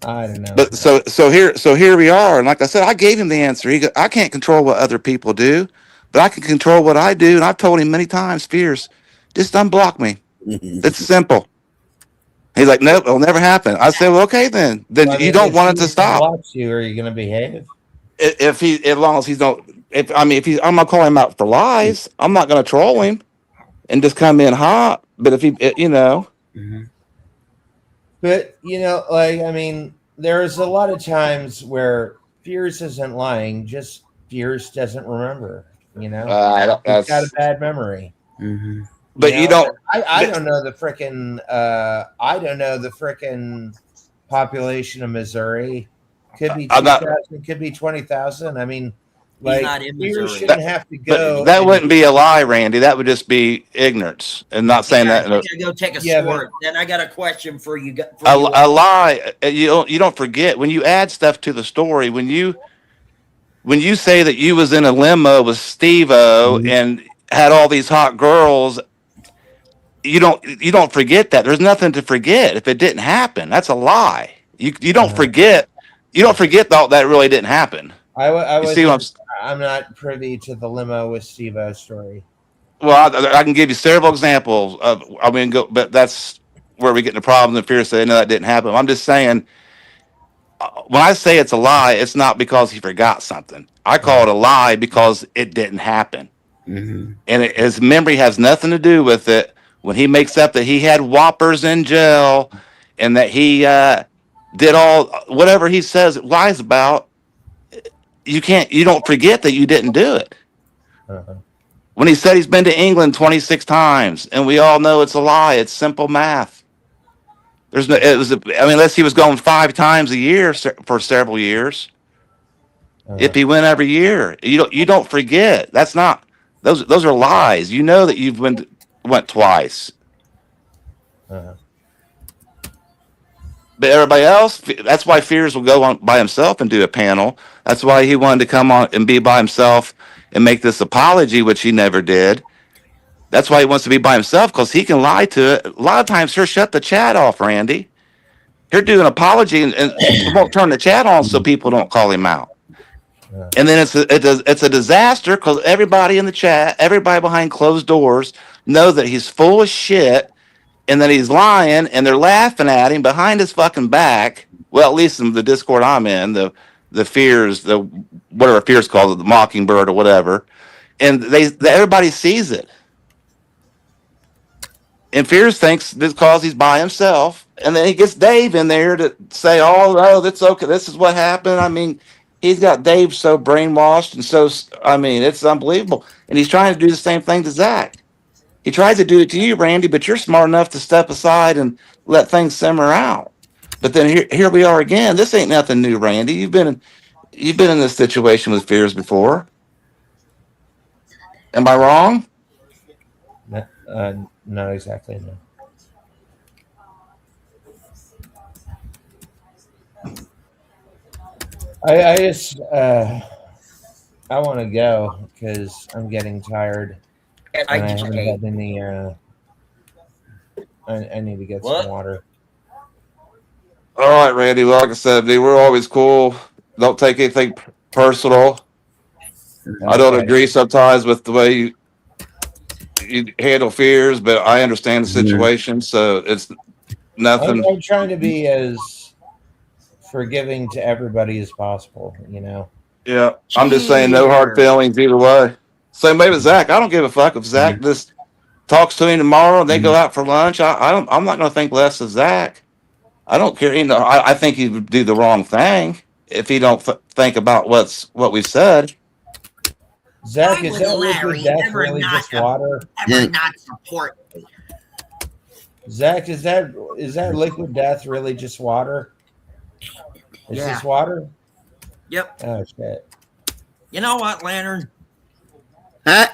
E: I don't know.
C: But so here we are, and like I said, I gave him the answer. I can't control what other people do, but I can control what I do. And I've told him many times, Fears, just unblock me. It's simple. He's like, nope, it'll never happen. I said, well, okay, then you don't want it to stop.
E: Watch you, are you going to behave?
C: As long as he's don't. I'm not calling him out for lies. I'm not going to troll him and just come in hot. But if he,
E: But like, I mean, there's a lot of times where Fears isn't lying, just Fears doesn't remember. He's got a bad memory.
C: But you don't.
E: I don't know the frickin' population of Missouri. Could be 2,000, could be 20,000. I mean, like, Fears shouldn't have to go.
C: That wouldn't be a lie, Randy. That would just be ignorance, and not saying that.
B: I gotta go take a squirt. Then I got a question for you.
C: A lie. You don't forget when you add stuff to the story. When you say that you was in a limo with Steve-O and had all these hot girls, you don't forget that. There's nothing to forget. If it didn't happen, that's a lie. You don't forget. You don't forget that really didn't happen.
E: I'm not privy to the limo with Steve-O story.
C: Well, I can give you several examples of. But that's where we get into problems and fear. Saying no, that didn't happen. I'm just saying. When I say it's a lie, it's not because he forgot something. I call it a lie because it didn't happen, and his memory has nothing to do with it. When he makes up that he had whoppers in jail, and that he did all whatever he says lies about, you don't forget that you didn't do it. When he said he's been to England 26 times, and we all know it's a lie. It's simple math. There's no. It was. I mean, unless he was going 5 times a year for several years. If he went every year, you don't forget. That's not. Those are lies. You know that you've went twice.
E: Uh-huh.
C: But everybody else, that's why Fears will go on by himself and do a panel. That's why he wanted to come on and be by himself and make this apology, which he never did. That's why he wants to be by himself, because he can lie to it. A lot of times he'll shut the chat off, Randy. He'll do an apology and won't turn the chat on so people don't call him out.
E: Yeah.
C: And then it's a disaster because everybody in the chat, everybody behind closed doors know that he's full of shit and that he's lying, and they're laughing at him behind his fucking back. Well, at least in the Discord I'm in, the Fears, the whatever Fears calls it, the Mockingbird or whatever, and everybody sees it. And Fears thinks because he's by himself, and then he gets Dave in there to say, "Oh, that's okay. This is what happened." I mean, he's got Dave so brainwashed, and so I mean, it's unbelievable. And he's trying to do the same thing to Zach. He tries to do it to you, Randy, but you're smart enough to step aside and let things simmer out. But then here we are again. This ain't nothing new, Randy. You've been in this situation with Fears before. Am I wrong?
E: Not exactly. No. I just I want to go because I'm getting tired. And I haven't had any. I need to get some water.
C: All right, Randy. Like I said, dude, we're always cool. Don't take anything personal. Okay. I don't agree sometimes with the way you handle Fears, but I understand the situation, so it's nothing.
E: I'm trying to be as forgiving to everybody as possible, you know.
C: Yeah, I'm just saying no hard feelings either way. Same way with Zach. I don't give a fuck if Zach just talks to him tomorrow and they go out for lunch. I'm not going to think less of Zach. I don't care. You know, I think he would do the wrong thing if he don't think about what we said.
E: Zach, is that liquid death really just water?
B: Ever not support me.
E: Zach, is that liquid death really just water? Is this water?
B: Yep.
E: Oh shit.
B: You know what, Lantern?
G: Huh?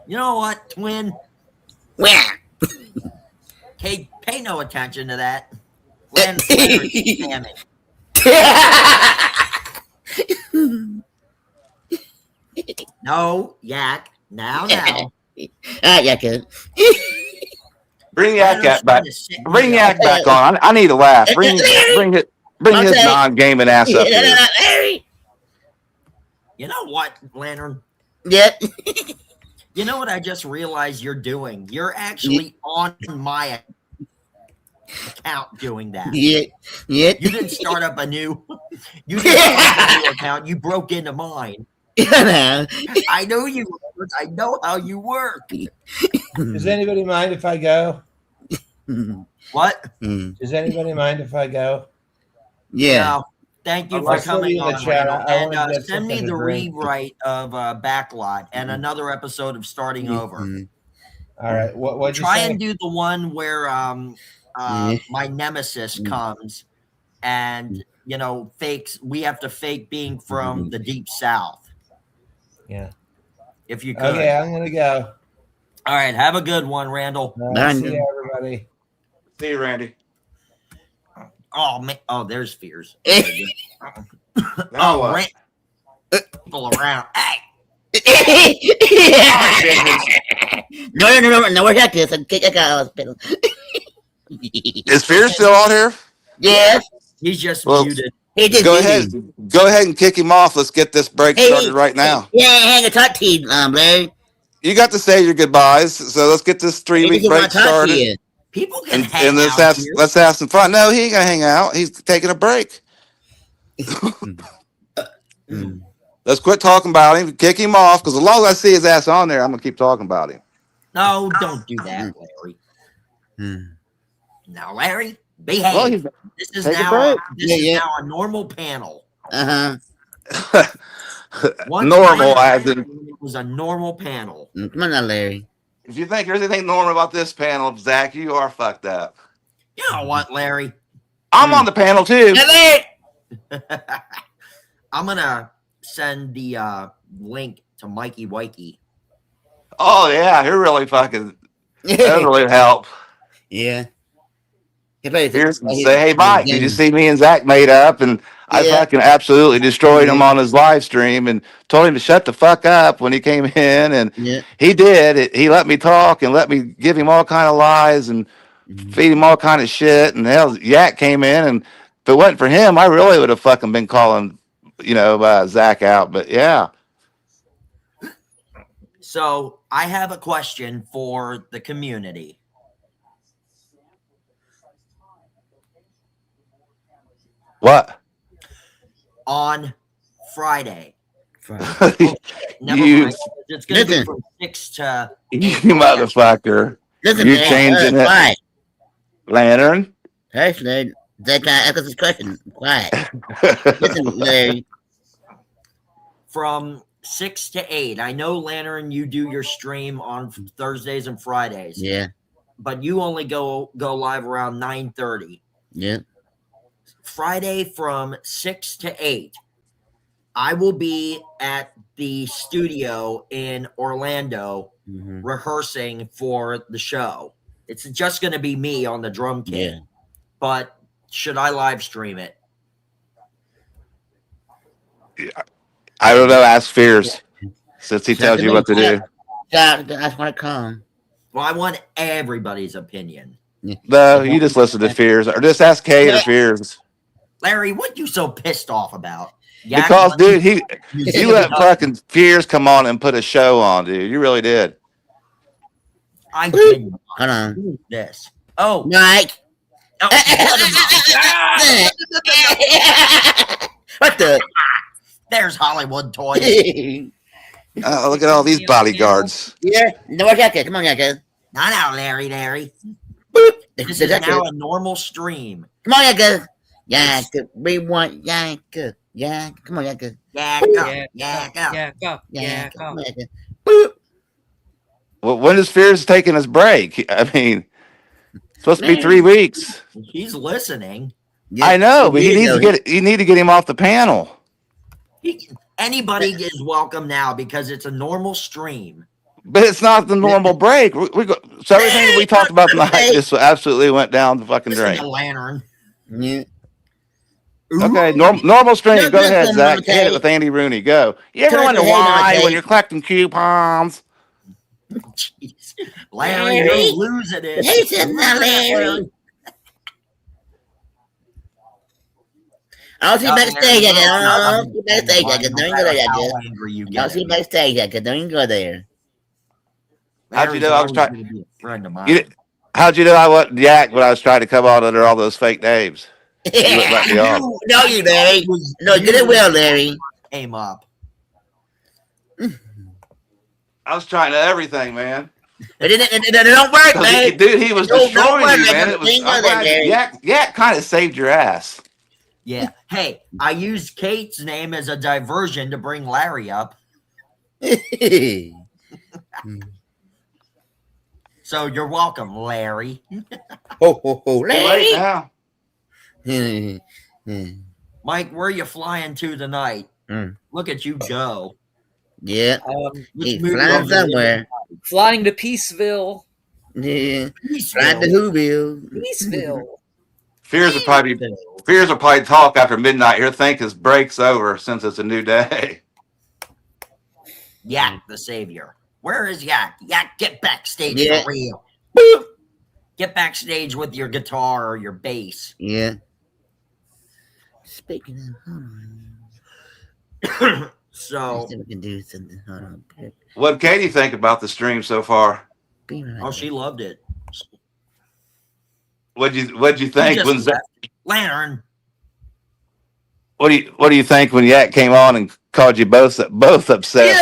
B: You know what, Twin?
G: Where?
B: Pay no attention to that. Lantern's spamming. No, Yak. Now.
G: Yeah, good.
C: Bring Yak back. Bring Yak back on. I need a laugh. Bring his non-gaming ass up here.
B: You know what, Lantern?
G: Yeah.
B: You know what I just realized you're doing? You're actually on my account doing that.
G: Yeah.
B: You didn't start up a new account. You broke into mine. I know you. I know how you work.
E: Does anybody mind if I go?
B: What?
E: Does anybody mind if I go?
G: Yeah.
B: No, thank you for coming on. And send me the rewrite of Backlot and another episode of Starting Over.
E: All right. What?
B: Try and do the one where my nemesis comes and fakes. We have to fake being from the Deep South.
E: Yeah.
B: If you could.
E: Okay, I'm gonna go.
B: All right. Have a good one, Randall.
E: See you, everybody.
C: See you, Randy.
B: Oh man! Oh, there's Fears.
C: Oh,
B: people around. Hey.
G: No, we're not this. I'm kicking out hospital.
C: Is Fears still on here?
G: Yes.
B: He's just muted.
C: Go ahead and kick him off. Let's get this break started right now.
G: Yeah, hang a talk to you, Larry.
C: You got to say your goodbyes, so let's get this 3-week break started.
B: People can hang out.
C: Let's have some fun. No, he ain't gonna hang out. He's taking a break. Let's quit talking about him. Kick him off, because as long as I see his ass on there, I'm gonna keep talking about him.
B: No, don't do that, Larry. Now, Larry, behave.
C: Well,
B: this is now a normal panel. Once
C: Normal
B: I
C: as in,
B: it was a normal panel.
G: Come on now, Larry.
C: if you think there's anything normal about this panel, Zach, you are fucked up.
B: You know what, Larry?
C: I'm on the panel too.
G: Larry!
B: I'm gonna send the link to Mikey Wikey.
C: Oh yeah, you're really fucking. That really help.
G: Yeah. Here's
C: Here's say, hey Mike, did you see me and Zach made up? And I
G: Yeah.
C: fucking absolutely destroyed him on his live stream and told him to shut the fuck up when he came in, and
G: Yeah.
C: he did. He let me talk and let me give him all kind of lies and feed him all kind of shit. And hell, Yak came in, and if it wasn't for him, I really would have fucking been calling, Zach out. But yeah,
B: So I have a question for the community.
C: what?
B: On Friday.
G: Friday.
B: Never
C: You-
B: mind. It's gonna be
G: Listen.
B: from 6 to
C: You motherfucker,
G: Listen,
C: You're
G: man,
C: changing it.
G: Quiet.
C: Lantern.
G: Hush, Larry. Zach, can I ask us this question? Quiet. Listen, Larry.
B: from 6 to 8. I know, Lantern, you do your stream on Thursdays and Fridays,
G: Yeah.
B: but you only go live around 9:30.
G: Yeah.
B: Friday from 6 to 8, I will be at the studio in Orlando
G: Mm-hmm.
B: rehearsing for the show. It's just going to be me on the drum kit.
G: Yeah.
B: But should I live stream it?
C: I don't know. Ask Fears, since he tells you what to do.
G: That's what I come.
B: Well, I want everybody's opinion.
C: No, you just listen to Fears, or just ask Kate or Fears.
B: Larry, what you so pissed off about? Yak
C: Because,
B: Money?
C: dude, you let fucking Fears come on and put a show on, dude. You really did.
B: I did not
G: Hold on.
B: do this. Oh,
G: Mike.
B: oh,
G: What the?
B: there's Hollywood toys.
C: Oh, look at all these bodyguards.
G: Yeah. No, what Yakka? Come on, Yakka.
B: Not out, Larry.
G: Boop.
B: This is now a normal stream.
G: Come on, Yakka. Yakka. We want Yakka. Yakka. Come on, Yakka.
B: Yeah, go.
G: Yakka.
H: go.
G: Come on, Yakka. Boop.
C: Well, when is Fears taking his break? I mean, it's supposed to be 3 weeks.
B: He's listening.
G: Yeah.
C: I know, but
G: He
C: you need to get him off the panel.
B: Anybody is welcome now because it's a normal stream.
C: But it's not the normal break. So everything that we talked about tonight just absolutely went down the fucking
B: Listen
C: drain.
B: to Lantern.
G: Yeah.
C: Okay, normal stream.
G: No,
C: Go ahead,
G: listen,
C: Zach.
G: okay.
C: Hit it with Andy Rooney. Go. You ever
G: Turn
C: wonder
G: your head on,
C: why
G: okay.
C: when you're collecting coupons?
B: Jeez. Larry,
G: Larry.
B: you're losing it.
G: Hey, said now, Larry. I'll see you backstage, Yakka. I'll see you backstage, Yakka. Don't you go there,
B: How
G: Yakka.
B: angry you
G: I'll
B: get.
G: see you backstage, Yakka. Don't you go there.
C: How'd you
B: Larry's
C: know I was
B: always
C: trying-
B: gonna be a friend of mine.
C: You, how'd you know I wasn't Yak when I was trying to come on under all those fake names? You wouldn't let me on.
G: No, you, Larry. No, get it well, Larry.
B: Came up.
C: I was trying to everything, man.
G: It don't work, man.
C: Dude, he was
G: No, don't
C: destroying
G: worry,
C: you,
G: man.
C: man. It was,
G: Think
C: I'm
G: of that,
C: glad
G: Gary.
C: Yak kind of saved your ass.
B: Yeah. Hey, I used Kate's name as a diversion to bring Larry up. So you're welcome, Larry.
G: Ho, ho, ho,
C: Too late
G: Larry.
C: now.
B: Mike, where are you flying to tonight?
G: Mm.
B: Look at you go.
G: Yeah,
B: Which
G: he's
B: movie
G: flying
B: are you
G: somewhere.
H: Flying to Peaceville.
G: Yeah,
B: in? Peaceville.
G: flying to Whoville.
H: Peaceville.
C: Fears will probably talk after midnight. He'll think his break's over since it's a new day.
B: Yak the savior. Where is Yak? Yak, get backstage
G: Yeah.
B: for real. Get backstage with your guitar or your bass.
G: Yeah. Speaking of, hold on.
B: So,
G: See if we can do something. Hold on.
C: What'd Katie think about the stream so far?
G: Be right
B: oh,
G: back.
B: she loved it.
C: What'd you
B: She
C: think
B: just
C: when Zach,
B: left. Lantern.
C: what do you think when Yak came on and called you both upset?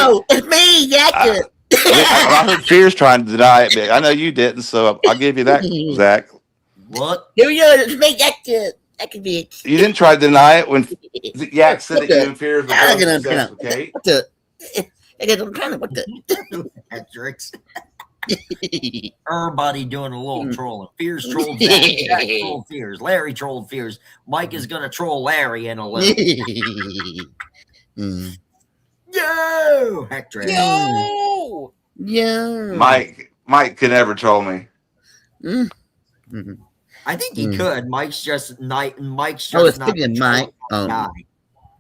G: Yo, it's me, Yakka.
C: I heard Fears trying to deny it, but I know you didn't, so I'll give you that, Zach.
B: What?
G: Yo, it's me, Yakka. That could be it.
C: You didn't try to deny it when Yak said that you and Fears were
G: I
C: both
G: don't
C: obsessed
G: know.
C: with Kate.
G: What the? I guess I'm trying to. What the?
B: Hendrix. Everybody doing a little trolling. Fears trolled Zach. Zach trolled Fears. Larry trolled Fears. Mike is gonna troll Larry in a little.
G: Mm.
B: Yo, Hector.
H: Yo!
G: Yeah.
C: Mike could never troll me.
G: Mm. Mhm.
B: I think he could. Mike's just Mike's just
G: I was
B: not
G: thinking
B: the
G: Mike.
B: troll guy.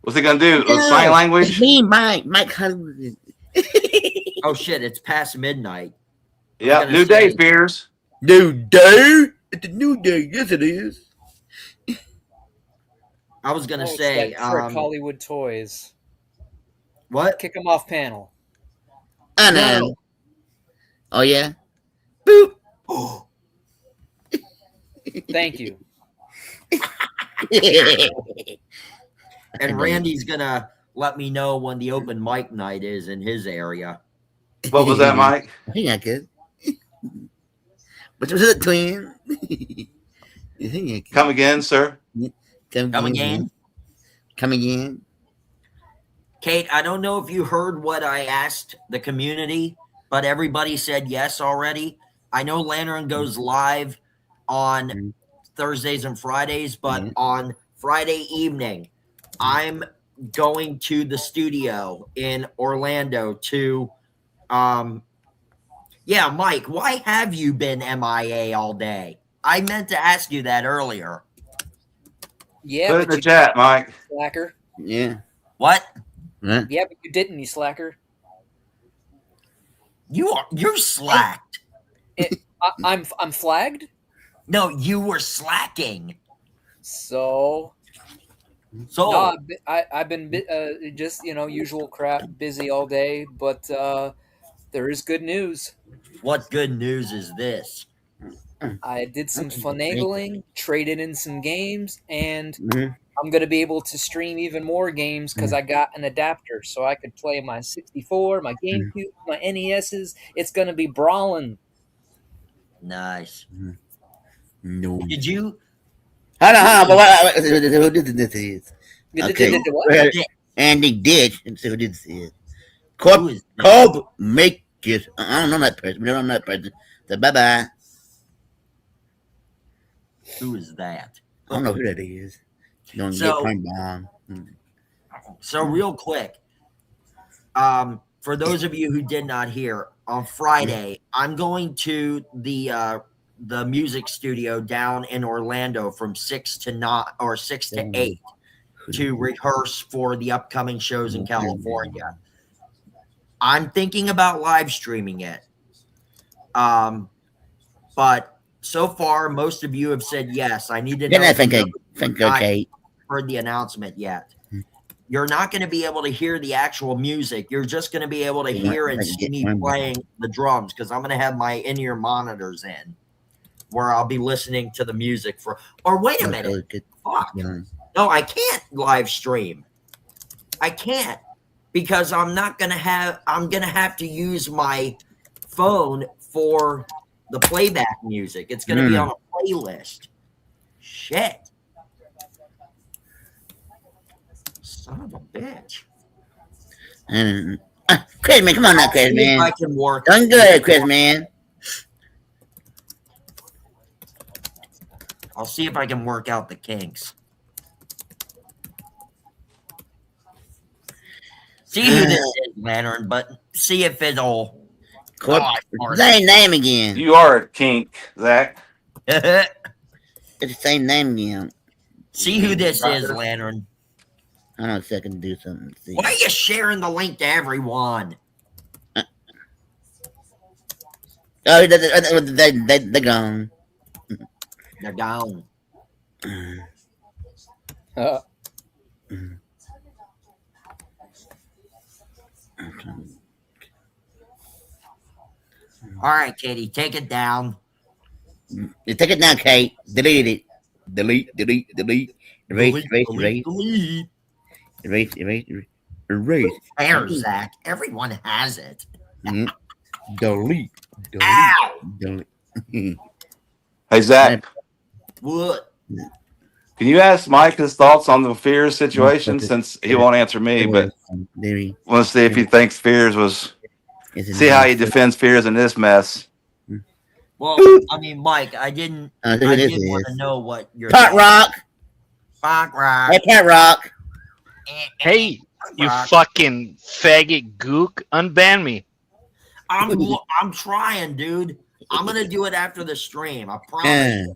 C: What's he gonna do?
G: No,
C: Sign
G: It's
C: language?
G: me, Mike Hollywood.
B: Oh shit! It's past midnight.
C: Yeah,
B: gonna
C: new day,
B: say-
C: Fears.
G: New day. It's a new day. Yes, it is.
B: I was gonna
H: Oh, it's
B: say,
H: that trick Hollywood Toys.
B: what?
H: Kick them off panel.
G: I know. Oh yeah. Boop.
H: Thank you.
B: And Randy's gonna let me know when the open mic night is in his area.
C: What was that, Mike?
G: He not good. But was it twin? He ain't good.
C: Come again, sir?
B: Come again?
G: Come again.
B: Kate, I don't know if you heard what I asked the community, but everybody said yes already. I know Lantern goes live on Thursdays and Fridays, but on Friday evening, I'm going to the studio in Orlando to yeah, Mike, why have you been MIA all day? I meant to ask you that earlier.
H: Yeah,
C: Put it in
H: but
C: the
H: you
C: chat, Mike.
H: slacker.
G: Yeah.
B: What?
G: Huh?
H: Yeah, but you didn't, you slacker.
B: You're slacked.
H: I'm flagged.
B: No, you were slacking.
H: So
B: So
H: no, I've been just usual crap, busy all day. But there is good news.
B: what good news is this?
H: I did some finagling, traded in some games, and
G: Mhm.
H: I'm going to be able to stream even more games because I got an adapter, so I could play my 64, my GameCube, my NESs. It's going to be brawling.
B: Nice.
G: No.
B: Did you?
G: Hold on. But what this is? Okay.
H: What?
G: Andy Ditch. And so this is.
B: Who is that?
G: Cobb make it. I don't know that person. We don't know that person. So bye bye.
B: Who is that?
G: I don't know who that is. Don't
B: So-
G: get time bomb.
B: So real quick, for those of you who did not hear, on Friday I'm going to the music studio down in Orlando from 6 to 9 or 6 to 8 to rehearse for the upcoming shows in California. I'm thinking about live streaming it. But so far most of you have said yes. I need to know
G: Then I
B: if
G: think
B: you
G: okay.
B: heard the announcement yet. You're not going to be able to hear the actual music. You're just going to be able to hear and see me playing the drums because I'm going to have my in-ear monitors in where I'll be listening to the music for. Or wait a minute. Fuck. No, I can't live stream. I can't because I'm going to have to use my phone for the playback music. It's going to be on a playlist. Shit. Son of a bitch.
G: Chris, man, come on now, Chris,
B: See if I
G: man.
B: can work.
G: Done good, Chris, man.
B: I'll see if I can work out the kinks. See who this is, Lantern, but see if it'll.
G: Corp,
B: Oh,
G: same name again.
C: You are a kink, Zach.
G: It's the same name again.
B: See who this is, Lantern.
G: Hold on a second to do something. See.
B: Why are you sharing the link to everyone?
G: Oh, they're gone.
B: They're down. All right, Katie, take it down.
G: You take it down, Kate. Delete it. Delete. Erase.
B: There, Zach. Everyone has it.
G: Delete.
B: Ow!
G: Delete.
C: Hey, Zach.
B: What?
C: Can you ask Mike his thoughts on the Fears situation since he won't answer me? But want to see if he thinks Fears was. See how he defends Fears in this mess.
B: Well, I mean, Mike, I didn't.
G: Who
B: I
G: this
B: did want
G: is?
B: to know what your
G: Punk Rock.
B: Punk Rock.
G: Hey, Punk Rock.
I: Hey, you
B: Rock.
I: fucking faggot gook, unban me.
B: I'm trying, dude. I'm gonna do it after the stream. I promise.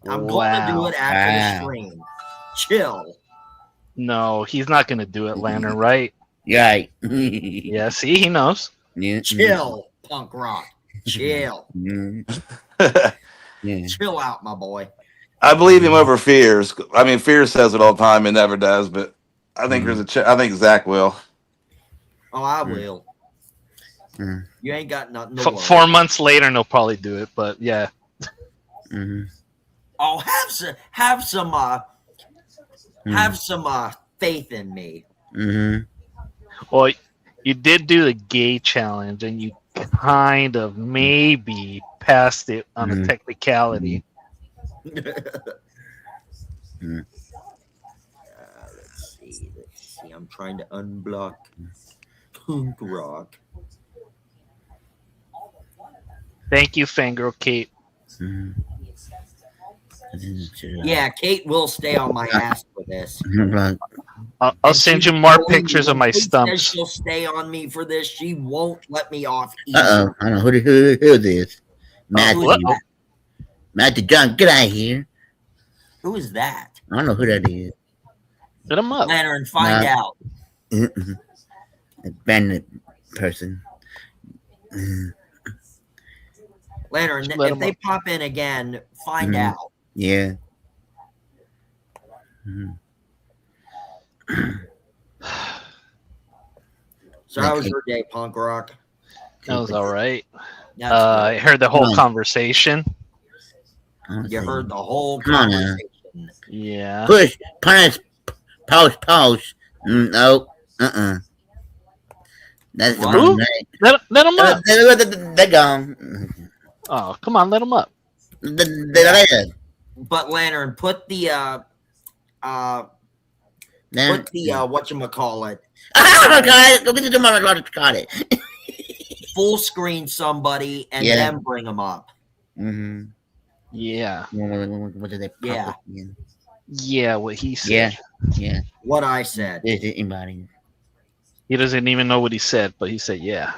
B: I'm going to do it after the stream. Chill.
I: No, he's not gonna do it, Lantern, right?
G: Right.
I: Yeah, see, he knows.
G: Yeah.
B: Chill, Punk Rock. Chill.
G: Yeah.
B: Chill out, my boy.
C: I believe him over Fears. I mean, Fears says it all the time. It never does, but I think there's a. I think Zach will.
B: Oh, I will. You ain't got nothing to worry.
I: 4 months later, they'll probably do it, but yeah.
B: Oh, have some faith in me.
I: Well, you did do the gay challenge, and you kind of maybe passed it on a technicality.
B: Let's see. I'm trying to unblock Punk Rock.
I: Thank you, Fangirl Kate.
B: Yeah, Kate will stay on my ass for this.
I: I'll send you more pictures of my
B: Kate says
I: stumps.
B: She'll stay on me for this. She won't let me off easy.
G: I don't know who this. Matthew.
B: who is
I: that?
G: Matthew John, get out of here.
B: Who is that?
G: I don't know who that is.
I: Hit him up.
B: Lantern, find
G: Nah.
B: out.
G: A bandit person.
B: Lantern,
I: Just let
B: if
I: him
B: they
I: up.
B: pop in again, find out.
G: Yeah.
B: So how was your day, Punk Rock?
I: That was all right.
B: That's
I: I heard the whole
G: Come on.
I: conversation.
B: good. You heard the whole
G: Come on now.
B: conversation.
I: Yeah.
G: Push, punish, pause. No. That's the
B: What?
G: wrong name.
I: Let him up.
G: They're gone.
I: Oh, come on, let him up.
G: They're there.
B: But Lantern, put the whatchamacallit,
G: Go get the mother got it.
B: full screen somebody and
G: Yeah.
B: then bring them up.
I: Yeah.
G: What did they pop
B: Yeah.
G: up again?
I: Yeah, what he said.
G: Yeah. Yeah.
B: What I said.
G: There's anybody.
I: He doesn't even know what he said, but he said, yeah.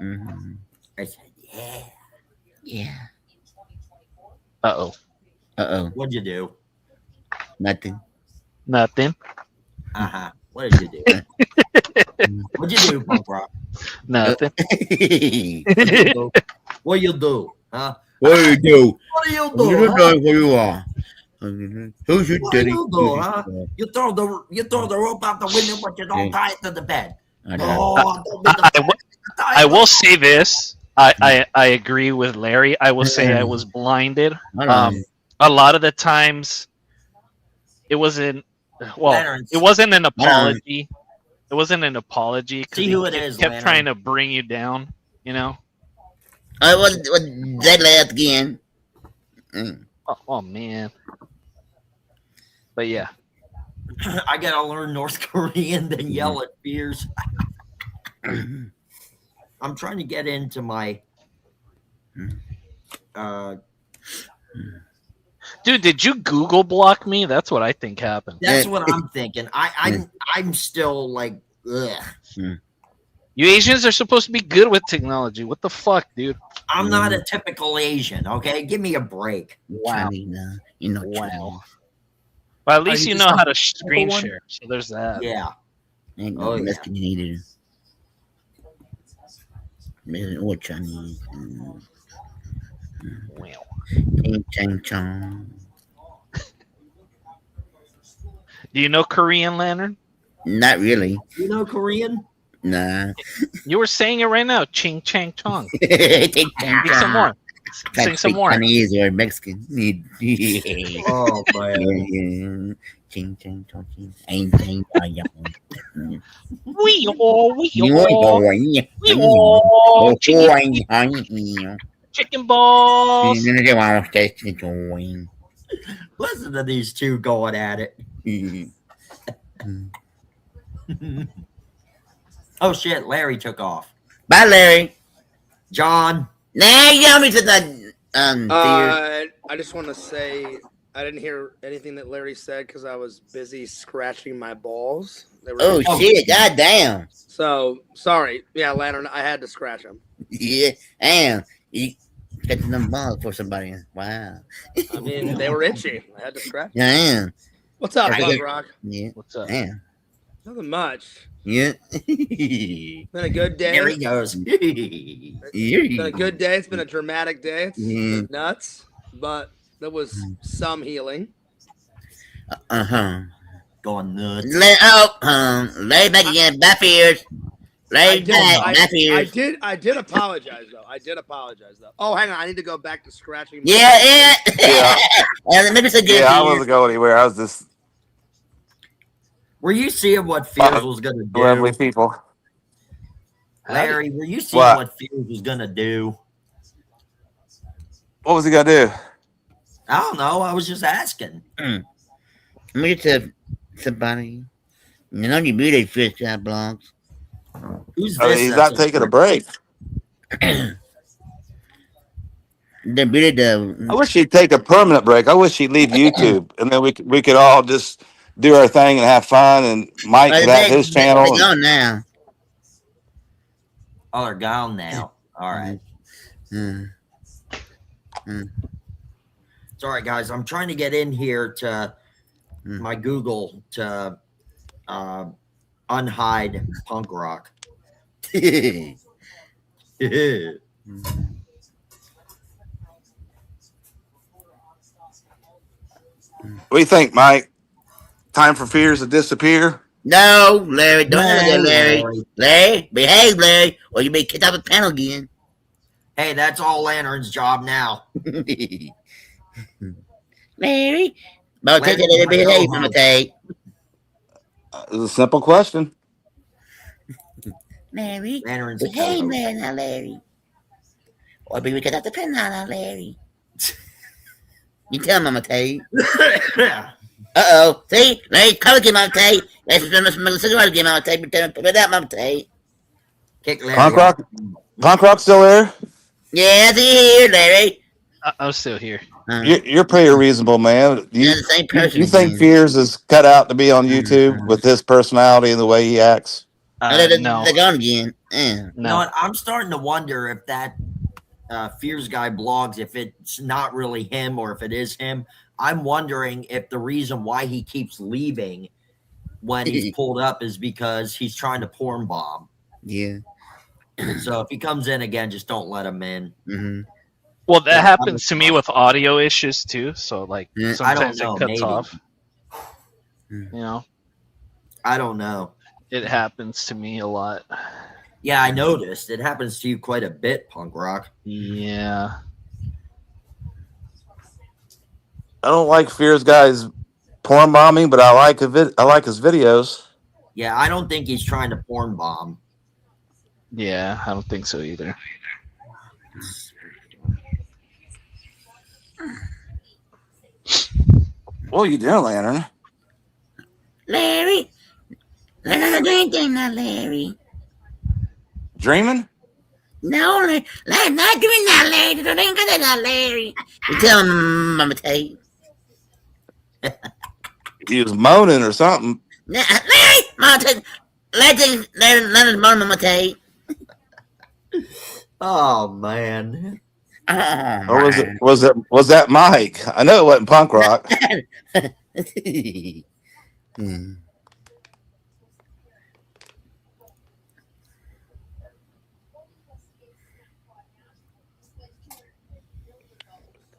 B: I said, yeah.
G: Yeah.
I: Uh-oh.
B: What'd you do?
G: Nothing.
I: Nothing.
B: What did you do? What'd you do, Punk Rock?
I: Nothing.
B: What you do? Huh?
G: What do you do?
B: What do you
G: You
B: do?
G: don't
B: Huh?
G: know who you are. Who's your
B: What do
G: daddy?
B: you do, huh? You throw the rope out the window, but you don't tie it to the bed. Oh, don't be the
I: I will say this. I agree with Larry. I will say I was blinded. A lot of the times, it wasn't. Well,
B: Lantern.
I: it wasn't an apology. It wasn't an apology. 'Cause
B: See
I: he
B: who it is,
I: kept
B: Lantern.
I: trying to bring you down. You know.
G: I was dead last again.
I: Oh man. But yeah.
B: I gotta learn North Korean, then yell at Fears. I'm trying to get into my
I: Dude, did you Google block me? That's what I think happened.
B: that's what I'm thinking. I'm still like, ugh.
I: You Asians are supposed to be good with technology. What the fuck, dude?
B: I'm not a typical Asian, okay? Give me a break.
I: Wow.
G: You know,
I: Wow. Well, at least
B: you
I: you
B: just
I: know how
B: a
I: to screen
B: one?
I: share. So there's that.
B: Yeah.
G: Ain't
B: Oh,
G: no
B: yeah.
G: Mexican either. Or Chinese.
I: Wow.
G: Ching chang chong.
I: Do you know Korean, Lantern?
G: Not really.
B: You know Korean?
G: Nah.
I: You were saying it right now. Ching chang chong.
G: Ching chang
I: Sing some more. Sing some more.
G: Chinese or Mexican.
B: Oh, man.
G: Ching chang chong. Ain't ching chong.
I: We all. Chicken balls.
B: Listen to these two going at it. Oh shit, Larry took off.
G: Bye, Larry.
B: John.
G: Nah, you know me to the fear.
A: I just want to say I didn't hear anything that Larry said because I was busy scratching my balls. They were
G: Oh shit! God damn.
A: So sorry. Yeah, Lantern, I had to scratch them.
G: Yeah, damn. You catching them balls for somebody. Wow.
A: I mean, they were itchy. I had to scratch them.
G: Damn.
A: What's up,
G: That's
A: Bug
G: good.
A: Rock?
G: Yeah.
I: What's up?
G: Damn.
A: Nothing much.
G: Yeah.
A: Been a good day.
B: There he goes.
A: It's been a good day. It's been a dramatic day. It's
G: Yeah.
A: nuts, but there was some healing.
G: Uh-huh.
B: Going nuts.
G: Lay back again. Bye, fears. Lay back. Bye, fears.
A: I did apologize though. Oh, hang on. I need to go back to scratching.
G: Yeah.
C: Yeah.
G: Maybe suggest
C: Yeah, I
G: fears.
C: wasn't going anywhere. I was just
B: Were you seeing what Fears was gonna do?
C: lovely people.
B: Larry, were you seeing
C: What?
B: what Fears was gonna do?
C: What was he gonna do?
B: I don't know. I was just asking.
G: Let me tell somebody. You know you muted fish guy blogs.
B: Who's
C: I
B: this?
C: mean, he's
B: that's
C: not taking a break.
G: They muted
C: I
G: the
C: wish he'd take a permanent break. I wish he'd leave YouTube, and then we could all just do our thing and have fun. And Mike could have his channel.
G: They're gone now.
B: Oh, they're gone now. All right.
G: Mm.
B: Sorry, guys. I'm trying to get in here to my Google to unhide punk rock.
C: What do you think, Mike? Time for fears to disappear?
G: No, Larry, don't ever
B: No,
G: go, Larry.
B: Larry.
G: Larry, behave, Larry, or you'll be kicked off the panel again.
B: Hey, that's all Lantern's job now.
G: Larry, Mama Tate,
B: Larry,
G: let me behave,
B: go
G: Mama
B: home.
G: Tate.
C: It's a simple question.
G: Larry,
B: Lantern's
G: behave,
B: co-host.
G: man, now, Larry. Or be kicked off the panel now, Larry. You tell Mama Tate. Uh-oh. See? Larry, color game, Mama Tate. That's the cigarette game, Mama Tate. Put that, Mama Tate.
B: Kick Larry
C: Punk
B: off.
C: rock, punk rock still there?
G: Yeah, see here, Larry.
I: I'm still here.
C: You're pretty reasonable, man.
G: You're the same person.
C: You think Fears is cut out to be on YouTube with his personality and the way he acts?
I: No,
G: They're gone again. Yeah.
B: You know
I: no.
B: what? I'm starting to wonder if that Fears guy blogs, if it's not really him or if it is him. I'm wondering if the reason why he keeps leaving when he's pulled up is because he's trying to porn bomb.
G: Yeah.
B: So if he comes in again, just don't let him in.
G: Mm-hmm.
I: Well, that
B: Yeah,
I: happens to me with audio issues too. So like
G: Yeah,
B: I don't
I: sometimes
B: know,
I: it cuts
B: maybe.
I: off.
G: Mm.
I: You know,
B: I don't know.
I: it happens to me a lot.
B: Yeah, I noticed. It happens to you quite a bit, punk rock.
I: Yeah.
C: I don't like Fears guys porn bombing, but I like his videos.
B: Yeah, I don't think he's trying to porn bomb.
I: Yeah, I don't think so either.
C: What are you doing, Lantern?
G: Larry. Larry, do anything now, Larry.
C: Dreaming?
G: No, Larry, not doing that, Larry. Don't do that, Larry. You tell him, Mama Tate.
C: He was moaning or something.
G: Larry, Mama Tate. Larry's mom, Mama Tate.
B: Oh man.
G: Oh,
C: Or was that Mike? I know it wasn't punk rock.
G: Hmm.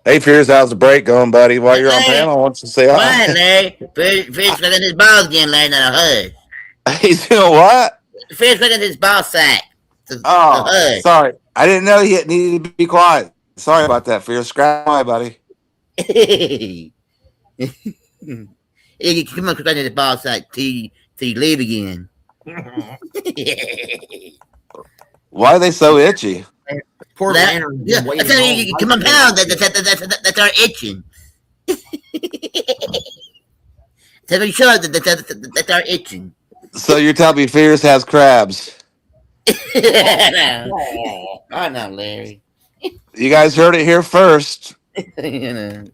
C: Hey, Fears, how's the break going, buddy? While you're on
G: Hey.
C: panel, I want you to say
G: What,
C: hi.
G: Larry? Fish clicking his balls again, Larry, not a hush.
C: He's doing what?
G: Fish clicking his ball sack.
C: Oh,
G: hush.
C: sorry. I didn't know he needed to be quiet. Sorry about that, Fears. Scrap my buddy.
G: Hey, you come on, clicking his ball sack till you leave again.
C: Why are they so itchy?
B: Poor
G: That-
B: Lantern.
G: Yeah, I tell you, come on, pal. That's our itching. To be sure that they're itching.
C: So you're telling me Fierce has crabs?
G: Oh no, Larry.
C: You guys heard it here first.
G: You know.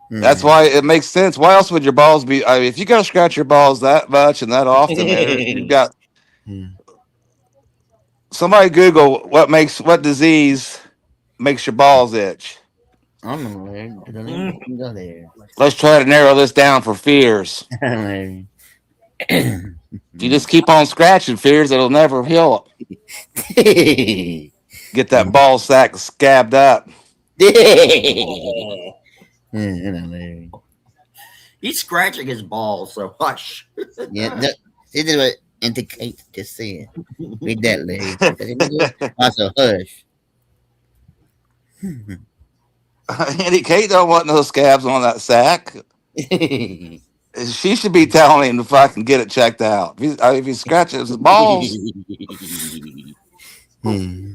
C: That's why it makes sense. Why else would your balls be? I mean, if you got to scratch your balls that much and that often, you've got somebody Google what disease makes your balls itch.
G: I don't know, Larry. Don't even go there.
C: Let's try to narrow this down for Fears.
G: Larry.
C: If you just keep on scratching Fears, it'll never heal. Get that ball sack scabbed up.
G: You know, Larry.
B: He's scratching his balls, so hush.
G: Yeah, this is what indicate just said. Read that, Larry. Also, hush.
C: Andy Kate don't want no scabs on that sack. She should be telling him to fucking get it checked out. If he scratches his balls,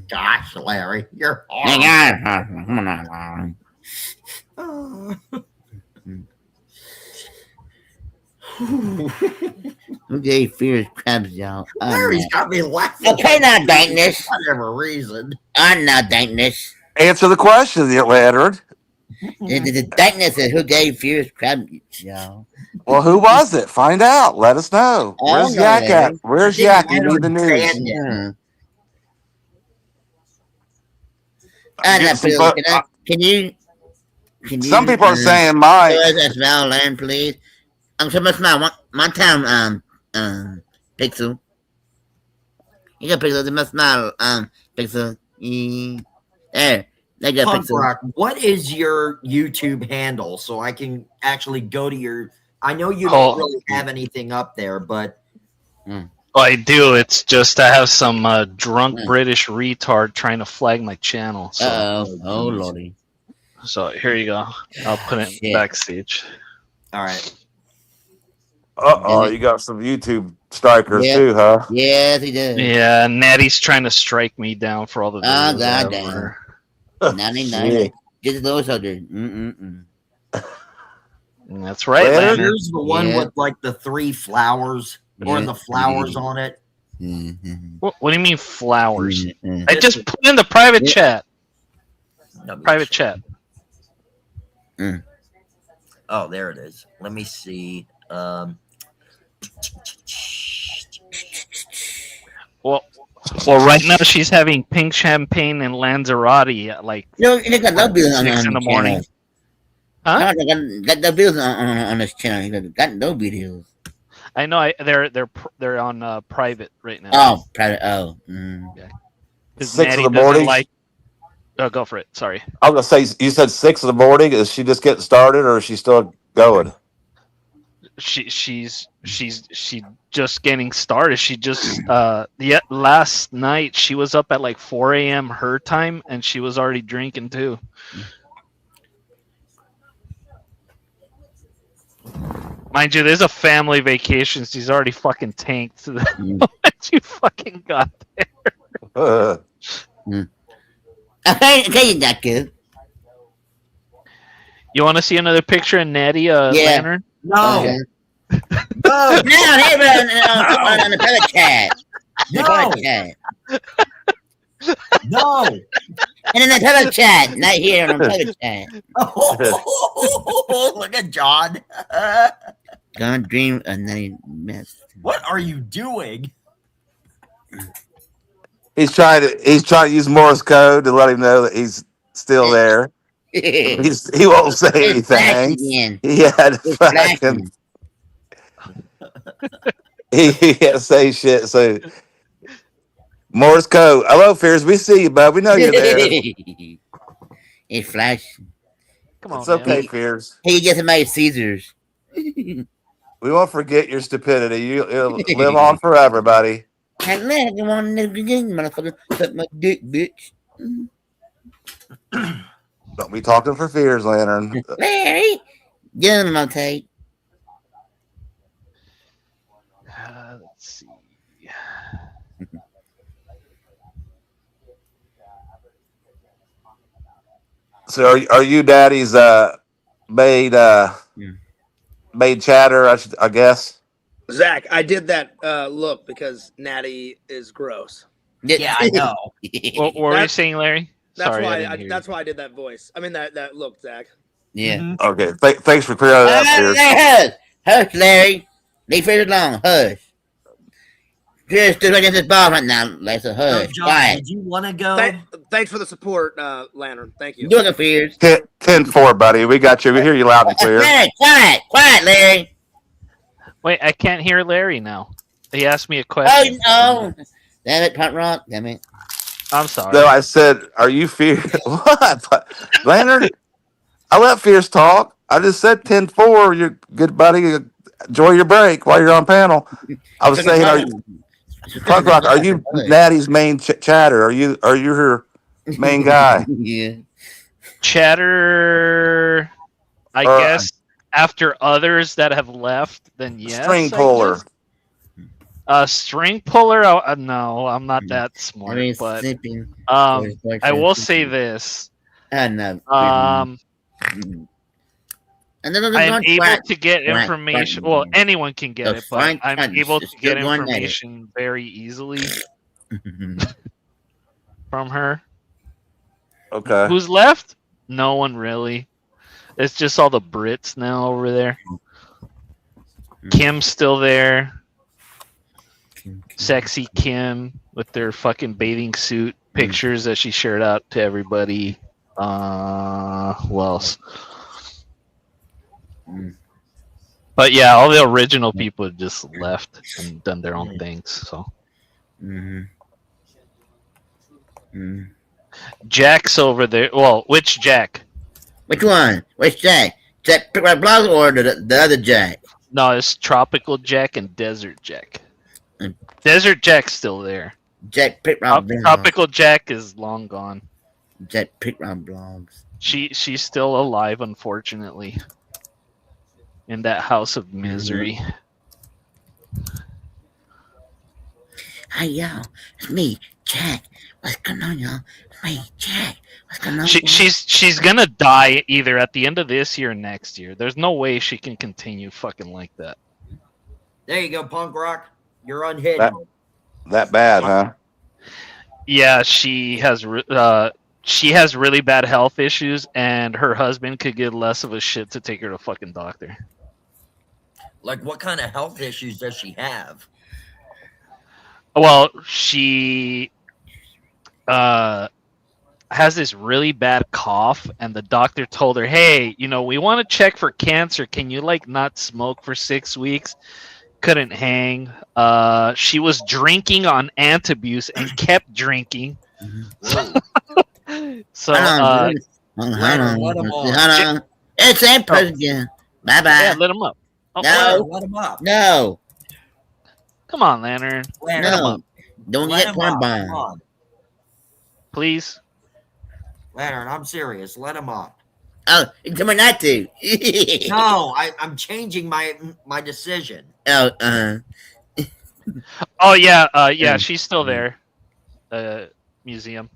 B: Gosh, Larry, you're
G: Hang on. Who gave Fierce crabs, y'all?
B: Larry's got me laughing.
G: Okay, now, dankness.
B: For whatever reason.
G: I'm not dankness.
C: answer the question, Leonard.
G: The dankness is who gave Fierce crabs, y'all.
C: Well, who was it? Find out. Let us know. Where's
G: know,
C: Yak at?
G: Larry.
C: Where's Yak? You need the news.
G: Yeah.
C: Get some vo-
G: Can you?
C: Some people are saying Mike.
G: As well, land, please. So much now. One time, Pixel. You got Pixel. They must smile, Pixel. There. They got
B: Punk
G: Pixel.
B: Rock, what is your YouTube handle so I can actually go to your? I know you don't really have anything up there, but
I: Well, I do. It's just I have some drunk British retard trying to flag my channel. So,
G: Oh lordy.
I: so here you go. I'll put it
G: Shit.
I: backstage.
B: all right.
C: You got some YouTube strikers
G: Yeah.
C: too, huh?
G: Yes, he does.
I: Yeah, Natty's trying to strike me down for all the videos.
G: God
I: ever.
G: damn. 99.
C: Shit.
G: Just a little soldier.
I: That's right,
C: Leonard?
I: Leonard.
B: Here's the one
G: Yeah.
B: with like the 3 flowers or
G: Yeah.
B: the flowers on it.
I: What do you mean flowers?
G: Mm-hmm.
I: I just put in the private
G: Yeah.
I: chat.
B: Let me
I: Private
B: check.
I: chat.
B: Oh, there it is. Let me see.
I: Well, right now she's having pink champagne and Lanzarote at like
G: They got no bills on
I: 6 in the morning. Huh?
G: Got no bills on this channel. Got no videos.
I: I know. They're on private right now.
G: Oh, private. Oh.
I: 'Cause
C: 6 in
I: Natty
C: the
I: doesn't
C: morning?
I: Like, go for it. Sorry.
C: I was gonna say you said 6 in the morning. Is she just getting started, or is she still going?
I: She's just getting started. She just last night she was up at like 4 a.m. her time, and she was already drinking too. Mind you, there's a family vacation. She's already fucking tanked to the moment you fucking got there.
G: Okay, that good.
I: You want to see another picture of Natty Lantern?
B: No.
G: Okay.
B: No.
G: No, hey, on the private chat. The
B: No.
G: private chat.
B: No.
G: And in the private chat, not here on the private chat.
B: Look at John.
G: Gonna dream a night mess.
B: What are you doing?
C: He's trying to use Morse code to let him know that he's still there. He won't say
G: It's flash
C: anything.
G: again.
C: He had
G: It's
C: fucking.
G: flashing.
C: He can't say shit. So Morse code. Hello, Fears. We see you, bud. We know you're there.
G: It's flashing.
I: Come on,
C: It's okay,
I: man.
C: Fears.
G: Hey, you get somebody Caesars.
C: We won't forget your stupidity. You'll live on forever, buddy.
G: I let you want to begin, motherfucker. Suck my dick, bitch.
C: Don't be talking for Fears, Lantern.
G: Larry, get him, I'll take.
I: Let's see.
C: So are you Daddy's maid made chatter. I guess.
A: Zach, I did that look because Natty is gross.
B: Yeah, I know.
I: What were you
A: That-
I: saying, Larry?
A: That's
I: Sorry, I
A: why.
I: didn't hear you.
A: That's why I did that voice. I mean that look, Zach.
G: Yeah.
C: Okay. Thanks for clearing that up, Pierce.
G: Hush, hush, Larry. Leave it alone. Hush. Pierce, do against this ball right now. Let's
B: So,
G: hush.
B: John,
G: Quiet.
B: did you want to go?
A: Thanks for the support, Lantern. Thank you.
G: Do it, Pierce.
C: 10-4, buddy. We got you. We hear you loud and clear.
G: Quiet, Larry.
I: Wait, I can't hear Larry now. He asked me a
G: Oh
I: question.
G: no! Damn it, punk rock. Damn it.
I: I'm sorry.
C: No, I said, "Are you Fierce?" What, Leonard? I let Fierce talk. I just said 10-4. You're good, buddy. Enjoy your break while you're on panel. I was saying, are you, Punk Rock? Are you Natty's main chatter? Are you her main guy?
G: Yeah.
I: Chatter, I guess after others that have left, then yes.
C: String
I: I
C: puller.
I: guess. String puller? No, I'm not that smart.
G: I mean,
I: but
G: sleeping.
I: I will say this.
G: I know.
I: I'm
G: I'm
I: able to get information. Well, anyone can get
G: The
I: it, but
G: fine
I: I'm
G: punch
I: able to
G: is
I: get
G: good one at it.
I: information very easily from her.
C: Okay.
I: Who's left? No one really. It's just all the Brits now over there. Kim's still there. Sexy Kim with their fucking bathing suit pictures that she shared out to everybody. Who else? But yeah, all the original people have just left and done their own things. So Jack's over there. Well, which Jack?
G: Which one? Which Jack? Jack Pick My Blog or the other Jack?
I: No, it's Tropical Jack and Desert Jack. Desert Jack's still there.
G: Jack Pick My Blog.
I: Tropical Jack is long gone.
G: Jack Pick My Blogs.
I: She's still alive, unfortunately, in that house of misery.
G: Hey, y'all. It's me, Jack. What's going on, y'all? It's me, Jack. What's going on?
I: She's gonna die either at the end of this year or next year. There's no way she can continue fucking like that.
B: There you go, Punk Rock. You're unhidden.
C: That bad, huh?
I: Yeah, she has really bad health issues, and her husband could give less of a shit to take her to fucking doctor.
B: Like, what kind of health issues does she have?
I: Well, she has this really bad cough, and the doctor told her, "Hey, we want to check for cancer. Can you not smoke for 6 weeks?" Couldn't hang. She was drinking on Antabuse and kept drinking. So,
B: Hold on.
G: It's Empress again. Bye bye.
I: Yeah, let him up. Oh,
G: No.
B: Let him up.
G: No.
I: come on, Lantern.
G: No. Don't
B: Let
G: get
B: him
G: one
B: up. Come
G: bomb.
B: on.
I: Please.
B: Lantern, I'm serious. Let him up.
G: Oh, you told me not to.
B: No, I'm changing my decision.
G: Oh,
I: Oh yeah, she's still there. Museum.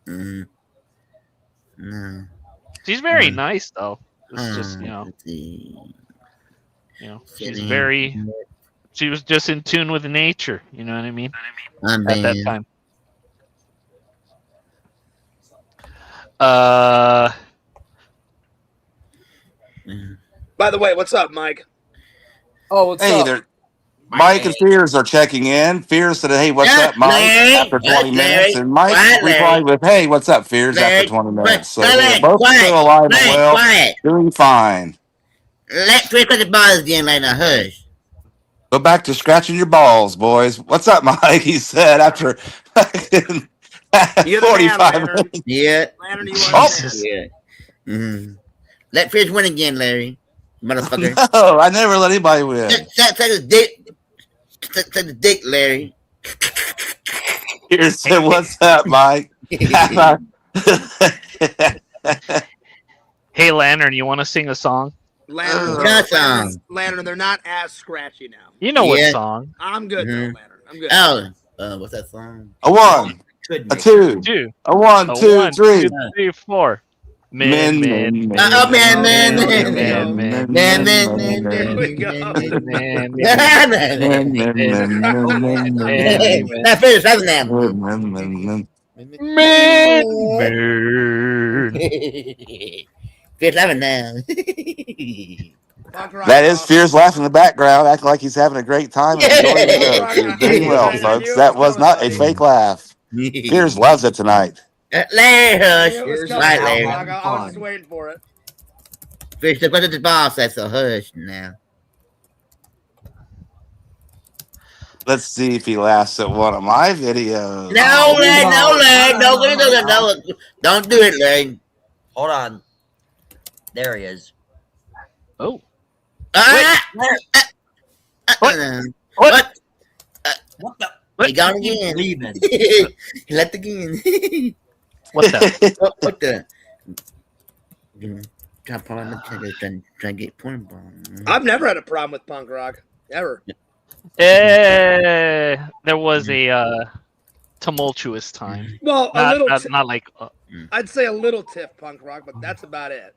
G: No.
I: She's very nice though. It's just
G: Let's see.
I: she's very. She was just in tune with nature. You know what I mean?
G: I'm
I: At that
G: bad.
I: time.
A: By the way, what's up, Mike?
H: Oh, what's
C: Hey
H: up?
C: there. Mike and Fears are checking in. Fears said, "Hey, what's up, Mike?"
G: Larry?
C: After 20
G: Larry?
C: minutes, and Mike
G: Quiet,
C: replied with, "Hey, what's up, Fears?"
G: Larry?
C: After 20 minutes. So
G: Quiet,
C: they're both
G: quiet,
C: still alive and
G: Larry,
C: well,
G: quiet.
C: doing fine.
G: Let's twist the balls again like a hush.
C: Go back to scratching your balls, boys. What's up, Mike? He said after fucking
A: You're the man,
C: 45
A: Lantern.
C: minutes.
G: Yeah.
A: Lantern, you
C: Oh.
A: are the man.
G: Yeah. Mm-hmm. Let Fish win again, Larry. Motherfucker.
C: No, I never let anybody win.
G: Take the dick. Take the dick, Larry.
C: Here said, "What's up, Mike?"
I: Hey, Lantern, you want to sing a song?
A: Lantern,
G: What song?
A: Lantern, they're not as scratchy now.
I: You know
G: Yeah.
I: what song?
A: I'm good,
G: Mhm.
A: though, Lantern. I'm good.
G: Oh, what's that song?
C: A one,
B: Could
C: a
B: make
C: two,
I: Two.
C: a one,
I: A
C: two,
I: one,
C: three.
I: two, three, four. Men.
A: There we go.
G: Now finish that now. Finish that now.
A: Punk rock
C: That is
A: off.
C: Fears laughing in the background, acting like he's having a great time and enjoying the show. You're doing well, folks. That was not a fake laugh. Fears loves it tonight.
G: Larry Hush.
A: Yeah, let's go.
G: Right,
B: now,
G: Larry.
B: having
A: I was
B: fun.
A: just waiting for it.
G: Fish, what did the boss say? So hush now.
C: Let's see if he laughs at one of my videos.
G: No, Larry, no, Larry. Don't do it, Larry.
B: Hold on. There he is.
I: Oh.
G: What?
I: What?
G: What?
B: What the?
G: He gone again.
B: Leaving.
G: He left again.
I: What the?
G: What the? Trying to get porn bomb.
A: I've never had a problem with punk rock ever.
I: There was a tumultuous time.
A: Well, a little.
I: Not like.
A: I'd say a little tiff punk rock, but that's about it.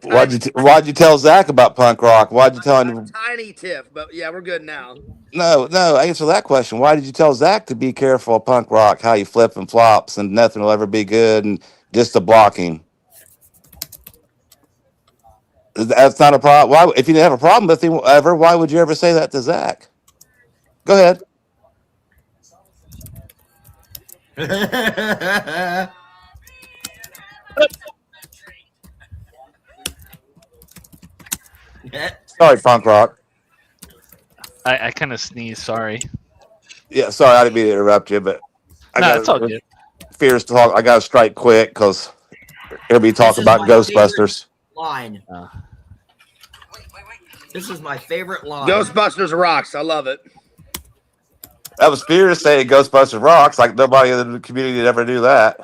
C: Why'd you tell Zach about punk rock? Why'd you tell him?
A: Tiny tiff, but yeah, we're good now.
C: No. Answer that question. Why did you tell Zach to be careful of punk rock? How you flip and flops and nothing will ever be good and just to block him. That's not a problem. Why, if you didn't have a problem with him ever, why would you ever say that to Zach? Go ahead. Sorry, punk rock.
I: I kind of sneezed. Sorry.
C: Yeah, sorry, I didn't mean to interrupt you, but
I: No, it's all good.
C: Fears talk. I got to strike quick because everybody talk
B: This is
C: about
B: my
C: Ghostbusters.
B: Line. This is my favorite line.
A: Ghostbusters rocks. I love it.
C: That was Fears saying Ghostbusters rocks. Like nobody in the community would ever do that.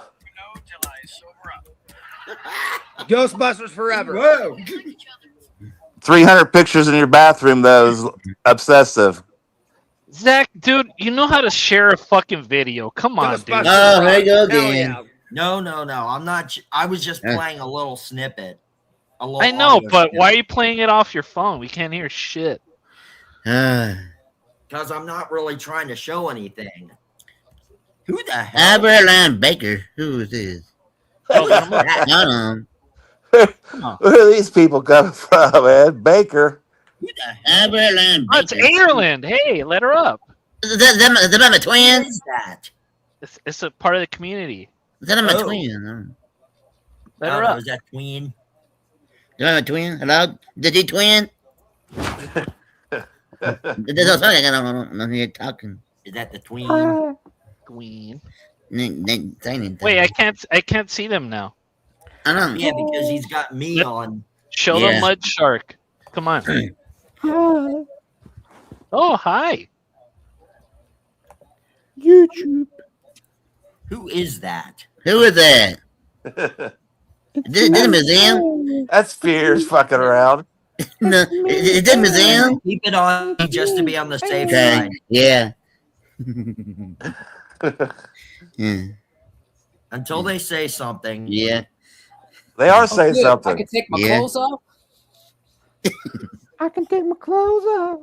A: Ghostbusters forever.
B: Whoa.
C: 300 pictures in your bathroom, though, is obsessive.
I: Zach, dude, you know how to share a fucking video. Come on, dude.
A: Ghostbusters
G: Oh, here you go
A: rocks. Hell
G: again.
A: yeah.
B: No. I'm not. I was just playing a little snippet. A little
I: I know,
B: audio
I: but
B: snippet.
I: why are you playing it off your phone? We can't hear shit.
B: Because I'm not really trying to show anything. Who the hell?
G: Aberline Baker. Who is this?
I: Oh, come on.
G: No.
C: Where are these people coming from, man? Baker.
B: Who the hell?
G: Aberline
I: Oh, it's
G: Baker.
I: Ireland. Hey, let her up.
G: Is that my
B: Who
G: twins?
B: is that?
I: It's a part of the community.
G: Is that my
B: Oh.
G: twin?
I: Let
B: Oh,
I: her up.
B: is that Queen?
G: Is that my twin? Hello? Did he twin? There's no talking. I don't hear talking.
B: Is that the Tween?
I: Queen.
G: Say anything.
I: Wait, I can't see them now.
G: I don't
B: Yeah, because he's got me on.
I: Show
G: Yeah.
I: the mud shark. Come on. Oh, hi.
B: Who is that?
G: Who is that? Is this a museum?
C: That's Fears fucking around.
G: No, is this a museum?
B: Keep it on just to be on the safe
G: Okay.
B: side.
G: Yeah. Yeah.
B: Until they say something.
G: Yeah.
C: They are saying
H: Good. I
C: something.
H: can take my
G: Yeah.
H: clothes off.
J: I can take my clothes off.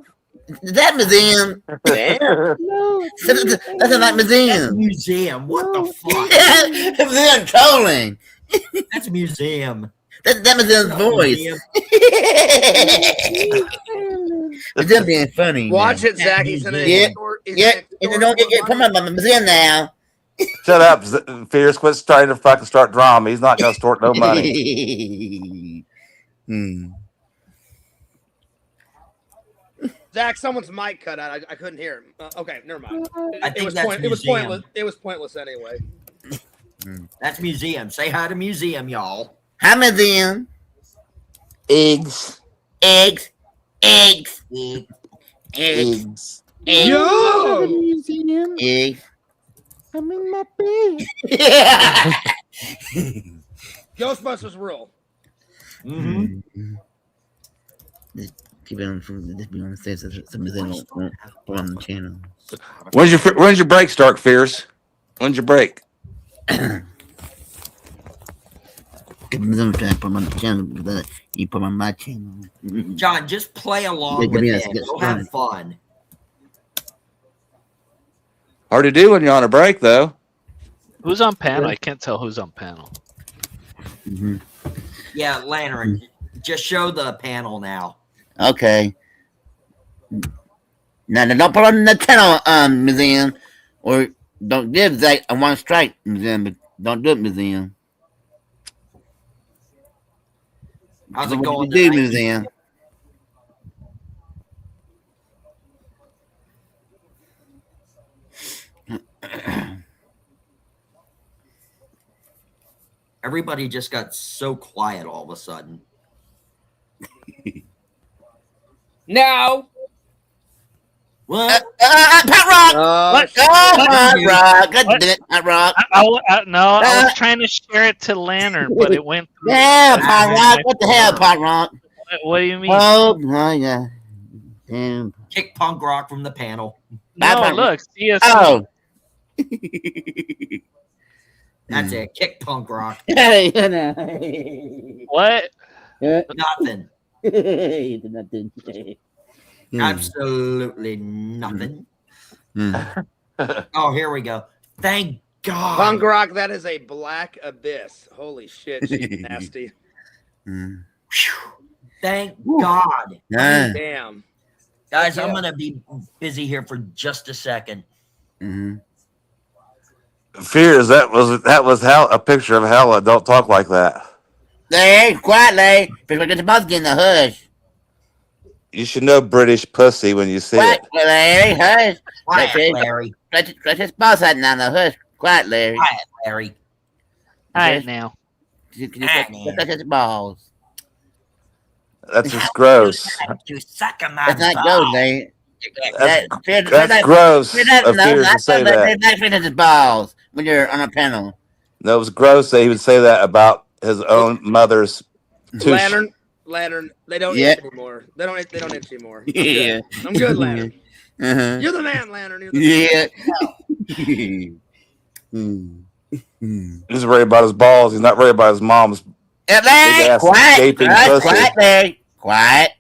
G: Is that museum?
J: No,
G: That's not
B: That's
G: museum.
B: museum. What the fuck?
G: Yeah, museum trolling.
B: That's museum.
G: That museum's voice. Museum being funny.
A: Watch it, Zach. He's in a
G: Yeah. Yeah,
A: short-
G: and don't get put my museum now.
C: Shut up, Fears. Quit trying to fucking start drama. He's not going to start no money.
A: Zach, someone's mic cut out. I couldn't hear him. Okay, never mind.
B: I think
A: was
B: that's
A: it was
B: museum.
A: pointless. It was pointless anyway.
B: That's museum. Say hi to museum, y'all.
G: Hi, museum.
C: Eggs.
G: Eggs. Eggs.
B: Yeah.
G: Eggs.
C: Eggs.
G: Eggs.
J: the museum.
G: Eggs.
J: I'm in my bed.
A: Ghostbusters rule.
B: Mm-hmm.
G: Keep it on from this be on the stage. Some museum won't put on the channel.
C: When's your break start, Fears? When's your break?
G: Put my channel. You put on my channel.
B: John, just play along
G: Yeah,
B: with
G: yes,
B: it.
G: yes,
B: Go
G: John.
B: have fun.
C: Hard to do when you're on a break, though.
I: Who's on panel? I can't tell who's on panel.
G: Mm-hmm.
B: Yeah, Lantern. Just show the panel now.
G: Okay. Now, don't put on the channel, Museum, or don't give Zach a one strike, Museum. But don't do it, Museum.
B: How's it
G: What
B: going
G: you do,
B: tonight?
G: Museum?
B: Everybody just got so quiet all of a sudden.
H: No.
B: What?
G: Pat Rock!
A: What?
G: Pat Rock! God
I: What?
G: damn it, Pat Rock!
I: No, I was trying to share it to Lantern, but it went through.
G: Yeah, Pat Rock! What the hell, Pat Rock?
I: What do you mean?
G: Oh, my God. Damn.
B: Kick punk rock from the panel.
I: No, look, CSC.
G: Oh.
B: That's it. Kick punk rock.
I: What?
B: Nothing.
G: Nothing.
B: Absolutely nothing. Oh, here we go. Thank God.
A: Punk rock, that is a black abyss. Holy shit, she's nasty.
B: Thank God.
G: Yeah.
A: Damn.
B: Guys, I'm going to be busy here for just a second.
C: Fears, that was hell, a picture of Hella. Don't talk like that.
G: Larry, quiet, Larry. People get the buzz in the hush.
C: You should know British pussy when you see
G: Quiet,
C: it.
G: Larry, hush.
B: Quiet, Larry.
G: Stretch his balls out now, the hush. Quiet, Larry.
B: Quiet, Larry.
I: All right, now.
G: Can you stretch his balls?
C: That's just gross.
B: You suck on my
G: That's not
B: balls.
G: gross, Larry.
C: That's gross of Fears to say that.
G: Not finish his balls when you're on a panel.
C: No, it was gross that he would say that about his own mother's two.
A: Lantern, they don't
G: Yeah.
A: itch anymore. They don't itch anymore. I'm
G: Yeah.
A: good. I'm good, Lantern.
G: Uh-huh.
A: You're the man, Lantern. You're the
G: Yeah.
C: He's worried about his balls. He's not worried about his mom's
G: Larry,
C: big-ass
G: quiet,
C: gaping
G: quiet,
C: pussy.
G: quiet, Larry, quiet.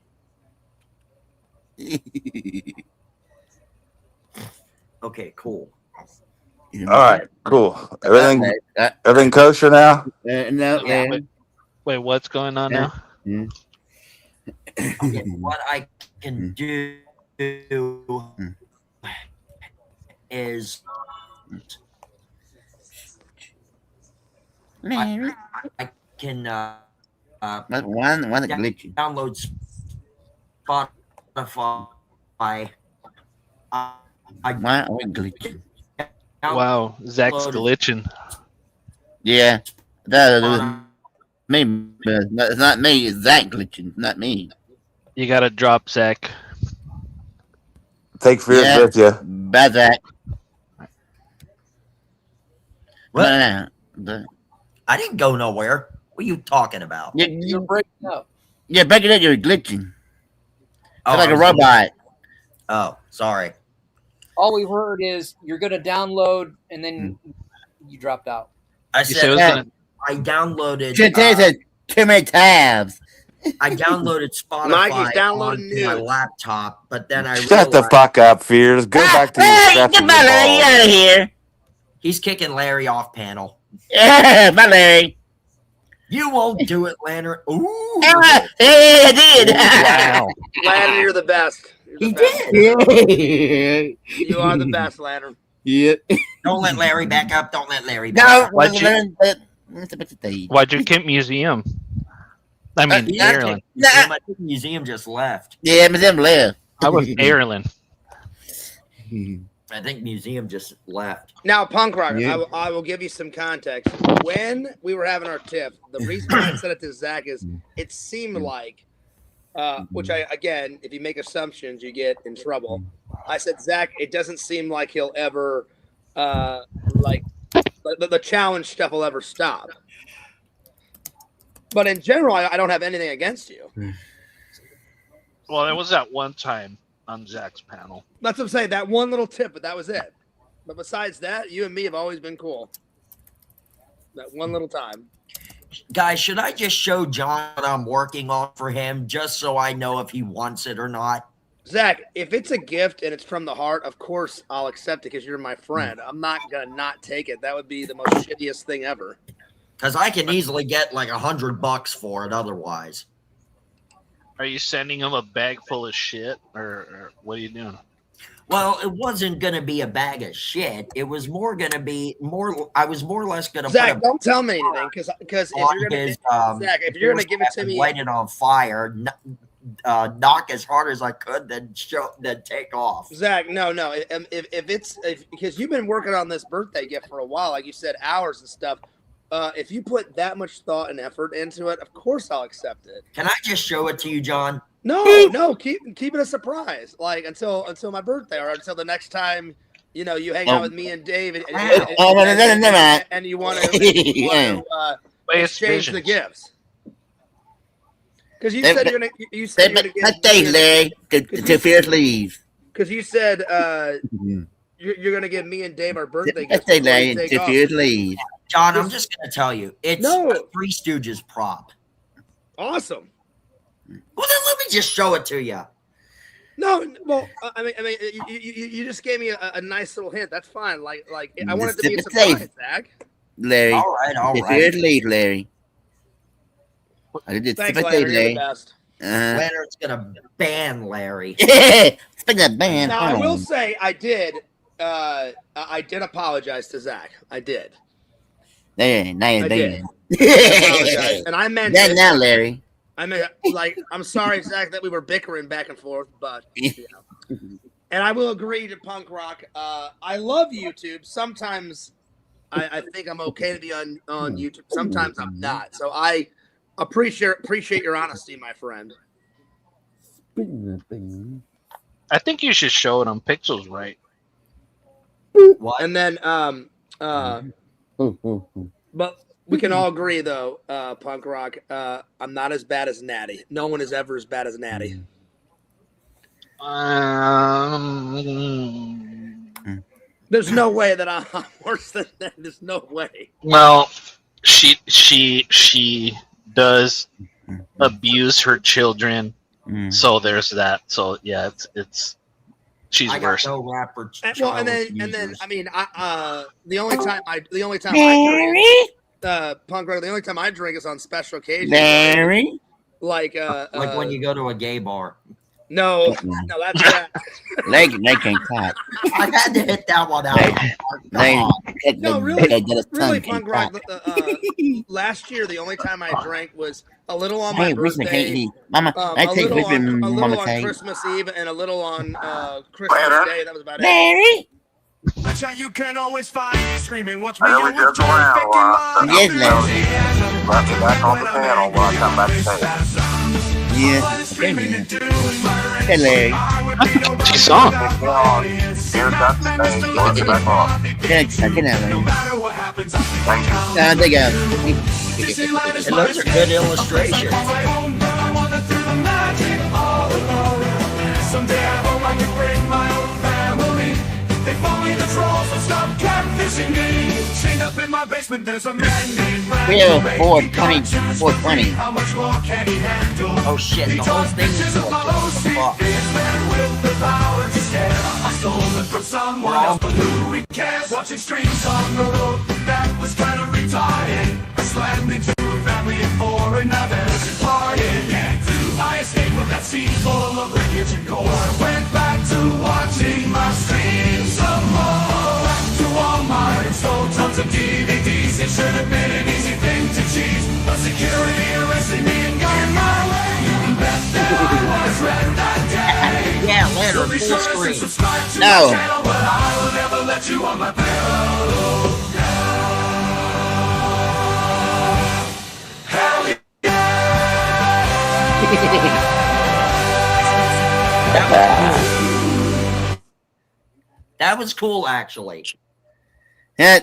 B: Okay, cool.
C: All right, cool. Everything kosher now?
G: No, Larry.
I: Wait, what's going on now?
B: Okay, what I can do is
G: Larry.
B: I can
G: One glitchy.
B: download Spotify.
G: Why are we glitching?
I: Wow, Zach's glitching.
G: Yeah, that was me, but it's not me. It's Zach glitching, not me.
I: You gotta drop Zach.
C: Take Fears
G: Yeah.
C: with you.
G: Bad Zach.
B: What?
G: No.
B: I didn't go nowhere. What are you talking about?
H: You're breaking up.
G: Yeah, back it up. You're glitching.
B: Oh,
G: You're like
B: I
G: a
B: was-
G: robot.
B: Oh, sorry.
H: All we heard is you're gonna download, and then you dropped out.
B: I
I: You said it
B: said
I: was
G: Yeah.
I: gonna.
B: I downloaded.
G: Should have said too many tabs.
B: I downloaded Spotify
A: Mikey's downloading
B: onto my
A: news.
B: laptop, but then I
C: Shut the
B: realized
C: fuck up, Fears. Go back to your
G: Hey,
C: stretching
G: get my Larry
C: your
G: out
C: balls.
G: of here.
B: he's kicking Larry off panel.
G: Yeah, my Larry.
B: You won't do it, Lantern. Ooh.
G: Hey, I did.
C: Wow.
A: Lantern, you're the best. You're the
B: He
A: best.
B: did.
A: You are the best, Lantern.
G: Yeah.
B: Don't let Larry back up. Don't let Larry back
G: No,
B: up.
I: Why'd you keep Museum? I mean,
B: He didn't
I: Ireland.
B: take museum. I think the museum just left.
G: Yeah, but them left.
I: I was Ireland.
B: I think museum just left.
A: Now, Punk Rock,
G: Yeah.
A: I will give you some context. When we were having our tiff, the reason I said it to Zach is it seemed like, which I, again, if you make assumptions, you get in trouble. I said, Zach, it doesn't seem like he'll ever, like, the challenge stuff will ever stop. But in general, I don't have anything against you.
I: Well, it was that one time on Zach's panel.
A: That's what I'm saying. That one little tip, but that was it. But besides that, you and me have always been cool. That one little time.
B: Guys, should I just show John what I'm working on for him just so I know if he wants it or not?
A: Zach, if it's a gift and it's from the heart, of course I'll accept it because you're my friend. I'm not gonna not take it. That would be the most shittiest thing ever.
B: Because I can easily get like $100 for it otherwise.
I: Are you sending him a bag full of shit, or what are you doing?
B: Well, it wasn't going to be a bag of shit. It was more going to be more. I was more or less going to
A: Zach,
B: put
A: don't tell me anything because if you're gonna Zach, if you're gonna give it to me,
B: light it on fire, knock as hard as I could, then take off.
A: Zach, no. If because you've been working on this birthday gift for a while, like you said, hours and stuff. If you put that much thought and effort into it, of course I'll accept it.
B: Can I just show it to you, John?
A: No, keep it a surprise. Like until my birthday or until the next time you hang out with me and Dave and you want to exchange the gifts. Because you said you're gonna
G: get Larry to Fear's leave.
A: Because you said you're gonna give me and Dave our birthday gifts.
G: Larry to Fear's leave.
B: John, I'm just gonna tell you, it's a Three Stooges prop.
A: Awesome.
B: Well, then let me just show it to you.
A: No, well, I mean, you just gave me a nice little hint. That's fine. Like I want it to be a surprise, Zach.
G: Larry,
B: all right.
G: Fear's leave, Larry.
A: Thanks, Larry. You're the best.
B: Leonard's gonna ban Larry.
G: Speaking of ban,
A: now I will say I did apologize to Zach. I did.
G: Now you're
A: did. And I meant
G: that now, Larry.
A: I mean, I'm sorry, Zach, that we were bickering back and forth, but And I will agree to punk rock. I love YouTube. Sometimes I think I'm okay to be on YouTube. Sometimes I'm not. So I appreciate your honesty, my friend.
I: I think you should show it on Pixels, right?
B: What?
A: And then but we can all agree though, punk rock, I'm not as bad as Natty. No one is ever as bad as Natty. There's no way that I'm worse than that. There's no way.
I: Well, she does abuse her children, so there's that. So yeah, it's she's worse.
B: No rapper.
A: Well, and then I mean, the only time I drink, punk rock. The only time I drink is on special occasions.
G: Larry,
B: like when you go to a gay bar.
A: No, that's that.
G: They can't clap.
B: I had to hit that one out.
A: Really, punk rock. Last year, the only time I drank was a little on my birthday, a little on Christmas Eve, and a little on Christmas Day. That was about it.
K: That's how you can always find screaming. What's me?
L: Yes, back on the panel while I come back to say
G: yeah. Hey, Larry.
I: She's on.
L: Here's that stage. Let's back on.
G: Get out, Larry.
L: Thank you.
G: There you go.
B: And those are good illustrations.
K: Someday I hope I can bring my own family. They phone me the trolls, so stop catfishing me. Chained up in my basement, there's a man named
G: Real 420.
K: How much more can he handle?
B: Oh shit, the whole thing is
K: with the power to scare. I stole it from someone else, but who cares? Watching streams on the road, that was kind of retarded. I slammed into a family for another party. I escaped with that scene full of wreckage and gore. Went back to watching my streams some more. Back to Walmart and stole tons of DVDs. It should have been an easy thing to cheese, but security arrested me and got in my way. You can bet that I was red that day.
B: Yeah, later,
K: So be
B: full
K: sure to
B: screen.
K: subscribe to
G: No.
K: my channel, but I will never let you on my pillow. Hell yeah.
B: That was cool, actually.
G: John,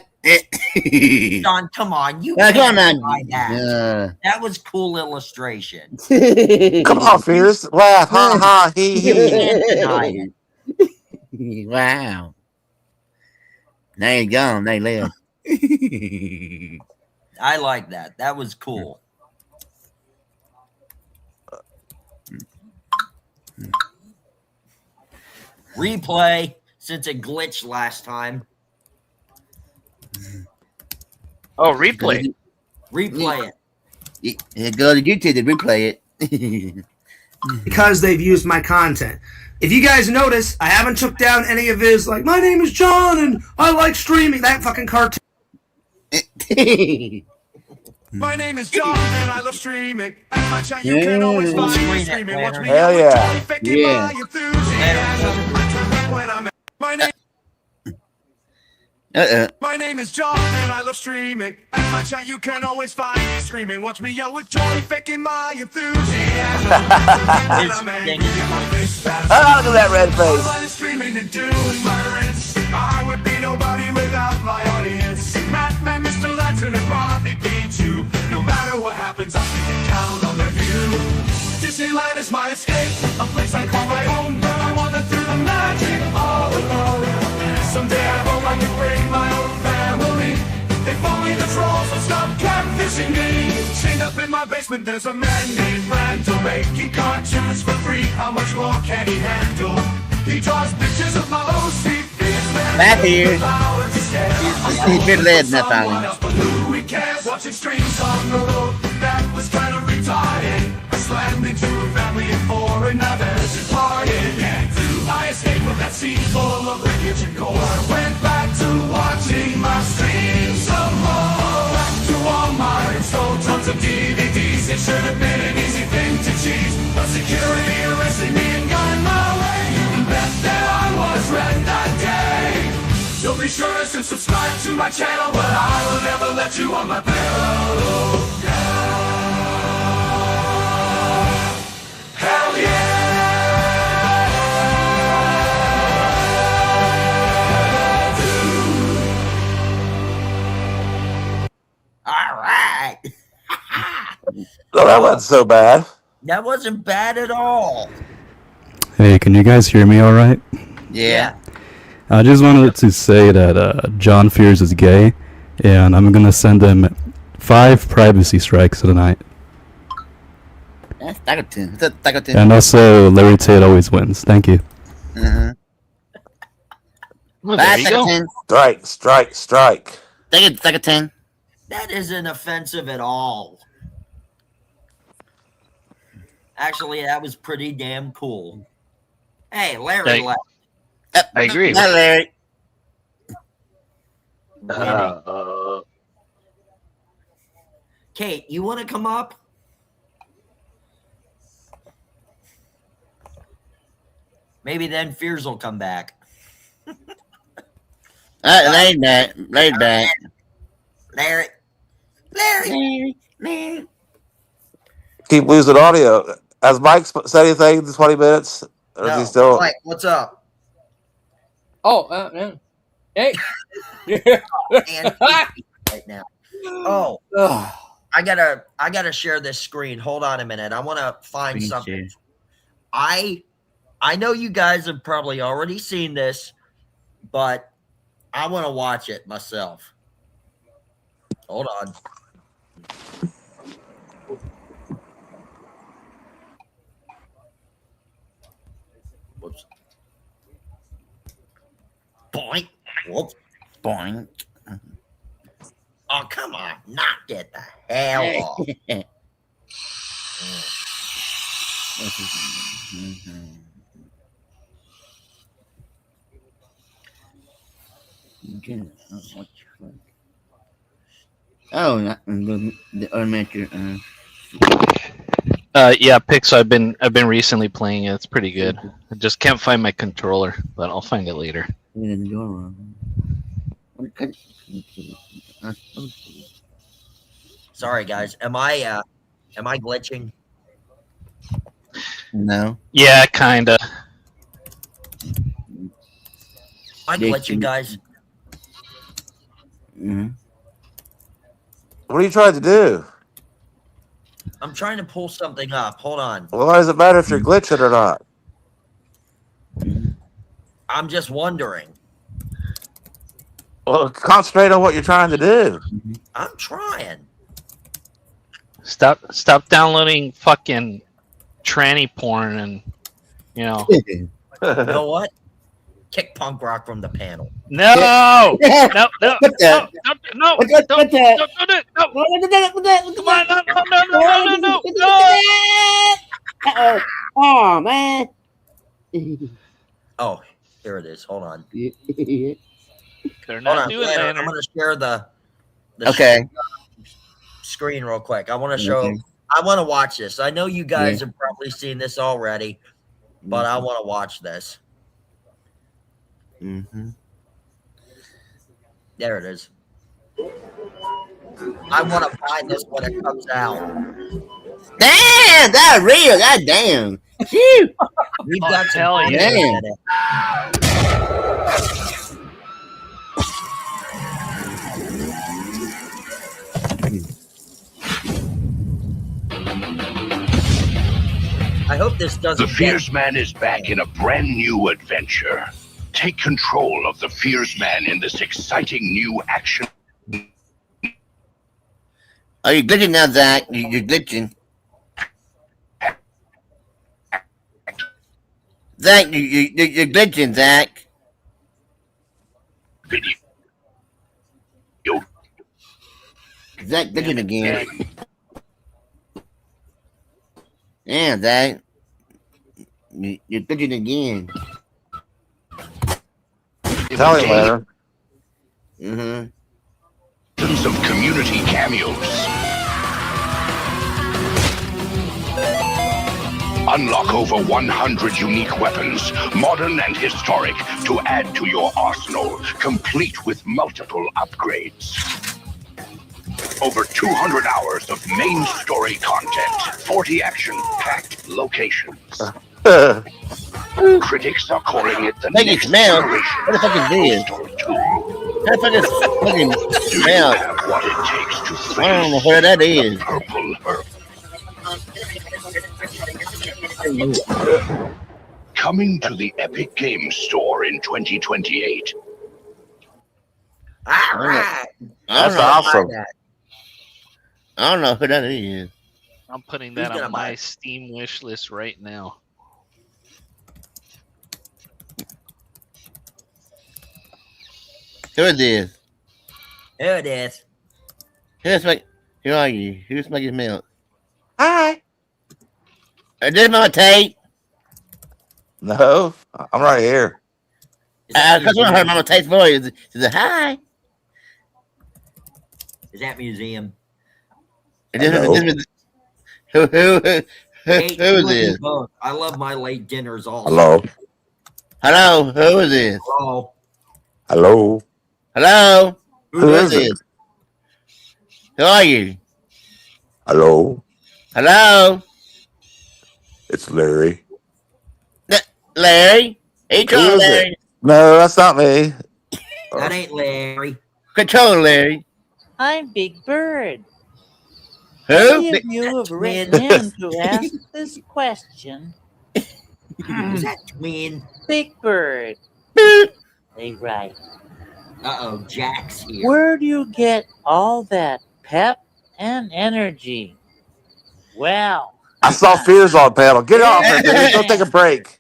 B: John, come on, you
G: come
B: can't
G: on.
B: deny that. That was cool illustration.
C: Come on, Fierce. Laugh. Ha ha. He
B: Deny
C: he.
G: Wow. Now you're gone. They live.
B: I like that. That was cool. Replay, since it glitched last time.
I: Oh, replay.
B: Replay it.
G: Go to YouTube to replay it.
A: Because they've used my content. If you guys notice, I haven't took down any of his, like, my name is John and I like streaming, that fucking cartoon.
K: My name is John and I love streaming. At my chat, you can always find me streaming. Watch me
C: Hell
K: out
C: yeah.
K: with faking my enthusiasm. When I'm my name is John and I love streaming. At my chat, you can always find me screaming. Watch me yell with joy, faking my enthusiasm. When I'm angry, my face fast.
C: Oh, look at that red face.
K: I love streaming and doing my rants. I would be nobody without my audience. Madman, Mr. Lantern, and Rodney P2. No matter what happens, I can count on their view. Disneyland is my escape, a place I call my own, but I wander through the magic all alone. Someday I hope I can bring my own family. If only the trolls will stop catfishing me. Chained up in my basement, there's a man named Randall, making cartoons for free. How much more can he handle? He draws pictures of my OC.
G: Matthew. He's been led in that
K: Someone
G: time.
K: else, but who we cares? Watching streams on the road, that was kind of retarded. I slammed into a family and for another departed. Can't do I escape from that scene full of wreckage and gore. I went back to watching my streams some more. Back to Walmart and stole tons of DVDs. It should have been an easy thing to cheese, but security arrested me and got in my way. You can bet that I was red that day. So be sure to subscribe to my channel, but I will never let you on my pillow. Hell yeah!
B: All right.
C: Oh, that wasn't so bad.
B: That wasn't bad at all.
M: Hey, can you guys hear me all right?
G: Yeah.
M: I just wanted to say that John Fears is gay, and I'm going to send him 5 privacy strikes tonight.
G: That's Taco Tin.
M: And also, Larry Tate always wins. Thank you.
G: Uh-huh.
I: Well, there you go.
C: Strike, strike, strike.
G: Take it, Taco Tin.
B: That isn't offensive at all. Actually, that was pretty damn cool. Hey, Larry left.
I: I agree.
G: Hi, Larry.
B: Kate, you want to come up? Maybe then Fears will come back.
G: Larry back. Larry back.
B: Larry.
C: Keep losing audio. Has Mike said anything in 20 minutes? Or is he still?
B: Mike, what's up?
H: Oh, yeah. Hey.
B: And right now. Oh, I gotta share this screen. Hold on a minute. I want to find something. I know you guys have probably already seen this, but I want to watch it myself. Hold on. Whoops. Boink. Whoops.
G: Boing.
B: Oh, come on. Knock it the hell off.
G: Oh, not the elementary.
I: Yeah, Pixel. I've been recently playing it. It's pretty good. I just can't find my controller, but I'll find it later.
B: Sorry, guys. Am I glitching?
G: No.
I: Yeah, kinda.
B: Am I glitching, guys?
G: Mm-hmm.
C: What are you trying to do?
B: I'm trying to pull something up. Hold on.
C: Well, why does it matter if you're glitching or not?
B: I'm just wondering.
C: Well, concentrate on what you're trying to do.
B: I'm trying.
I: Stop downloading fucking tranny porn and
B: You know what? Kick punk rock from the panel.
I: No, no, no, no, no,
G: What the-
I: no, no,
G: what the-
I: don't
G: what the-
I: do it, no. Come on, no.
G: Uh-oh. Oh, man.
B: Oh, here it is. Hold on.
I: They're
B: Hold
I: not
B: on.
I: doing
B: Leonard,
I: that.
B: I'm going to share the
G: Okay.
B: screen real quick. I want to show.
G: Okay.
B: I want to watch this. I know you guys have probably seen this already, but I want to watch this.
G: Mm-hmm.
B: There it is. I want to buy this when it comes out.
G: Damn, that's real. God damn. Phew.
B: We've got some
I: hell yeah.
B: content in it. I hope this doesn't.
N: The Fears Man is back in a brand new adventure. Take control of the Fears Man in this exciting new action.
G: Oh, you're glitching now, Zach. You're glitching. Zach, you're glitching, Zach.
N: Video.
G: Zach glitching again. Yeah, Zach. You're glitching again.
C: Tell him, Leonard.
G: Mm-hmm.
N: Some community cameos. Unlock over 100 unique weapons, modern and historic, to add to your arsenal, complete with multiple upgrades. Over 200 hours of main story content, 40 action-packed locations. Critics are calling it the
G: Make it
N: next
G: smell.
N: generation
G: What the fuck is this?
N: Postal 2.
G: How the fuck is fucking
N: Do you
G: smell?
N: have what it takes to
G: I don't know where that is.
N: Purple Herb? Coming to the Epic Games Store in 2028.
B: All right.
C: That's
G: know.
C: awesome.
G: I don't know who that is.
I: I'm putting
B: Who's
I: that
B: gonna
I: on
B: buy
I: my
B: it?
I: Steam wish list right now.
G: Who is this?
B: Here it is.
G: Who are you? Who's making milk?
B: Hi.
G: Is this my tape?
C: No, I'm right here.
G: Because when I heard Mama Tate's voice, she said, hi.
B: Is that museum?
C: Hello.
G: Who
B: Hey,
G: is
B: you and me
G: this?
B: both. I love my late dinners also.
C: Hello.
G: Hello, who is this?
B: Hello.
C: Hello.
G: Hello,
C: Who is it?
G: this? Who are you?
C: Hello.
G: Hello,
C: It's Larry.
G: Larry. Hey,
C: Who is
G: Larry.
C: No, that's not me.
B: That ain't Larry.
G: Control, Larry.
O: I'm Big Bird.
G: Who?
O: Many of you have written in to ask this question.
B: Is that twin?
O: Big Bird. They write,
B: Uh-oh, Jack's here.
O: where do you get all that pep and energy? Well,
C: I saw Fears on panel. Get off it, dude. Go take a break.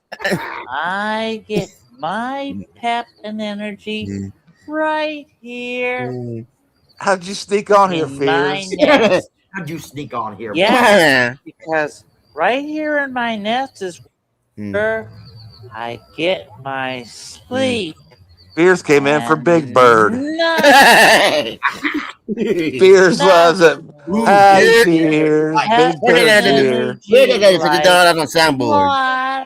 O: I get my pep and energy right here
C: How'd you sneak on here,
O: in my
C: Fears?
O: nest.
B: How'd you sneak on here?
O: Yeah, because right here in my nest is where I get my sleep.
C: Fears came in for Big Bird.
O: Nice.
C: Fears loves it. Hi, Fears. Big Bird's here.
G: Where they got this fucking dog on soundboard?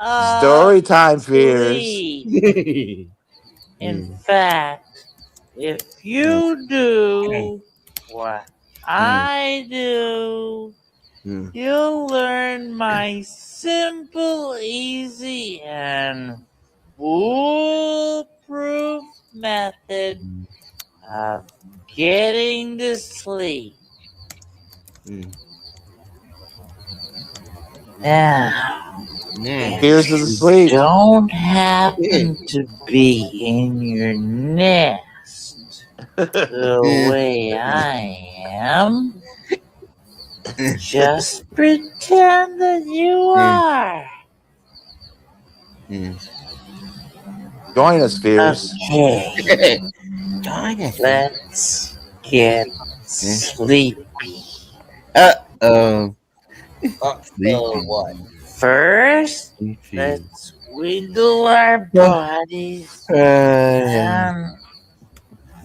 O: Lots of
C: Story time, Fears.
O: sleep. In fact, if you do what I do, you'll learn my simple, easy, and foolproof method of getting to sleep. Now,
C: Fears is asleep.
O: don't happen to be in your nest. the way I am. Just pretend that you are.
C: Join us, Fears.
O: Okay. Let's get sleepy.
G: Uh-oh.
B: What?
O: First, let's wiggle our bodies and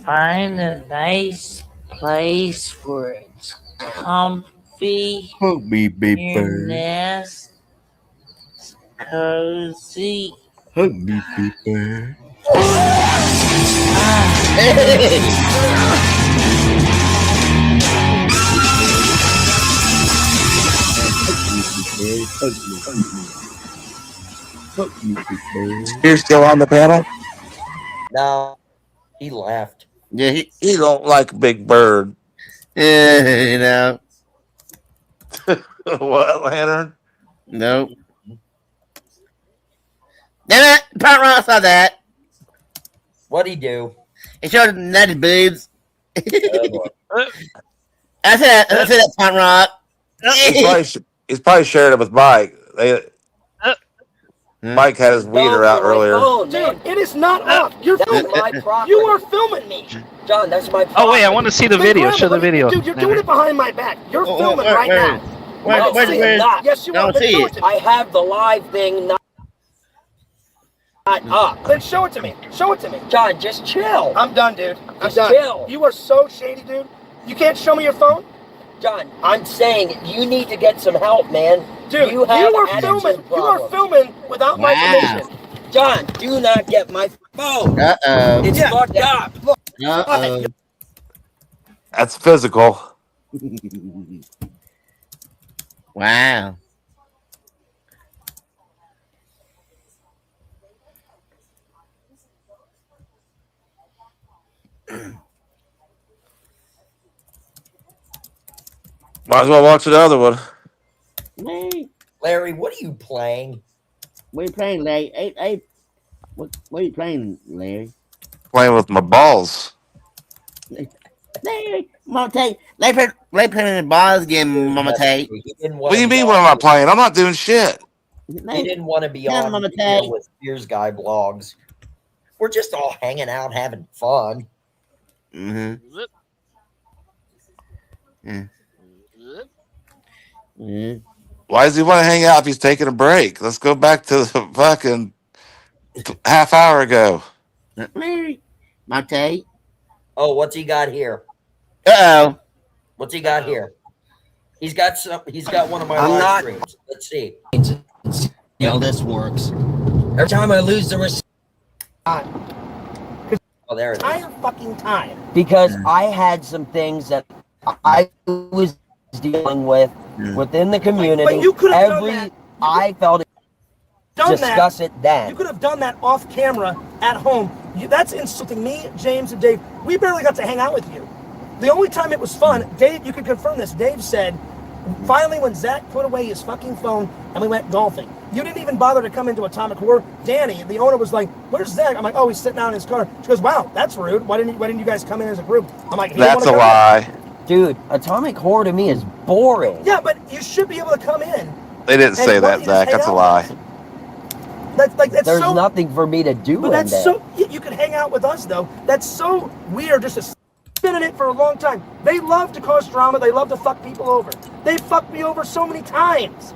O: find a nice place where it's comfy.
G: Hug me, big
O: your
G: bird.
O: nest cozy.
G: Hug me, big bird.
C: You're still on the panel?
B: No, he left.
G: Yeah,
C: He don't like Big Bird.
G: you know.
C: What, Lantern?
G: Nope. Damn it! Punk Rock saw that.
B: What'd he do?
G: He showed him that his boobs.
B: Oh,
G: I said that Punk Rock.
C: He's probably shared it with Mike. Mike had his weeder out earlier.
A: Dude, it is not off. You're filming
B: my
A: me.
B: property.
A: You are filming me.
B: John, that's my
I: Oh wait, I want to see the video. Show the video.
A: Dude, you're doing it behind my back. You're filming right now. Yes, you are. Then show it to me.
B: I have the live thing not up.
A: Then show it to me. Show it to me.
B: John, just chill.
A: I'm done, dude. I'm
B: Just
A: done.
B: chill.
A: You are so shady, dude. You can't show me your phone?
B: John, I'm saying you need to get some help, man.
A: Dude, you
B: have
A: are
B: attitude
A: filming. You
B: problems.
A: are filming without my permission.
B: John, do not get my phone.
G: Uh-oh.
B: It's fucked up. Look,
G: Uh-oh.
C: That's physical.
G: Wow.
C: Might as well watch the other one.
B: Larry, what are you playing?
G: What are you playing, Larry? Hey, what are you playing, Larry?
C: Playing with my balls.
G: Larry, Mama Tate. Larry playing the balls game, Mama Tate.
C: What do you mean, what am I playing? I'm not doing shit.
B: He didn't want to be
G: Yeah,
B: on
G: Mama
B: video
G: Tate.
B: with Spears Guy blogs. We're just all hanging out, having fun.
G: Mm-hmm. Yeah. Mm-hmm.
C: Why does he want to hang out if he's taking a break? Let's go back to the fucking half hour ago.
G: Larry, Mama Tate.
B: Oh, what's he got here?
G: Uh-oh.
B: What's he got here? He's got some. He's got one of my
G: I'm
B: live
G: not-
B: streams. Let's see.
P: You know, this works.
B: Every time I lose the receipt. Oh, there it is.
A: Entire fucking time.
B: Because I had some things that I was dealing with within the community.
A: But you could have done
B: Every
A: that.
B: I felt it.
A: Done
B: Discuss
A: that.
B: it then.
A: You could have done that off camera at home. That's insulting me, James, and Dave. We barely got to hang out with you. The only time it was fun, Dave, you can confirm this. Dave said, finally, when Zach put away his fucking phone and we went golfing, you didn't even bother to come into Atomic Horror. Danny, the owner, was like, "Where's Zach?" I'm like, "Oh, he's sitting out in his car." She goes, "Wow, that's rude. Why didn't you guys come in as a group?" I'm like, "He didn't
C: That's
A: wanna
C: a
A: come in."
C: lie.
B: Dude, Atomic Horror to me is boring.
A: Yeah, but you should be able to come in.
C: They didn't
A: Hey,
C: say
A: why
C: that,
A: don't you just
C: Zach.
A: hang
C: That's a
A: out
C: lie.
A: with us? That's
B: There's
A: so,
B: nothing for me to do
A: but
B: in
A: that's
B: there.
A: so. You can hang out with us though. That's so weird. Just to been in it for a long time. They love to cause drama. They love to fuck people over. They fucked me over so many times.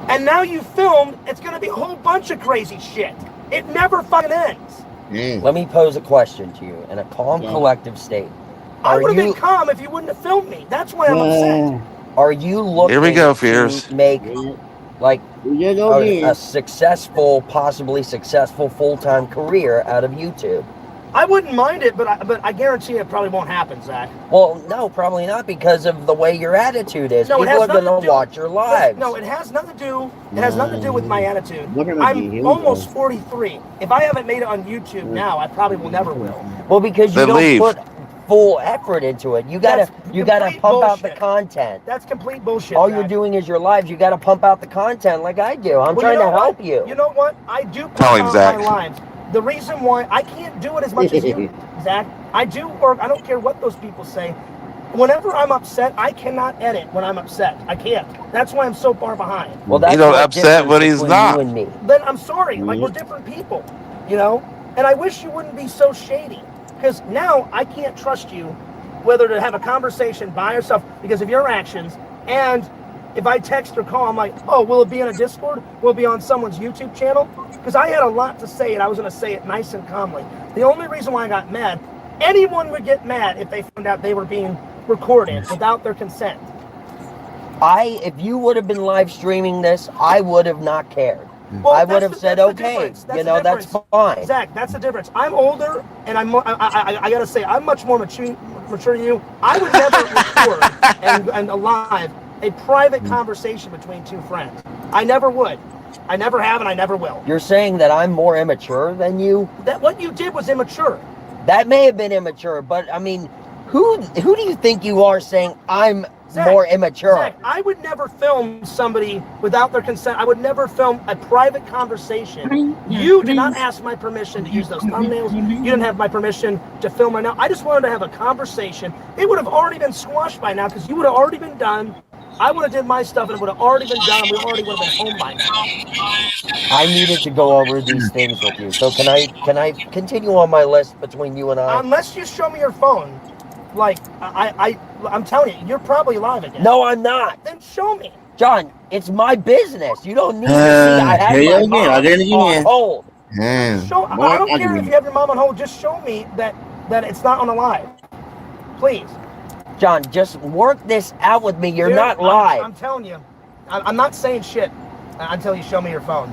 A: And now you filmed. It's gonna be a whole bunch of crazy shit. It never fucking ends.
B: Let me pose a question to you in a calm, collective state.
A: I
B: Are
A: would have
B: you
A: been calm if you wouldn't have filmed me. That's why I'm upset.
B: are you looking
C: Here we go, Fears.
B: to make like
G: go
B: a
G: here.
B: successful, possibly successful full-time career out of YouTube?
A: I wouldn't mind it, but I guarantee it probably won't happen, Zach.
B: Well, no, probably not because of the way your attitude is.
A: No, it
B: People
A: has
B: are going
A: nothing
B: to
A: to do-
B: watch your lives.
A: No, it has nothing to do. It has nothing to do with my attitude.
G: What am I doing?
A: I'm
G: Here we
A: almost
G: go.
A: 43. If I haven't made it on YouTube now, I probably will never will.
B: Well, because you
C: Then
B: don't
C: leave.
B: put full effort into it. You gotta
A: complete
B: pump out the
A: bullshit.
B: content.
A: That's complete bullshit.
B: All
A: Zach.
B: you're doing is your lives. You gotta pump out the content like I do. I'm
A: Well,
B: trying
A: you know
B: to help
A: what?
B: you.
A: You know what? I do
C: Tell
A: put
C: him,
A: out
C: Zach.
A: my lives. The reason why I can't do it as much as you, Zach, I do work. I don't care what those people say. Whenever I'm upset, I cannot edit when I'm upset. I can't. That's why I'm so far behind.
C: Well, that's upset when he's not.
A: Then I'm sorry. Like, we're different people, you know? And I wish you wouldn't be so shady. Because now I can't trust you whether to have a conversation by yourself because of your actions. And if I text or call, I'm like, oh, will it be on a Discord? Will it be on someone's YouTube channel? Because I had a lot to say and I was going to say it nice and calmly. The only reason why I got mad, anyone would get mad if they found out they were being recorded without their consent.
Q: If you would have been live streaming this, I would have not cared.
A: Well,
Q: I would have said, okay, that's fine.
A: Zach, that's the difference. I'm older, and I gotta say, I'm much more mature than you. I would never record and alive a private conversation between two friends. I never would. I never have, and I never will.
Q: You're saying that I'm more immature than you?
A: That what you did was immature.
Q: That may have been immature, but I mean, who do you think you are saying I'm more immature?
A: Zach, I would never film somebody without their consent. I would never film a private conversation. You did not ask my permission to use those thumbnails. You didn't have my permission to film right now. I just wanted to have a conversation. It would have already been squashed by now because you would have already been done. I would have did my stuff and it would have already been done. We already would have been home by now.
Q: I needed to go over these things with you. So can I continue on my list between you and I?
A: Unless you show me your phone. Like, I'm telling you, you're probably live again.
Q: No, I'm not.
A: Then show me.
Q: John, it's my business. You don't need to see. I have my mom on hold.
A: I don't care if you have your mom on hold. Just show me that it's not on a live. Please.
Q: John, just work this out with me. You're
A: Dude,
Q: not live.
A: I'm telling you. I'm not saying shit until you show me your phone.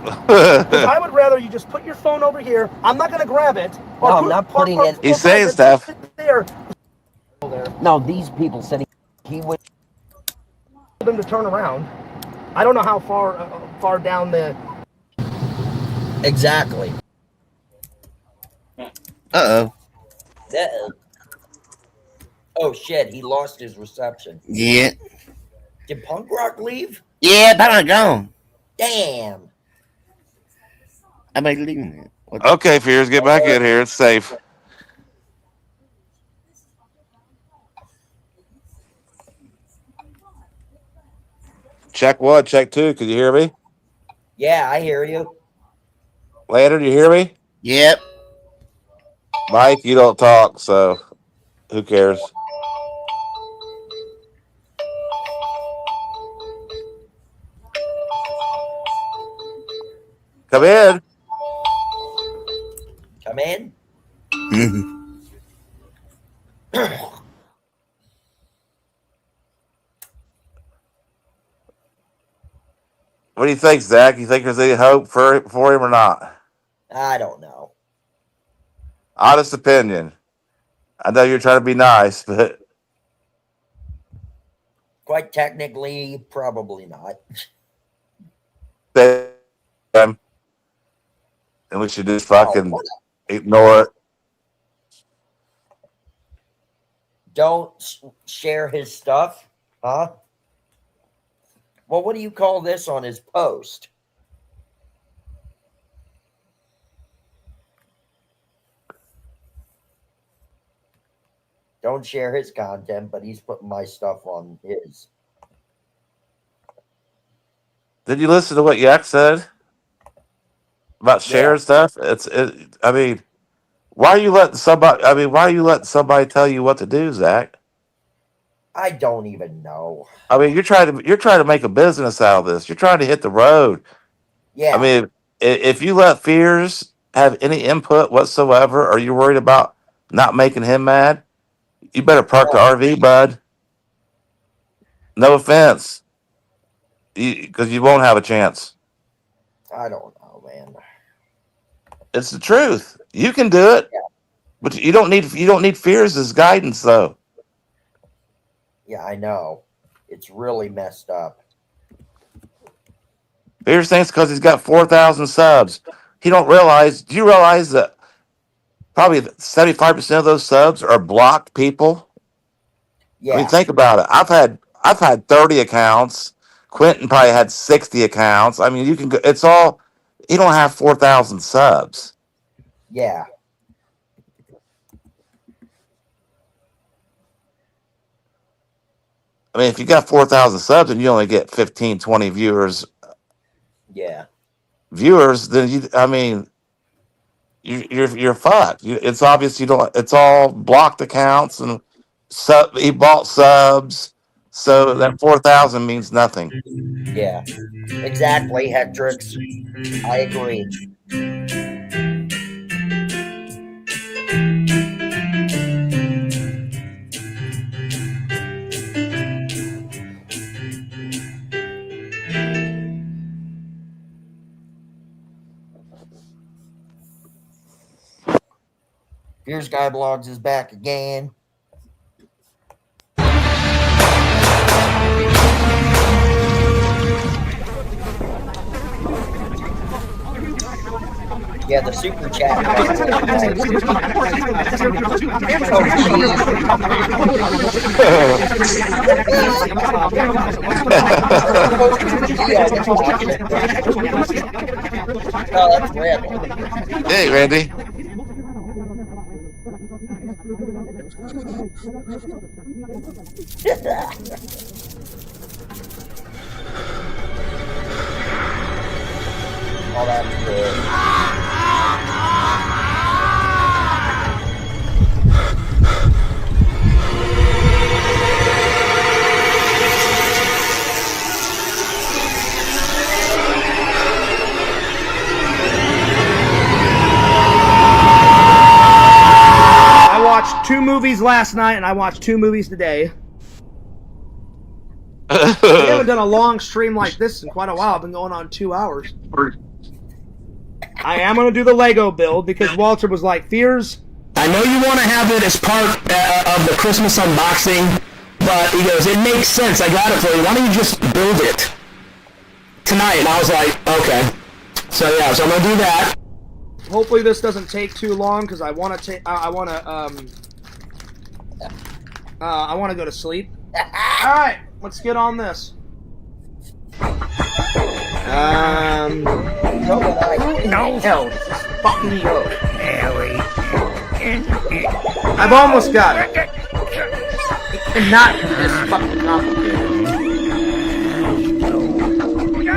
A: Because I would rather you just put your phone over here. I'm not going to grab it.
Q: No, I'm not putting it.
C: He's saying stuff.
A: There.
Q: No, these people said he would.
A: Them to turn around. I don't know how far down the.
B: Exactly.
G: Uh-oh.
B: Oh shit, he lost his reception.
G: Yeah.
B: Did Punk Rock leave?
G: Yeah, but gone.
B: Damn.
G: I might leave it.
C: Okay, Fears, get back in here. It's safe. Check 1, check 2. Can you hear me?
B: Yeah, I hear you.
C: Lander, do you hear me?
G: Yep.
C: Mike, you don't talk, so who cares? Come in.
B: Come in.
C: What do you think, Zach? You think there's any hope for him or not?
B: I don't know.
C: Honest opinion. I know you're trying to be nice, but
B: Quite technically, probably not.
C: and we should just fucking ignore it.
B: Don't share his stuff, huh? Well, what do you call this on his post? Don't share his content, but he's putting my stuff on his.
C: Did you listen to what Yak said about sharing stuff? I mean, why are you letting somebody? I mean, why are you letting somebody tell you what to do, Zach?
B: I don't even know.
C: I mean, you're trying to make a business out of this. You're trying to hit the road.
B: Yeah.
C: I mean, if you let Fears have any input whatsoever, or you're worried about not making him mad, you better park the RV, bud. No offense, because you won't have a chance.
B: I don't know, man.
C: It's the truth. You can do it, but you don't need Fears as guidance, though.
B: Yeah, I know. It's really messed up.
C: Fears thinks because he's got 4,000 subs, he don't realize. Do you realize that probably 75% of those subs are blocked people?
B: Yeah.
C: I mean, think about it. I've had 30 accounts. Quentin probably had 60 accounts. I mean, you can go. It's all. He don't have 4,000 subs.
Q: Yeah.
C: I mean, if you got 4,000 subs and you only get 15, 20 viewers,
Q: Yeah.
C: then you're fucked. It's obvious you don't. It's all blocked accounts and he bought subs, so that 4,000 means nothing.
Q: Yeah. Exactly, Hectrix. I agree. Here's Skyblogs is back again. Yeah, the super chat. Oh, that's Randy.
C: Hey, Randy.
Q: Oh, that's good.
A: I watched 2 movies last night and I watched 2 movies today. We haven't done a long stream like this in quite a while. I've been going on 2 hours. I am going to do the Lego build because Walter was like, Fears,
R: I know you want to have it as part of the Christmas unboxing, but he goes, it makes sense. I got it for you. Why don't you just build it tonight? And I was like, okay. So yeah, so I'm going to do that.
A: hopefully this doesn't take too long because I want to go to sleep. All right, let's get on this. No, just fucking go. I've almost got it. It cannot be this fucking complicated.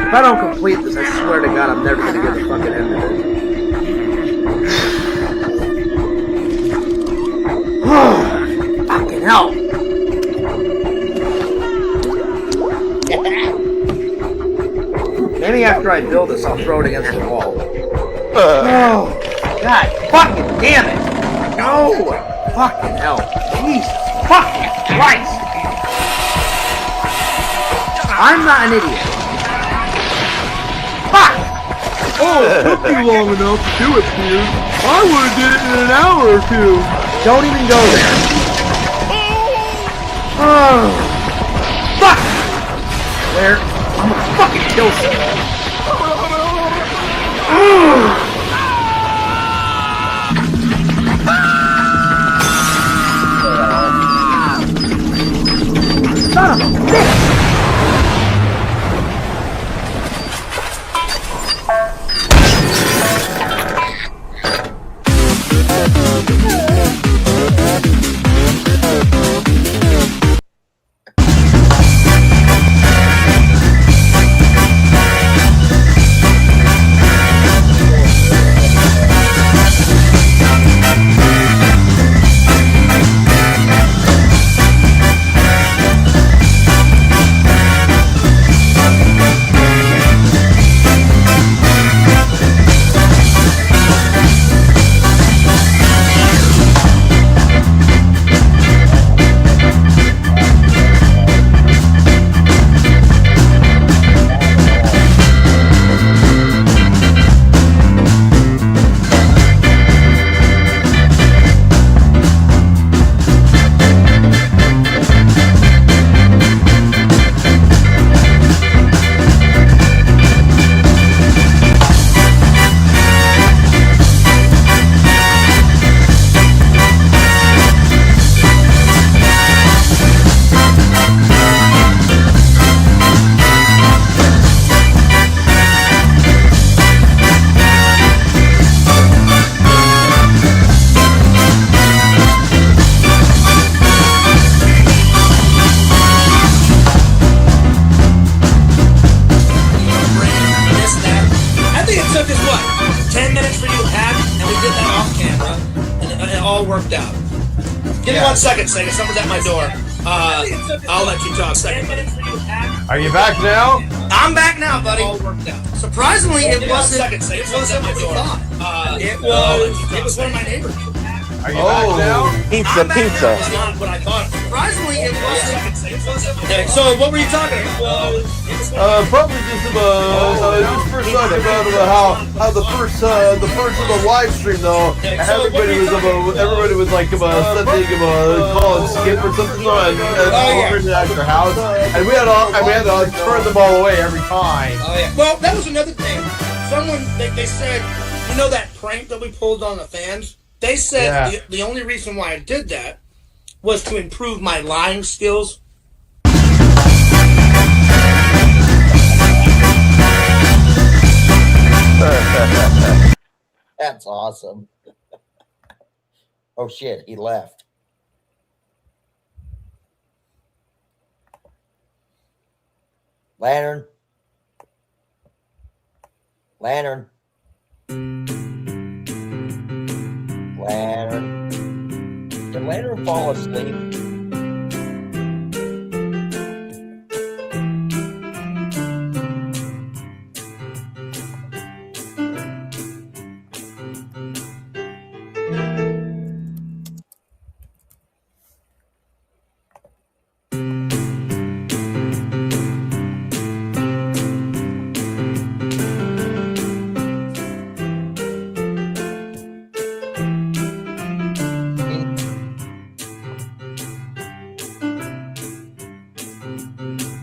A: If I don't complete this, I swear to God, I'm never gonna get the fucking end of it. Fucking hell. Maybe after I build this, I'll throw it against the wall. Oh, God fucking damn it! No! Fucking hell. Jesus fucking Christ! I'm not an idiot. Fuck! Oh, it took you long enough to do it, Peter. I would have did it in an hour or two. Don't even go there. Oh. Fuck! Where? I'm gonna fucking kill someone. Son of a bitch! me 1 second, Sega. Someone's at my door. I'll let you talk. Second, buddy.
S: Are you back now?
A: I'm back now, buddy. All worked out. Surprisingly, it wasn't. It wasn't what we thought. It was one of my neighbors.
S: Are you back now?
C: Pizza.
A: It's not what I thought. Surprisingly, it wasn't. Okay, so what were you talking about?
S: Probably just about just first talking about how the first of the live stream though. Everybody was like something call it skip or something and over at your house, and we had to turn them all away every time.
A: Oh yeah. Well, that was another thing. Someone they said, you know that prank that we pulled on the fans? They said the only reason why I did that was to improve my lying skills.
Q: That's awesome. Oh shit, he left. Lantern. Lantern. Lantern. Did Lantern fall asleep?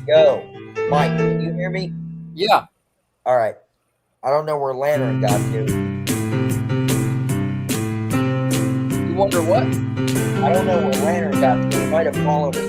Q: Go. Mike, can you hear me?
H: Yeah.
Q: All right. I don't know where Lantern got to.
H: You wonder what?
Q: I don't know where Lantern got to. He might have fallen asleep.